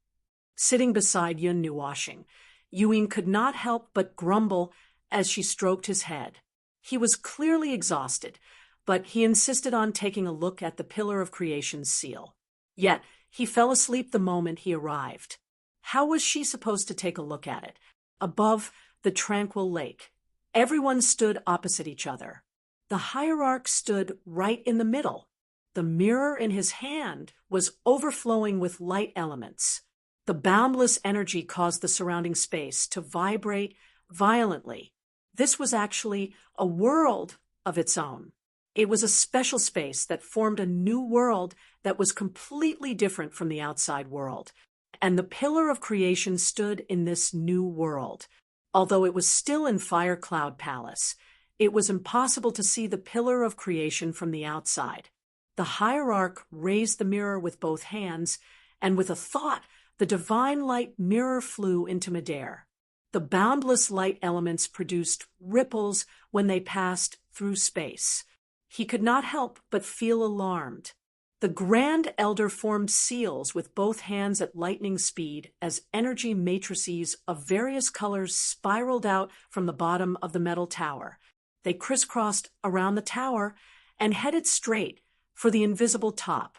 Sitting beside Yun Nuoshing, Yuin could not help but grumble as she stroked his head. He was clearly exhausted, but he insisted on taking a look at the Pillar of Creation's seal. Yet he fell asleep the moment he arrived. How was she supposed to take a look at it? Above the tranquil lake, everyone stood opposite each other. The hierarch stood right in the middle. The mirror in his hand was overflowing with light elements. The boundless energy caused the surrounding space to vibrate violently. This was actually a world of its own. It was a special space that formed a new world that was completely different from the outside world. And the Pillar of Creation stood in this new world. Although it was still in Fire Cloud Palace, it was impossible to see the Pillar of Creation from the outside. The hierarch raised the mirror with both hands, and with a thought, the divine light mirror flew into midair. The boundless light elements produced ripples when they passed through space. He could not help but feel alarmed. The Grand Elder formed seals with both hands at lightning speed as energy matrices of various colors spiraled out from the bottom of the metal tower. They crisscrossed around the tower and headed straight for the invisible top.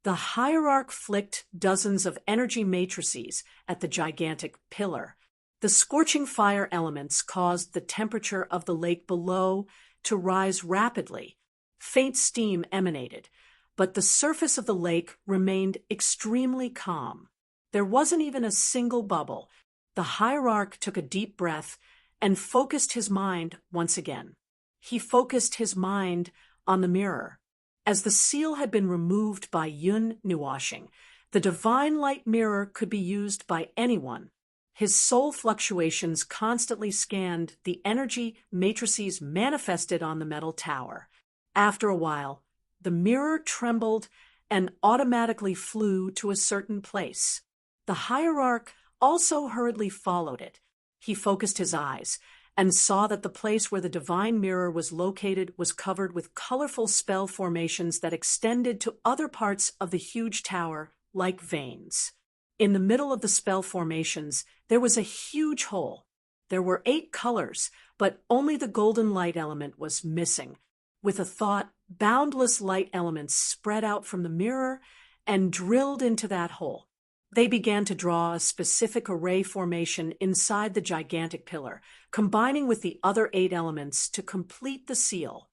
The hierarch flicked dozens of energy matrices at the gigantic pillar. The scorching fire elements caused the temperature of the lake below to rise rapidly. Faint steam emanated, but the surface of the lake remained extremely calm. There wasn't even a single bubble. The hierarch took a deep breath and focused his mind once again. He focused his mind on the mirror. As the seal had been removed by Yun Nuoshing, The divine light mirror could be used by anyone. His soul fluctuations constantly scanned the energy matrices manifested on the metal tower. After a while, the mirror trembled and automatically flew to a certain place. The hierarch also hurriedly followed it. He focused his eyes and saw that the place where the divine mirror was located was covered with colorful spell formations that extended to other parts of the huge tower like veins. In the middle of the spell formations, there was a huge hole. There were 8 colors, but only the golden light element was missing. With a thought, boundless light elements spread out from the mirror and drilled into that hole. They began to draw a specific array formation inside the gigantic pillar, combining with the other 8 elements to complete the seal.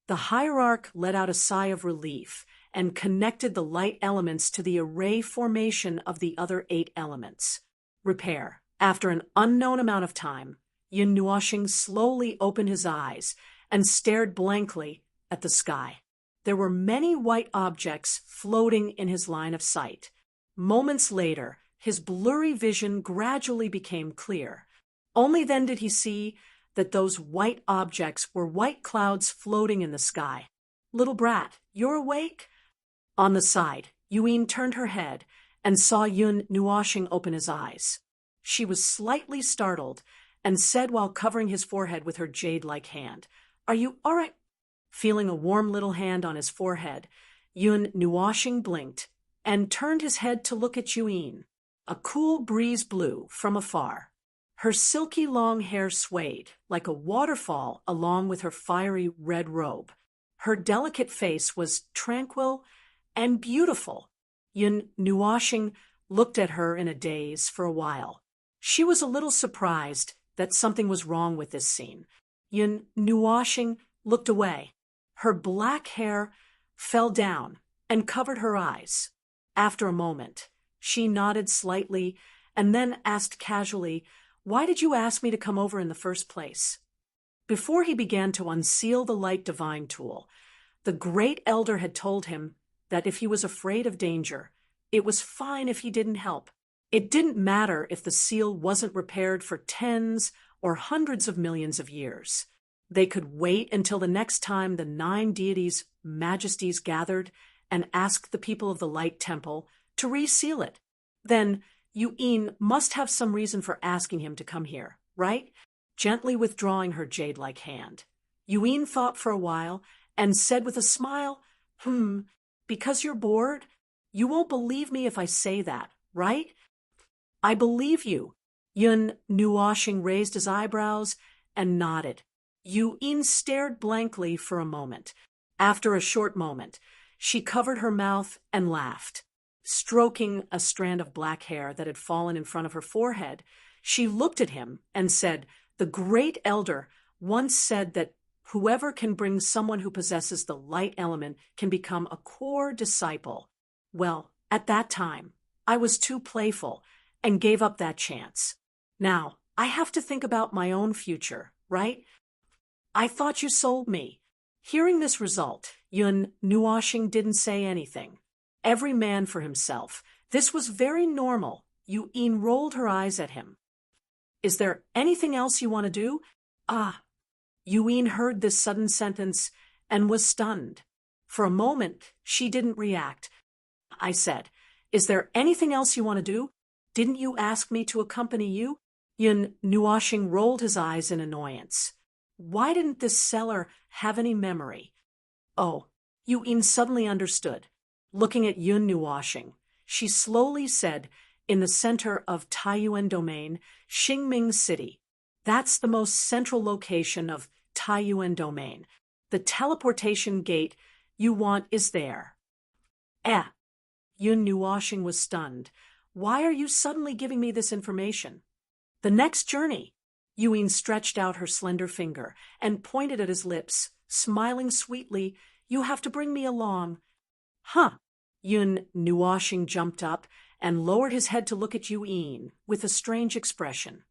The hierarch let out a sigh of relief and connected the light elements to the array formation of the other 8 elements. Repair. After an unknown amount of time, Yin Nuoxing slowly opened his eyes and stared blankly at the sky. There were many white objects floating in his line of sight. Moments later, his blurry vision gradually became clear. Only then did he see that those white objects were white clouds floating in the sky. "Little brat, you're awake?" On the side, Yuin turned her head and saw Yun Nuoxing open his eyes. She was slightly startled and said while covering his forehead with her jade-like hand, "Are you all right?" Feeling a warm little hand on his forehead, Yun Nuoxing blinked and turned his head to look at Yuin. A cool breeze blew from afar. Her silky long hair swayed like a waterfall along with her fiery red robe. Her delicate face was tranquil and beautiful. Yun Nuoxing looked at her in a daze for a while. She was a little surprised that something was wrong with this scene. Yun Nuoxing looked away. Her black hair fell down and covered her eyes. After a moment, she nodded slightly and then asked casually, "Why did you ask me to come over in the first place?" Before he began to unseal the light divine tool, the great elder had told him that if he was afraid of danger, it was fine if he didn't help. It didn't matter if the seal wasn't repaired for tens or hundreds of millions of years. They could wait until the next time the 9 deities' majesties gathered and asked the people of the Light Temple to reseal it. Then Yuin must have some reason for asking him to come here, right? Gently withdrawing her jade-like hand, Yuin thought for a while and said with a smile, "Because you're bored? You won't believe me if I say that, right?" "I believe you." Yun Nuoxing raised his eyebrows and nodded. Yuin stared blankly for a moment. After a short moment, she covered her mouth and laughed. Stroking a strand of black hair that had fallen in front of her forehead, she looked at him and said, "The great elder once said that whoever can bring someone who possesses the light element can become a core disciple. Well, at that time, I was too playful and gave up that chance. Now, I have to think about my own future, right? I thought you sold me." Hearing this result, Yun Nuoxing didn't say anything. Every man for himself. This was very normal. Yuin rolled her eyes at him. "Is there anything else you want to do?" Yuin heard this sudden sentence and was stunned. For a moment, she didn't react. "I said, is there anything else you want to do? Didn't you ask me to accompany you?" Yun Nuoxing rolled his eyes in annoyance. Why didn't this seller have any memory? Oh, Yuin suddenly understood. Looking at Yun Nuoxing, she slowly said, "In the center of Taiyuan Domain, Xingming City. That's the most central location of Taiyuan Domain. The teleportation gate you want is there." Yun Nuoxing was stunned. "Why are you suddenly giving me this information?" "The next journey." Yuin stretched out her slender finger and pointed at his lips, smiling sweetly. "You have to bring me along." Yun Nuoxing jumped up and lowered his head to look at Yuin with a strange expression.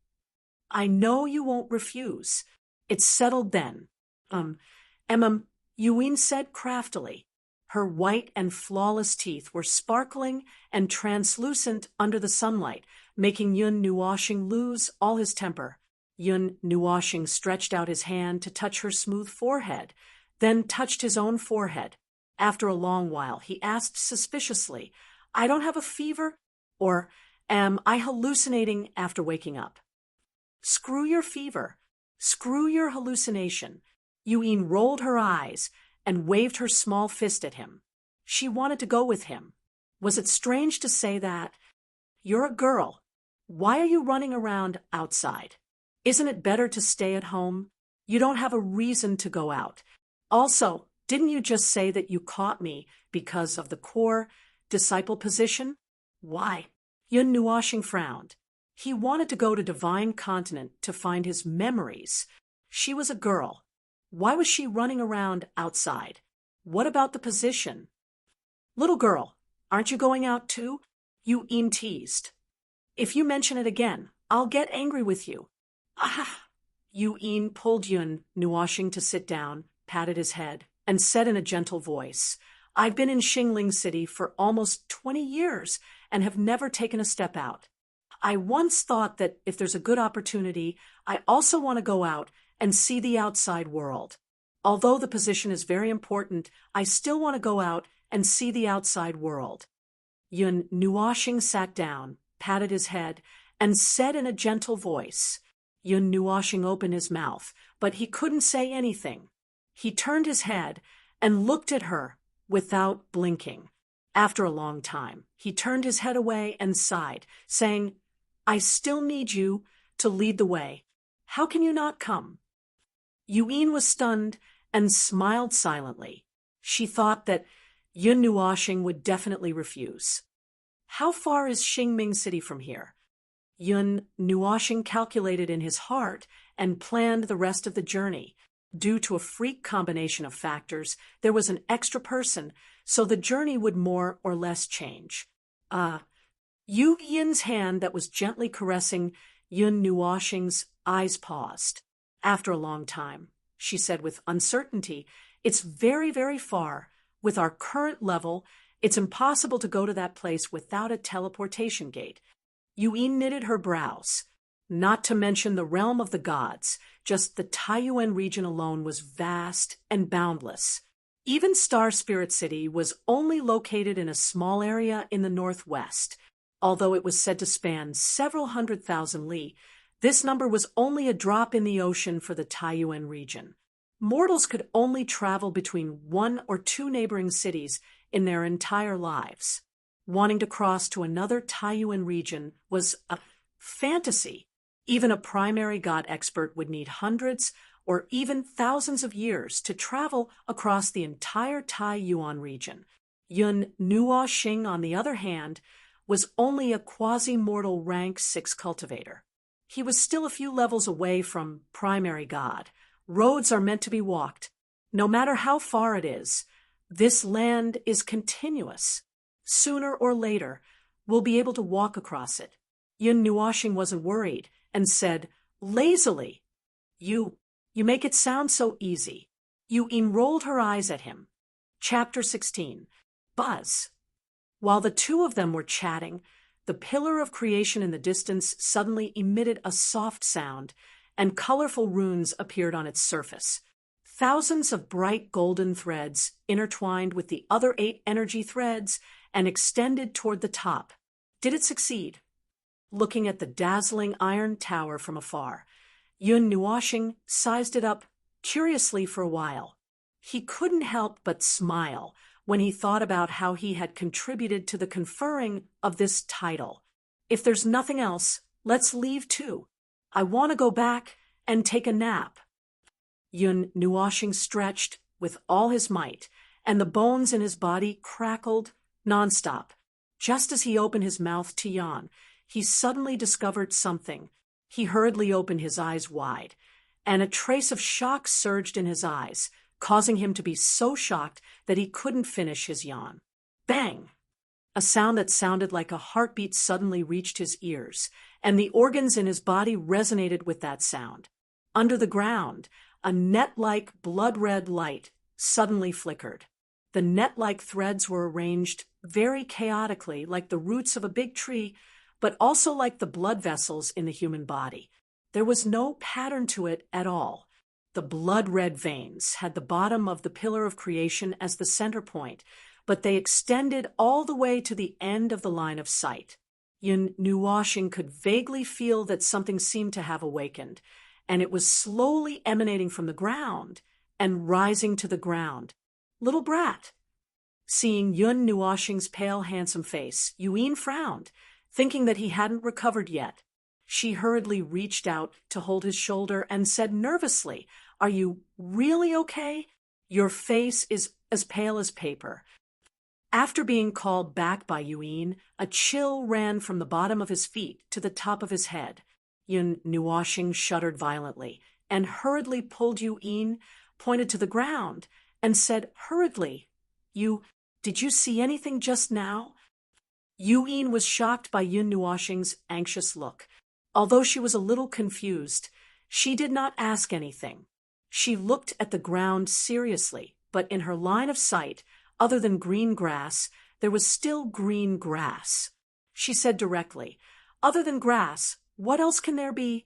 "I know you won't refuse. It's settled then." Yuin said craftily. Her white and flawless teeth were sparkling and translucent under the sunlight, making Yun Nuoxing lose all his temper. Yun Nuoxing stretched out his hand to touch her smooth forehead, then touched his own forehead. After a long while, he asked suspiciously, "I don't have a fever? Or am I hallucinating after waking up?" "Screw your fever. Screw your hallucination." Yun rolled her eyes and waved her small fist at him. She wanted to go with him. Was it strange to say that? "You're a girl. Why are you running around outside? Isn't it better to stay at home? You don't have a reason to go out. Also, didn't you just say that you caught me because of the core disciple position?" "Why?" Yun Nuoxing frowned. He wanted to go to Divine Continent to find his memories. She was a girl. Why was she running around outside? What about the position? "Little girl, aren't you going out too?" Yun teased. "If you mention it again, I'll get angry with you." "Ah!" Yun pulled Yun Nuoxing to sit down, patted his head, and said in a gentle voice, "I've been in Xingling City for almost 20 years and have never taken a step out. I once thought that if there's a good opportunity, I also want to go out and see the outside world. Although the position is very important, I still want to go out and see the outside world." Yun Nuoxing sat down, patted his head, and said in a gentle voice. Yun Nuoxing opened his mouth, but he couldn't say anything. He turned his head and looked at her without blinking. After a long time, he turned his head away and sighed, saying, "I still need you to lead the way. How can you not come?" Yun was stunned and smiled silently. She thought that Yun Nuoxing would definitely refuse. "How far is Xingming City from here?" Yun Nuoxing calculated in his heart and planned the rest of the journey. Due to a freak combination of factors, there was an extra person, so the journey would more or less change. Yun's hand that was gently caressing Yun Nuoxing's eyes paused. After a long time, she said with uncertainty, "It's very, very far. With our current level, it's impossible to go to that place without a teleportation gate." Yun knitted her brows. Not to mention the realm of the gods, just the Taiyuan region alone was vast and boundless. Even Star Spirit City was only located in a small area in the northwest. Although it was said to span several 100,000 li, this number was only a drop in the ocean for the Taiyuan region. Mortals could only travel between 1 or 2 neighboring cities in their entire lives. Wanting to cross to another Taiyuan region was a fantasy. Even a primary god expert would need hundreds or even thousands of years to travel across the entire Taiyuan region. Yun Nuoxing, on the other hand, was only a quasi-mortal rank 6 cultivator. He was still a few levels away from primary god. Roads are meant to be walked. No matter how far it is, this land is continuous. Sooner or later, we'll be able to walk across it. Yun Nuoxing wasn't worried and said, lazily, You make it sound so easy." Yun rolled her eyes at him. Chapter 16. Buzz. While the two of them were chatting, the pillar of creation in the distance suddenly emitted a soft sound, and colorful runes appeared on its surface. Thousands of bright golden threads intertwined with the other 8 energy threads and extended toward the top. Did it succeed? Looking at the dazzling iron tower from afar, Yun Nuoxing sized it up curiously for a while. He couldn't help but smile when he thought about how he had contributed to the conferring of this title. If there's nothing else, let's leave too. I want to go back and take a nap. Yun Nuoxing stretched with all his might, and the bones in his body crackled nonstop. Just as he opened his mouth to yawn, he suddenly discovered something. He hurriedly opened his eyes wide, and a trace of shock surged in his eyes, causing him to be so shocked that he couldn't finish his yawn. Bang! A sound that sounded like a heartbeat suddenly reached his ears, and the organs in his body resonated with that sound. Under the ground, a net-like blood-red light suddenly flickered. The net-like threads were arranged very chaotically, like the roots of a big tree, but also like the blood vessels in the human body. There was no pattern to it at all. The blood-red veins had the bottom of the pillar of creation as the center point, but they extended all the way to the end of the line of sight. Yun Nuoxing could vaguely feel that something seemed to have awakened, and it was slowly emanating from the ground and rising to the ground. Little brat. Seeing Yun Nuoxing's pale, handsome face, Yuin frowned, thinking that he hadn't recovered yet. She hurriedly reached out to hold his shoulder and said nervously, "Are you really okay? Your face is as pale as paper." After being called back by Yuin, a chill ran from the bottom of his feet to the top of his head. Yun Nuoxing shuddered violently and hurriedly pulled Yuin, pointed to the ground, and said hurriedly, Did you see anything just now?" Yuin was shocked by Yun Nuoxing's anxious look. Although she was a little confused, she did not ask anything. She looked at the ground seriously, but in her line of sight, other than green grass, there was still green grass. She said directly, "Other than grass, what else can there be?"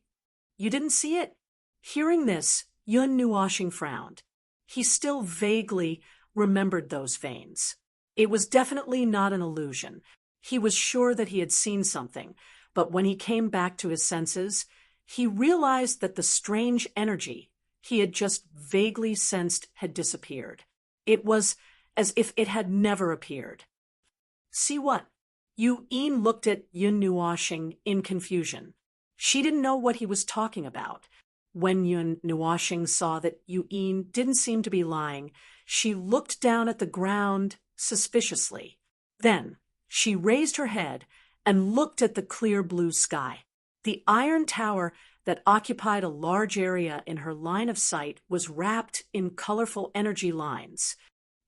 "You didn't see it?" Hearing this, Yun Nuoxing frowned. He still vaguely remembered those veins. It was definitely not an illusion. He was sure that he had seen something, but when he came back to his senses, he realized that the strange energy he had just vaguely sensed had disappeared. It was as if it had never appeared. "See what?" Yuin looked at Yun Nuoxing in confusion. She didn't know what he was talking about. When Yun Nuoxing saw that Yuin didn't seem to be lying, she looked down at the ground suspiciously. Then she raised her head and looked at the clear blue sky. The iron tower that occupied a large area in her line of sight was wrapped in colorful energy lines.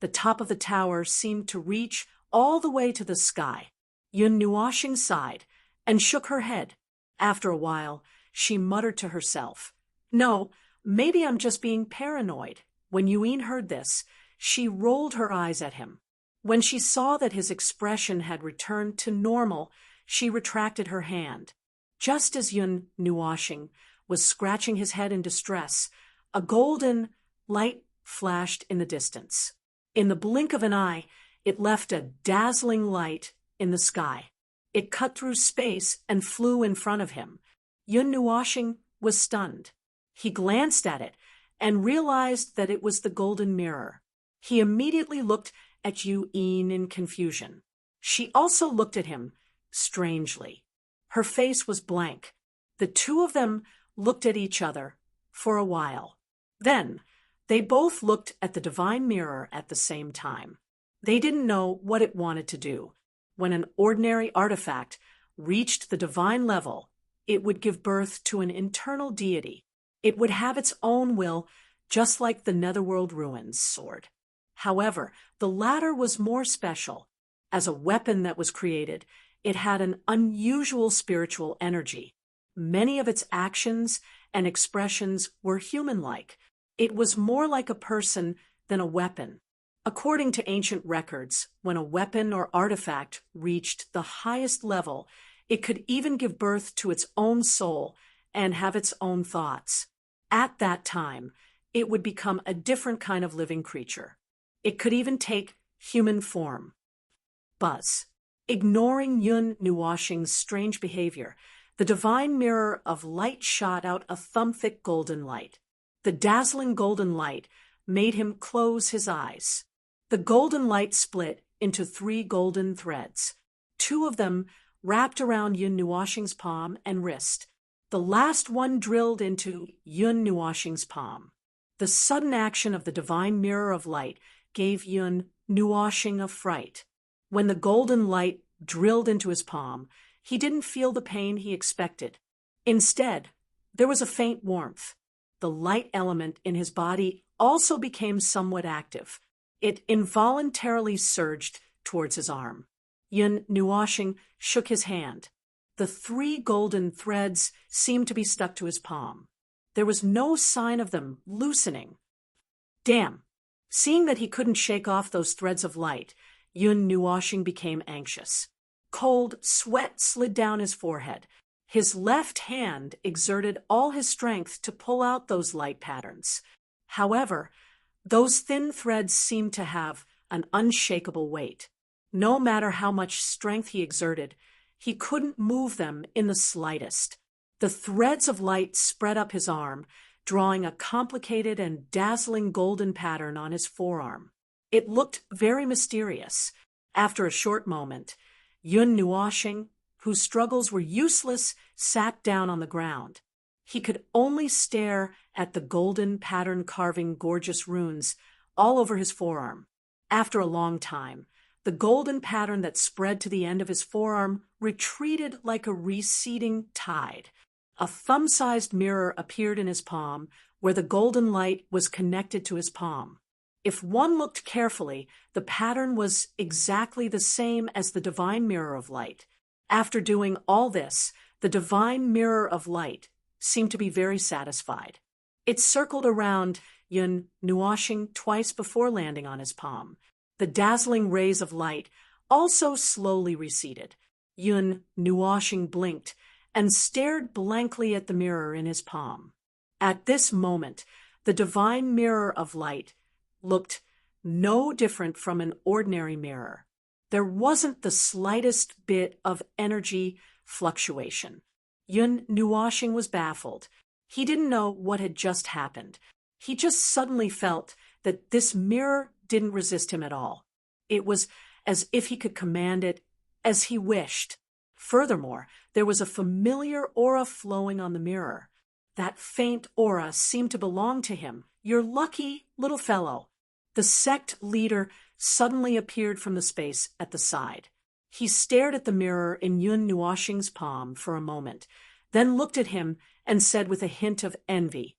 The top of the tower seemed to reach all the way to the sky. Yun Nuoxing sighed and shook her head. After a while, she muttered to herself, "No, maybe I'm just being paranoid." When Yuin heard this, she rolled her eyes at him. When she saw that his expression had returned to normal, she retracted her hand. Just as Yun Nuoxing was scratching his head in distress, a golden light flashed in the distance. In the blink of an eye, it left a dazzling light in the sky. It cut through space and flew in front of him. Yun Nuoxing was stunned. He glanced at it and realized that it was the golden mirror. He immediately looked at Yuin in confusion. She also looked at him strangely. Her face was blank. The two of them looked at each other for a while. Then they both looked at the divine mirror at the same time. They didn't know what it wanted to do. When an ordinary artifact reached the divine level, it would give birth to an internal deity. It would have its own will, just like the Netherworld Ruins sword. However, the latter was more special. As a weapon that was created, it had an unusual spiritual energy. Many of its actions and expressions were human-like. It was more like a person than a weapon. According to ancient records, when a weapon or artifact reached the highest level, it could even give birth to its own soul and have its own thoughts. At that time, it would become a different kind of living creature. It could even take human form. Buzz. Ignoring Yun Nuoxing's strange behavior, the divine mirror of light shot out a thumb-thick golden light. The dazzling golden light made him close his eyes. The golden light split into 3 golden threads. 2 of them wrapped around Yun Nuoxing's palm and wrist. The last one drilled into Yun Nuoxing's palm. The sudden action of the divine mirror of light gave Yun Nuoxing a fright. When the golden light drilled into his palm, he didn't feel the pain he expected. Instead, there was a faint warmth. The light element in his body also became somewhat active. It involuntarily surged towards his arm. Yun Nuoxing shook his hand. The 3 golden threads seemed to be stuck to his palm. There was no sign of them loosening. "Damn," Seeing that he couldn't shake off those threads of light, Yun Nuoxing became anxious. Cold sweat slid down his forehead. His left hand exerted all his strength to pull out those light patterns. However, those thin threads seemed to have an unshakable weight. No matter how much strength he exerted, he couldn't move them in the slightest. The threads of light spread up his arm, drawing a complicated and dazzling golden pattern on his forearm. It looked very mysterious. After a short moment, Yun Nuoxing, whose struggles were useless, sat down on the ground. He could only stare at the golden pattern-carving gorgeous runes all over his forearm. After a long time, the golden pattern that spread to the end of his forearm retreated like a receding tide. A thumb-sized mirror appeared in his palm, where the golden light was connected to his palm. If one looked carefully, the pattern was exactly the same as the divine mirror of light. After doing all this, the divine mirror of light seemed to be very satisfied. It circled around Yun Nuoxing twice before landing on his palm. The dazzling rays of light also slowly receded. Yun Nuoxing blinked and stared blankly at the mirror in his palm. At this moment, the divine mirror of light looked no different from an ordinary mirror. There wasn't the slightest bit of energy fluctuation. Yun Nuoxing was baffled. He didn't know what had just happened. He just suddenly felt that this mirror didn't resist him at all. It was as if he could command it as he wished. Furthermore, there was a familiar aura flowing on the mirror. That faint aura seemed to belong to him. "You're lucky, little fellow." The sect leader suddenly appeared from the space at the side. He stared at the mirror in Yun Nuoxing's palm for a moment, then looked at him and said with a hint of envy,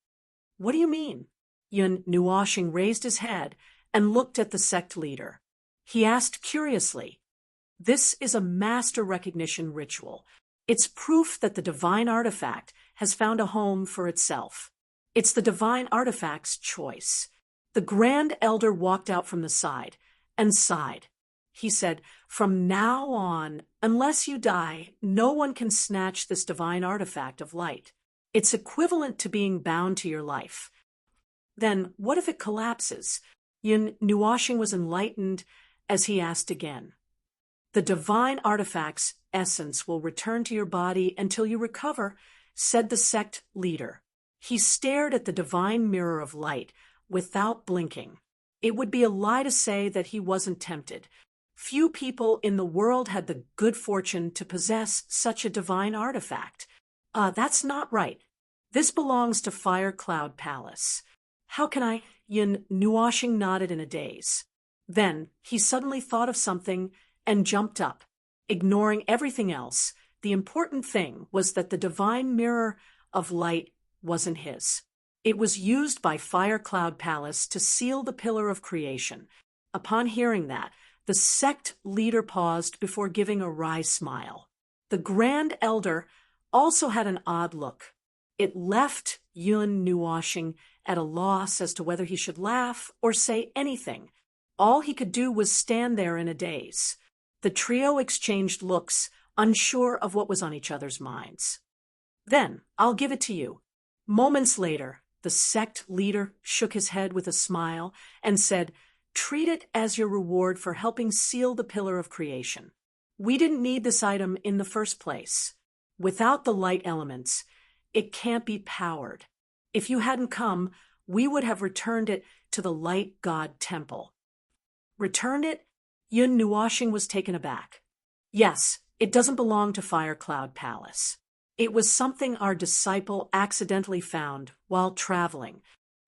"What do you mean?" Yun Nuoxing raised his head and looked at the sect leader. He asked curiously, "This is a master recognition ritual. It's proof that the divine artifact has found a home for itself. It's the divine artifact's choice." The Grand Elder walked out from the side and sighed. He said, "From now on, unless you die, no one can snatch this divine artifact of light. It's equivalent to being bound to your life." "Then what if it collapses?" Yun Nuoxing was enlightened as he asked again. "The divine artifact's essence will return to your body until you recover," said the sect leader. He stared at the divine mirror of light without blinking. It would be a lie to say that he wasn't tempted. Few people in the world had the good fortune to possess such a divine artifact. That's not right. This belongs to Fire Cloud Palace. How can I? Yun Nuoxing nodded in a daze. Then he suddenly thought of something and jumped up. Ignoring everything else, the important thing was that the divine mirror of light wasn't his. It was used by Fire Cloud Palace to seal the pillar of creation. Upon hearing that, the sect leader paused before giving a wry smile. The Grand Elder also had an odd look. It left Yun Nuoxing at a loss as to whether he should laugh or say anything. All he could do was stand there in a daze. The trio exchanged looks, unsure of what was on each other's minds. "Then, I'll give it to you." Moments later, the sect leader shook his head with a smile and said, "Treat it as your reward for helping seal the pillar of creation. We didn't need this item in the first place. Without the light elements, it can't be powered. If you hadn't come, we would have returned it to the Light God Temple." "Returned it?" Yun Nuoxing was taken aback. "Yes, it doesn't belong to Fire Cloud Palace. It was something our disciple accidentally found while traveling.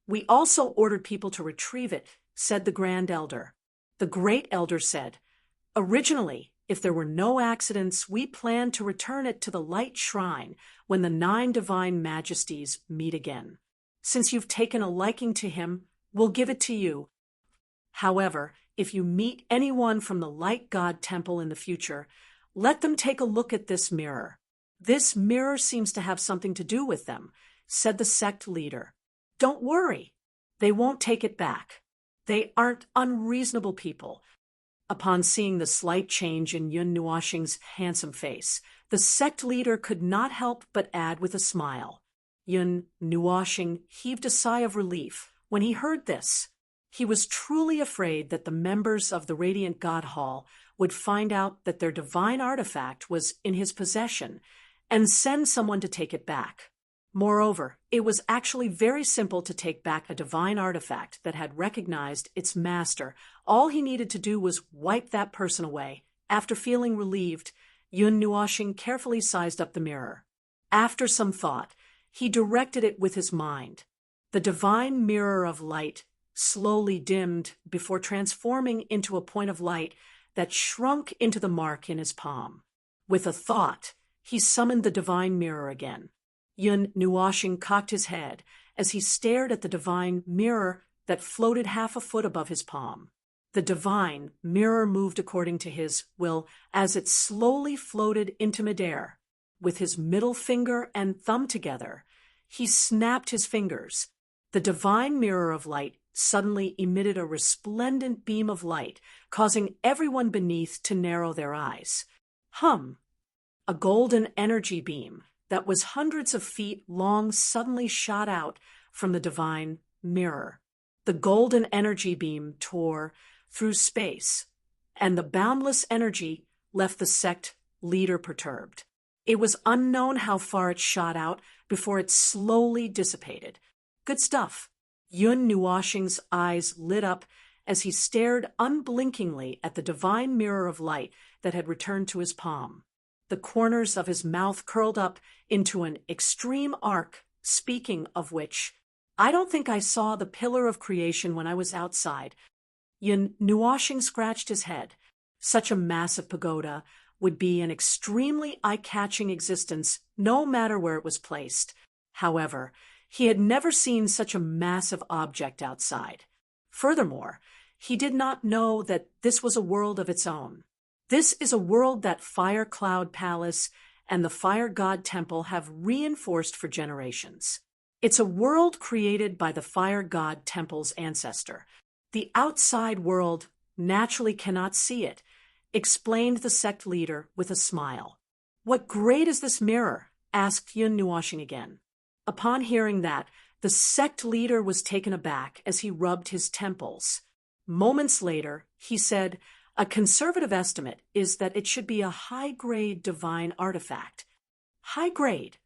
We also ordered people to retrieve it," said the Grand Elder. The Great Elder said, "Originally, if there were no accidents, we planned to return it to the Light Shrine when the 9 divine majesties meet again. Since you've taken a liking to him, we'll give it to you. However, if you meet anyone from the Light God Temple in the future, let them take a look at this mirror. This mirror seems to have something to do with them," said the sect leader. "Don't worry. They won't take it back." They aren't unreasonable people. Upon seeing the slight change in Yun Nuoxing's handsome face, the sect leader could not help but add with a smile. Yun Nuoxing heaved a sigh of relief when he heard this. He was truly afraid that the members of the Radiant God Hall would find out that their divine artifact was in his possession and send someone to take it back. Moreover, it was actually very simple to take back a divine artifact that had recognized its master. All he needed to do was wipe that person away. After feeling relieved, Yun Nuoxing carefully sized up the mirror. After some thought, he directed it with his mind. The divine mirror of light slowly dimmed before transforming into a point of light that shrunk into the mark in his palm. With a thought, he summoned the divine mirror again. Yun Nuoxing cocked his head as he stared at the divine mirror that floated half a foot above his palm. The divine mirror moved according to his will as it slowly floated into midair. With his middle finger and thumb together, he snapped his fingers. The divine mirror of light suddenly emitted a resplendent beam of light, causing everyone beneath to narrow their eyes. A golden energy beam that was hundreds of feet long suddenly shot out from the divine mirror. The golden energy beam tore through space, and the boundless energy left the sect leader perturbed. It was unknown how far it shot out before it slowly dissipated. Good stuff. Yun Nuoxing's eyes lit up as he stared unblinkingly at the divine mirror of light that had returned to his palm. The corners of his mouth curled up into an extreme arc, speaking of which, I don't think I saw the pillar of creation when I was outside. Yun Nuoxing scratched his head. Such a massive pagoda would be an extremely eye-catching existence, no matter where it was placed. However, he had never seen such a massive object outside. Furthermore, he did not know that this was a world of its own. This is a world that Fire Cloud Palace and the Fire God Temple have reinforced for generations. It's a world created by the Fire God Temple's ancestor. The outside world naturally cannot see it, explained the sect leader with a smile. What grade is this mirror? Asked Yun Nuoxing again. Upon hearing that, the sect leader was taken aback as he rubbed his temples. Moments later, he said, a conservative estimate is that it should be a high-grade divine artifact. High-grade?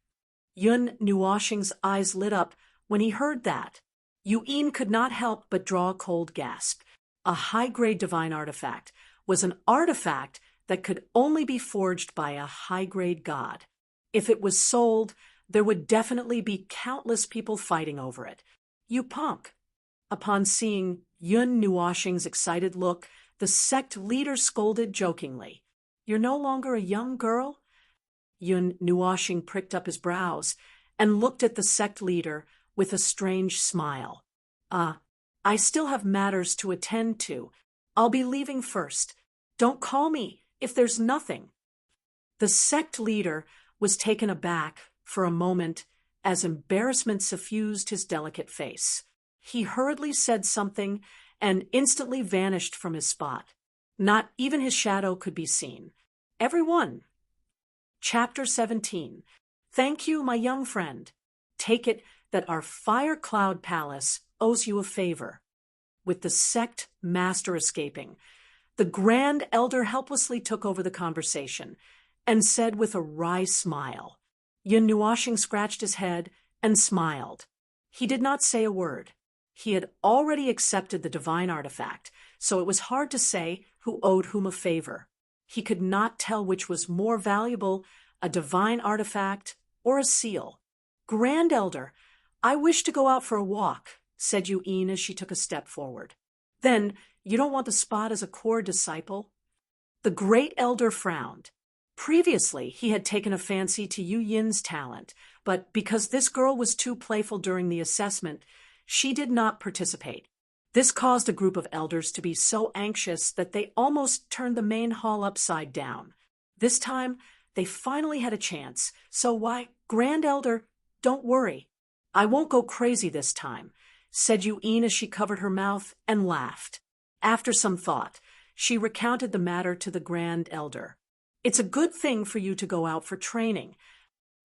Yun Nuoxing's eyes lit up when he heard that. Yu'in could not help but draw a cold gasp. A high-grade divine artifact was an artifact that could only be forged by a high-grade god. If it was sold, there would definitely be countless people fighting over it. You punk. Upon seeing Yun Nuoxing's excited look, the sect leader scolded jokingly. You're no longer a young girl? Yun Nuoxing pricked up his brows and looked at the sect leader with a strange smile. I still have matters to attend to. I'll be leaving first. Don't call me if there's nothing. The sect leader was taken aback for a moment as embarrassment suffused his delicate face. He hurriedly said something and instantly vanished from his spot. Not even his shadow could be seen. Everyone. Chapter 17. Thank you, my young friend. Take it that our Fire Cloud Palace owes you a favor. With the sect master escaping, the Grand Elder helplessly took over the conversation and said with a wry smile. Yun Nuoxing scratched his head and smiled. He did not say a word. He had already accepted the divine artifact, so it was hard to say who owed whom a favor. He could not tell which was more valuable, a divine artifact or a seal. Grand Elder, I wish to go out for a walk, said Yu'in as she took a step forward. Then, you don't want the spot as a core disciple? The Great Elder frowned. Previously, he had taken a fancy to Yu Yin's talent, but because this girl was too playful during the assessment, she did not participate. This caused a group of elders to be so anxious that they almost turned the main hall upside down. This time, they finally had a chance, so why, Grand Elder, don't worry. I won't go crazy this time. said Yuin as she covered her mouth and laughed. After some thought, she recounted the matter to the Grand Elder. It's a good thing for you to go out for training.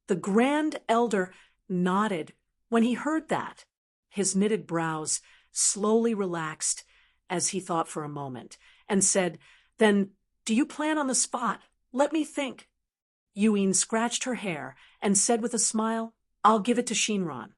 The Grand Elder nodded when he heard that. His knitted brows slowly relaxed as he thought for a moment, and said, "Then, do you plan on the spot? Let me think." Yuin scratched her hair and said with a smile, "I'll give it to Shinran."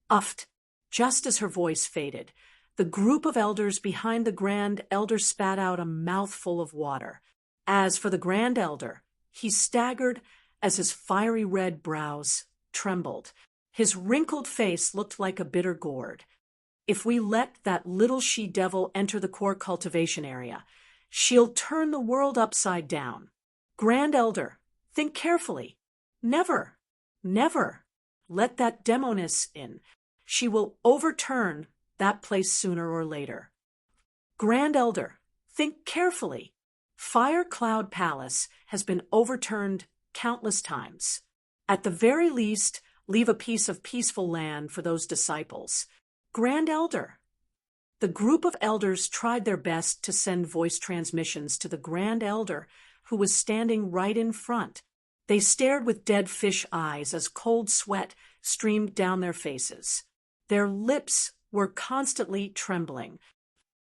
Uffed. Just as her voice faded, the group of elders behind the Grand Elder spat out a mouthful of water. As for the Grand Elder, he staggered as his fiery red brows trembled. His wrinkled face looked like a bitter gourd. If we let that little she-devil enter the core cultivation area, she'll turn the world upside down. Grand Elder, think carefully. Never, never let that demoness in. She will overturn that place sooner or later. Grand Elder, think carefully. Fire Cloud Palace has been overturned countless times. At the very least, leave a piece of peaceful land for those disciples. Grand Elder. The group of elders tried their best to send voice transmissions to the Grand Elder, who was standing right in front. They stared with dead fish eyes as cold sweat streamed down their faces. Their lips were constantly trembling.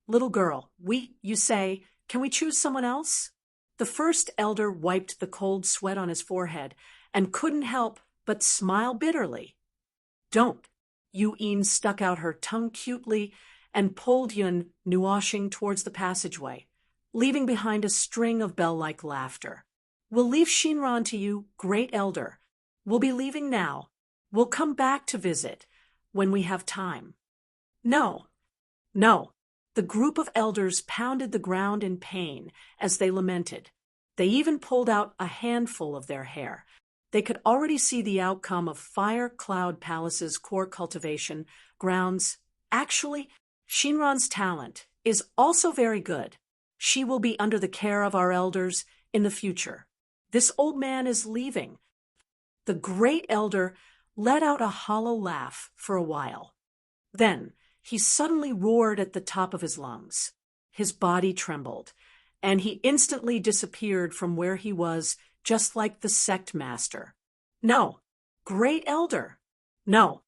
"Little girl, you say, can we choose someone else?" The first elder wiped the cold sweat on his forehead and couldn't help but smile bitterly. "Don't." Yuin stuck out her tongue cutely and pulled Yun Nuoshing towards the passageway, leaving behind a string of bell-like laughter. "We'll leave Shinran to you, Great Elder. We'll be leaving now. We'll come back to visit when we have time." "No, no." The group of elders pounded the ground in pain as they lamented. They even pulled out a handful of their hair. They could already see the outcome of Fire Cloud Palace's core cultivation grounds. Actually, Shinran's talent is also very good. She will be under the care of our elders in the future. This old man is leaving. The Great Elder let out a hollow laugh for a while. Then he suddenly roared at the top of his lungs. His body trembled, and he instantly disappeared from where he was, just like the sect master. "No, Great Elder, no.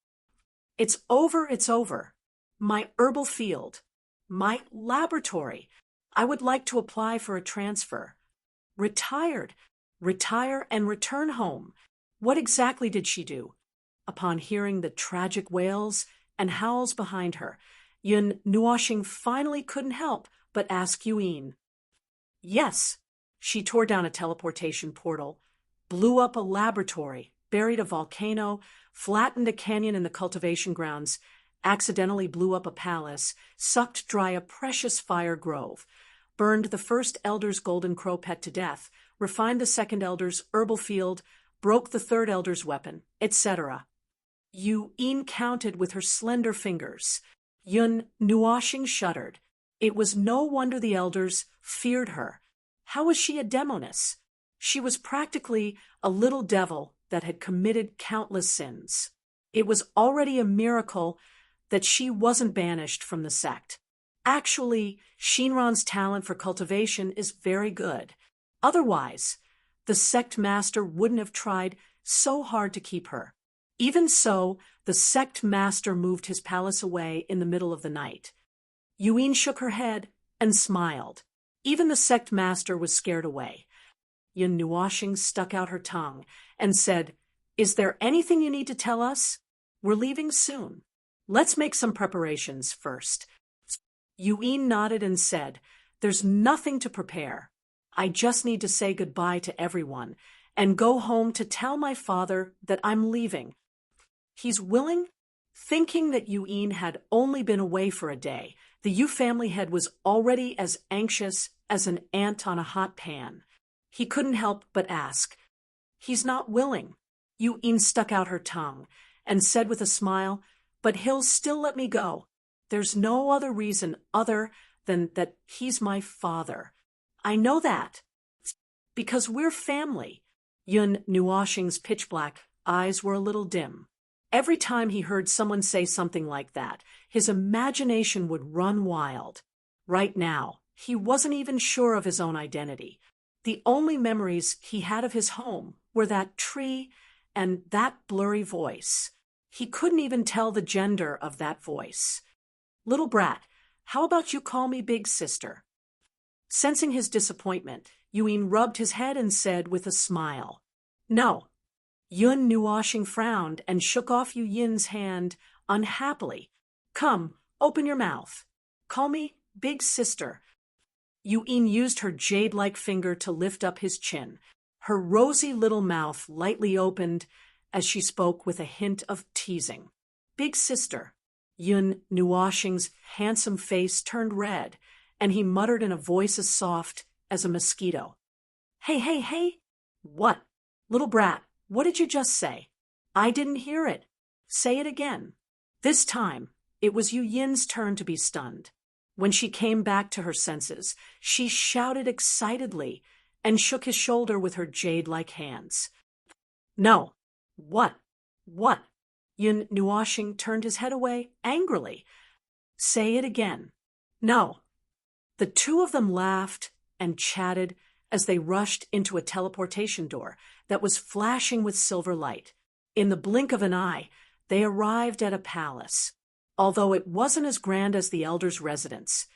It's over, it's over. My herbal field, my laboratory. I would like to apply for a transfer. Retire and return home." What exactly did she do? Upon hearing the tragic wails and howls behind her, Yun Nuoshing finally couldn't help but ask Yuin. "Yes." She tore down a teleportation portal, blew up a laboratory, buried a volcano, flattened a canyon in the cultivation grounds, accidentally blew up a palace, sucked dry a precious fire grove, burned the first elder's golden crow pet to death, refined the second elder's herbal field, broke the third elder's weapon, etc. Yuin counted with her slender fingers. Yun Nuoshing shuddered. It was no wonder the elders feared her. How was she a demoness? She was practically a little devil that had committed countless sins. It was already a miracle that she wasn't banished from the sect. Actually, Shinran's talent for cultivation is very good. Otherwise, the sect master wouldn't have tried so hard to keep her. Even so, the sect master moved his palace away in the middle of the night. Yuin shook her head and smiled. Even the sect master was scared away. Yun Nuoshing stuck out her tongue and said, "Is there anything you need to tell us? We're leaving soon. Let's make some preparations first." Yuin nodded and said, "There's nothing to prepare. I just need to say goodbye to everyone and go home to tell my father that I'm leaving." He's willing? Thinking that Yuin had only been away for a day, the Yu family head was already as anxious as an ant on a hot pan. He couldn't help but ask. "He's not willing." Yuin stuck out her tongue and said with a smile, "But he'll still let me go. There's no other reason other than that he's my father. I know that. Because we're family." Yun Nuoshing's pitch-black eyes were a little dim. Every time he heard someone say something like that, his imagination would run wild. Right now, he wasn't even sure of his own identity. The only memories he had of his home were that tree and that blurry voice. He couldn't even tell the gender of that voice. "Little brat, how about you call me big sister?" Sensing his disappointment, Yuen rubbed his head and said with a smile, "No." Yun Nuoshing frowned and shook off Yu Yin's hand unhappily. "Come, open your mouth. Call me big sister." Yu Yin used her jade-like finger to lift up his chin. Her rosy little mouth lightly opened as she spoke with a hint of teasing. "Big sister." Yun Nuoshing's handsome face turned red, and he muttered in a voice as soft as a mosquito. "Hey, hey, hey!" "What?" "Little brat, what did you just say?" "I didn't hear it." "Say it again." This time, it was Yu Yin's turn to be stunned. When she came back to her senses, she shouted excitedly and shook his shoulder with her jade-like hands. "No." "What? What?" Yun Nuoshing turned his head away angrily. "Say it again." "No." The two of them laughed and chatted as they rushed into a teleportation door that was flashing with silver light. In the blink of an eye, they arrived at a palace. Although it wasn't as grand as the elder's residence,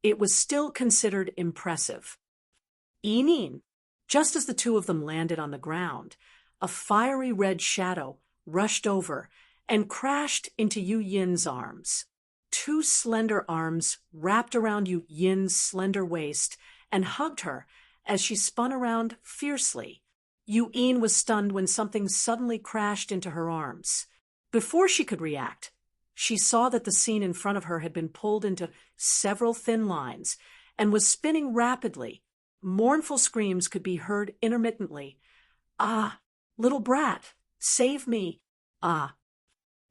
it was still considered impressive. "Inin." Just as the two of them landed on the ground, a fiery red shadow rushed over and crashed into Yu Yin's arms. Two slender arms wrapped around Yu Yin's slender waist and hugged her as she spun around fiercely. Yu Yin was stunned when something suddenly crashed into her arms. Before she could react, she saw that the scene in front of her had been pulled into several thin lines and was spinning rapidly. Mournful screams could be heard intermittently. "Ah, little brat, save me. Ah."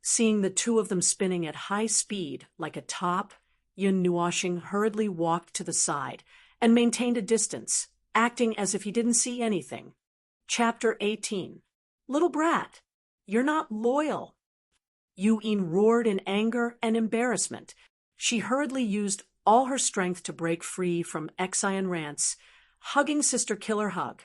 Seeing the two of them spinning at high speed like a top, Yun Nuoshing hurriedly walked to the side and maintained a distance, acting as if he didn't see anything. Chapter 18. "Little brat, you're not loyal." Yu Yin roared in anger and embarrassment. She hurriedly used all her strength to break free from Xian Rance, hugging Sister Killer Hug,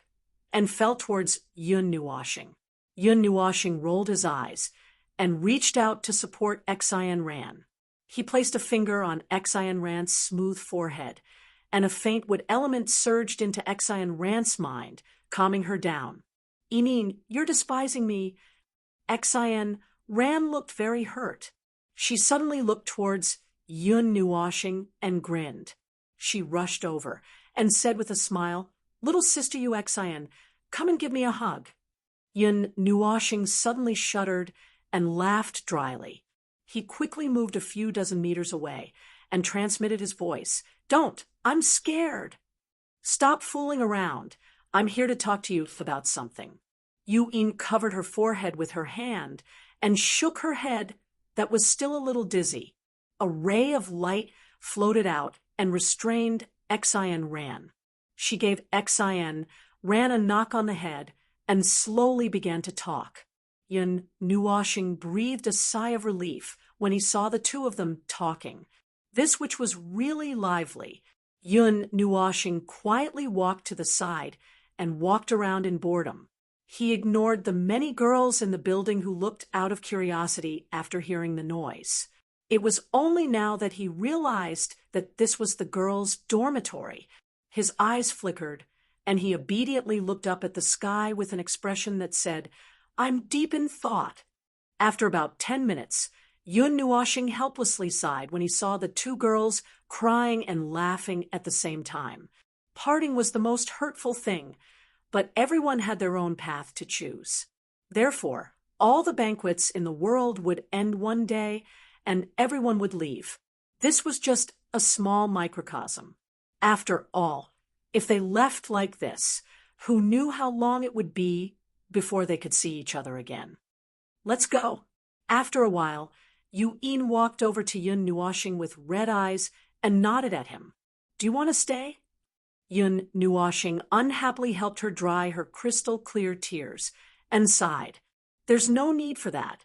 and fell towards Yun Nuoshing. Yun Nuoshing rolled his eyes and reached out to support Xian Ran. He placed a finger on Xian Ran's smooth forehead, and a faint wood element surged into Xian Ran's mind, calming her down. "Inin, you're despising me." Xian Ran looked very hurt. She suddenly looked towards Yun Nuoshing and grinned. She rushed over and said with a smile, "Little sister Yu Xian, come and give me a hug." Yun Nuoshing suddenly shuddered and laughed dryly. He quickly moved a few dozen meters away and transmitted his voice. "Don't! I'm scared." "Stop fooling around. I'm here to talk to you about something." Yu Yin covered her forehead with her hand and shook her head that was still a little dizzy. A ray of light floated out and restrained Xian Ran. She gave Xian Ran a knock on the head and slowly began to talk. Yun Nuoshing breathed a sigh of relief when he saw the two of them talking. This which was really lively. Yun Nuoshing quietly walked to the side and walked around in boredom. He ignored the many girls in the building who looked out of curiosity after hearing the noise. It was only now that he realized that this was the girls' dormitory. His eyes flickered, and he obediently looked up at the sky with an expression that said, "I'm deep in thought." After about 10 minutes, Yun Nuoshing helplessly sighed when he saw the two girls crying and laughing at the same time. Parting was the most hurtful thing, but everyone had their own path to choose. Therefore, all the banquets in the world would end one day, and everyone would leave. This was just a small microcosm. After all, if they left like this, who knew how long it would be before they could see each other again? "Let's go." After a while, Yu Yin walked over to Yun Nuoshing with red eyes and nodded at him. "Do you want to stay?" Yun Nuoshing unhappily helped her dry her crystal-clear tears and sighed. "There's no need for that.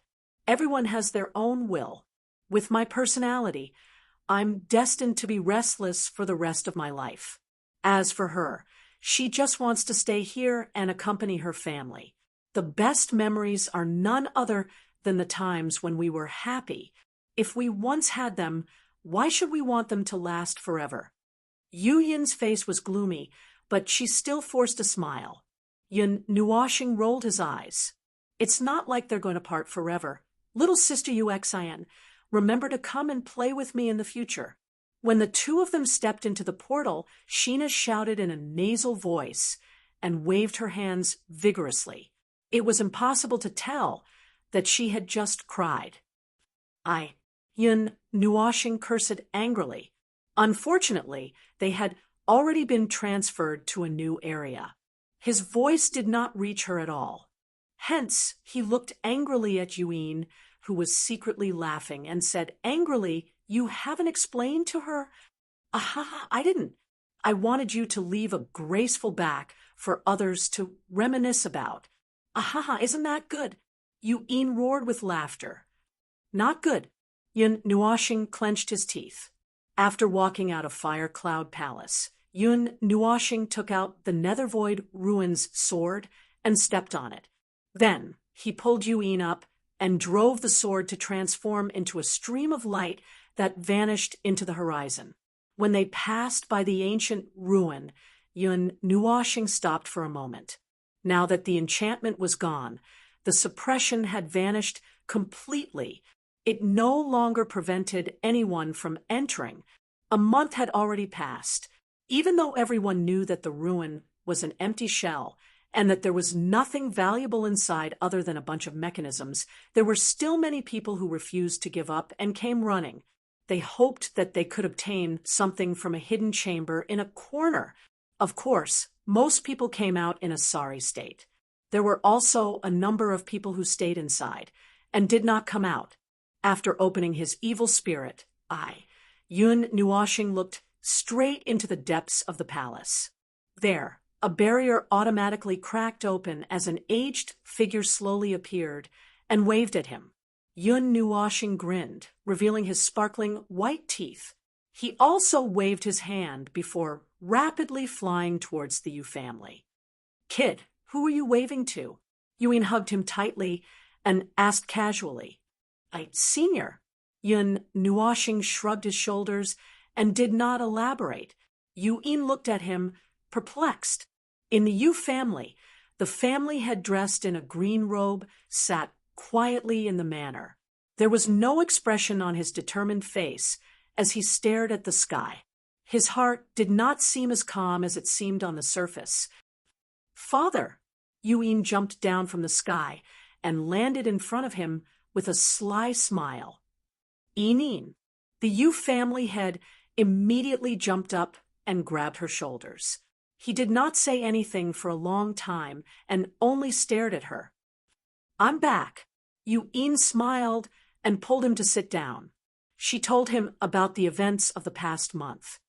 Everyone has their own will. With my personality, I'm destined to be restless for the rest of my life. As for her, she just wants to stay here and accompany her family. The best memories are none other than the times when we were happy. If we once had them, why should we want them to last forever? Yu Yin's face was gloomy, but she still forced a smile. Yun Nuoshing rolled his eyes. It's not like they're going to part forever. Little sister Yuxian, remember to come and play with me in the future. When the two of them stepped into the portal, Sheena shouted in a nasal voice and waved her hands vigorously. It was impossible to tell that she had just cried. Yun Nuoshing cursed angrily. Unfortunately, they had already been transferred to a new area. His voice did not reach her at all. Hence, he looked angrily at Yuin, who was secretly laughing, and said angrily, "You haven't explained to her?" "Aha, I didn't. I wanted you to leave a graceful back for others to reminisce about." "Aha, isn't that good?" Yuin roared with laughter. "Not good." Yun Nuoshing clenched his teeth. After walking out of Fire Cloud Palace, Yun Nuoshing took out the Nethervoid Ruins sword and stepped on it. Then he pulled Yuin up and drove the sword to transform into a stream of light that vanished into the horizon. When they passed by the ancient ruin, Yun Nuoshing stopped for a moment. Now that the enchantment was gone, the suppression had vanished completely. It no longer prevented anyone from entering. A month had already passed. Even though everyone knew that the ruin was an empty shell and that there was nothing valuable inside other than a bunch of mechanisms, there were still many people who refused to give up and came running. They hoped that they could obtain something from a hidden chamber in a corner. Of course, most people came out in a sorry state. There were also a number of people who stayed inside and did not come out. After opening his evil spirit, Yun Nuoshing looked straight into the depths of the palace. There, a barrier automatically cracked open as an aged figure slowly appeared and waved at him. Yun Nuoshing grinned, revealing his sparkling white teeth. He also waved his hand before rapidly flying towards the Yu family. "Kid, who are you waving to?" Yuin hugged him tightly and asked casually. "Senior." Yun Nuoshing shrugged his shoulders and did not elaborate. Yuin looked at him, perplexed. In the Yu family, the family head dressed in a green robe sat quietly in the manor. There was no expression on his determined face as he stared at the sky. His heart did not seem as calm as it seemed on the surface. "Father!" Yuin jumped down from the sky and landed in front of him with a sly smile. "Inin." The Yu family head immediately jumped up and grabbed her shoulders. He did not say anything for a long time and only stared at her. "I'm back." Yuin smiled and pulled him to sit down. She told him about the events of the past month.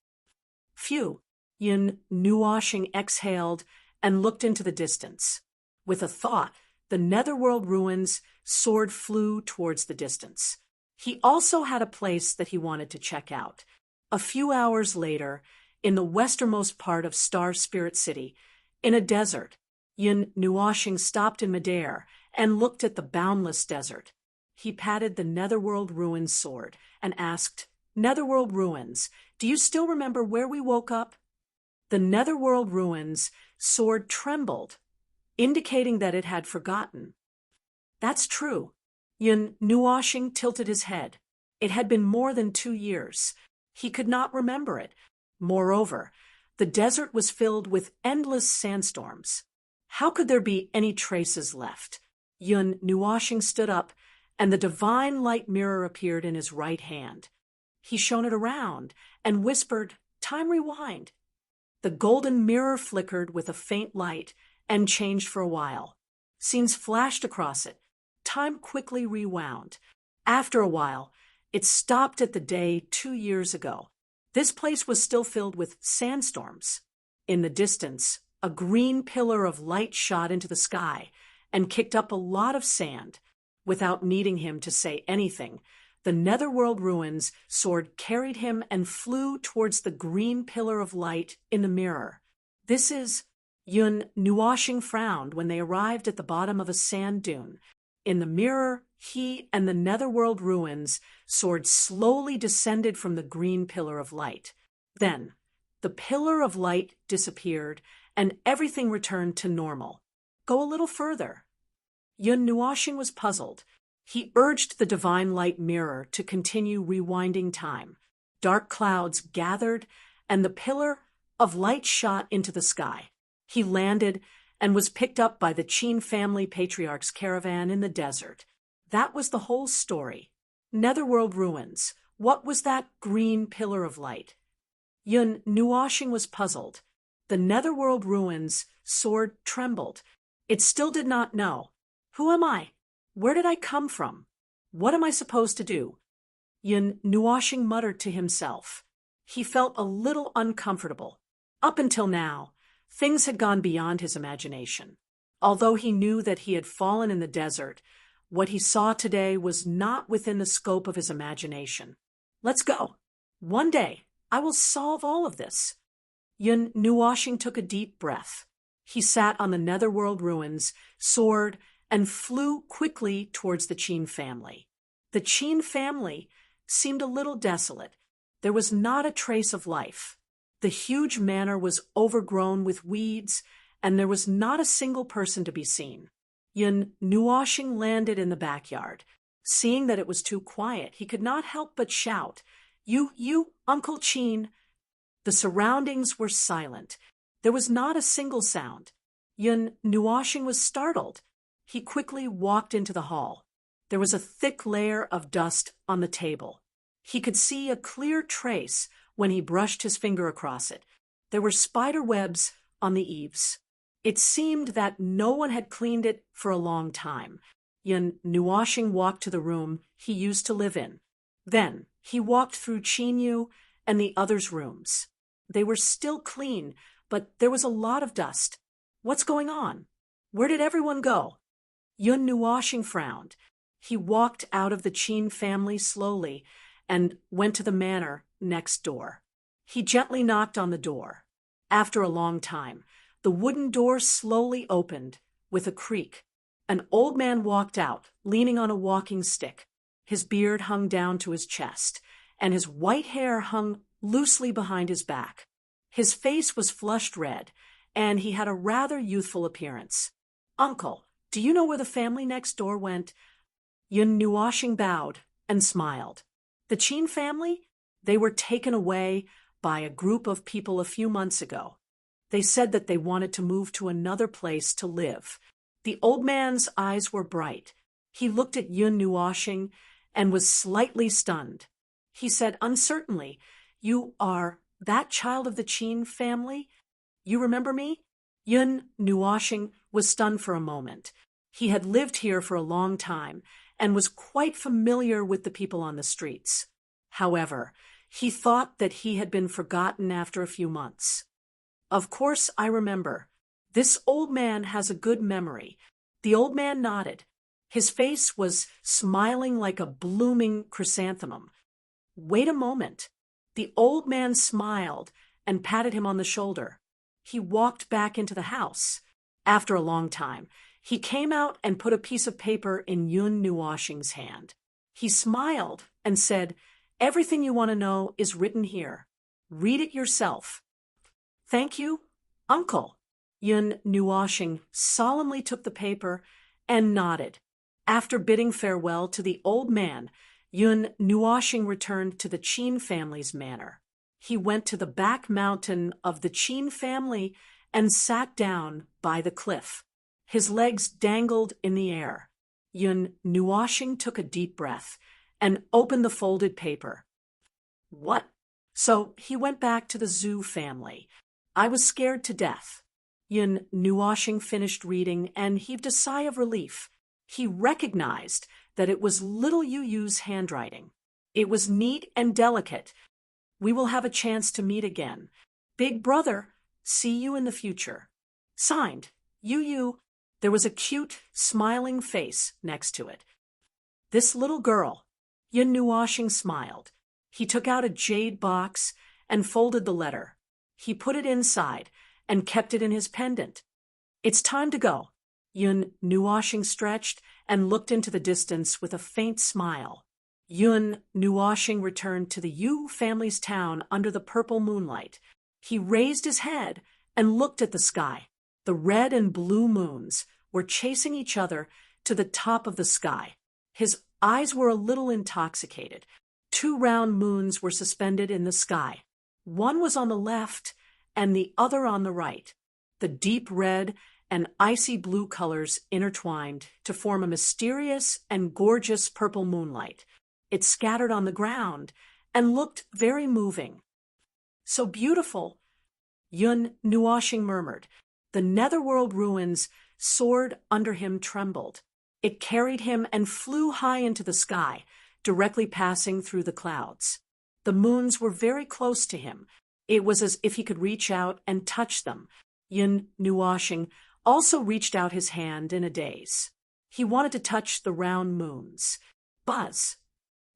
"Phew." Yun Nuoshing exhaled and looked into the distance. With a thought, the netherworld ruins sword flew towards the distance. He also had a place that he wanted to check out. A few hours later, in the westernmost part of Star Spirit City, in a desert, Yun Nuoshing stopped in midair and looked at the boundless desert. He patted the netherworld ruins sword and asked, "Netherworld ruins, do you still remember where we woke up?" The netherworld ruins sword trembled, indicating that it had forgotten. "That's true." Yun Nuoshing tilted his head. It had been more than 2 years. He could not remember it. Moreover, the desert was filled with endless sandstorms. How could there be any traces left? Yun Nuoshing stood up, and the divine light mirror appeared in his right hand. He shone it around and whispered, "Time rewind." The golden mirror flickered with a faint light and changed for a while. Scenes flashed across it. Time quickly rewound. After a while, it stopped at the day 2 years ago. This place was still filled with sandstorms. In the distance, a green pillar of light shot into the sky and kicked up a lot of sand. Without needing him to say anything, the Netherworld ruins sword carried him and flew towards the green pillar of light in the mirror. This is Yun Nuashing frowned when they arrived at the bottom of a sand dune. In the mirror, he and the Netherworld ruins sword slowly descended from the green pillar of light. Then, the pillar of light disappeared, and everything returned to normal. Go a little further. Yun Nuashing was puzzled. He urged the divine light mirror to continue rewinding time. Dark clouds gathered, and the pillar of light shot into the sky. He landed and was picked up by the Qin family patriarch's caravan in the desert. That was the whole story. Netherworld ruins. What was that green pillar of light? Yun Nuashing was puzzled. The Netherworld ruins sword trembled. It still did not know. Who am I? Where did I come from? What am I supposed to do? Yun Nuashing muttered to himself. He felt a little uncomfortable. Up until now, things had gone beyond his imagination. Although he knew that he had fallen in the desert, what he saw today was not within the scope of his imagination. Let's go. One day, I will solve all of this. Yun Nuashing took a deep breath. He sat on the Netherworld ruins, soared, and flew quickly towards the Qin family. The Qin family seemed a little desolate. There was not a trace of life. The huge manor was overgrown with weeds, and there was not a single person to be seen. Yun Nuashing landed in the backyard. Seeing that it was too quiet, he could not help but shout, You, Uncle Qin. The surroundings were silent. There was not a single sound. Yun Nuashing was startled. He quickly walked into the hall. There was a thick layer of dust on the table. He could see a clear trace when he brushed his finger across it. There were spider webs on the eaves. It seemed that no one had cleaned it for a long time. Yun Nuashing walked to the room he used to live in. Then he walked through Qinyu and the others' rooms. They were still clean, but there was a lot of dust. What's going on? Where did everyone go? Yun Nuashing frowned. He walked out of the Qin family slowly and went to the manor next door. He gently knocked on the door. After a long time, the wooden door slowly opened with a creak. An old man walked out, leaning on a walking stick. His beard hung down to his chest, and his white hair hung loosely behind his back. His face was flushed red, and he had a rather youthful appearance. Uncle, do you know where the family next door went? Yun Nuashing bowed and smiled. The Qin family? They were taken away by a group of people a few months ago. They said that they wanted to move to another place to live. The old man's eyes were bright. He looked at Yun Nuashing and was slightly stunned. He said uncertainly, You are that child of the Qin family? You remember me? Yun Nuashing was stunned for a moment. He had lived here for a long time and was quite familiar with the people on the streets. However, he thought that he had been forgotten after a few months. Of course, I remember. This old man has a good memory. The old man nodded. His face was smiling like a blooming chrysanthemum. Wait a moment. The old man smiled and patted him on the shoulder. He walked back into the house. After a long time, he came out and put a piece of paper in Yun Nuashing's hand. He smiled and said, Everything you want to know is written here. Read it yourself. Thank you, Uncle. Yun Nuashing solemnly took the paper and nodded. After bidding farewell to the old man, Yun Nuashing returned to the Qin family's manor. He went to the back mountain of the Qin family and sat down by the cliff. His legs dangled in the air. Yun Nuashing took a deep breath and opened the folded paper. What? So he went back to the Zhu family. I was scared to death. Yun Nuashing finished reading and heaved a sigh of relief. He recognized that it was little Yu Yu's handwriting. It was neat and delicate. We will have a chance to meet again. Big brother, see you in the future. Signed, Yu Yu. There was a cute, smiling face next to it. This little girl. Yun Nuoshing smiled. He took out a jade box and folded the letter. He put it inside and kept it in his pendant. It's time to go. Yun Nuoshing stretched and looked into the distance with a faint smile. Yun Nuoshing returned to the Yu family's town under the purple moonlight. He raised his head and looked at the sky. The red and blue moons were chasing each other to the top of the sky. His eyes were a little intoxicated. 2 round moons were suspended in the sky. One was on the left and the other on the right. The deep red and icy blue colors intertwined to form a mysterious and gorgeous purple moonlight. It scattered on the ground and looked very moving. So beautiful, Yun Nuoshing murmured. The netherworld ruins soared under him trembled. It carried him and flew high into the sky, directly passing through the clouds. The moons were very close to him. It was as if he could reach out and touch them. Yun Nuoshing also reached out his hand in a daze. He wanted to touch the round moons. Buzz!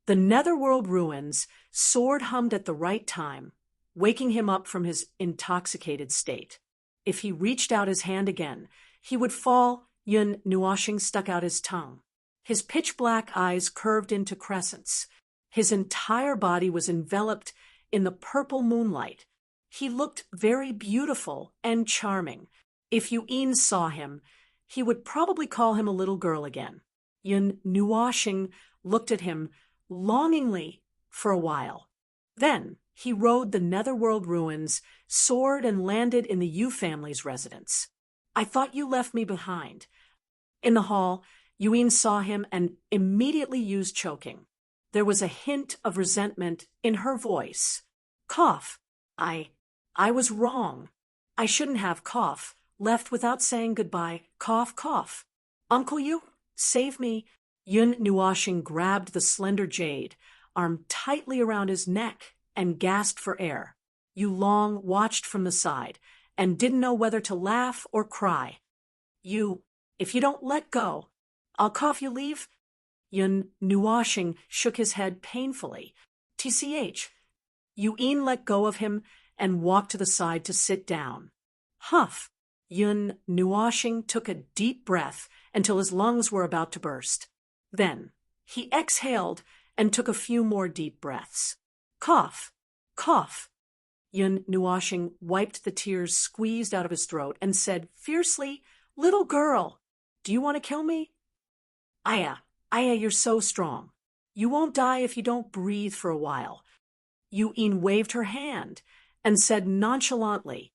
The netherworld ruins soared hummed at the right time, waking him up from his intoxicated state. If he reached out his hand again, he would fall. Yun Nuoshing stuck out his tongue. His pitch-black eyes curved into crescents. His entire body was enveloped in the purple moonlight. He looked very beautiful and charming. If Yun saw him, he would probably call him a little girl again. Yun Nuoshing looked at him longingly for a while. Then he rode the netherworld ruins, soared and landed in the Yu family's residence. I thought you left me behind. In the hall, Yun saw him and immediately used choking. There was a hint of resentment in her voice. Cough. I was wrong. I shouldn't have left without saying goodbye. Cough. Uncle Yu, save me. Yun Nuoshing grabbed the slender jade, arm tightly around his neck, and gasped for air. Yu Long watched from the side and didn't know whether to laugh or cry. If you don't let go, I'll cough you leave. Yun Nuoshing shook his head painfully. TCH. Yun let go of him and walked to the side to sit down. Huff. Yun Nuoshing took a deep breath until his lungs were about to burst. Then he exhaled and took a few more deep breaths. Cough. Yun Nuoshing wiped the tears squeezed out of his throat and said fiercely, Little girl, do you want to kill me? Aya, you're so strong. You won't die if you don't breathe for a while. Yun waved her hand and said nonchalantly,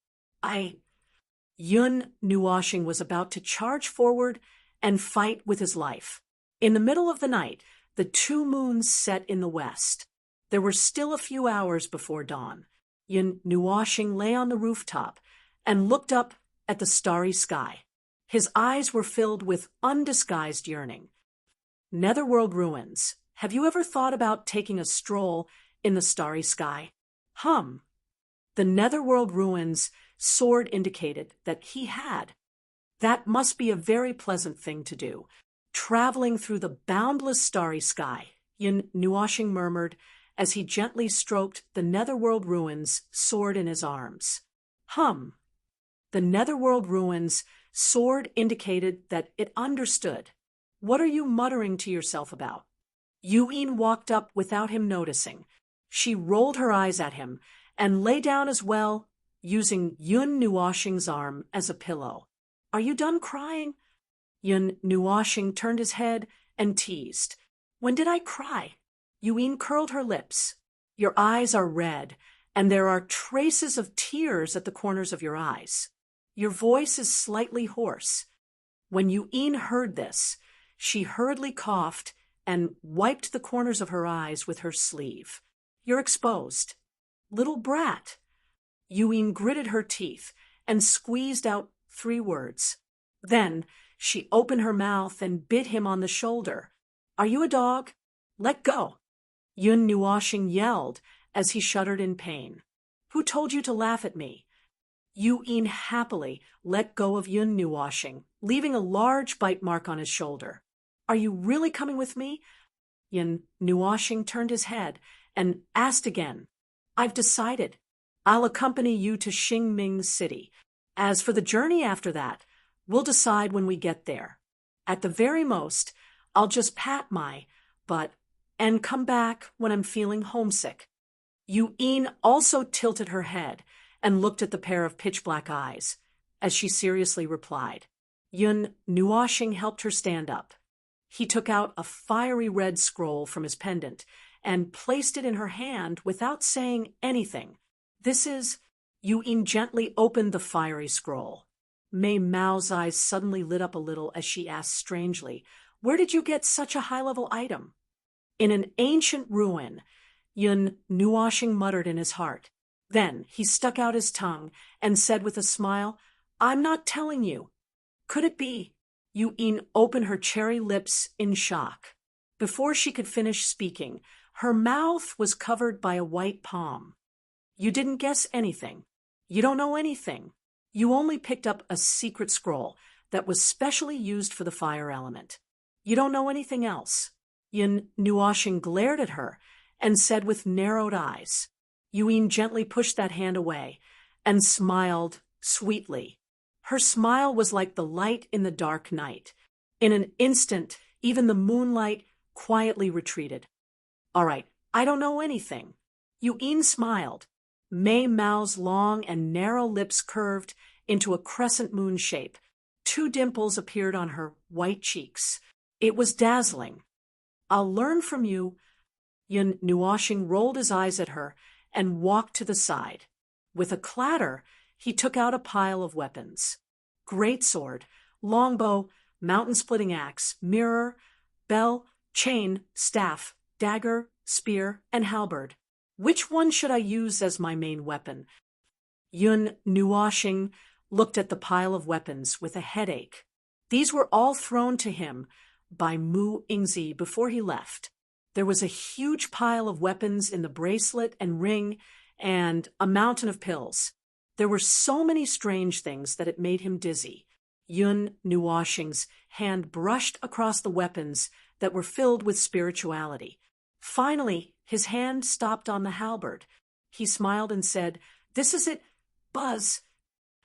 Yun Nuoshing was about to charge forward and fight with his life. In the middle of the night, the 2 moons set in the west. There were still a few hours before dawn. Yun Nuoshing lay on the rooftop and looked up at the starry sky. His eyes were filled with undisguised yearning. Netherworld ruins. Have you ever thought about taking a stroll in the starry sky? The netherworld ruins sword indicated that he had. That must be a very pleasant thing to do. Traveling through the boundless starry sky, Yun Nuoshing murmured as he gently stroked the netherworld ruins sword in his arms. The netherworld ruins sword indicated that it understood. What are you muttering to yourself about? Yun walked up without him noticing. She rolled her eyes at him and lay down as well, using Yun Nuoshing's arm as a pillow. Are you done crying? Yun Nuoshing turned his head and teased. When did I cry? Yun curled her lips. Your eyes are red, and there are traces of tears at the corners of your eyes. Your voice is slightly hoarse. When Yun heard this, she hurriedly coughed and wiped the corners of her eyes with her sleeve. You're exposed. Little brat. Yun gritted her teeth and squeezed out 3 words. Then she opened her mouth and bit him on the shoulder. Are you a dog? Let go. Yun Nuoshing yelled as he shuddered in pain. Who told you to laugh at me? Yun happily let go of Yun Nuoshing, leaving a large bite mark on his shoulder. Are you really coming with me? Yin Nuoshing turned his head and asked again. I've decided. I'll accompany you to Xingming City. As for the journey after that, we'll decide when we get there. At the very most, I'll just pat my butt and come back when I'm feeling homesick. Yin also tilted her head and looked at the pair of pitch-black eyes, as she seriously replied. Yin Nuoshing helped her stand up. He took out a fiery red scroll from his pendant and placed it in her hand without saying anything. This is... Yin gently opened the fiery scroll. Mei Mao's eyes suddenly lit up a little as she asked strangely, Where did you get such a high-level item? In an ancient ruin, Yin Nuoshing muttered in his heart. Then he stuck out his tongue and said with a smile, I'm not telling you. Could it be? Yin opened her cherry lips in shock. Before she could finish speaking, her mouth was covered by a white palm. You didn't guess anything. You don't know anything. You only picked up a secret scroll that was specially used for the fire element. You don't know anything else. Yin Nuoshing glared at her and said with narrowed eyes. Yin gently pushed that hand away and smiled sweetly. Her smile was like the light in the dark night. In an instant, even the moonlight quietly retreated. All right, I don't know anything. Yin smiled. Mei Mao's long and narrow lips curved into a crescent moon shape. 2 dimples appeared on her white cheeks. It was dazzling. I'll learn from you. Yin Nuoshing rolled his eyes at her and walked to the side. With a clatter, he took out a pile of weapons. Greatsword, longbow, mountain-splitting axe, mirror, bell, chain, staff, dagger, spear, and halberd. Which one should I use as my main weapon? Yin Nuoshing looked at the pile of weapons with a headache. These were all thrown to him by Mu Ingzi before he left. There was a huge pile of weapons in the bracelet and ring, and a mountain of pills. There were so many strange things that it made him dizzy. Yin Nuoshing's hand brushed across the weapons that were filled with spirituality. Finally, his hand stopped on the halberd. He smiled and said, This is it, Buzz.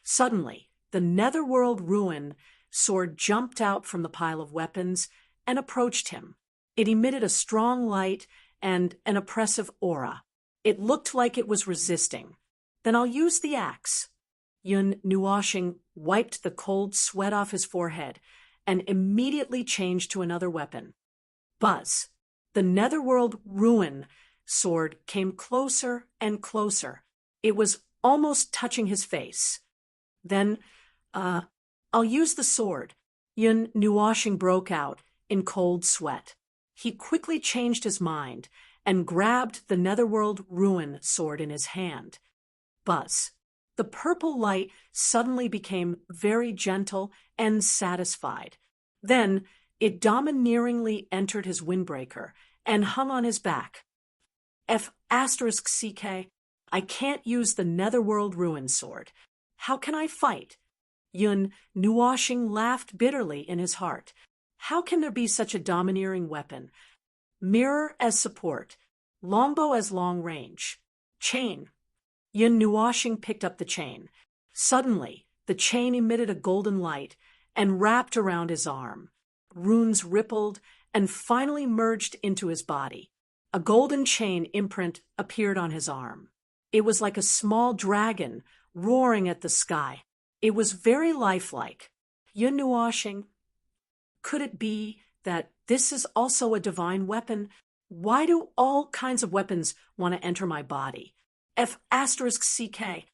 Suddenly, the netherworld ruin sword jumped out from the pile of weapons and approached him. It emitted a strong light and an oppressive aura. It looked like it was resisting. Then I'll use the axe. Yin Nuoshing wiped the cold sweat off his forehead and immediately changed to another weapon. Buzz. The netherworld ruin sword came closer and closer. It was almost touching his face. Then, I'll use the sword. Yin Nuoshing broke out in cold sweat. He quickly changed his mind and grabbed the netherworld ruin sword in his hand. Buzz. The purple light suddenly became very gentle and satisfied. Then it domineeringly entered his windbreaker and hung on his back. F***CK, I can't use the netherworld ruin sword. How can I fight? Yin Nuoshing laughed bitterly in his heart. How can there be such a domineering weapon? Mirror as support, longbow as long range. Chain. Yin Nuoshing picked up the chain. Suddenly, the chain emitted a golden light and wrapped around his arm. Runes rippled and finally merged into his body. A golden chain imprint appeared on his arm. It was like a small dragon roaring at the sky. It was very lifelike. Yin Nuoshing, could it be that this is also a divine weapon? Why do all kinds of weapons want to enter my body? F***CK,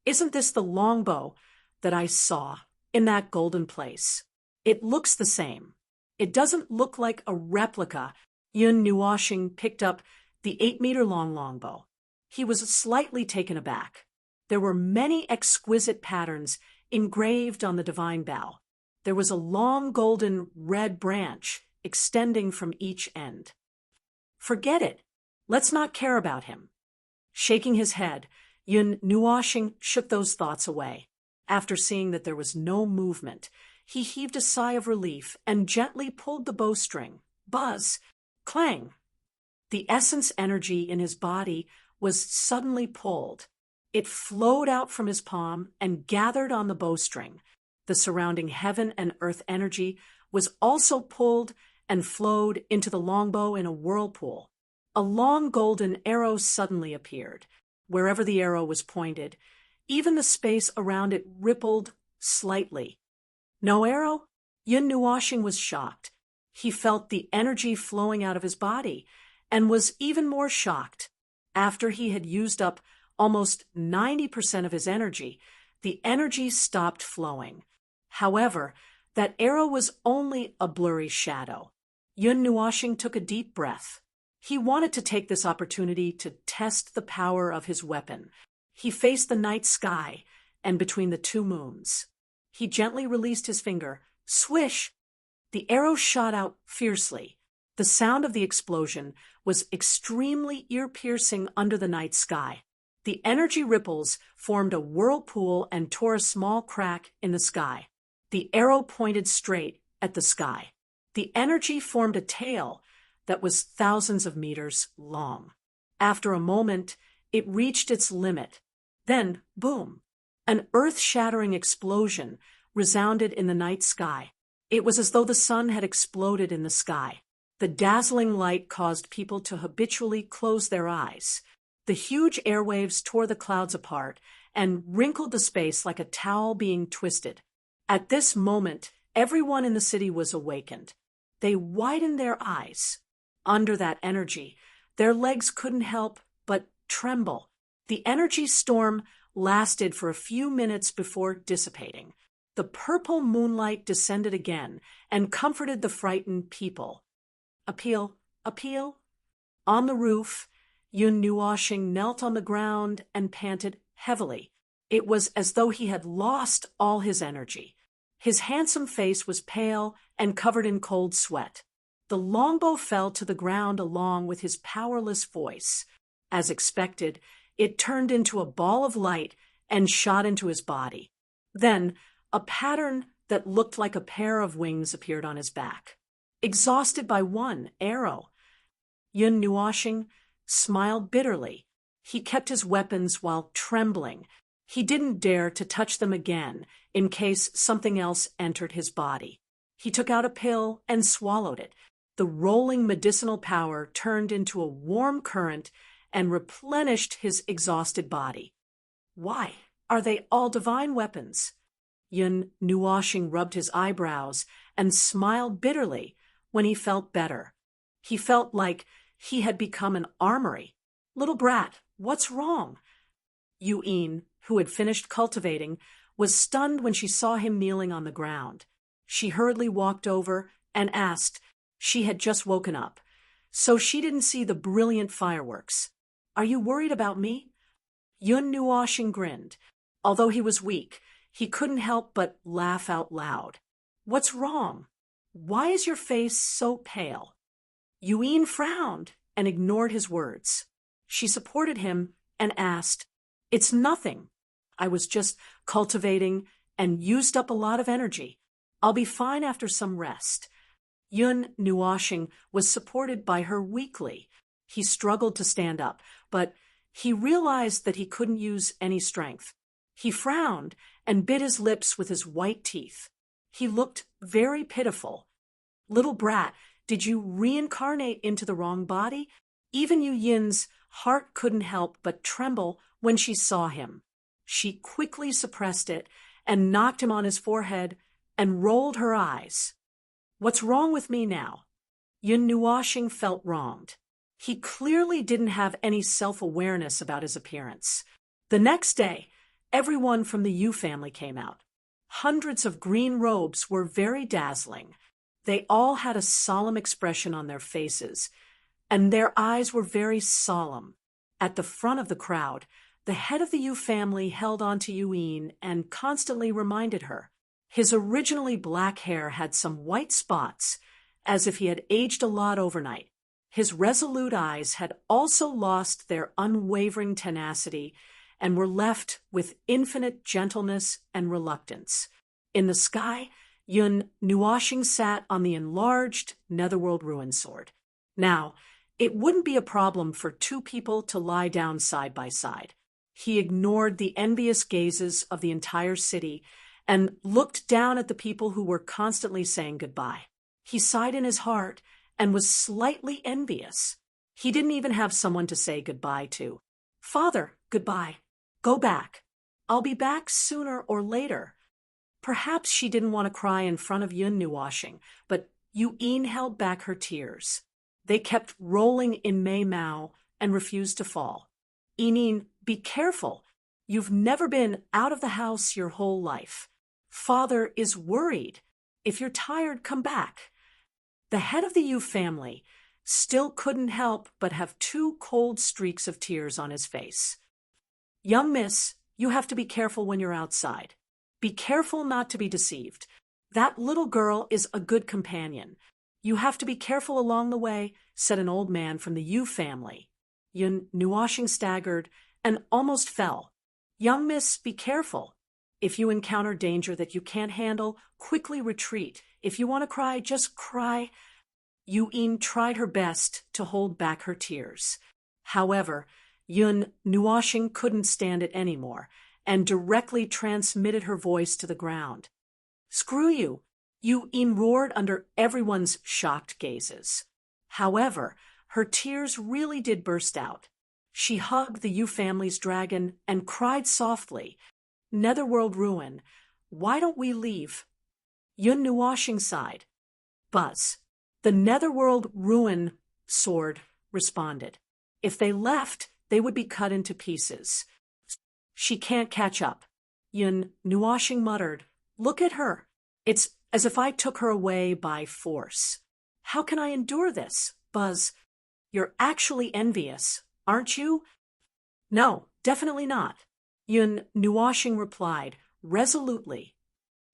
isn't this the longbow that I saw in that golden place? It looks the same. It doesn't look like a replica. Yin Nuoshing picked up the 8-meter-long longbow. He was slightly taken aback. There were many exquisite patterns engraved on the divine bow. There was a long golden red branch extending from each end. Forget it. Let's not care about him. Shaking his head, Yin Nuoshing shook those thoughts away. After seeing that there was no movement, he heaved a sigh of relief and gently pulled the bowstring. Buzz, Clang! The essence energy in his body was suddenly pulled. It flowed out from his palm and gathered on the bowstring. The surrounding heaven and earth energy was also pulled and flowed into the longbow in a whirlpool. A long golden arrow suddenly appeared. Wherever the arrow was pointed, even the space around it rippled slightly. No arrow? Yun Nuoshing was shocked. He felt the energy flowing out of his body and was even more shocked. After he had used up almost 90% of his energy, the energy stopped flowing. However, that arrow was only a blurry shadow. Yun Nuoshing took a deep breath. He wanted to take this opportunity to test the power of his weapon. He faced the night sky and between the two moons. He gently released his finger. Swish! The arrow shot out fiercely. The sound of the explosion was extremely ear-piercing under the night sky. The energy ripples formed a whirlpool and tore a small crack in the sky. The arrow pointed straight at the sky. The energy formed a tail that was thousands of meters long. After a moment, it reached its limit. Then, boom! An earth-shattering explosion resounded in the night sky. It was as though the sun had exploded in the sky. The dazzling light caused people to habitually close their eyes. The huge airwaves tore the clouds apart and wrinkled the space like a towel being twisted. At this moment, everyone in the city was awakened. They widened their eyes. Under that energy, their legs couldn't help but tremble. The energy storm lasted for a few minutes before dissipating. The purple moonlight descended again and comforted the frightened people. Appeal, appeal. On the roof, Yun Nuoshing knelt on the ground and panted heavily. It was as though he had lost all his energy. His handsome face was pale and covered in cold sweat. The longbow fell to the ground along with his powerless voice. As expected, it turned into a ball of light and shot into his body. Then, a pattern that looked like a pair of wings appeared on his back. Exhausted by one arrow, Yun Nuoshing smiled bitterly. He kept his weapons while trembling. He didn't dare to touch them again in case something else entered his body. He took out a pill and swallowed it. The rolling medicinal power turned into a warm current and replenished his exhausted body. Why are they all divine weapons? Yun Nuoshing rubbed his eyebrows and smiled bitterly when he felt better. He felt like he had become an armory. Little brat, what's wrong? Yu'in, who had finished cultivating, was stunned when she saw him kneeling on the ground. She hurriedly walked over and asked. She had just woken up, so she didn't see the brilliant fireworks. Are you worried about me? Yun Nuoshing grinned. Although he was weak, he couldn't help but laugh out loud. What's wrong? Why is your face so pale? Yu'in frowned and ignored his words. She supported him and asked, It's nothing. I was just cultivating and used up a lot of energy. I'll be fine after some rest. Yun Nuoshing was supported by her weakly. He struggled to stand up, but he realized that he couldn't use any strength. He frowned and bit his lips with his white teeth. He looked very pitiful. Little brat, did you reincarnate into the wrong body? Even Yin's heart couldn't help but tremble when she saw him. She quickly suppressed it and knocked him on his forehead and rolled her eyes. What's wrong with me now? Yun Nuoshing felt wronged. He clearly didn't have any self-awareness about his appearance. The next day, everyone from the Yu family came out. Hundreds of green robes were very dazzling. They all had a solemn expression on their faces, and their eyes were very solemn. At the front of the crowd, the head of the Yu family held on to Yu'in and constantly reminded her. His originally black hair had some white spots, as if he had aged a lot overnight. His resolute eyes had also lost their unwavering tenacity and were left with infinite gentleness and reluctance. In the sky, Yun Nuoshing sat on the enlarged Netherworld ruin sword. Now, it wouldn't be a problem for two people to lie down side by side. He ignored the envious gazes of the entire city and looked down at the people who were constantly saying goodbye. He sighed in his heart and was slightly envious. He didn't even have someone to say goodbye to. "Father, goodbye. Go back. I'll be back sooner or later." Perhaps she didn't want to cry in front of Yun Nuwashing, but Yuin held back her tears. They kept rolling in Mei Mao and refused to fall. "Yinin, be careful. You've never been out of the house your whole life. Father is worried. If you're tired, come back." The head of the Yu family still couldn't help but have two cold streaks of tears on his face. "Young miss, you have to be careful when you're outside. Be careful not to be deceived. That little girl is a good companion. You have to be careful along the way," said an old man from the Yu family. Yun Nuwashing staggered and almost fell. "Young miss, be careful. If you encounter danger that you can't handle, quickly retreat. If you want to cry, just cry." Yuin tried her best to hold back her tears. However, Yun Nuwashing couldn't stand it anymore and directly transmitted her voice to the ground. "Screw you!" Yuin roared under everyone's shocked gazes. However, her tears really did burst out. She hugged the Yu family's dragon and cried softly, "Netherworld ruin, why don't we leave?" Yun Nuwashing sighed. "Buzz." The Netherworld ruin sword responded. "If they left, they would be cut into pieces. She can't catch up." Yun Nuwashing muttered, "Look at her. It's as if I took her away by force. How can I endure this?" "Buzz, you're actually envious, aren't you?" "No, definitely not," Yun Nuwashing replied, resolutely.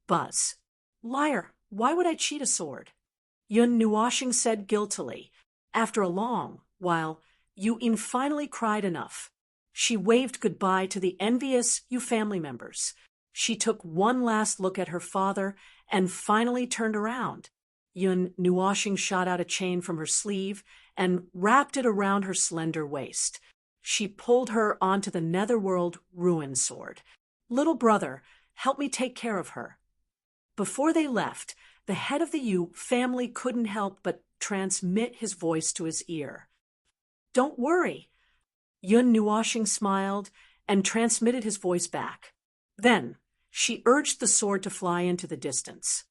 "Buzz, liar, why would I cheat a sword?" Yun Nuwashing said guiltily. After a long while, Yuin finally cried enough. She waved goodbye to the envious Yu family members. She took one last look at her father and finally turned around. Yun Nuwashing shot out a chain from her sleeve and wrapped it around her slender waist. She pulled her onto the Netherworld ruin sword. "Little brother, help me take care of her." Before they left, the head of the Yu family couldn't help but transmit his voice to his ear. "Don't worry." Yun Nuwashing smiled and transmitted his voice back. Then she urged the sword to fly into the distance.